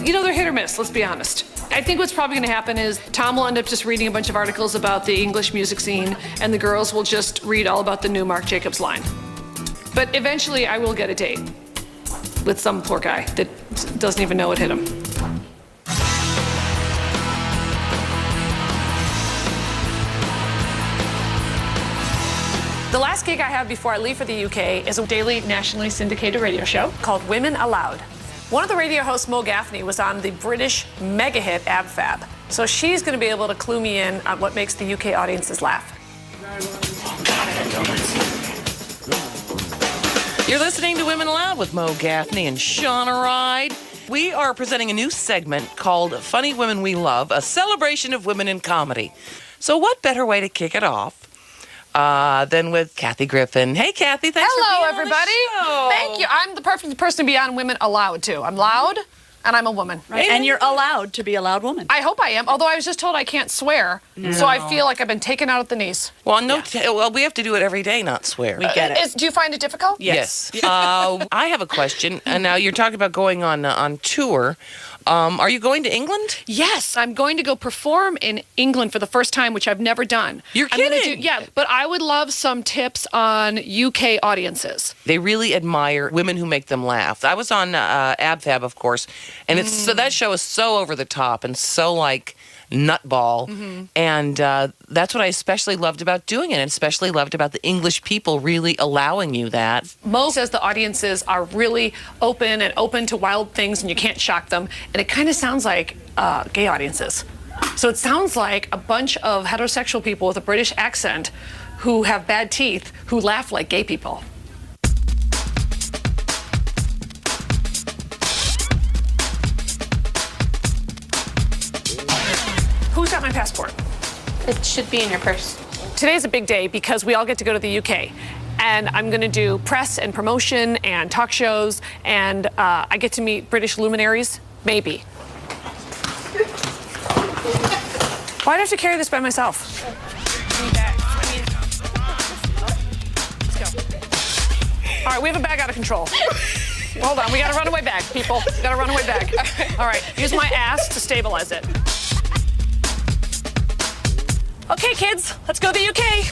You know, they're hit or miss, let's be honest. I think what's probably gonna happen is Tom will end up just reading a bunch of articles about the English music scene, and the girls will just read all about the new Marc Jacobs line. But eventually I will get a date with some poor guy that doesn't even know what hit him. The last gig I have before I leave for the UK is a daily nationally syndicated radio show called Women Aloud. One of the radio hosts, Mo Gaffney, was on the British mega hit Ab Fab. So she's going to be able to clue me in on what makes the UK audiences laugh. You're listening to Women Aloud with Mo Gaffney and Shauna Ride. We are presenting a new segment called Funny Women We Love, a celebration of women in comedy. So what better way to kick it off than with Kathy Griffin. Hey, Kathy, thanks for being everybody. on the show. Thank you. I'm the perfect person to be on Women Aloud, too. I'm loud, and I'm a woman. Right. And you're allowed to be a loud woman. I hope I am, although I was just told I can't swear, so I feel like I've been taken out at the knees. Well, well, we have to do it every day, not swear. We get it. Do you find it difficult? Yes. I have a question. And now you're talking about going on tour. Are you going to England? Yes, I'm going to go perform in England for the first time, which I've never done. You're kidding? But I would love some tips on UK audiences. They really admire women who make them laugh. I was on Ab Fab, of course, and it's so that show is so over the top and so like nutball, and that's what I especially loved about doing it, and especially loved about the English people really allowing you that. Mo says the audiences are really open to wild things, and you can't shock them, and it kind of sounds like gay audiences. So it sounds like a bunch of heterosexual people with a British accent who have bad teeth who laugh like gay people. Who's got my passport? It should be in your purse. Today's a big day because we all get to go to the UK. And I'm going to do press and promotion and talk shows, and I get to meet British luminaries, maybe. Why do I have to carry this by myself? Let's go. All right, we have a bag out of control. Hold on, we got a runaway bag, people. We got a runaway bag. All right, use my ass to stabilize it. Okay, kids, let's go to the UK.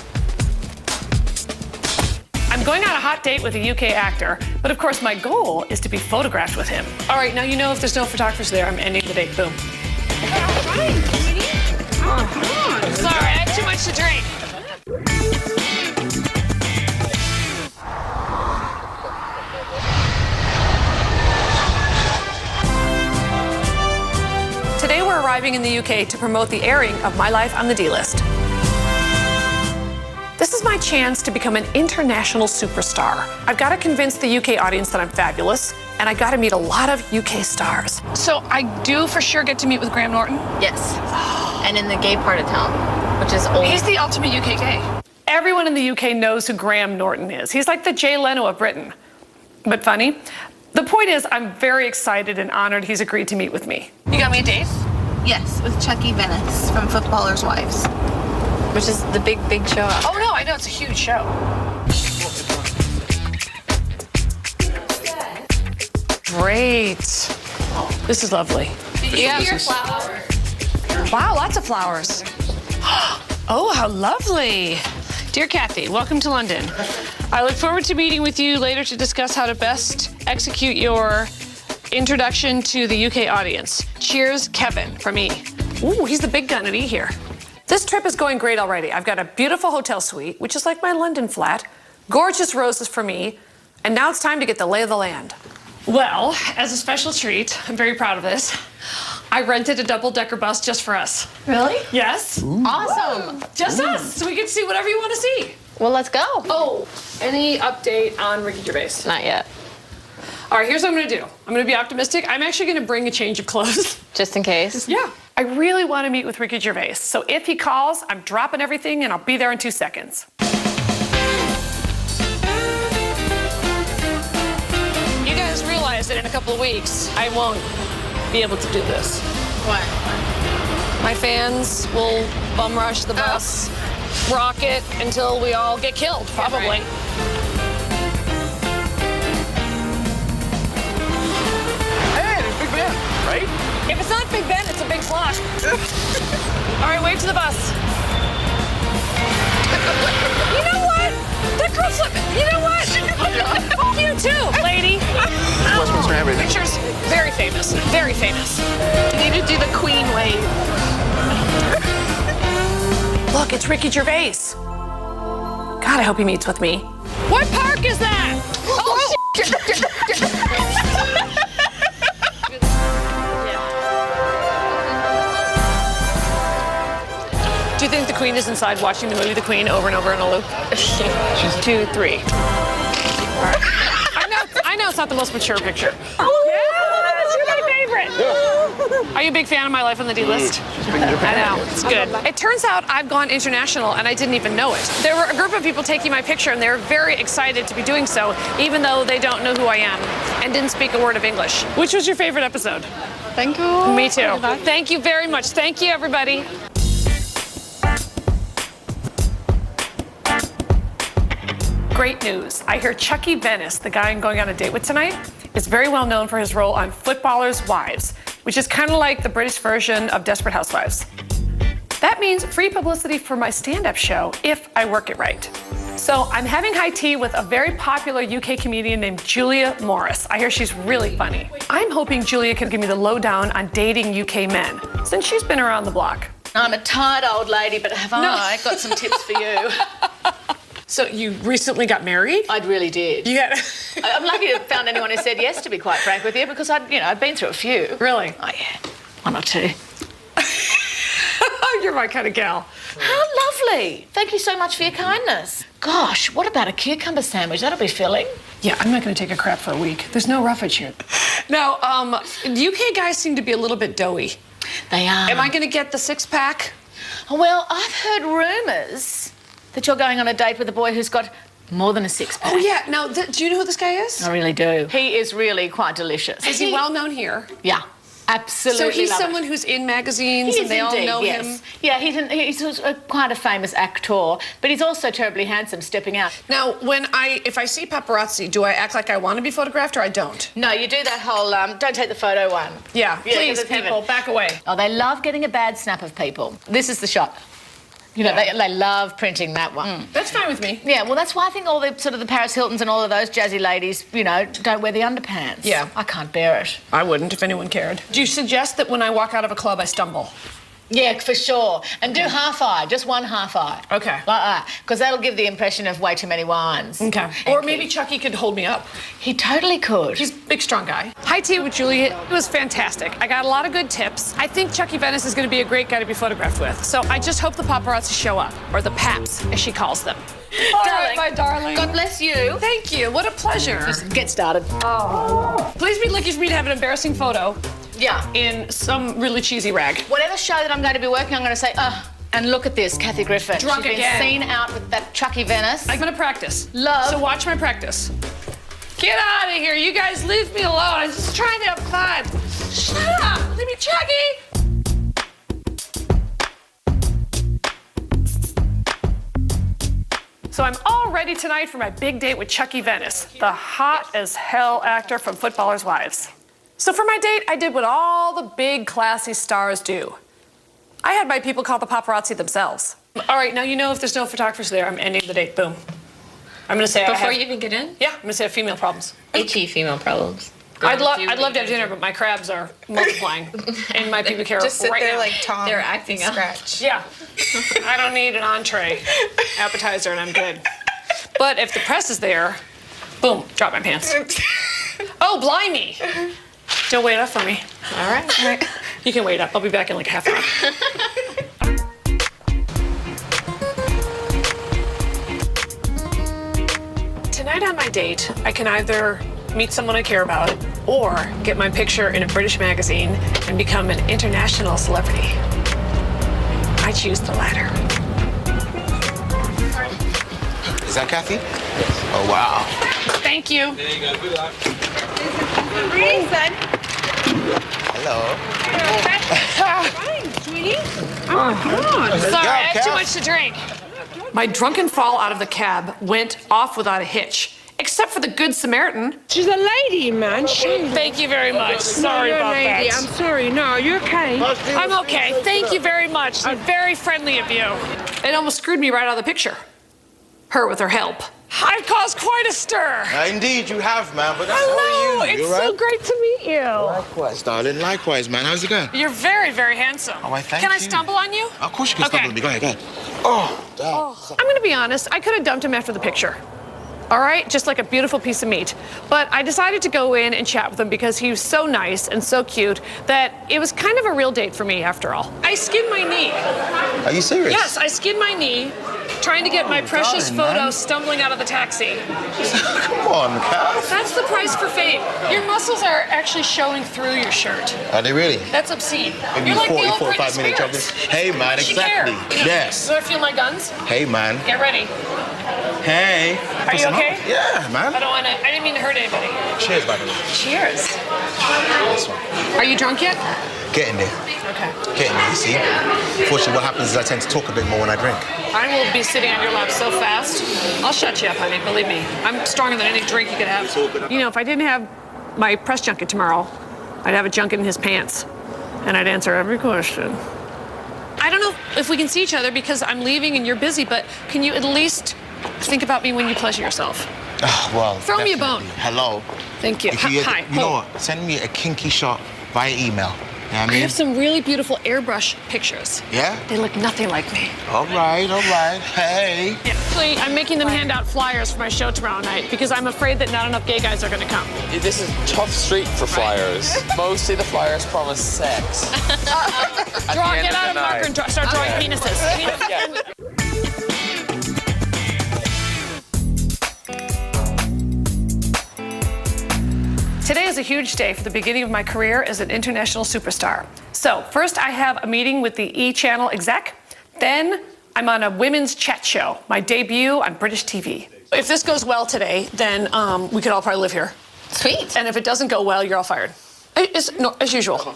I'm going on a hot date with a UK actor, but of course my goal is to be photographed with him. All right, now you know if there's no photographers there, I'm ending the date. Boom. Sorry, I had too much to drink. Today we're arriving in the UK to promote the airing of My Life on the D-List. This is my chance to become an international superstar. I've got to convince the UK audience that I'm fabulous, and I got to meet a lot of UK stars. So I do for sure get to meet with Graham Norton? Yes. And in the gay part of town, which is old. He's the ultimate UK gay. Everyone in the UK knows who Graham Norton is. He's like the Jay Leno of Britain. But funny. The point is, I'm very excited and honored he's agreed to meet with me. You got me a date? Yes, with Chucky Venice from Footballers' Wives, which is the big show. Oh, no, I know. It's a huge show. Great. This is lovely. Yeah. Your flower. Wow, lots of flowers. Oh, how lovely. Dear Kathy, welcome to London. I look forward to meeting with you later to discuss how to best execute your introduction to the UK audience. Cheers, Kevin, from E. Ooh, he's the big gun at E here. This trip is going great already. I've got a beautiful hotel suite, which is like my London flat, gorgeous roses for me, and now it's time to get the lay of the land. Well, as a special treat, I'm very proud of this, I rented a double-decker bus just for us. Really? Yes. Ooh. Awesome. Just us, so we can see whatever you want to see. Well, let's go. Oh, any update on Ricky Gervais? Not yet. All right, here's what I'm going to do. I'm going to be optimistic. I'm actually going to bring a change of clothes. Just in case? Yeah. I really want to meet with Ricky Gervais. So if he calls, I'm dropping everything and I'll be there in 2 seconds. You guys realize that in a couple of weeks, I won't be able to do this. What? My fans will bum rush the bus, rock it until we all get killed, probably. Yeah, right. Hey, there's Big Ben, right? If it's not Big Ben, it's a big flock. All right, wave to the bus. You know what? That girl flipping. You know what? Fuck you too, lady. Westminster everything. Picture's very famous. Very famous. You need to do the Queen wave. Look, it's Ricky Gervais. God, I hope he meets with me. What park is that? Oh, shit. Queen is inside watching the movie The Queen over and over in a loop. 2, 3. All right. I know it's not the most mature picture. Yes, you're my favorite. Are you a big fan of my life on the D list? I know, it's good. It turns out I've gone international and I didn't even know it. There were a group of people taking my picture and they were very excited to be doing so, even though they don't know who I am and didn't speak a word of English. Which was your favorite episode? Thank you. Me too. Thank you very much. Thank you, everybody. Great news. I hear Chucky Venice, the guy I'm going on a date with tonight, is very well known for his role on Footballers' Wives, which is kind of like the British version of Desperate Housewives. That means free publicity for my stand-up show if I work it right. So I'm having high tea with a very popular UK comedian named Julia Morris. I hear she's really funny. I'm hoping Julia can give me the lowdown on dating UK men, since she's been around the block. I'm a tired old lady, but have I got some tips for you? So you recently got married? I really did. Yeah. I'm lucky to have found anyone who said yes, to be quite frank with you, because I'd been through a few. Really? Oh, yeah. 1 or 2. You're my kind of gal. How lovely. Thank you so much for your kindness. Gosh, what about a cucumber sandwich? That'll be filling. Yeah, I'm not going to take a crap for a week. There's no roughage here. Now, UK guys seem to be a little bit doughy. They are. Am I going to get the six-pack? Well, I've heard rumours that you're going on a date with a boy who's got more than a six-pack. Oh, yeah. Now, do you know who this guy is? I really do. He is really quite delicious. Is he well known here? Yeah. Absolutely. So he's someone who's in magazines and they all know him? Yeah, he's quite a famous actor, but he's also terribly handsome, stepping out. Now, if I see paparazzi, do I act like I want to be photographed or I don't? No, you do that whole, don't take the photo one. Yeah, please, people, back away. Oh, they love getting a bad snap of people. This is the shot. You know, they love printing that one. That's fine with me. Yeah, well, that's why I think all the sort of the Paris Hiltons and all of those jazzy ladies, don't wear the underpants. Yeah. I can't bear it. I wouldn't if anyone cared. Do you suggest that when I walk out of a club, I stumble? Yeah, for sure. And do half eye, just one half eye. Okay. Like that, because that'll give the impression of way too many wines. Okay. Or maybe Chucky could hold me up. He totally could. He's a big, strong guy. High tea with Julia. It was fantastic. I got a lot of good tips. I think Chucky Venice is going to be a great guy to be photographed with. So I just hope the paparazzi show up, or the paps, as she calls them. Darling. My darling. God bless you. Thank you. What a pleasure. Just get started. Oh. Please be lucky for me to have an embarrassing photo. Yeah. In some really cheesy rag. Whatever show that I'm going to be working, I'm going to say, and look at this, Kathy Griffin. Drunk She's again. been seen out with that Chucky Venice. I'm going to practice. Love. So watch my practice. Get out of here. You guys leave me alone. I'm just trying to have fun. Shut up. Leave me, Chucky. So I'm all ready tonight for my big date with Chucky Venice, the hot as hell actor from Footballers' Wives. So for my date, I did what all the big classy stars do. I had my people call the paparazzi themselves. All right, now you know if there's no photographers there, I'm ending the date. Boom. I'm going to say Before you even get in? Yeah, I'm going to say I have female problems. Itchy female problems. I'd love to have dinner, but my crabs are multiplying, and my people care Just sit right there now. like Tom. They're acting up. Scratch. Yeah. I don't need an entree, appetizer, and I'm good. But if the press is there, boom, drop my pants. Oh, blimey. Don't wait up for me. All right. You can wait up. I'll be back in like half an hour. Tonight on my date, I can either meet someone I care about or get my picture in a British magazine and become an international celebrity. I choose the latter. Is that Kathy? Oh, wow. Thank you. There you go. Good luck. Hello. Fine, sweetie. Oh, sorry, I had too much to drink. My drunken fall out of the cab went off without a hitch, except for the Good Samaritan. She's a lady, man. Thank you very much. Sorry about lady. that. I'm sorry. No, you're okay. I'm okay. Thank you very much. Very friendly of you. It almost screwed me right out of the picture. Her with her help. I've caused quite a stir. Indeed, you have, man. But that's Hello. all you. It's so great to meet you. Likewise, darling. Likewise, man. How's it going? You're very, very handsome. Oh, I thank Can I you. stumble on you? Of course you can stumble on me. Go ahead, go ahead. Oh, damn. I'm going to be honest. I could have dumped him after the picture. all right? Just like a beautiful piece of meat. But I decided to go in and chat with him because he was so nice and so cute that it was kind of a real date for me after all. I skinned my knee. Are you serious? Yes, I skinned my knee trying to get my precious photo stumbling out of the taxi. Come on, Kath. That's the price for fame. Your muscles are actually showing through your shirt. Are they really? That's obscene. Maybe You're like 40, the old 45 Britney minute Spears. joggers. Hey, man, Does she exactly. care? Yes. Do I feel my guns? Hey, man. Get ready. Hey. Are you okay? Yeah, man. I didn't mean to hurt anybody. Cheers, by the way. Cheers. This one. Are you drunk yet? Getting there. Okay. Getting there, you see? Unfortunately, what happens is I tend to talk a bit more when I drink. I will be sitting on your lap so fast. I'll shut you up, honey. Believe me. I'm stronger than any drink you could have. You know, if I didn't have my press junket tomorrow, I'd have a junket in his pants. And I'd answer every question. I don't know if we can see each other because I'm leaving and you're busy, but can you at least think about me when you pleasure yourself? Well, Throw me a bone. Hello. Thank you. Hi. You know what? Send me a kinky shot via email. You know what I I mean? have some really beautiful airbrush pictures. Yeah? They look nothing like me. All right, all right. Hey. Actually, I'm making them hand out flyers for my show tomorrow night because I'm afraid that not enough gay guys are going to come. This is a tough street for flyers. Mostly the flyers promise sex. Get out of marker and start drawing penises. Today is a huge day for the beginning of my career as an international superstar. So first I have a meeting with the E! Channel exec. Then I'm on a women's chat show, my debut on British TV. If this goes well today, then we could all probably live here. Sweet. And if it doesn't go well, you're all fired. As usual.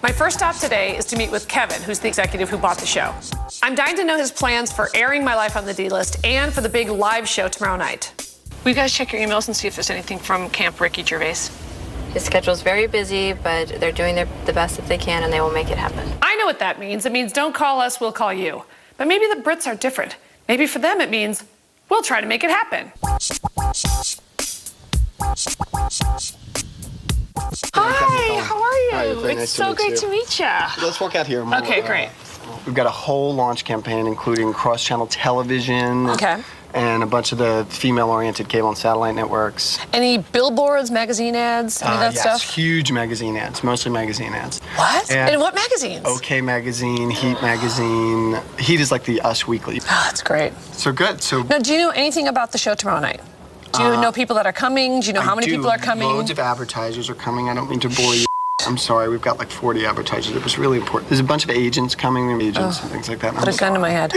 My first stop today is to meet with Kevin, who's the executive who bought the show. I'm dying to know his plans for airing my life on the D-list and for the big live show tomorrow night. Will you guys check your emails and see if there's anything from Camp Ricky Gervais? His schedule's very busy, but they're doing the best that they can, and they will make it happen. I know what that means. It means don't call us, we'll call you. But maybe the Brits are different. Maybe for them it means we'll try to make it happen. Hi, how are you? Hi, very it's nice so to meet great you. to meet you. Let's walk out here. Okay, great. We've got a whole launch campaign, including cross-channel television. Okay. And a bunch of the female-oriented cable and satellite networks. Any billboards, magazine ads, any of that yes, stuff? Huge magazine ads, mostly magazine ads. What? And what magazines? OK Magazine, Heat Magazine. Heat is like the Us Weekly. Oh, that's great. So good. So. Now, do you know anything about the show tomorrow night? Do you know people that are coming? Do you know how many people are coming? Loads of advertisers are coming. I don't mean to bore you. I'm sorry, we've got like 40 advertisers. It was really important. There's a bunch of agents coming, and things like that. Put a gun to my head.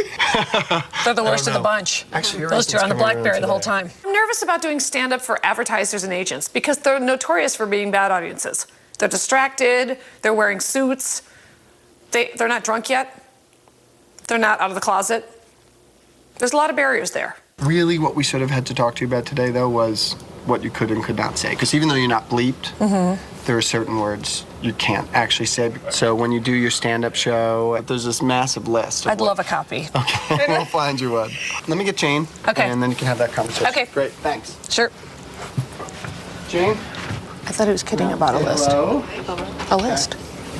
They're the worst of the bunch. Actually, you're Those two are on the coming around BlackBerry the whole today. time. I'm nervous about doing stand-up for advertisers and agents because they're notorious for being bad audiences. They're distracted. They're wearing suits. They're not drunk yet. They're not out of the closet. There's a lot of barriers there. Really, what we sort of had to talk to you about today, though, was what you could and could not say. Because even though you're not bleeped, there are certain words you can't actually say. So when you do your stand-up show, there's this massive list. I'd love a copy. Okay, we'll find you one. Let me get Jane. Okay. And then you can have that conversation. Okay. Great, thanks. Sure. Jane? I thought he was kidding about a list. Hello? A list.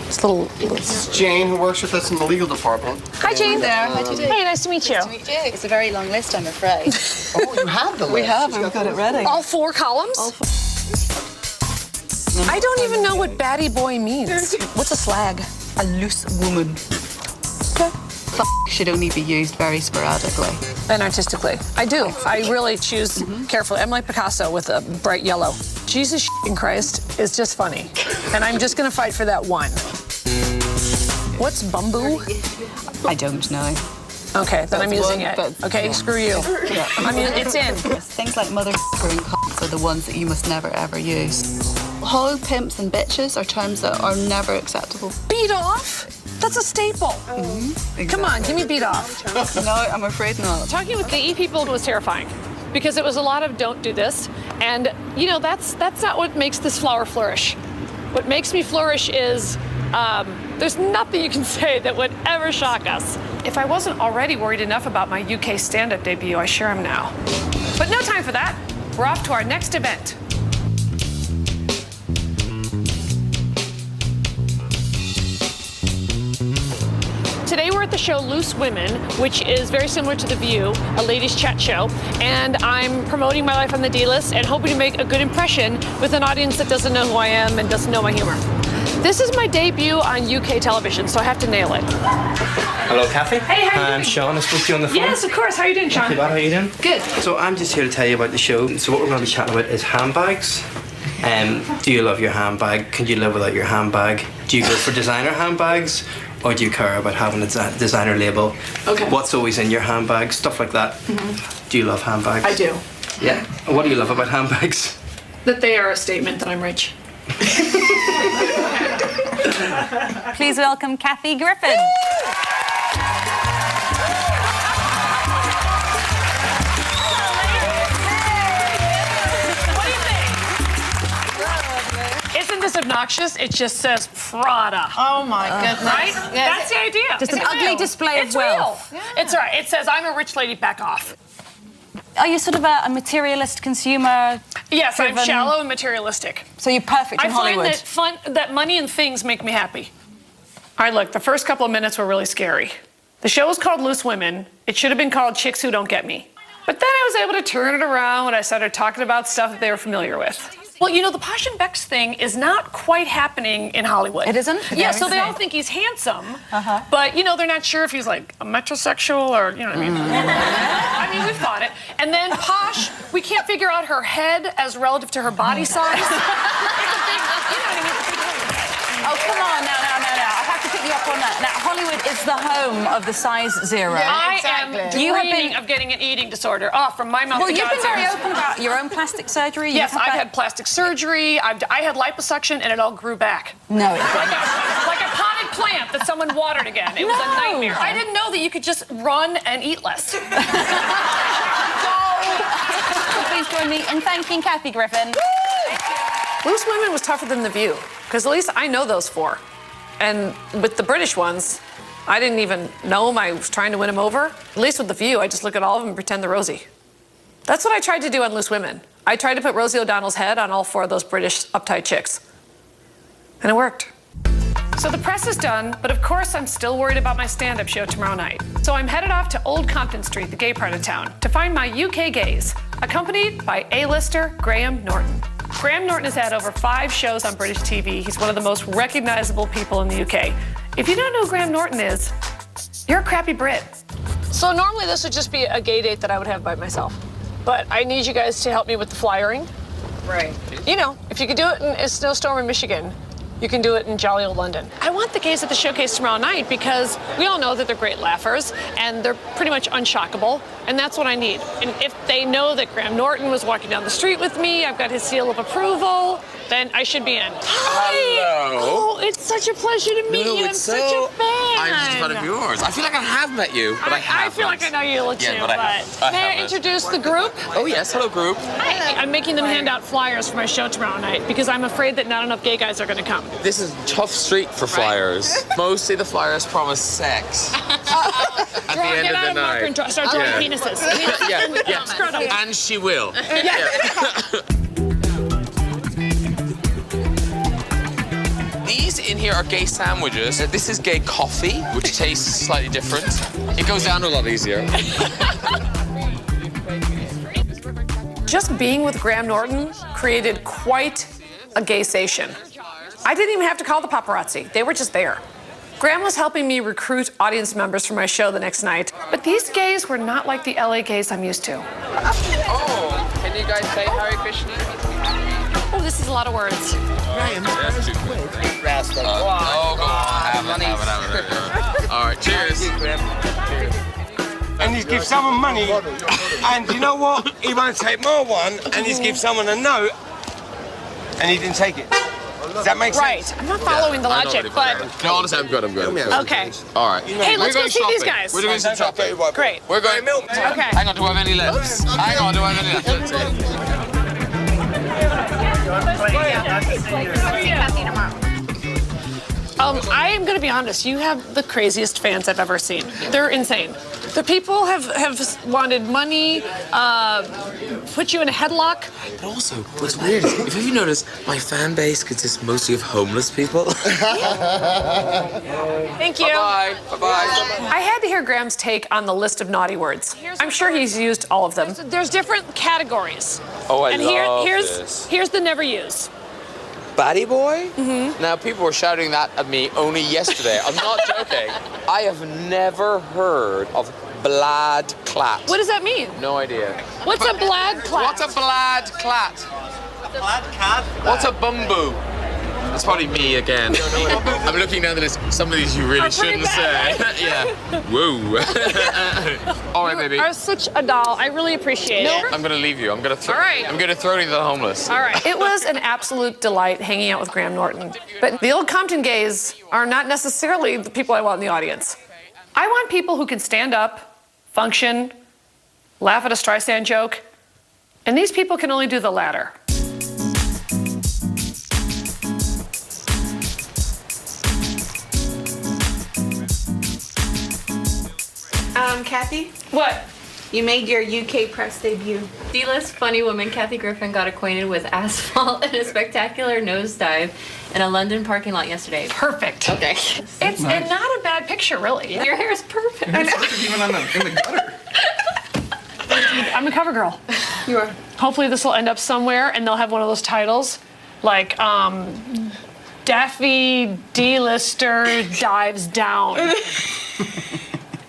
It's a little. This is Jane, who works with us in the legal department. Hi, Jane. there. How'd you do? Hey, nice to meet you. Nice to meet you. It's a very long list, I'm afraid. Oh, you have the list. We have. We've got it ready. All 4 columns? I don't even know what baddie boy means. What's a slag? A loose woman. Should only be used very sporadically. And artistically. I do. I really choose carefully. I'm like Picasso with a bright yellow. Jesus Christ is just funny. And I'm just going to fight for that one. What's bumbu? I don't know. Okay, then I'm using it. Okay, screw you. Yeah. I mean, it's in. Things like mother and cocks are the ones that you must never ever use. Hoe, pimps, and bitches are terms that are never acceptable. Beat off? That's a staple. Come on, give me beat off. No, I'm afraid not. Talking with the E people was terrifying because it was a lot of don't do this. And, you know, that's not what makes this flower flourish. What makes me flourish is there's nothing you can say that would ever shock us. If I wasn't already worried enough about my UK stand-up debut, I sure am now. But no time for that. We're off to our next event. Today we're at the show Loose Women, which is very similar to The View, a ladies' chat show, and I'm promoting my life on the D-list and hoping to make a good impression with an audience that doesn't know who I am and doesn't know my humor. This is my debut on UK television, so I have to nail it. Hello, Kathy. Hey, how you doing? I'm Sean. I spoke to you on the phone. Yes, of course. How are you doing, Sean? Not too bad. How are you doing? Good. So I'm just here to tell you about the show. So what we're going to be chatting about is handbags. Do you love your handbag? Can you live without your handbag? Do you go for designer handbags? Or do you care about having a designer label? Okay. What's always in your handbag? Stuff like that. Do you love handbags? I do. Yeah. And what do you love about handbags? That they are a statement that I'm rich. Please welcome Kathy Griffin. Isn't this obnoxious? It just says Prada. Oh my goodness. Right? Yeah. That's the idea. Just an It's ugly real. display of It's wealth. Real. It's all right. It says, I'm a rich lady, back off. Are you sort of a materialist consumer? Yes, I'm driven? shallow and materialistic. So you're perfect in Hollywood. I find that money and things make me happy. All right, look, the first couple of minutes were really scary. The show was called Loose Women. It should have been called Chicks Who Don't Get Me. But then I was able to turn it around when I started talking about stuff that they were familiar with. Well, you know, the Posh and Becks thing is not quite happening in Hollywood. It isn't? Yeah, so they all think he's handsome, but, you know, they're not sure if he's, like, a metrosexual or, you know what I mean? I mean, we've thought it. And then Posh, we can't figure out her head as relative to her body size. It's a big, you know what I mean? Oh, come on, no. I have to pick you up on that. Now, Hollywood is the home of the size zero. I am dreaming of getting an eating disorder. Oh, from my mouth Well, to you've been God's very ears. open about your own plastic surgery. Yes, I've had plastic surgery. I had liposuction, and it all grew back. No, it didn't. Like a potted plant that someone watered again. It was a nightmare. I didn't know that you could just run and eat less. Please join me in thanking Kathy Griffin. Loose Women was tougher than The View, because at least I know those four. And with the British ones, I didn't even know them. I was trying to win them over. At least with The View, I just look at all of them and pretend they're Rosie. That's what I tried to do on Loose Women. I tried to put Rosie O'Donnell's head on all four of those British uptight chicks. And it worked. So the press is done, but of course I'm still worried about my stand-up show tomorrow night. So I'm headed off to Old Compton Street, the gay part of town, to find my UK gays, accompanied by A-lister Graham Norton. Graham Norton has had over 5 shows on British TV. He's one of the most recognizable people in the UK. If you don't know who Graham Norton is, you're a crappy Brit. So normally this would just be a gay date that I would have by myself. But I need you guys to help me with the flyering. Right. You know, if you could do it in a snowstorm in Michigan, you can do it in jolly old London. I want the gays at the showcase tomorrow night because we all know that they're great laughers and they're pretty much unshockable, and that's what I need. And if they know that Graham Norton was walking down the street with me, I've got his seal of approval, then I should be in. Hi! Hello. Oh, it's such a pleasure to meet you. I'm such a fan. I'm just a fan of yours. I feel like I have met you, but I haven't. I feel like I know you too, Yeah, but I haven't. I may I haven't. introduce the group? Oh, yes. Hello, group. I'm making them hand out flyers for my show tomorrow night because I'm afraid that not enough gay guys are going to come. This is tough street for flyers. Mostly the flyers promise sex. At the end of the night. And start drawing penises. Yeah. Scrotum. And she will. These in here are gay sandwiches. This is gay coffee, which tastes slightly different. It goes down a lot easier. Just being with Graham Norton created quite a gaysation. I didn't even have to call the paparazzi. They were just there. Graham was helping me recruit audience members for my show the next night, but these gays were not like the LA gays I'm used to. Oh, can you guys say Hare Krishna? Oh, this is a lot of words. Graham, that's too quick. Oh, go on. Have it. All right, cheers. And he's give someone money, and you know what? He won't take more one, and he's give someone a note, and he didn't take it. Does that make sense? Right. I'm not following the logic, but... No, honestly, I'm good. Okay. All right. Hey, let's go see these guys. We're doing some shopping. Great. We're going... Okay. Hang on, do I have any left? Hang on, do I have any left? I am going to be honest. You have the craziest fans I've ever seen. They're insane. The people have wanted money, put you in a headlock. But also, what's weird is, if you notice, my fan base consists mostly of homeless people. Thank you. Bye-bye. Bye-bye. I had to hear Graham's take on the list of naughty words. I'm sure he's used all of them. There's different categories. Oh, I and love here's this. Here's the never use. Batty boy? Mm-hmm. Now, people were shouting that at me only yesterday. I'm not joking. I have never heard of blad clat. What does that mean? No idea. What's a blad clat? What's a blad clat? Blad cat. What's a bumbo? It's probably me again. I'm looking down the list. Some of these you really shouldn't say. Yeah. Whoa. All right, baby. You are such a doll. I really appreciate it. I'm gonna leave you. I'm gonna throw you to the homeless. All right. It was an absolute delight hanging out with Graham Norton. But the old Compton gays are not necessarily the people I want in the audience. I want people who can stand up, function, laugh at a Streisand joke, and these people can only do the latter. Kathy? What? You made your UK press debut. D-list funny woman Kathy Griffin got acquainted with asphalt in a spectacular nosedive in a London parking lot yesterday. Perfect. Okay. It's not a bad picture, really. Your hair is perfect. It's perfect even in the gutter. I'm a cover girl. You are. Hopefully this will end up somewhere and they'll have one of those titles like Daffy D-lister dives down.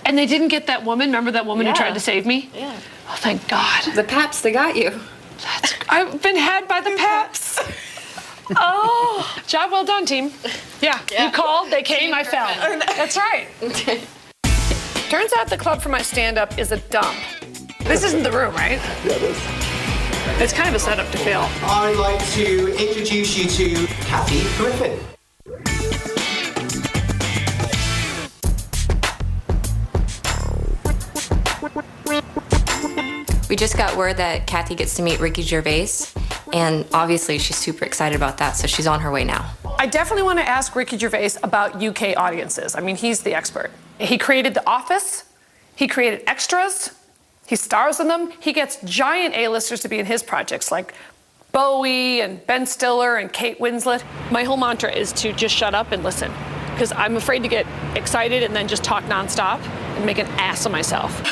And they didn't get that woman. Remember that woman who tried to save me? Yeah. Oh, thank God. The Paps, they got you. I've been had by the Paps. Oh, job well done, team. Yeah, you called, they came, I fell. That's right. Turns out the club for my stand-up is a dump. This isn't the room, right? Yeah, it is. It's kind of a setup to fail. I'd like to introduce you to Kathy Griffin. We just got word that Kathy gets to meet Ricky Gervais, and obviously she's super excited about that, so she's on her way now. I definitely want to ask Ricky Gervais about UK audiences. I mean, he's the expert. He created The Office. He created Extras. He stars in them. He gets giant A-listers to be in his projects, like Bowie and Ben Stiller and Kate Winslet. My whole mantra is to just shut up and listen, because I'm afraid to get excited and then just talk nonstop and make an ass of myself.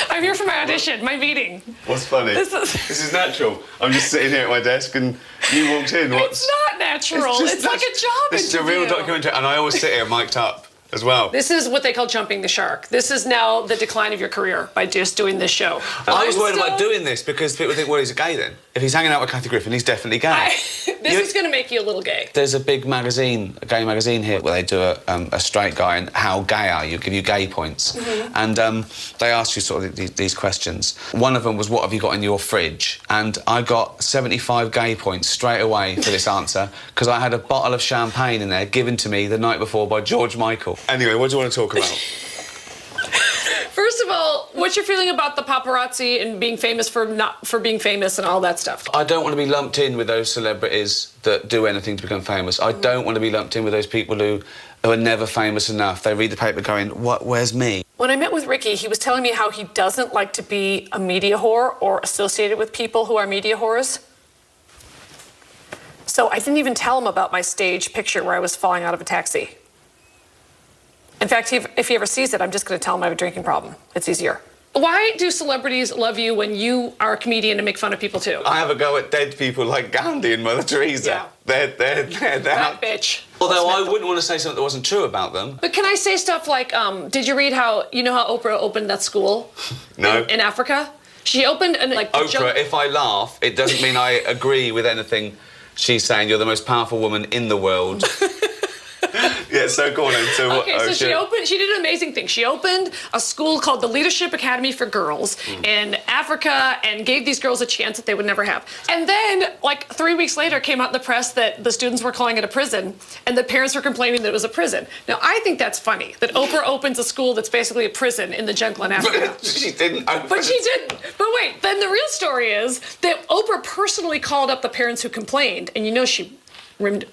I'm here for my audition, my meeting. What's funny? This is natural. I'm just sitting here at my desk and you walked in. It's not natural. It's like a job This is a real documentary, and I always sit here mic'd up as well. This is what they call jumping the shark. This is now the decline of your career by just doing this show. I was worried about doing this because people think, well, he's a gay then. If he's hanging out with Kathy Griffin, he's definitely gay. This is going to make you a little gay. There's a big magazine, a gay magazine here, where they do a straight guy and how gay are you, give you gay points. And they ask you sort of these questions. One of them was, what have you got in your fridge? And I got 75 gay points straight away for this answer because I had a bottle of champagne in there given to me the night before by George Michael. Anyway, what do you want to talk about? First of all, what's your feeling about the paparazzi and being famous for being famous and all that stuff? I don't want to be lumped in with those celebrities that do anything to become famous. I don't want to be lumped in with those people who are never famous enough. They read the paper going, where's me? When I met with Ricky, he was telling me how he doesn't like to be a media whore or associated with people who are media whores. So I didn't even tell him about my stage picture where I was falling out of a taxi. In fact, if he ever sees it, I'm just going to tell him I have a drinking problem. It's easier. Why do celebrities love you when you are a comedian and make fun of people too? I have a go at dead people like Gandhi and Mother Teresa. Yeah. They're that bitch. Although I wouldn't want to say something that wasn't true about them. But can I say stuff like, did you read how Oprah opened that school? No. In Africa? She opened Oprah, if I laugh, it doesn't mean I agree with anything she's saying. You're the most powerful woman in the world. Yeah, so go on then. So what? Okay, so she did an amazing thing. She opened a school called the Leadership Academy for Girls in Africa and gave these girls a chance that they would never have. And then, like 3 weeks later, came out in the press that the students were calling it a prison and the parents were complaining that it was a prison. Now, I think that's funny, that Oprah opens a school that's basically a prison in the jungle in Africa. But she didn't open But she didn't. But wait, then the real story is that Oprah personally called up the parents who complained, and she rimmed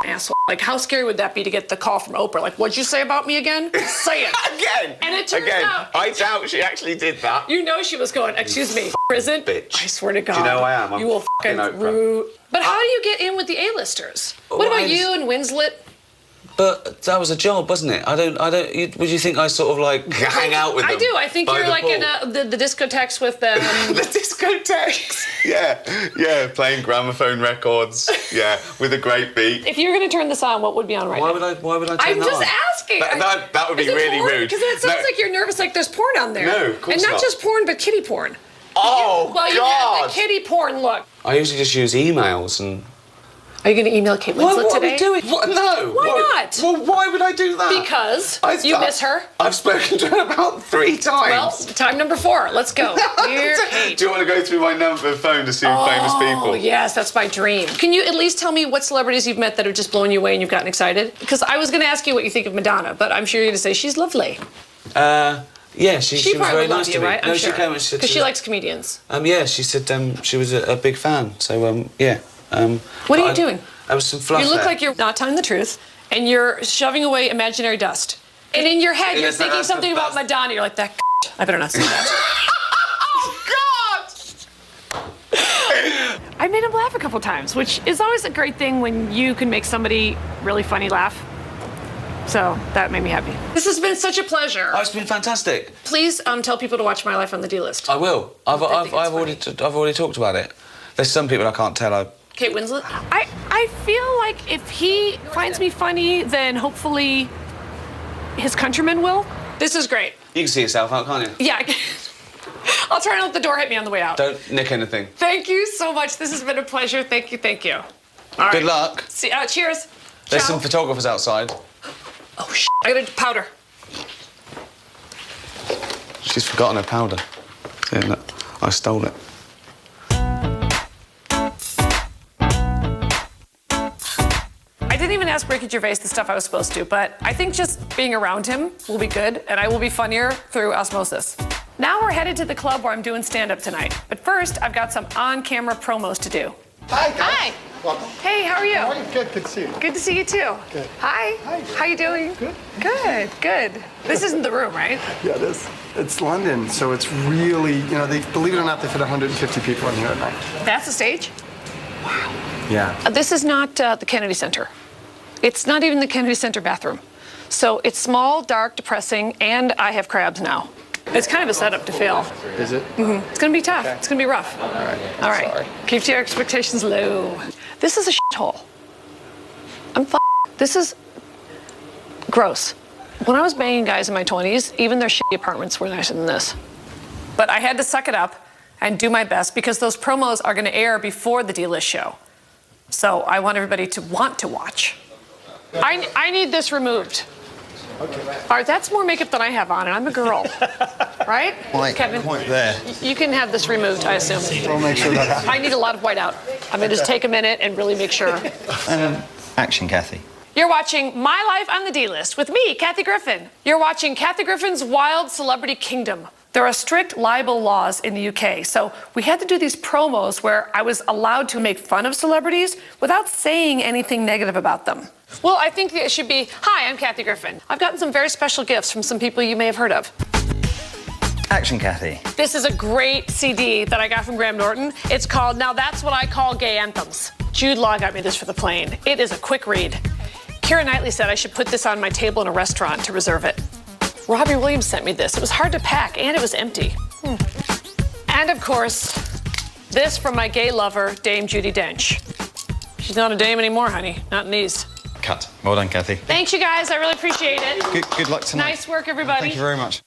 asshole. Like, how scary would that be to get the call from Oprah? Like, what'd you say about me again? Say it. Again. And it turns out. I doubt she actually did that. You know she was going, excuse me, prison? Bitch. I swear to God. Do you know I am? I'm you will Oprah. rude. But how do you get in with the A-listers? What about you and Winslet? But that was a job, wasn't it? Would you think I sort of like hang out with them? I do. I think you're like in the discotheques with them. The discotheques. Yeah, playing gramophone records. Yeah, with a great beat. If you're going to turn this on, what would be on right now? Why would I turn I'm that on? just asking. That would be really rude. Because it sounds like you're nervous, like there's porn on there. No, of course and not not. just porn, but kitty porn. Oh, well, you have the kitty porn look. I usually just use emails and. Are you going to email Kate Winslet today? What are we doing? What? No. Why not? Well, why would I do that? Because you miss her. I've spoken to her about 3 times. Well, time number 4. Let's go. Dear Kate. Do you want to go through my phone to see famous people? Oh, yes, that's my dream. Can you at least tell me what celebrities you've met that have just blown you away and you've gotten excited? Because I was going to ask you what you think of Madonna, but I'm sure you're going to say she's lovely. Yeah, she was very nice to me. Right? No, I'm she sure. came and she said because she likes comedians. Yeah, she said she was a big fan. So yeah. What are you doing? There was some fluff You look there. like you're not telling the truth, and you're shoving away imaginary dust. And in your head, you're thinking something about Madonna. You're like, that I better not say that. Oh, God! I made him laugh a couple times, which is always a great thing when you can make somebody really funny laugh. So that made me happy. This has been such a pleasure. Oh, it's been fantastic. Please tell people to watch My Life on the D List. I will. I've already talked about it. There's some people I can't tell. Kate Winslet. I feel like if he finds me funny, then hopefully his countrymen will. This is great. You can see yourself out, can't you? Yeah. I'll try and let the door hit me on the way out. Don't nick anything. Thank you so much. This has been a pleasure. Thank you. Thank you. All right. Good luck. See, cheers. There's Ciao. some photographers outside. Oh, I gotta powder. She's forgotten her powder. Yeah, no, I stole it. I didn't even ask Ricky Gervais the stuff I was supposed to, but I think just being around him will be good, and I will be funnier through osmosis. Now we're headed to the club where I'm doing stand-up tonight. But first, I've got some on-camera promos to do. Hi, guys. Hi. Welcome. Hey, how are you? How are you? Good to see you. Good to see you too. Good. Hi. Hi. How you doing? Good. Good. This isn't the room, right? Yeah, it is. It's London, so it's really, they believe it or not, they fit 150 people in here at night. That's the stage? Yeah. This is not the Kennedy Center. It's not even the Kennedy Center bathroom. So it's small, dark, depressing, and I have crabs now. It's kind of a setup to fail. Is it? Mm-hmm. It's gonna be tough. Okay. It's gonna be rough. All right. All right. Sorry. Keep your expectations low. This is a shithole. This is gross. When I was banging guys in my 20s, even their shitty apartments were nicer than this. But I had to suck it up and do my best because those promos are gonna air before the D-List show. So I want everybody to want to watch. I need this removed. Okay. All right, that's more makeup than I have on, and I'm a girl, right? Kevin, point there. You can have this removed, I assume. We'll make sure that happens. I need a lot of whiteout. I'm gonna just take a minute and really make sure. Action, Kathy. You're watching My Life on the D-List with me, Kathy Griffin. You're watching Kathy Griffin's Wild Celebrity Kingdom. There are strict libel laws in the UK, so we had to do these promos where I was allowed to make fun of celebrities without saying anything negative about them. Well, I think it should be, hi, I'm Kathy Griffin. I've gotten some very special gifts from some people you may have heard of. Action, Kathy. This is a great CD that I got from Graham Norton. It's called Now That's What I Call Gay Anthems. Jude Law got me this for the plane. It is a quick read. Keira Knightley said I should put this on my table in a restaurant to reserve it. Robbie Williams sent me this. It was hard to pack, and it was empty. And of course, this from my gay lover, Dame Judi Dench. She's not a dame anymore, honey. Not in these. Cut. Well done, Kathy. Thanks, you guys. I really appreciate it. Good luck tonight. Nice work, everybody. Thank you very much.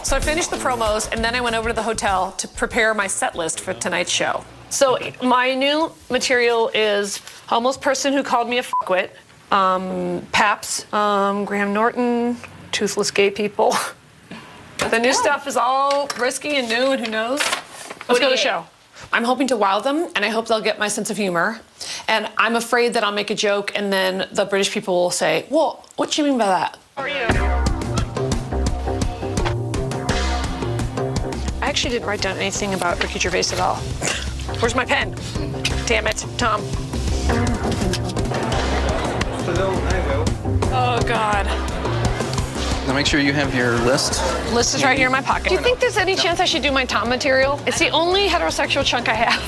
So I finished the promos, and then I went over to the hotel to prepare my set list for tonight's show. So my new material is Homeless Person Who Called Me a Fuckwit, Paps, Graham Norton, Toothless Gay People. The new stuff is all risky and new, and who knows? Let's go to the show. I'm hoping to wow them, and I hope they'll get my sense of humor. And I'm afraid that I'll make a joke, and then the British people will say, well, what do you mean by that? How are you? actually didn't write down anything about Ricky Gervais at all. Where's my pen? Damn it, Tom. Oh, God. Now make sure you have your list. List is right here in my pocket. Do you think there's any chance I should do my Tom material? It's the only heterosexual chunk I have.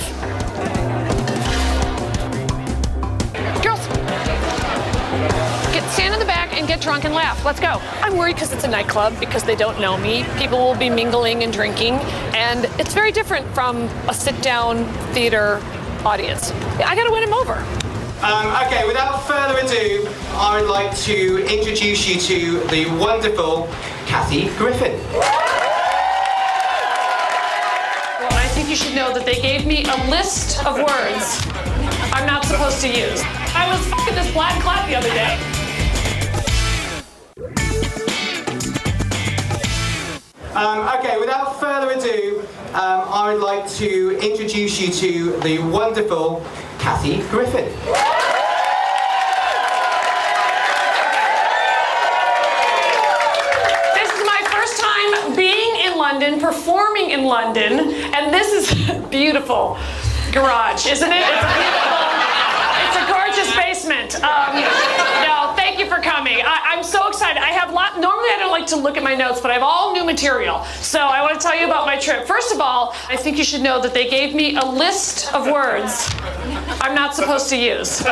Girls, stand in the back and get drunk and laugh. Let's go. I'm worried because it's a nightclub, because they don't know me. People will be mingling and drinking, and it's very different from a sit-down theater audience. I gotta win him over. Okay, without further ado, I would like to introduce you to the wonderful Kathy Griffin. Well, I think you should know that they gave me a list of words I'm not supposed to use. I was f***ing this black clap the other day. Okay, without further ado, I would like to introduce you to the wonderful Kathy Griffin. This is my first time being in London, performing in London, and this is beautiful garage, isn't it? It's beautiful. It's a gorgeous basement. No, thank you for coming. I'm so excited. I have normally I don't like to look at my notes, but I have all new material. So I want to tell you about my trip. First of all, I think you should know that they gave me a list of words I'm not supposed to use. And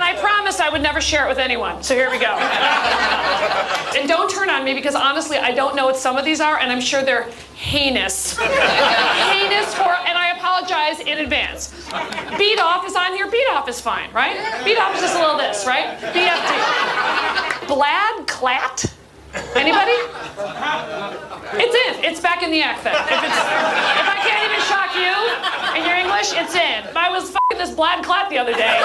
I promised I would never share it with anyone. So here we go. And don't turn on me, because honestly, I don't know what some of these are, and I'm sure they're heinous. Heinous and I apologize in advance. Beat off is on here. Beat off is fine, right? Beat off is just a little this, right? BFD. Blad clat? Anybody? It's in. It's back in the act then. If I can't even shock you in your English, it's in. I was f***ing this blad clat the other day.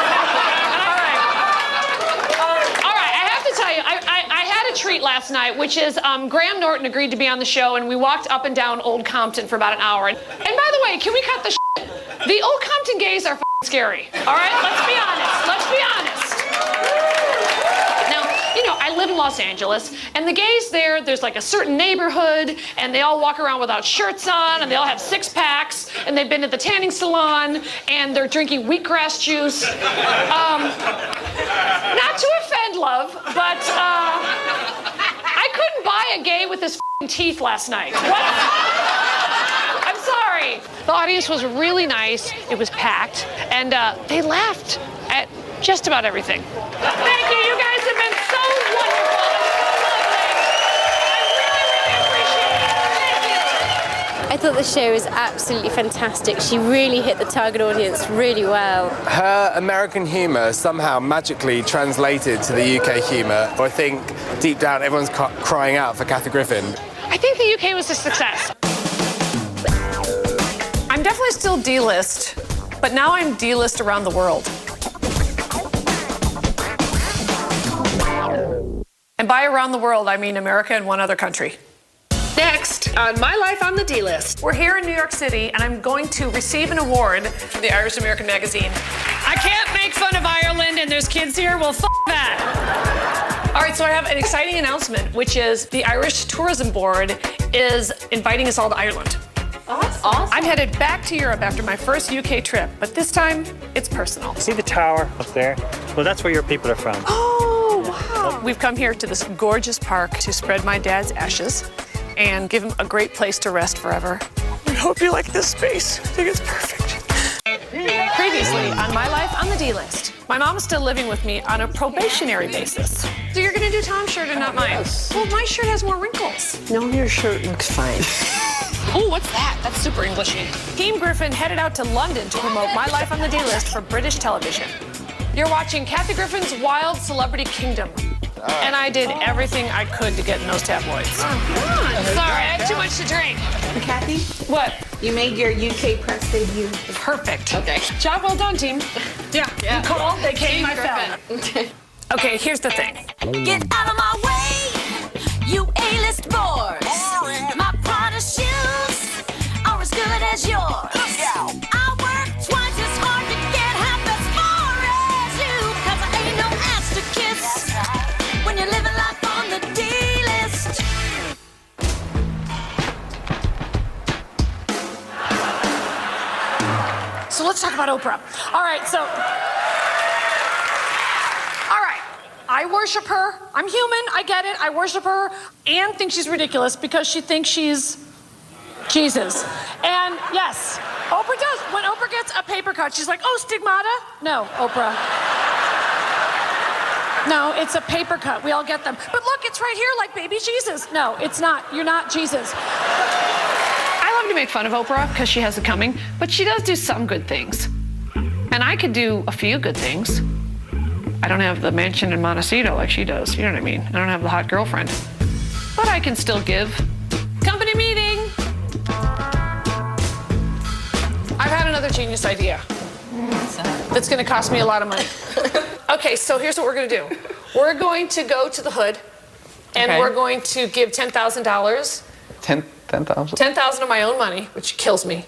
All right, I have to tell you, I had a treat last night, which is Graham Norton agreed to be on the show, and we walked up and down Old Compton for about an hour. And by the way, can we cut the shit? The Old Compton gays are f***ing scary. All right, let's be honest. Let's be honest. Now, you know, I live in Los Angeles, and the gays there's like a certain neighborhood, and they all walk around without shirts on, and they all have six-packs, and they've been at the tanning salon, and they're drinking wheatgrass juice. Not to offend, love, but I couldn't buy a gay with his f***ing teeth last night. What? I'm sorry. The audience was really nice. It was packed, and they laughed at just about everything. Thank you. You guys have been so wonderful and so lovely. I really appreciate it. Thank you. I thought the show was absolutely fantastic. She really hit the target audience really well. Her American humour somehow magically translated to the UK humour. I think deep down everyone's crying out for Kathy Griffin. I think the UK was a success. I'm definitely still D-list, but now I'm D-list around the world. And by around the world, I mean America and one other country. Next, on My Life on the D-List, we're here in New York City, and I'm going to receive an award from the Irish American magazine. I can't make fun of Ireland, and there's kids here. Well, f*** that. All right, so I have an exciting announcement, which is the Irish Tourism Board is inviting us all to Ireland. Awesome. I'm headed back to Europe after my first UK trip, but this time, it's personal. See the tower up there? Well, that's where your people are from. Oh, wow. We've come here to this gorgeous park to spread my dad's ashes and give him a great place to rest forever. I hope you like this space. I think it's perfect. Previously on My Life on the D-List, my mom is still living with me on a probationary basis. So you're gonna do Tom's shirt and not mine? Yes. Well, my shirt has more wrinkles. No, your shirt looks fine. Oh, what's that? That's super Englishy. Team Griffin headed out to London to promote My Life on the D-List for British television. You're watching Kathy Griffin's Wild Celebrity Kingdom. And I did everything I could to get in those tabloids. Sorry, I have too much to drink. Kathy? What? You made your UK press debut. Perfect. Okay. Job well done, team. Yeah. You called, they came, I fell. Okay, here's the thing. Get out of my way, you A-list boys. My Prada shoes are as good as yours. I work twice as hard to get half as far as you, 'cause I ain't no ass to kiss when you're living life on the D-list. not Oprah. All right, so. All right, I worship her. I'm human, I get it. I worship her. Anne thinks she's ridiculous because she thinks she's Jesus. And yes, Oprah does. When Oprah gets a paper cut, she's like, oh, stigmata? No, Oprah. No, it's a paper cut. We all get them. But look, it's right here like baby Jesus. No, it's not. You're not Jesus. I love to make fun of Oprah because she has it coming, but she does do some good things. And I could do a few good things. I don't have the mansion in Montecito like she does. You know what I mean? I don't have the hot girlfriend. But I can still give. Company meeting. I've had another genius idea. That's going to cost me a lot of money. Okay, so here's what we're going to do. We're going to go to the hood, and we're going to give $10,000. $10,000? $10,000 of my own money, which kills me,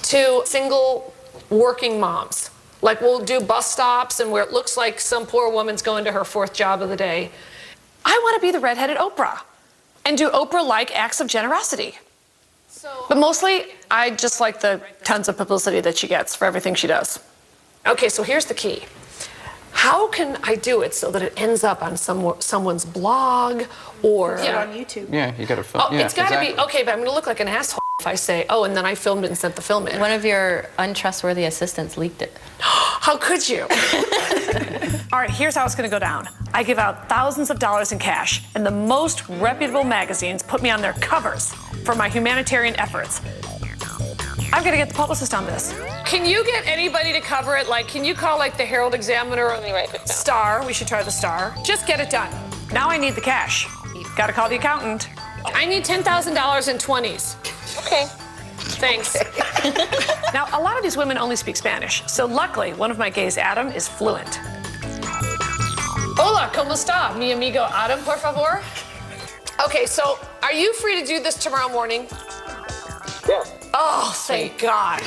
to single working moms. Like, we'll do bus stops and where it looks like some poor woman's going to her 4th job of the day. I want to be the redheaded Oprah and do Oprah-like acts of generosity. But mostly, I just like the tons of publicity that she gets for everything she does. Okay, so here's the key. How can I do it so that it ends up on someone's blog or on YouTube? Yeah, you got to film. Oh, yeah, it's got to be okay, but I'm going to look like an asshole if I say, "Oh," and then I filmed it and sent the film in. One of your untrustworthy assistants leaked it. How could you? All right, here's how it's going to go down. I give out thousands of dollars in cash, and the most reputable magazines put me on their covers for my humanitarian efforts. I've got to get the publicist on this. Can you get anybody to cover it? Like, can you call like the Herald Examiner or the Star? We should try the Star. Just get it done. Now I need the cash. Got to call the accountant. I need $10,000 in 20s. Okay. Thanks. Now, a lot of these women only speak Spanish, so luckily, one of my gays, Adam, is fluent. Hola, ¿cómo está, mi amigo Adam, por favor? Okay, so are you free to do this tomorrow morning? Yeah. Oh, thank God.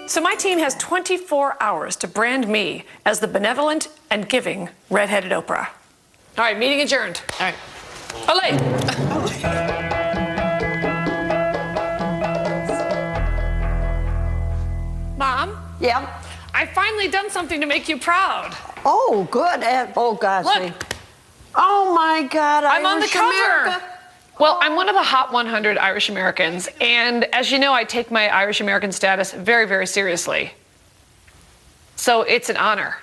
So my team has 24 hours to brand me as the benevolent and giving redheaded Oprah. All right, meeting adjourned. All right. Olé. Mom? Yeah? I finally done something to make you proud. Oh, good. Oh, gosh. Look. Oh, my God. I'm on the Irish cover. America. Well, I'm one of the Hot 100 Irish Americans, and as you know, I take my Irish American status very, very seriously. So it's an honor.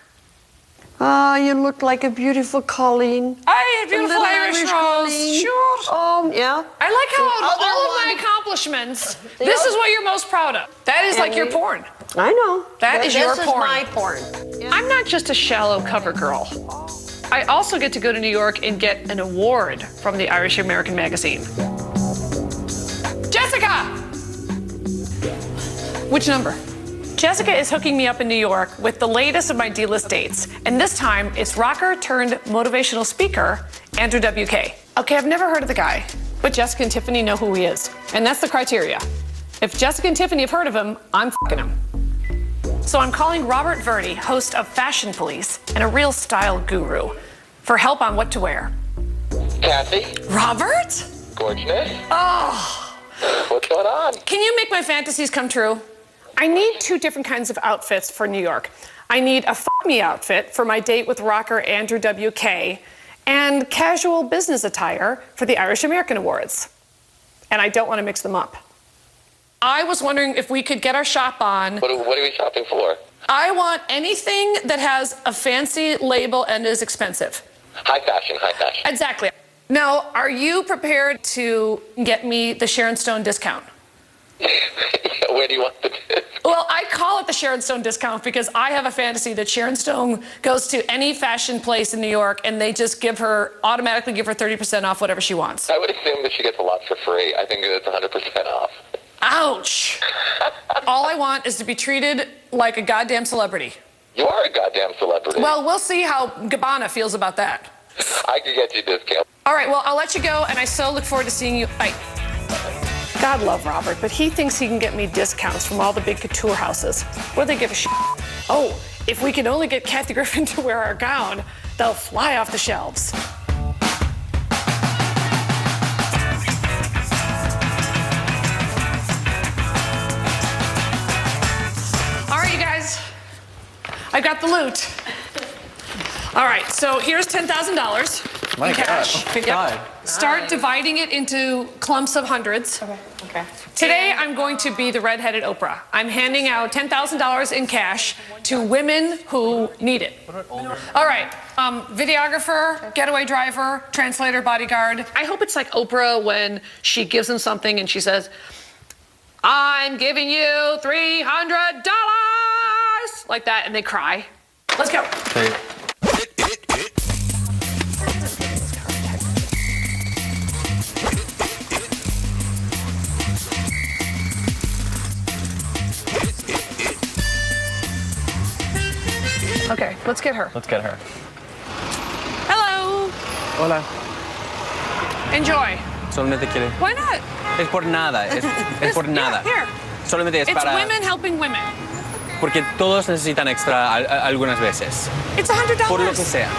Oh, you look like a beautiful Colleen. I beautiful Irish Rose. Colleen. Sure. Oh, yeah. I like how all of my accomplishments, this is what you're most proud of. That is like your porn. I know. That is your porn. This is my porn. I'm not just a shallow cover girl. I also get to go to New York and get an award from the Irish American magazine. Jessica! Which number? Jessica is hooking me up in New York with the latest of my D-list dates. And this time, it's rocker turned motivational speaker, Andrew WK. Okay, I've never heard of the guy, but Jessica and Tiffany know who he is. And that's the criteria. If Jessica and Tiffany have heard of him, I'm f***ing him. So I'm calling Robert Verdi, host of Fashion Police and a real style guru, for help on what to wear. Kathy? Robert? Gorgeous. Oh. What's going on? Can you make my fantasies come true? I need 2 different kinds of outfits for New York. I need a f***me outfit for my date with rocker Andrew WK and casual business attire for the Irish American Awards. And I don't want to mix them up. I was wondering if we could get our shop on. What are we shopping for? I want anything that has a fancy label and is expensive. High fashion, high fashion. Exactly. Now, are you prepared to get me the Sharon Stone discount? Where do you want the discount? Well, I call it the Sharon Stone discount because I have a fantasy that Sharon Stone goes to any fashion place in New York and they just automatically give her 30% off whatever she wants. I would assume that she gets a lot for free. I think it's 100% off. Ouch! All I want is to be treated like a goddamn celebrity. You are a goddamn celebrity. Well, we'll see how Gabbana feels about that. I could get you a discount. All right, well, I'll let you go, and I so look forward to seeing you. Bye. God love Robert, but he thinks he can get me discounts from all the big couture houses. What do they give a shit? Oh, if we can only get Kathy Griffin to wear our gown, they'll fly off the shelves. All right, you guys. I got the loot. All right, so here's $10,000 in cash. Oh my God. Start dividing it into clumps of hundreds. Okay. Today, I'm going to be the redheaded Oprah. I'm handing out $10,000 in cash to women who need it. All right, videographer, getaway driver, translator, bodyguard. I hope it's like Oprah when she gives them something and she says, I'm giving you $300, like that, and they cry. Let's go. Hey. Okay, let's get her. Let's get her. Hello. Hola. Enjoy. Solamente quiere. Why not? Es por nada. Es por nada. Here. Solamente es It's para. women helping women. Porque todos necesitan extra algunas veces. It's $100. Por lo que sea.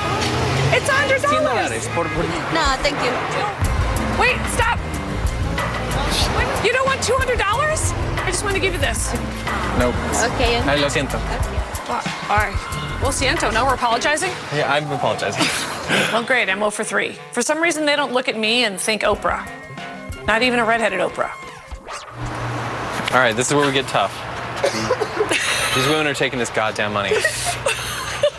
It's $100. $100. No, thank you. Wait, stop. You don't want $200? I just want to give you this. Nope. Okay. Ay, lo siento. All right. Well, siento. No, we're apologizing? Yeah, I'm apologizing. Well, great. I'm 0 for 3. For some reason, they don't look at me and think Oprah. Not even a redheaded Oprah. All right, this is where we get tough. These women are taking this goddamn money.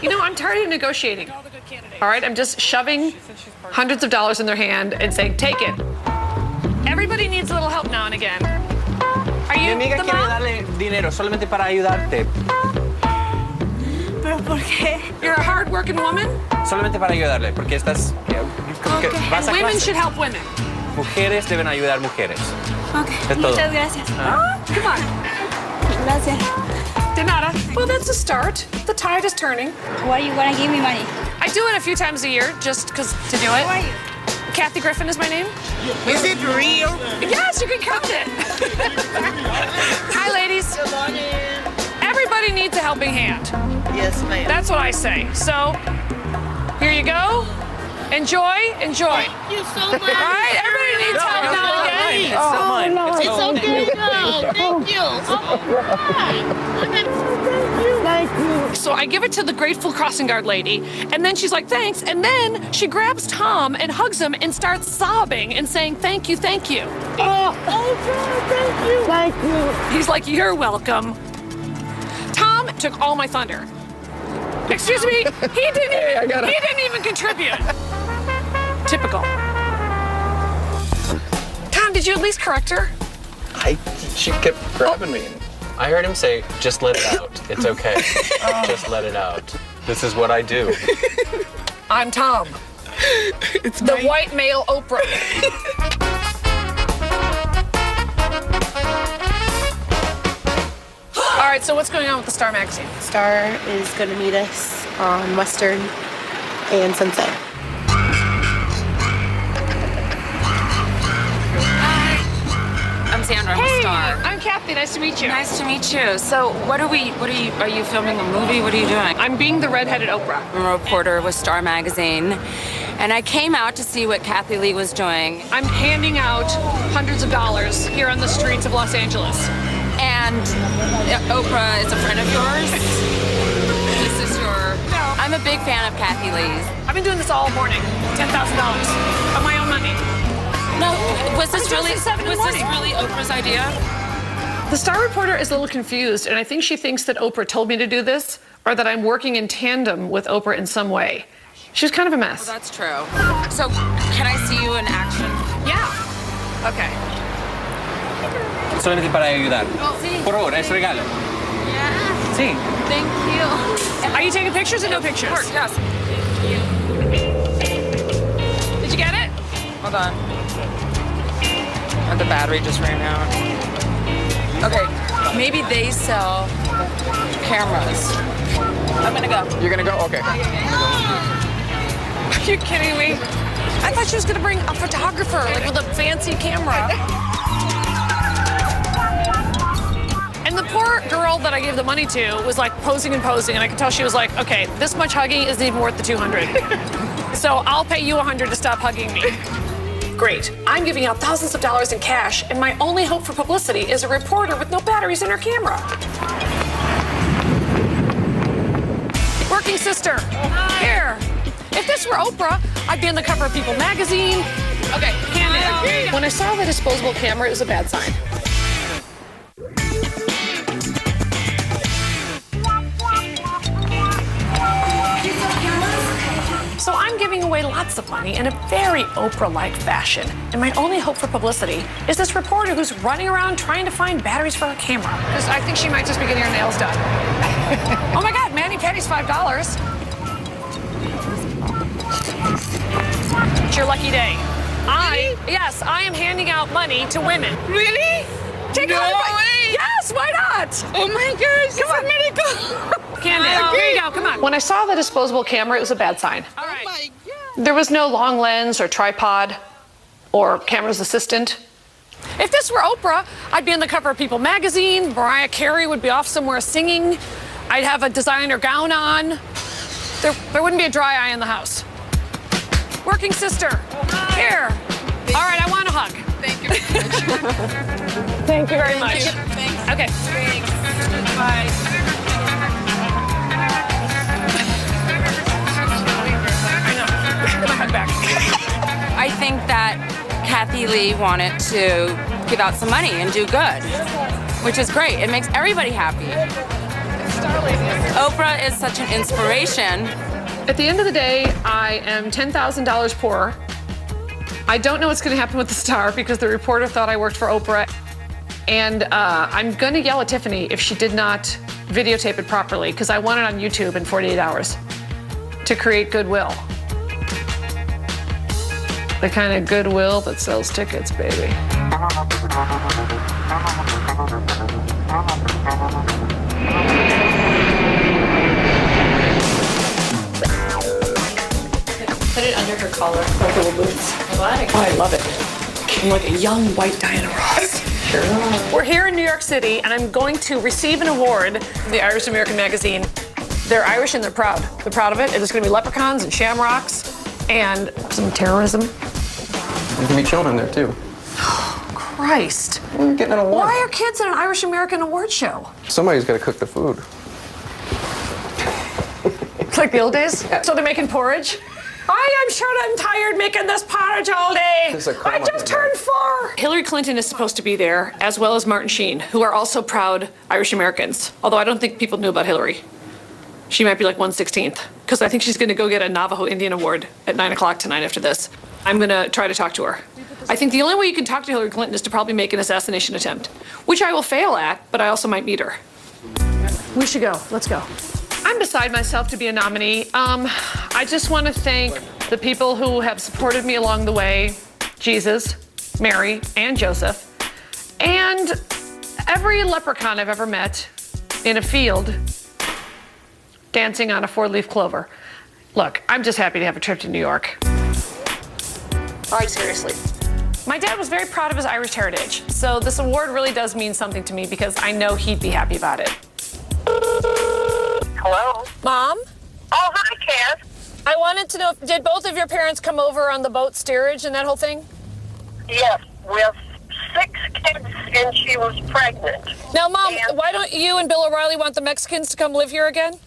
You know, I'm tired of negotiating. All right, I'm just shoving hundreds of dollars in their hand and saying, take it. Everybody needs a little help now and again. Are you Mi amiga the quiere mom? darle dinero solamente para ayudarte. ¿Pero por qué? You're a hard-working woman? Solamente para ayudarle, porque estás. Como que vas a Women clase. should help women. Mujeres deben ayudar mujeres. Okay. Es todo. Muchas gracias. Come on. Gracias. De nada. Well, that's a start. The tide is turning. Why you wanna give me money? I do it a few times a year just because to do it. Who are you? Kathy Griffin is my name. Is it real? Yes, you can count it. Hi, ladies. Good morning. Everybody needs a helping hand. Yes, ma'am. That's what I say. So, here you go. Enjoy, enjoy. Thank you so much. Right? Everybody needs help now and again. It's not mine. It's okay. No, thank you. Thank you. So I give it to the grateful crossing guard lady, and then she's like, thanks. And then she grabs Tom and hugs him and starts sobbing and saying, thank you, thank you. Oh, thank you. Thank you. He's like, you're welcome. Tom took all my thunder. Excuse me, he didn't even contribute. Typical. Tom, did you at least correct her? She kept grabbing me. I heard him say, just let it out. It's okay. Just let it out. This is what I do. I'm Tom. It's the white male Oprah. All right, so what's going on with the Star magazine? Star is going to meet us on Western and Sunset. I'm Sandra. I'm Hey, a star. I'm Kathy. Nice to meet you. Nice to meet you. So, are you filming a movie? What are you doing? I'm being the redheaded Oprah. I'm a reporter with Star Magazine, and I came out to see what Kathy Lee was doing. I'm handing out hundreds of dollars here on the streets of Los Angeles. And Oprah is a friend of yours? This is your... No. I'm a big fan of Kathy Lee's. I've been doing this all morning. $10,000 of my own money. No, was this I'm really dressed at 7 in the morning. Oprah's idea? The Star reporter is a little confused, and I think she thinks that Oprah told me to do this, or that I'm working in tandem with Oprah in some way. She's kind of a mess. Well, that's true. So, can I see you in action? Yeah. Okay. Solamente para ayudar. Sí. Por favor, es regalo. Yeah. Sí. Thank you. Are you taking pictures or no pictures? Of course, yes. Did you get it? Hold on. The battery just ran out. Okay, maybe they sell cameras. I'm gonna go. You're gonna go? Okay. Are you kidding me? I thought she was gonna bring a photographer, like with a fancy camera. And the poor girl that I gave the money to was like posing and posing, and I could tell she was like, okay, this much hugging isn't even worth the $200. So I'll pay you $100 to stop hugging me. Great. I'm giving out thousands of dollars in cash, and my only hope for publicity is a reporter with no batteries in her camera. sister. Here. If this were Oprah, I'd be on the cover of People magazine. Okay, Candy. When I saw the disposable camera, it was a bad sign. So I'm giving away lots of money in a very Oprah-like fashion. And my only hope for publicity is this reporter who's running around trying to find batteries for her camera. Because I think she might just be getting her nails done. Oh my God, mani-pedi's $5. It's your lucky day. Yes, I am handing out money to women. Really? Take no home. way. Yes, why not? Oh my gosh, come on, medical. Candy, here you go, come on. When I saw the disposable camera, it was a bad sign. All right. Oh my God. There was no long lens or tripod or camera's assistant. If this were Oprah, I'd be on the cover of People magazine. Mariah Carey would be off somewhere singing. I'd have a designer gown on. There wouldn't be a dry eye in the house. Working sister, here. All right, I want a hug. Thank you. Thank you very much. Thanks. Okay. Thanks. Bye. I think that Kathy Lee wanted to give out some money and do good, which is great. It makes everybody happy. Oprah is such an inspiration. At the end of the day, I am $10,000 poorer. I don't know what's going to happen with the star because the reporter thought I worked for Oprah. And I'm going to yell at Tiffany if she did not videotape it properly because I want it on YouTube in 48 hours to create goodwill. The kind of goodwill that sells tickets, baby. Put it under her collar. Like little boots. Why? Oh, I love it. I'm like a young white Diana Ross. Sure. We're here in New York City, and I'm going to receive an award from the Irish American magazine. They're Irish and they're proud. They're proud of it. There's going to be leprechauns and shamrocks and some terrorism. There can be children there, too. Christ. We're getting an award. Why are kids at an Irish American award show? Somebody's got to cook the food. It's like the old days? Yeah. So they're making porridge? I'm sure I'm tired making this porridge all day. I just turned 4. Hillary Clinton is supposed to be there, as well as Martin Sheen, who are also proud Irish Americans. Although I don't think people knew about Hillary. She might be like 1/16th, because I think she's going to go get a Navajo Indian Award at 9 o'clock tonight after this. I'm going to try to talk to her. I think the only way you can talk to Hillary Clinton is to probably make an assassination attempt, which I will fail at, but I also might meet her. We should go. Let's go. I'm beside myself to be a nominee. I just want to thank the people who have supported me along the way, Jesus, Mary, and Joseph, and every leprechaun I've ever met in a field dancing on a 4-leaf clover. Look, I'm just happy to have a trip to New York. All right, seriously. My dad was very proud of his Irish heritage, so this award really does mean something to me because I know he'd be happy about it. Hello? Mom? Oh, hi, Cass. I wanted to know, did both of your parents come over on the boat steerage and that whole thing? Yes, we have 6 kids and she was pregnant. Now, Mom, why don't you and Bill O'Reilly want the Mexicans to come live here again?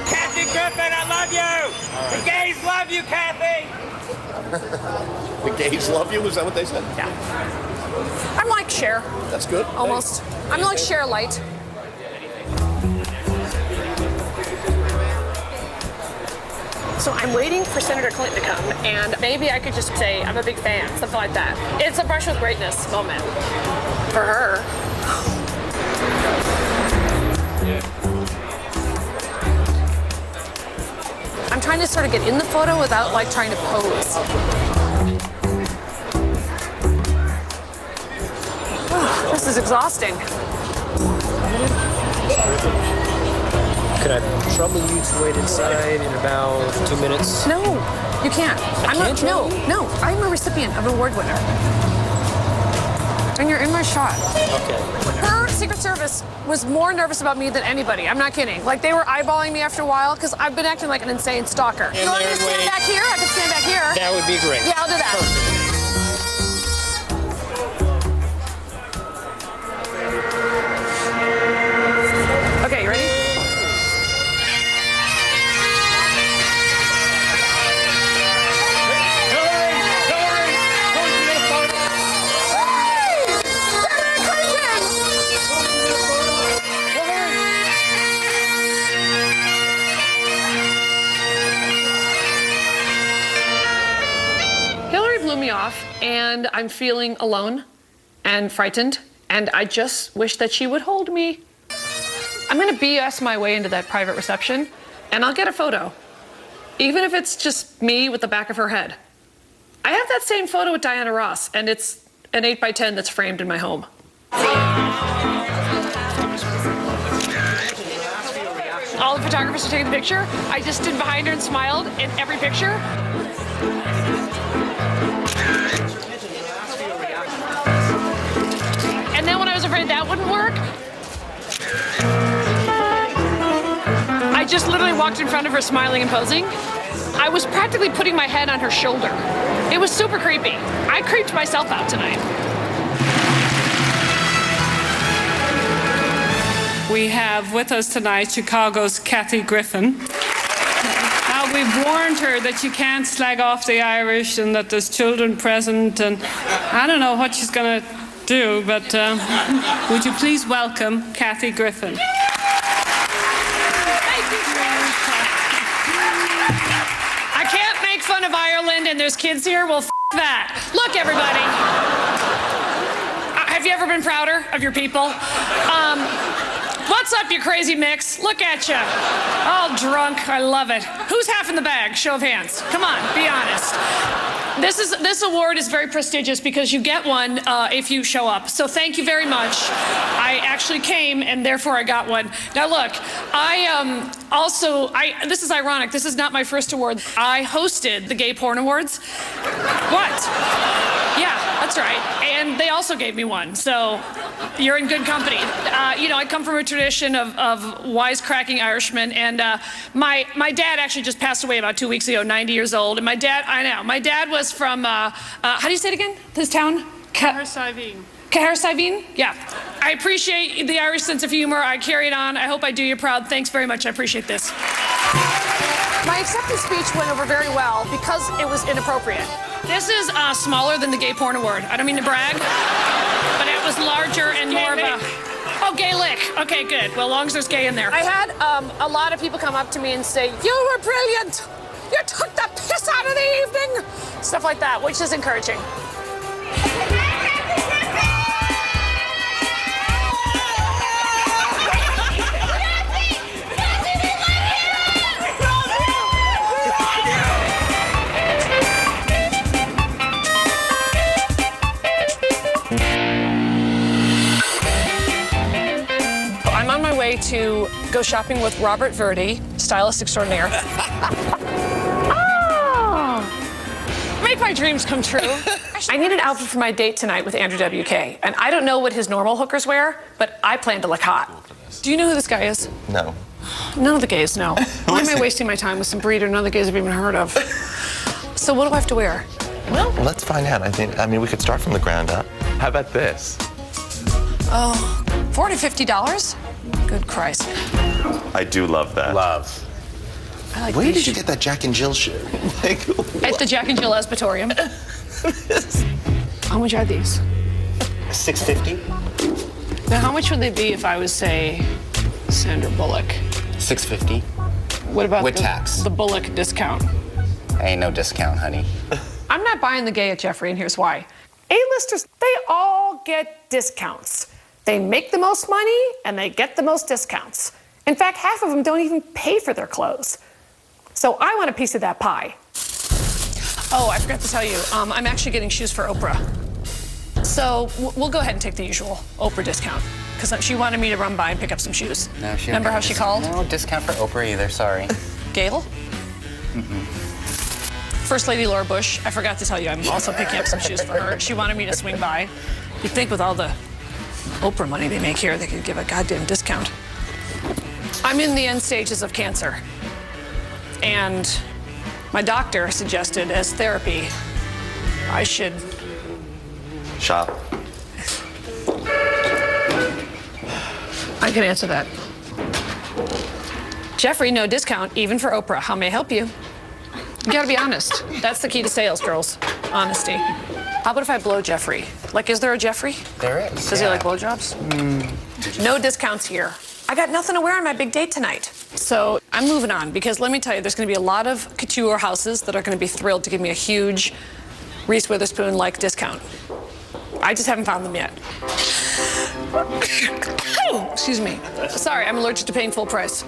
Kathy Griffin, I love you! The gays love you, Kathy! The gays love you? Is that what they said? Yeah. I'm like Cher. That's good. Almost. Hey. I'm like Cher light. So I'm waiting for Senator Clinton to come, and maybe I could just say I'm a big fan, something like that. It's a brush with greatness moment for her. I'm trying to sort of get in the photo without like trying to pose. Oh, this is exhausting. Could I trouble you to wait inside in about 2 minutes? No, you can't. No, I'm a recipient of an award winner. And you're in my shot. Okay. Hurts. Secret Service was more nervous about me than anybody. I'm not kidding. Like, they were eyeballing me after a while because I've been acting like an insane stalker. You want me to stand back here? I can stand back here. That would be great. Yeah, I'll do that. Okay, you ready? Me off, and I'm feeling alone and frightened, and I just wish that she would hold me. I'm gonna BS my way into that private reception, and I'll get a photo, even if it's just me with the back of her head. I have that same photo with Diana Ross, and it's an 8x10 that's framed in my home. All the photographers are taking the picture. I just stood behind her and smiled in every picture. And then when I was afraid that wouldn't work, I just literally walked in front of her smiling and posing. I was practically putting my head on her shoulder. It was super creepy. I creeped myself out tonight. We have with us tonight Chicago's Kathy Griffin. We've warned her that you can't slag off the Irish and that there's children present, and I don't know what she's going to do, but would you please welcome Kathy Griffin? I can't make fun of Ireland and there's kids here. Well, that. Look, everybody. Have you ever been prouder of your people? What's up, you crazy mix? Look at you. All drunk. I love it. Who's half in the bag? Show of hands. Come on, be honest. This award is very prestigious because you get one if you show up. So thank you very much. I actually came, and therefore I got one. Now look, this is ironic. This is not my first award. I hosted the Gay Porn Awards. What? Yeah, that's right. And they also gave me one. So you're in good company. I come from a tradition of wisecracking Irishmen, and my dad actually just passed away about 2 weeks ago, 90 years old. And my dad was from, how do you say it again? This town? Cahersiveen? Yeah. I appreciate the Irish sense of humor. I carry it on. I hope I do you proud. Thanks very much. I appreciate this. My acceptance speech went over very well because it was inappropriate. This is smaller than the Gay Porn Award. I don't mean to brag, but it was larger and more of a... Oh, gay lick. Okay, good. Well, as long as there's gay in there. I had a lot of people come up to me and say, "You were brilliant. You took the piss out of the evening." Stuff like that, which is encouraging. I'm on my way to go shopping with Robert Verdi, stylist extraordinaire. Make my dreams come true. I need an outfit for my date tonight with Andrew WK, and I don't know what his normal hookers wear, but I plan to look hot. Do you know who this guy is? No. None of the gays know. Why am I wasting my time with some breeder none of the gays have even heard of? So what do I have to wear? Well, let's find out. I mean, we could start from the ground up. How about this? Oh, $40 to $50? Good Christ. I do love that. Love. I like Where these did you get that Jack and Jill shirt? At the Jack and Jill Esbatorium. How much are these? $6.50. Now, how much would they be if I was, say, Sandra Bullock? $6.50. What about with tax? The Bullock discount? Ain't no discount, honey. I'm not buying the gay at Jeffrey, and here's why. A-listers, they all get discounts. They make the most money, and they get the most discounts. In fact, half of them don't even pay for their clothes. So I want a piece of that pie. Oh, I forgot to tell you, I'm actually getting shoes for Oprah. So we'll go ahead and take the usual Oprah discount, because she wanted me to run by and pick up some shoes. No, she Remember how she called? No discount for Oprah either, sorry. Gail? First Lady Laura Bush, I forgot to tell you, I'm also picking up some shoes for her. She wanted me to swing by. You'd think with all the Oprah money they make here, they could give a goddamn discount. I'm in the end stages of cancer. And my doctor suggested as therapy, I should... Shop. I can answer that. Jeffrey, no discount, even for Oprah. How may I help you? You gotta be honest. That's the key to sales, girls. Honesty. How about if I blow Jeffrey? Like, is there a Jeffrey? There is. Does he like blowjobs? No discounts here. I got nothing to wear on my big date tonight. So I'm moving on because let me tell you, there's gonna be a lot of couture houses that are gonna be thrilled to give me a huge Reese Witherspoon-like discount. I just haven't found them yet. Excuse me. Sorry, I'm allergic to paying full price.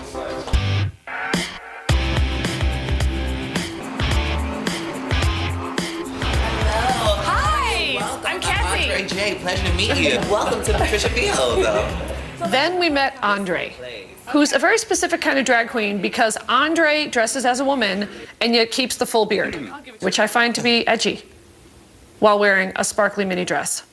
I'm Kathy. Andre J, pleasure to meet you. Welcome to Patricia Field. Then we met Andre, who's a very specific kind of drag queen because Andre dresses as a woman and yet keeps the full beard, which I find to be edgy, while wearing a sparkly mini dress.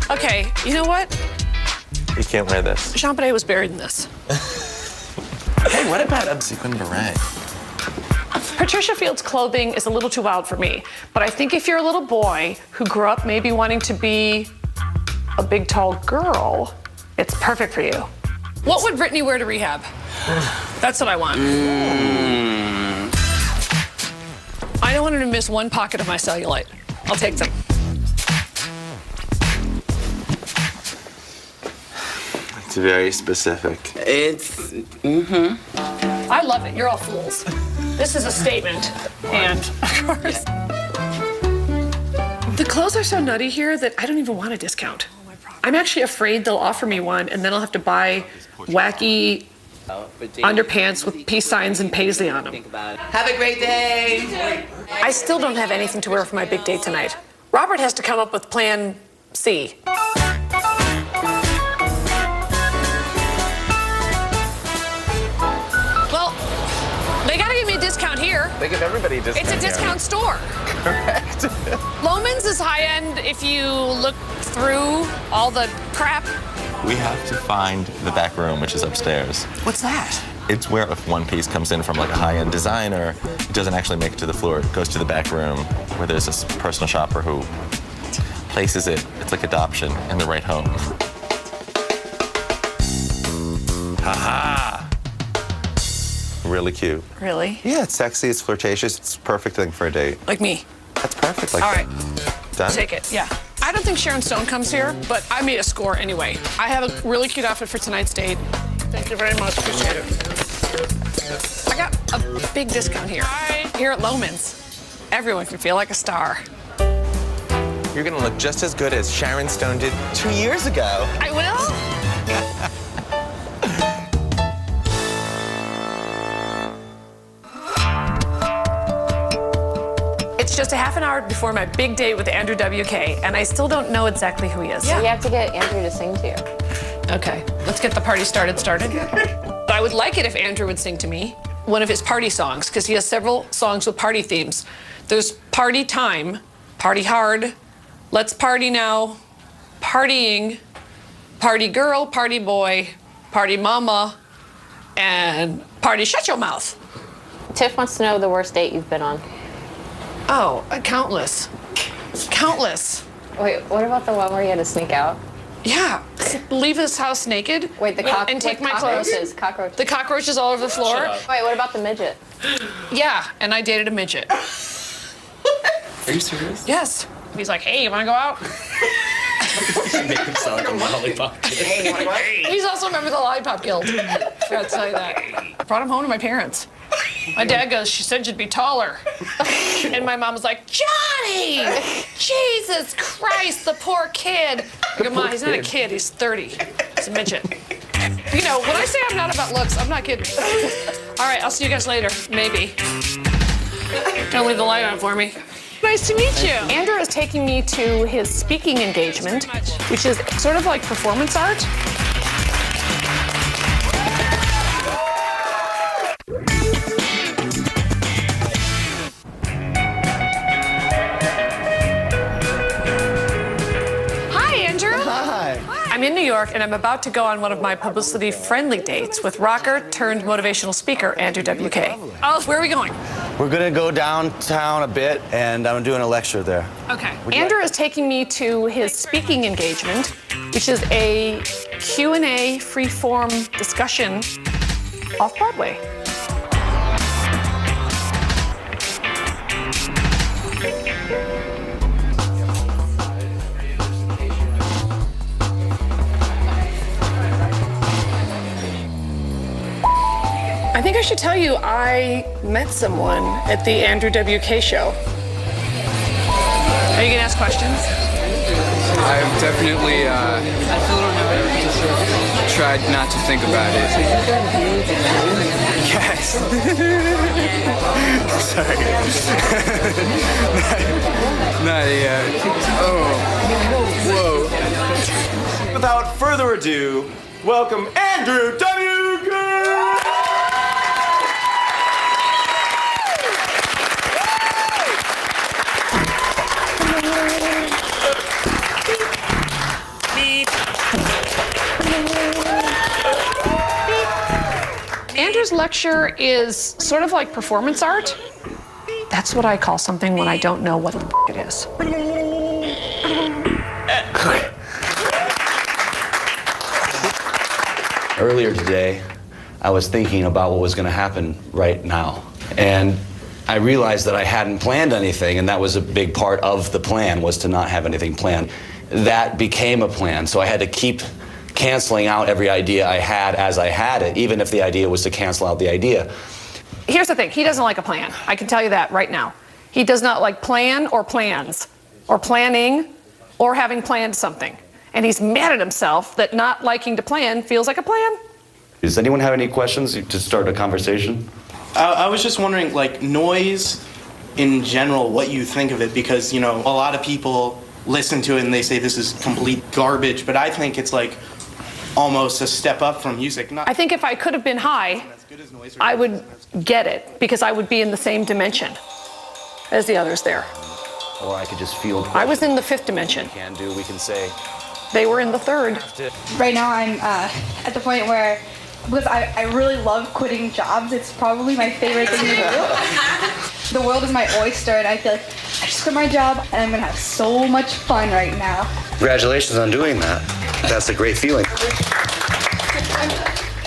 Okay, you know what? You can't wear this. Jean Padet was buried in this. Hey, what about a sequin beret? Patricia Field's clothing is a little too wild for me, but I think if you're a little boy who grew up maybe wanting to be a big, tall girl, it's perfect for you. What would Britney wear to rehab? That's what I want. I don't want her to miss one pocket of my cellulite. I'll take them. It's very specific. It's, I love it. You're all fools. This is a statement. And, of course, the clothes are so nutty here that I don't even want a discount. I'm actually afraid they'll offer me one, and then I'll have to buy wacky underpants with peace signs and paisley on them. Have a great day. I still don't have anything to wear for my big date tonight. Robert has to come up with plan C. Well, they gotta give me a discount here. They give everybody a discount. It's a discount store. Correct. Loman's is high end if you look through all the crap. We have to find the back room, which is upstairs. What's that? It's where if one piece comes in from like a high-end designer, it doesn't actually make it to the floor. It goes to the back room where there's this personal shopper who places it. It's like adoption in the right home. Haha! Really cute. Really? Yeah, it's sexy, it's flirtatious, it's a perfect thing for a date. Like me. That's perfect. Like all right. Done? Take it, yeah. I don't think Sharon Stone comes here, but I made a score anyway. I have a really cute outfit for tonight's date. Thank you very much, appreciate it. I got a big discount here. Here at Loman's, everyone can feel like a star. You're gonna look just as good as Sharon Stone did 2 years ago. I will? It's just a half an hour before my big date with Andrew WK, and I still don't know exactly who he is. Yeah. You have to get Andrew to sing to you. Okay, let's get the party started. But I would like it if Andrew would sing to me one of his party songs, because he has several songs with party themes. There's Party Time, Party Hard, Let's Party Now, Partying, Party Girl, Party Boy, Party Mama, and Party Shut Your Mouth. Tiff wants to know the worst date you've been on. Oh, countless. Countless. Wait, what about the one where you had to sneak out? Yeah, leave this house naked. Wait, and take my clothes. Cockroaches. The cockroaches all over the floor. Wait, what about the midget? Yeah, and I dated a midget. Are you serious? Yes. He's like, hey, you wanna go out? Make him sound like a lollipop kid. Hey, you wanna go out? He's also a member of the Lollipop Guild. I gotta tell you that. I brought him home to my parents. My dad goes, she said you'd be taller. And my mom was like, Johnny! Jesus Christ, the poor kid. I go, Mom, he's not a kid, he's 30. He's a midget. You know, when I say I'm not about looks, I'm not kidding. All right, I'll see you guys later. Maybe. Don't leave the light on for me. Nice to meet you. Andrew is taking me to his speaking engagement, which is sort of like performance art. I'm in New York, and I'm about to go on one of my publicity-friendly dates with rocker turned motivational speaker Andrew WK. Oh, where are we going? We're gonna go downtown a bit, and I'm doing a lecture there. Okay. Andrew is taking me to his speaking engagement, which is a Q&A free-form discussion off-Broadway. I think I should tell you I met someone at the Andrew WK show. Are you gonna ask questions? I've definitely tried not to think about it. Yes. Sorry. Not yet. Oh. Whoa. Without further ado, welcome Andrew WK! Andrew's lecture is sort of like performance art. That's what I call something when I don't know what the it is. Earlier today, I was thinking about what was going to happen right now. And I realized that I hadn't planned anything, and that was a big part of the plan, was to not have anything planned. That became a plan, so I had to keep canceling out every idea I had as I had it, even if the idea was to cancel out the idea. Here's the thing, he doesn't like a plan. I can tell you that right now. He does not like plan or plans, or planning, or having planned something. And he's mad at himself that not liking to plan feels like a plan. Does anyone have any questions to start a conversation? I was just wondering, like, noise in general, what you think of it, because, you know, a lot of people listen to it and they say this is complete garbage, but I think it's like almost a step up from music. I think if I could have been high, I would get it, because I would be in the same dimension as the others there. Or I could just feel... I was in the 5th dimension. We can say... They were in the 3rd. Right now I'm at the point where, because I really love quitting jobs, it's probably my favorite thing to do. The world is my oyster, and I feel like I just quit my job and I'm gonna have so much fun right now. Congratulations on doing that. That's a great feeling.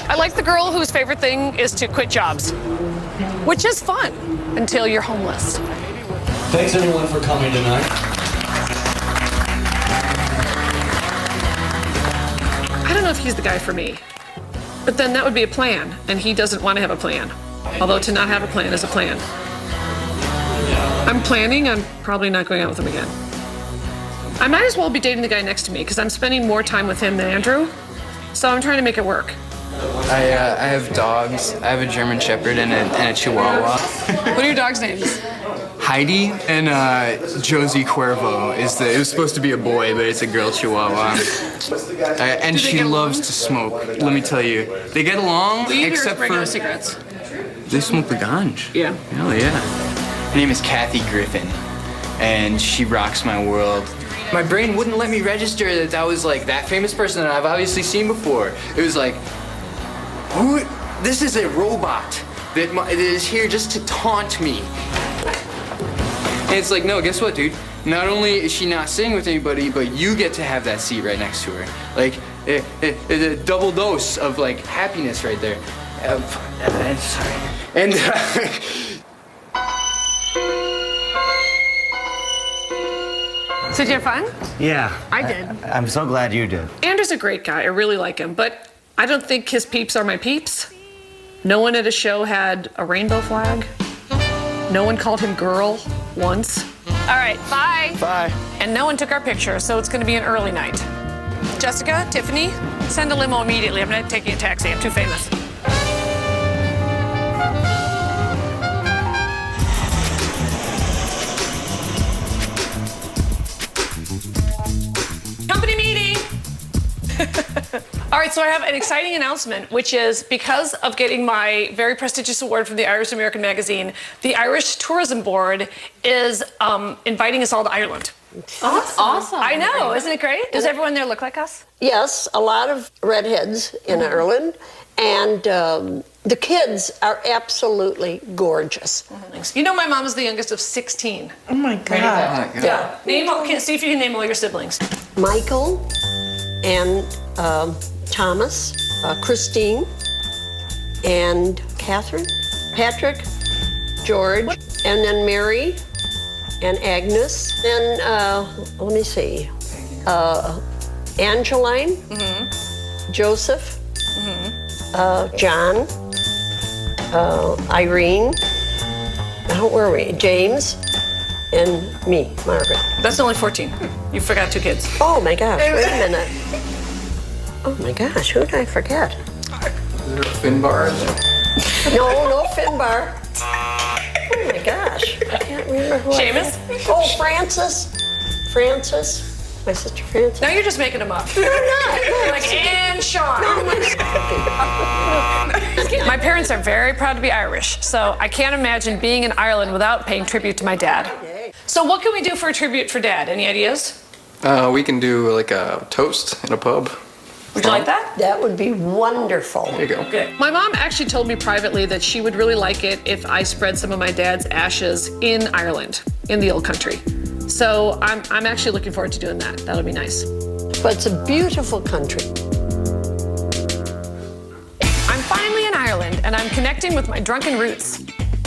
I like the girl whose favorite thing is to quit jobs, which is fun until you're homeless. Thanks everyone for coming tonight. I don't know if he's the guy for me, but then that would be a plan, and he doesn't want to have a plan. Although to not have a plan is a plan. I'm planning on probably not going out with him again. I might as well be dating the guy next to me, because I'm spending more time with him than Andrew, so I'm trying to make it work. I have dogs. I have a German Shepherd and a Chihuahua. What are your dogs' names? Heidi and Josie Cuervo it was supposed to be a boy, but it's a girl Chihuahua. And she loves to smoke. Let me tell you, they get along except for cigarettes. They smoke the ganj. Yeah. Hell yeah. Her name is Kathy Griffin, and she rocks my world. My brain wouldn't let me register that was like that famous person that I've obviously seen before. It was like, who? This is a robot that is here just to taunt me. And it's like, no, guess what, dude? Not only is she not sitting with anybody, but you get to have that seat right next to her. Like, a double dose of, like, happiness right there. Sorry. And, So did you have fun? Yeah. I did. I'm so glad you did. Andrew's a great guy. I really like him, but I don't think his peeps are my peeps. No one at his show had a rainbow flag. No one called him girl once. All right, bye. Bye. And no one took our picture, so it's going to be an early night. Jessica, Tiffany, send a limo immediately. I'm not taking a taxi. I'm too famous. Company meeting. All right, so I have an exciting announcement, which is because of getting my very prestigious award from the Irish American magazine, the Irish Tourism Board is inviting us all to Ireland. Awesome. I know, isn't it great? Does everyone there look like us? Yes, a lot of redheads in Ireland, and the kids are absolutely gorgeous. You know my mom is the youngest of 16. Oh my God. Yeah. See if you can name all your siblings. Michael and Thomas, Christine, and Catherine, Patrick, George, and then Mary, and Agnes, then, let me see, Angeline, Joseph, John, Irene, where are we? James, and me, Margaret. That's only 14. You forgot 2 kids. Oh my gosh, wait a minute. Oh my gosh, who did I forget? Finbar? No Finbar. Oh my gosh, I can't remember who Seamus? Oh, Francis, my sister Francis. Now you're just making them up. No, I'm not. You're like, and Sean. My parents are very proud to be Irish, so I can't imagine being in Ireland without paying tribute to my dad. So what can we do for a tribute for Dad? Any ideas? We can do like a toast in a pub. Would you like that? That would be wonderful. There you go. Good. My mom actually told me privately that she would really like it if I spread some of my dad's ashes in Ireland, in the old country. So I'm actually looking forward to doing that. That'll be nice. But it's a beautiful country. I'm finally in Ireland, and I'm connecting with my drunken roots.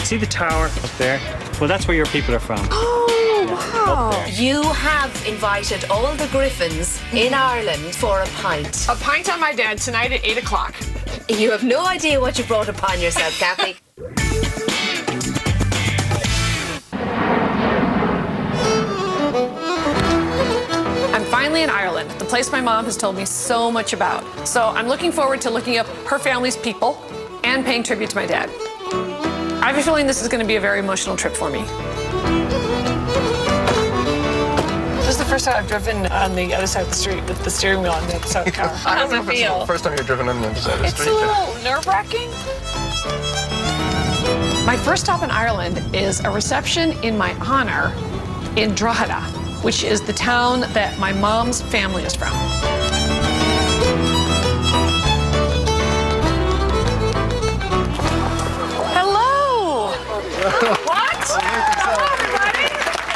See the tower up there? Well, that's where your people are from. Oh, wow. You have invited all the Griffins in Ireland for a pint. A pint on my dad tonight at 8 o'clock. You have no idea what you brought upon yourself, Kathy. I'm finally in Ireland, the place my mom has told me so much about. So I'm looking forward to looking up her family's people and paying tribute to my dad. I have a feeling this is going to be a very emotional trip for me. This is the first time I've driven on the other side of the street with the steering wheel on the other side of the car. How does it feel? First time you've driven on the other side of the It's street. a little nerve-wracking. My first stop in Ireland is a reception in my honor in Drogheda, which is the town that my mom's family is from. Hello! What? Hello, everybody!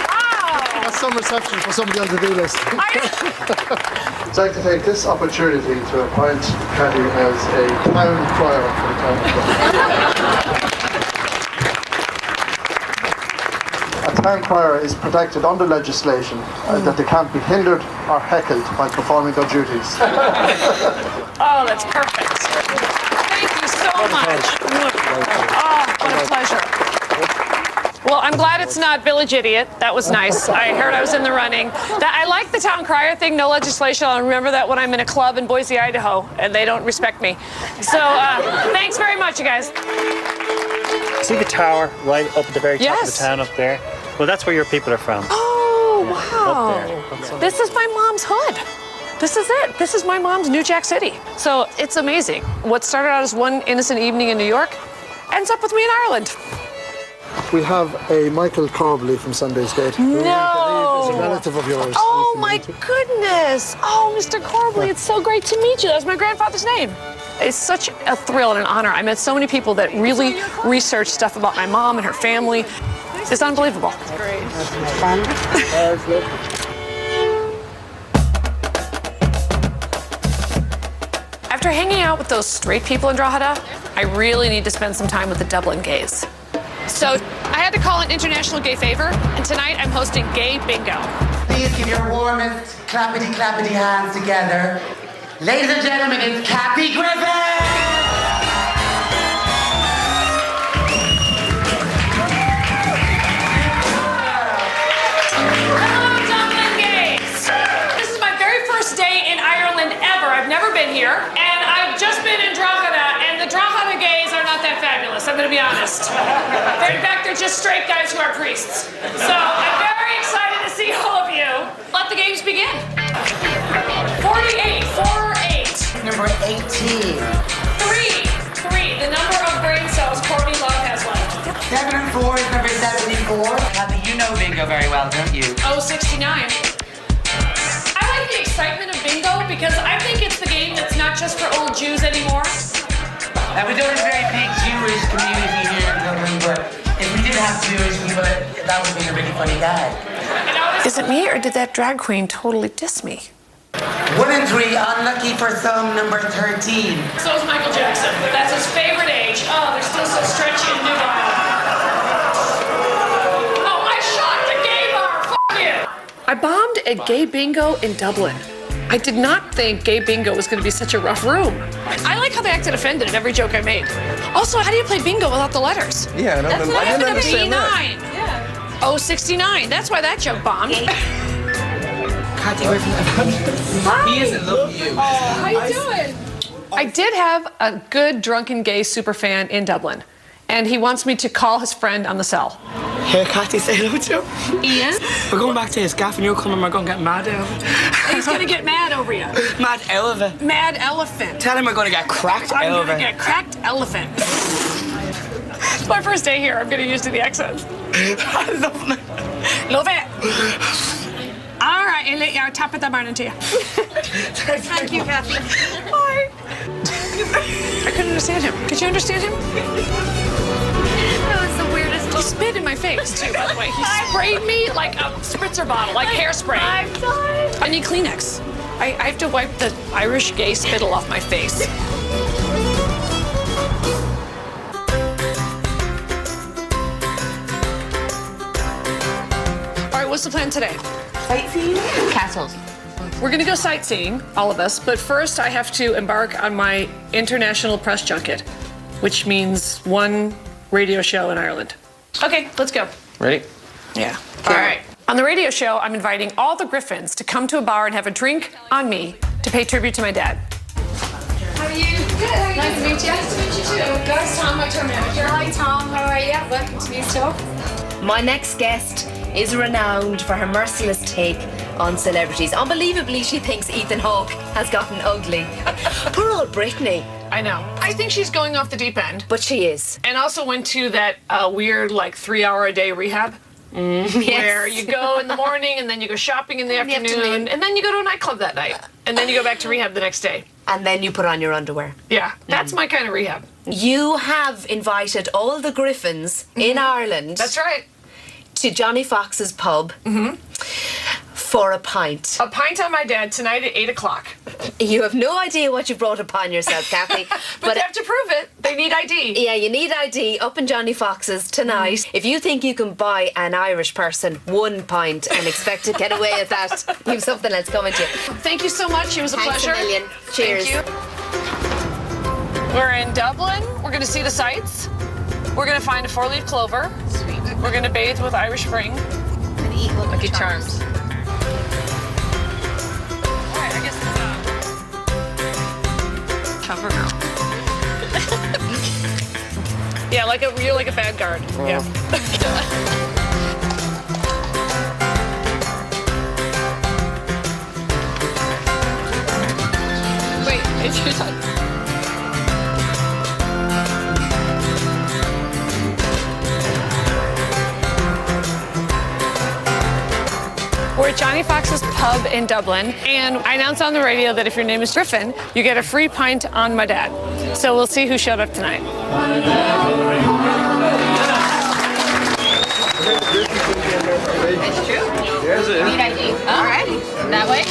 Wow! That's some reception for somebody on the do list. I'd like to take this opportunity to appoint Cathy as a town crier for the town club. A town crier is protected under legislation that they can't be hindered or heckled while performing their duties. Oh, that's perfect. Thank you so much. Oh, what a pleasure. Well, I'm glad it's not Village Idiot. That was nice. I heard I was in the running. I like the town crier thing, no legislation. I'll remember that when I'm in a club in Boise, Idaho, and they don't respect me. So thanks very much, you guys. See the tower right up at the very top of the Yes. town up there? Well, that's where your people are from. Oh, wow. Up there. This is my mom's hood. This is it. This is my mom's New Jack City. So it's amazing. What started out as one innocent evening in New York ends up with me in Ireland. We have a Michael Corbally from Sunday's Gate. No! Who is a relative of yours. Oh my goodness! Oh, Mr. Corbally, it's so great to meet you. That's my grandfather's name. It's such a thrill and an honor. I met so many people that really research stuff about my mom and her family. It's unbelievable. Great. Fun. After hanging out with those straight people in Drogheda, I really need to spend some time with the Dublin gays. So I had to call an international gay favor, and tonight I'm hosting Gay Bingo. Please give your warmest clappity hands together. Ladies and gentlemen, it's Kathy Griffin! Hello, Dublin gays! This is my very first day in Ireland ever. I've never been here, and I've just been in Drogheda, and the Drogheda gays are not that fabulous, I'm gonna be honest. In fact, they're just straight guys who are priests. So I'm very excited to see all of you. Let the games begin. 48, 4-8. Number 18. 3, the number of brain cells Courtney Love has left. 7 and 4 is number 74. Kathy, you know Big bingo very well, don't you? Oh, 69. I like the excitement of bingo because I think it's the game that's not just for old Jews anymore. We don't have a very big Jewish community here in Dublin, but if we did have Jewish people, that would be a really funny guy. Is it me or did that drag queen totally diss me? 1 in 3, unlucky for some, number 13. So is Michael Jackson. That's his favorite age. Oh, they're still so stretchy and nubile. Oh, I shot the gay bar! Fuck you! I bombed at gay bingo in Dublin. I did not think gay bingo was going to be such a rough room. I like how they acted offended at every joke I made. Also, how do you play bingo without the letters? Yeah, That's what I didn't understand happened to that. B9. Yeah. Oh, 69. That's why that joke bombed. Cathy Griffin. He is in love with you. Oh, how you doing? I did have a good drunken gay superfan in Dublin, and he wants me to call his friend on the cell. Here, Cathy, say hello to him. Ian? We're going back to his gaff and you're coming, we're going to get mad over. He's going to get mad over you. Mad elephant. Mad elephant. Tell him we're going to get cracked I'm elephant. going to get cracked elephant. It's my first day here. I'm getting used to the accents. I love it. Love it. All right, I'll tap at the morning to you. Thank you, Cathy. Bye. I couldn't understand him. Could you understand him? That was the weirdest. He spit in my face, too, by the way. He sprayed me like a spritzer bottle, like hairspray. I need Kleenex. I have to wipe the Irish gay spittle off my face. All right, what's the plan today? Sightseeing? Castles. We're going to go sightseeing, all of us, but first I have to embark on my international press junket, which means one radio show in Ireland. Okay, let's go. Ready? Yeah. All right. On the radio show, I'm inviting all the Griffins to come to a bar and have a drink on me to pay tribute to my dad. How are you? Good. How are you? Nice to meet you. Nice to meet you too. Guys, Tom, my tour manager. Hi, Tom. How are you? Welcome to News Talk. My next guest is renowned for her merciless take on celebrities. Unbelievably, she thinks Ethan Hawke has gotten ugly. Poor old Britney. I know. I think she's going off the deep end. But she is. And also went to that weird, like, 3-hour-a-day rehab. Yes. Where you go in the morning and then you go shopping in the afternoon and then you go to a nightclub that night and then you go back to rehab the next day. And then you put on your underwear. Yeah, that's my kind of rehab. You have invited all the Griffins in Ireland. That's right. To Johnny Fox's pub for a pint. A pint on my dad tonight at 8 o'clock. You have no idea what you brought upon yourself, Cathy. but they have to prove it. They need ID. Yeah, you need ID up in Johnny Fox's tonight. If you think you can buy an Irish person 1 pint and expect to get away with that, you've something else coming to you. Thank you so much. It was a Thanks pleasure. a million. Cheers. Thank you. We're in Dublin. We're going to see the sights. We're going to find a 4-leaf clover. Sweet. We're going to bathe with Irish Spring. And eat Lucky Charms. All right, I guess it's Cover girl. yeah, you're like a bad guard. Yeah. Wait, it's your time. We're at Johnny Fox's pub in Dublin, and I announced on the radio that if your name is Griffin, you get a free pint on my dad. So we'll see who showed up tonight. It's true. Need ID. All right. That way.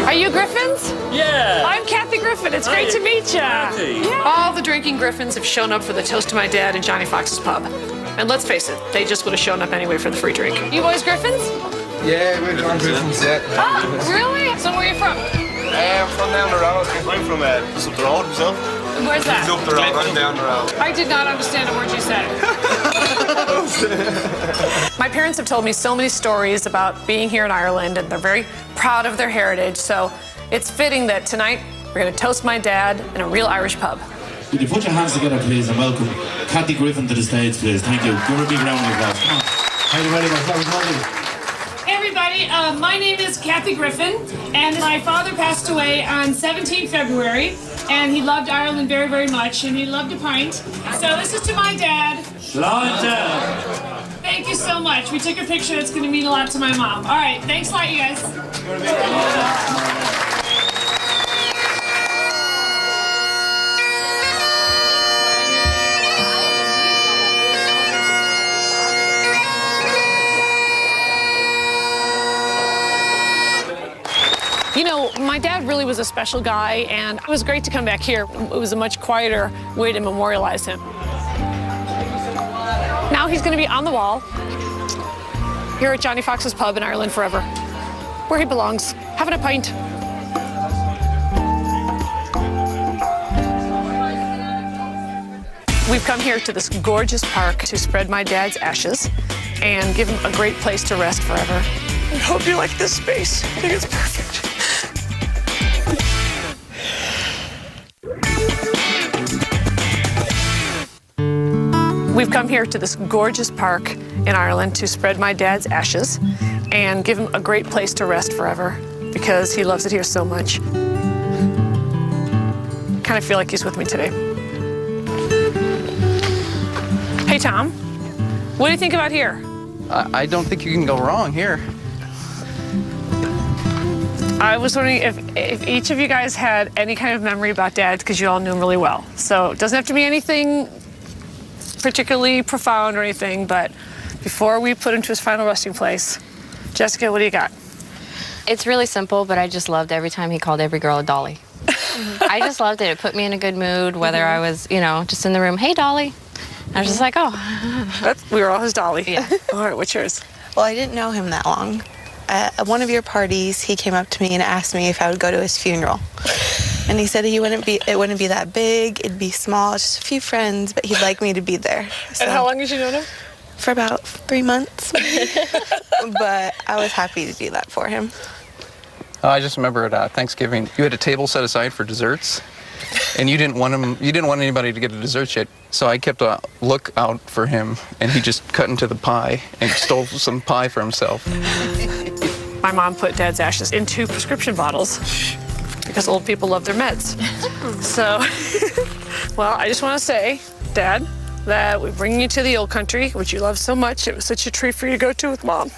Are you Griffins? Yeah. I'm Cathy Griffin. It's great to meet you. Yeah. All the drinking Griffins have shown up for the toast to my dad in Johnny Fox's pub. And let's face it, they just would have shown up anyway for the free drink. You boys Griffins? Yeah, we're John Griffin's, yeah. Oh, really? So where are you from? I'm from down the road. I'm from just up the road myself. Where's that? Just up the road, I'm down the road. I did not understand a word you said. My parents have told me so many stories about being here in Ireland, and they're very proud of their heritage, so it's fitting that tonight we're going to toast my dad in a real Irish pub. Would you put your hands together, please, and welcome Cathy Griffin to the stage, please. Thank you. Give her a big round of applause. Come on. How are you ready, that was lovely. Hey everybody, my name is Cathy Griffin, and my father passed away on 17 February, and he loved Ireland very, very much, and he loved a pint. So this is to my dad. Slán. Thank thank you so much. We took a picture. It's going to mean a lot to my mom. All right, thanks a lot, you guys. You know, my dad really was a special guy, and it was great to come back here. It was a much quieter way to memorialize him. Now he's going to be on the wall here at Johnny Fox's Pub in Ireland forever, where he belongs, having a pint. We've come here to this gorgeous park to spread my dad's ashes and give him a great place to rest forever. I hope you like this space. I think it's perfect. We've come here to this gorgeous park in Ireland to spread my dad's ashes and give him a great place to rest forever because he loves it here so much. Kind of feel like he's with me today. Hey, Tom, what do you think about here? I don't think you can go wrong here. I was wondering if each of you guys had any kind of memory about Dad, because you all knew him really well. So it doesn't have to be anything particularly profound or anything, but before we put him to his final resting place, Jessica, what do you got? It's really simple, but I just loved every time he called every girl a dolly. I just loved it. It put me in a good mood, whether I was, you know, just in the room, hey, dolly. I was just like, oh. We were all his dolly. Yeah. All right, what's yours? Well, I didn't know him that long. At one of your parties, he came up to me and asked me if I would go to his funeral. And he said it wouldn't be that big, it'd be small, just a few friends, but he'd like me to be there. So, and how long did you know him? For about 3 months. But I was happy to do that for him. I just remember at Thanksgiving, you had a table set aside for desserts, and you didn't want anybody to get a dessert yet. So I kept a lookout for him, and he just cut into the pie and stole some pie for himself. My mom put Dad's ashes into prescription bottles because old people love their meds. So, well, I just want to say, Dad, that we bring you to the old country, which you love so much. It was such a treat for you to go to with Mom.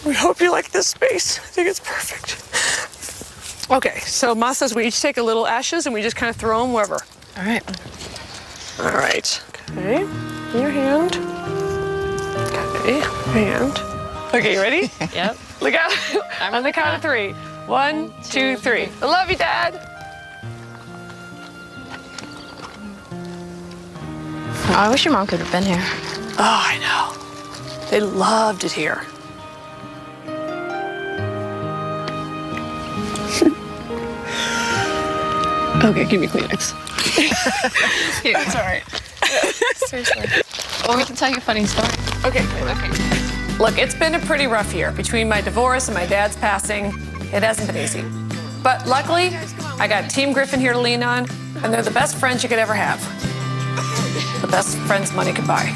We hope you like this space. I think it's perfect. Okay, so Ma says we each take a little ashes and we just kind of throw them wherever. All right. All right. Okay, in your hand. Okay, hand. Okay, you ready? Yep. Look out. On the count of 3. 1, 2, 3. I love you, Dad. Oh, I wish your mom could have been here. Oh, I know. They loved it here. Okay, give me Kleenex. Here, it's all right. Seriously. Well, we can tell you a funny story. Okay, good. Okay. Look, it's been a pretty rough year. Between my divorce and my dad's passing, it hasn't been easy. But luckily, I got Team Griffin here to lean on, and they're the best friends you could ever have. The best friends money could buy.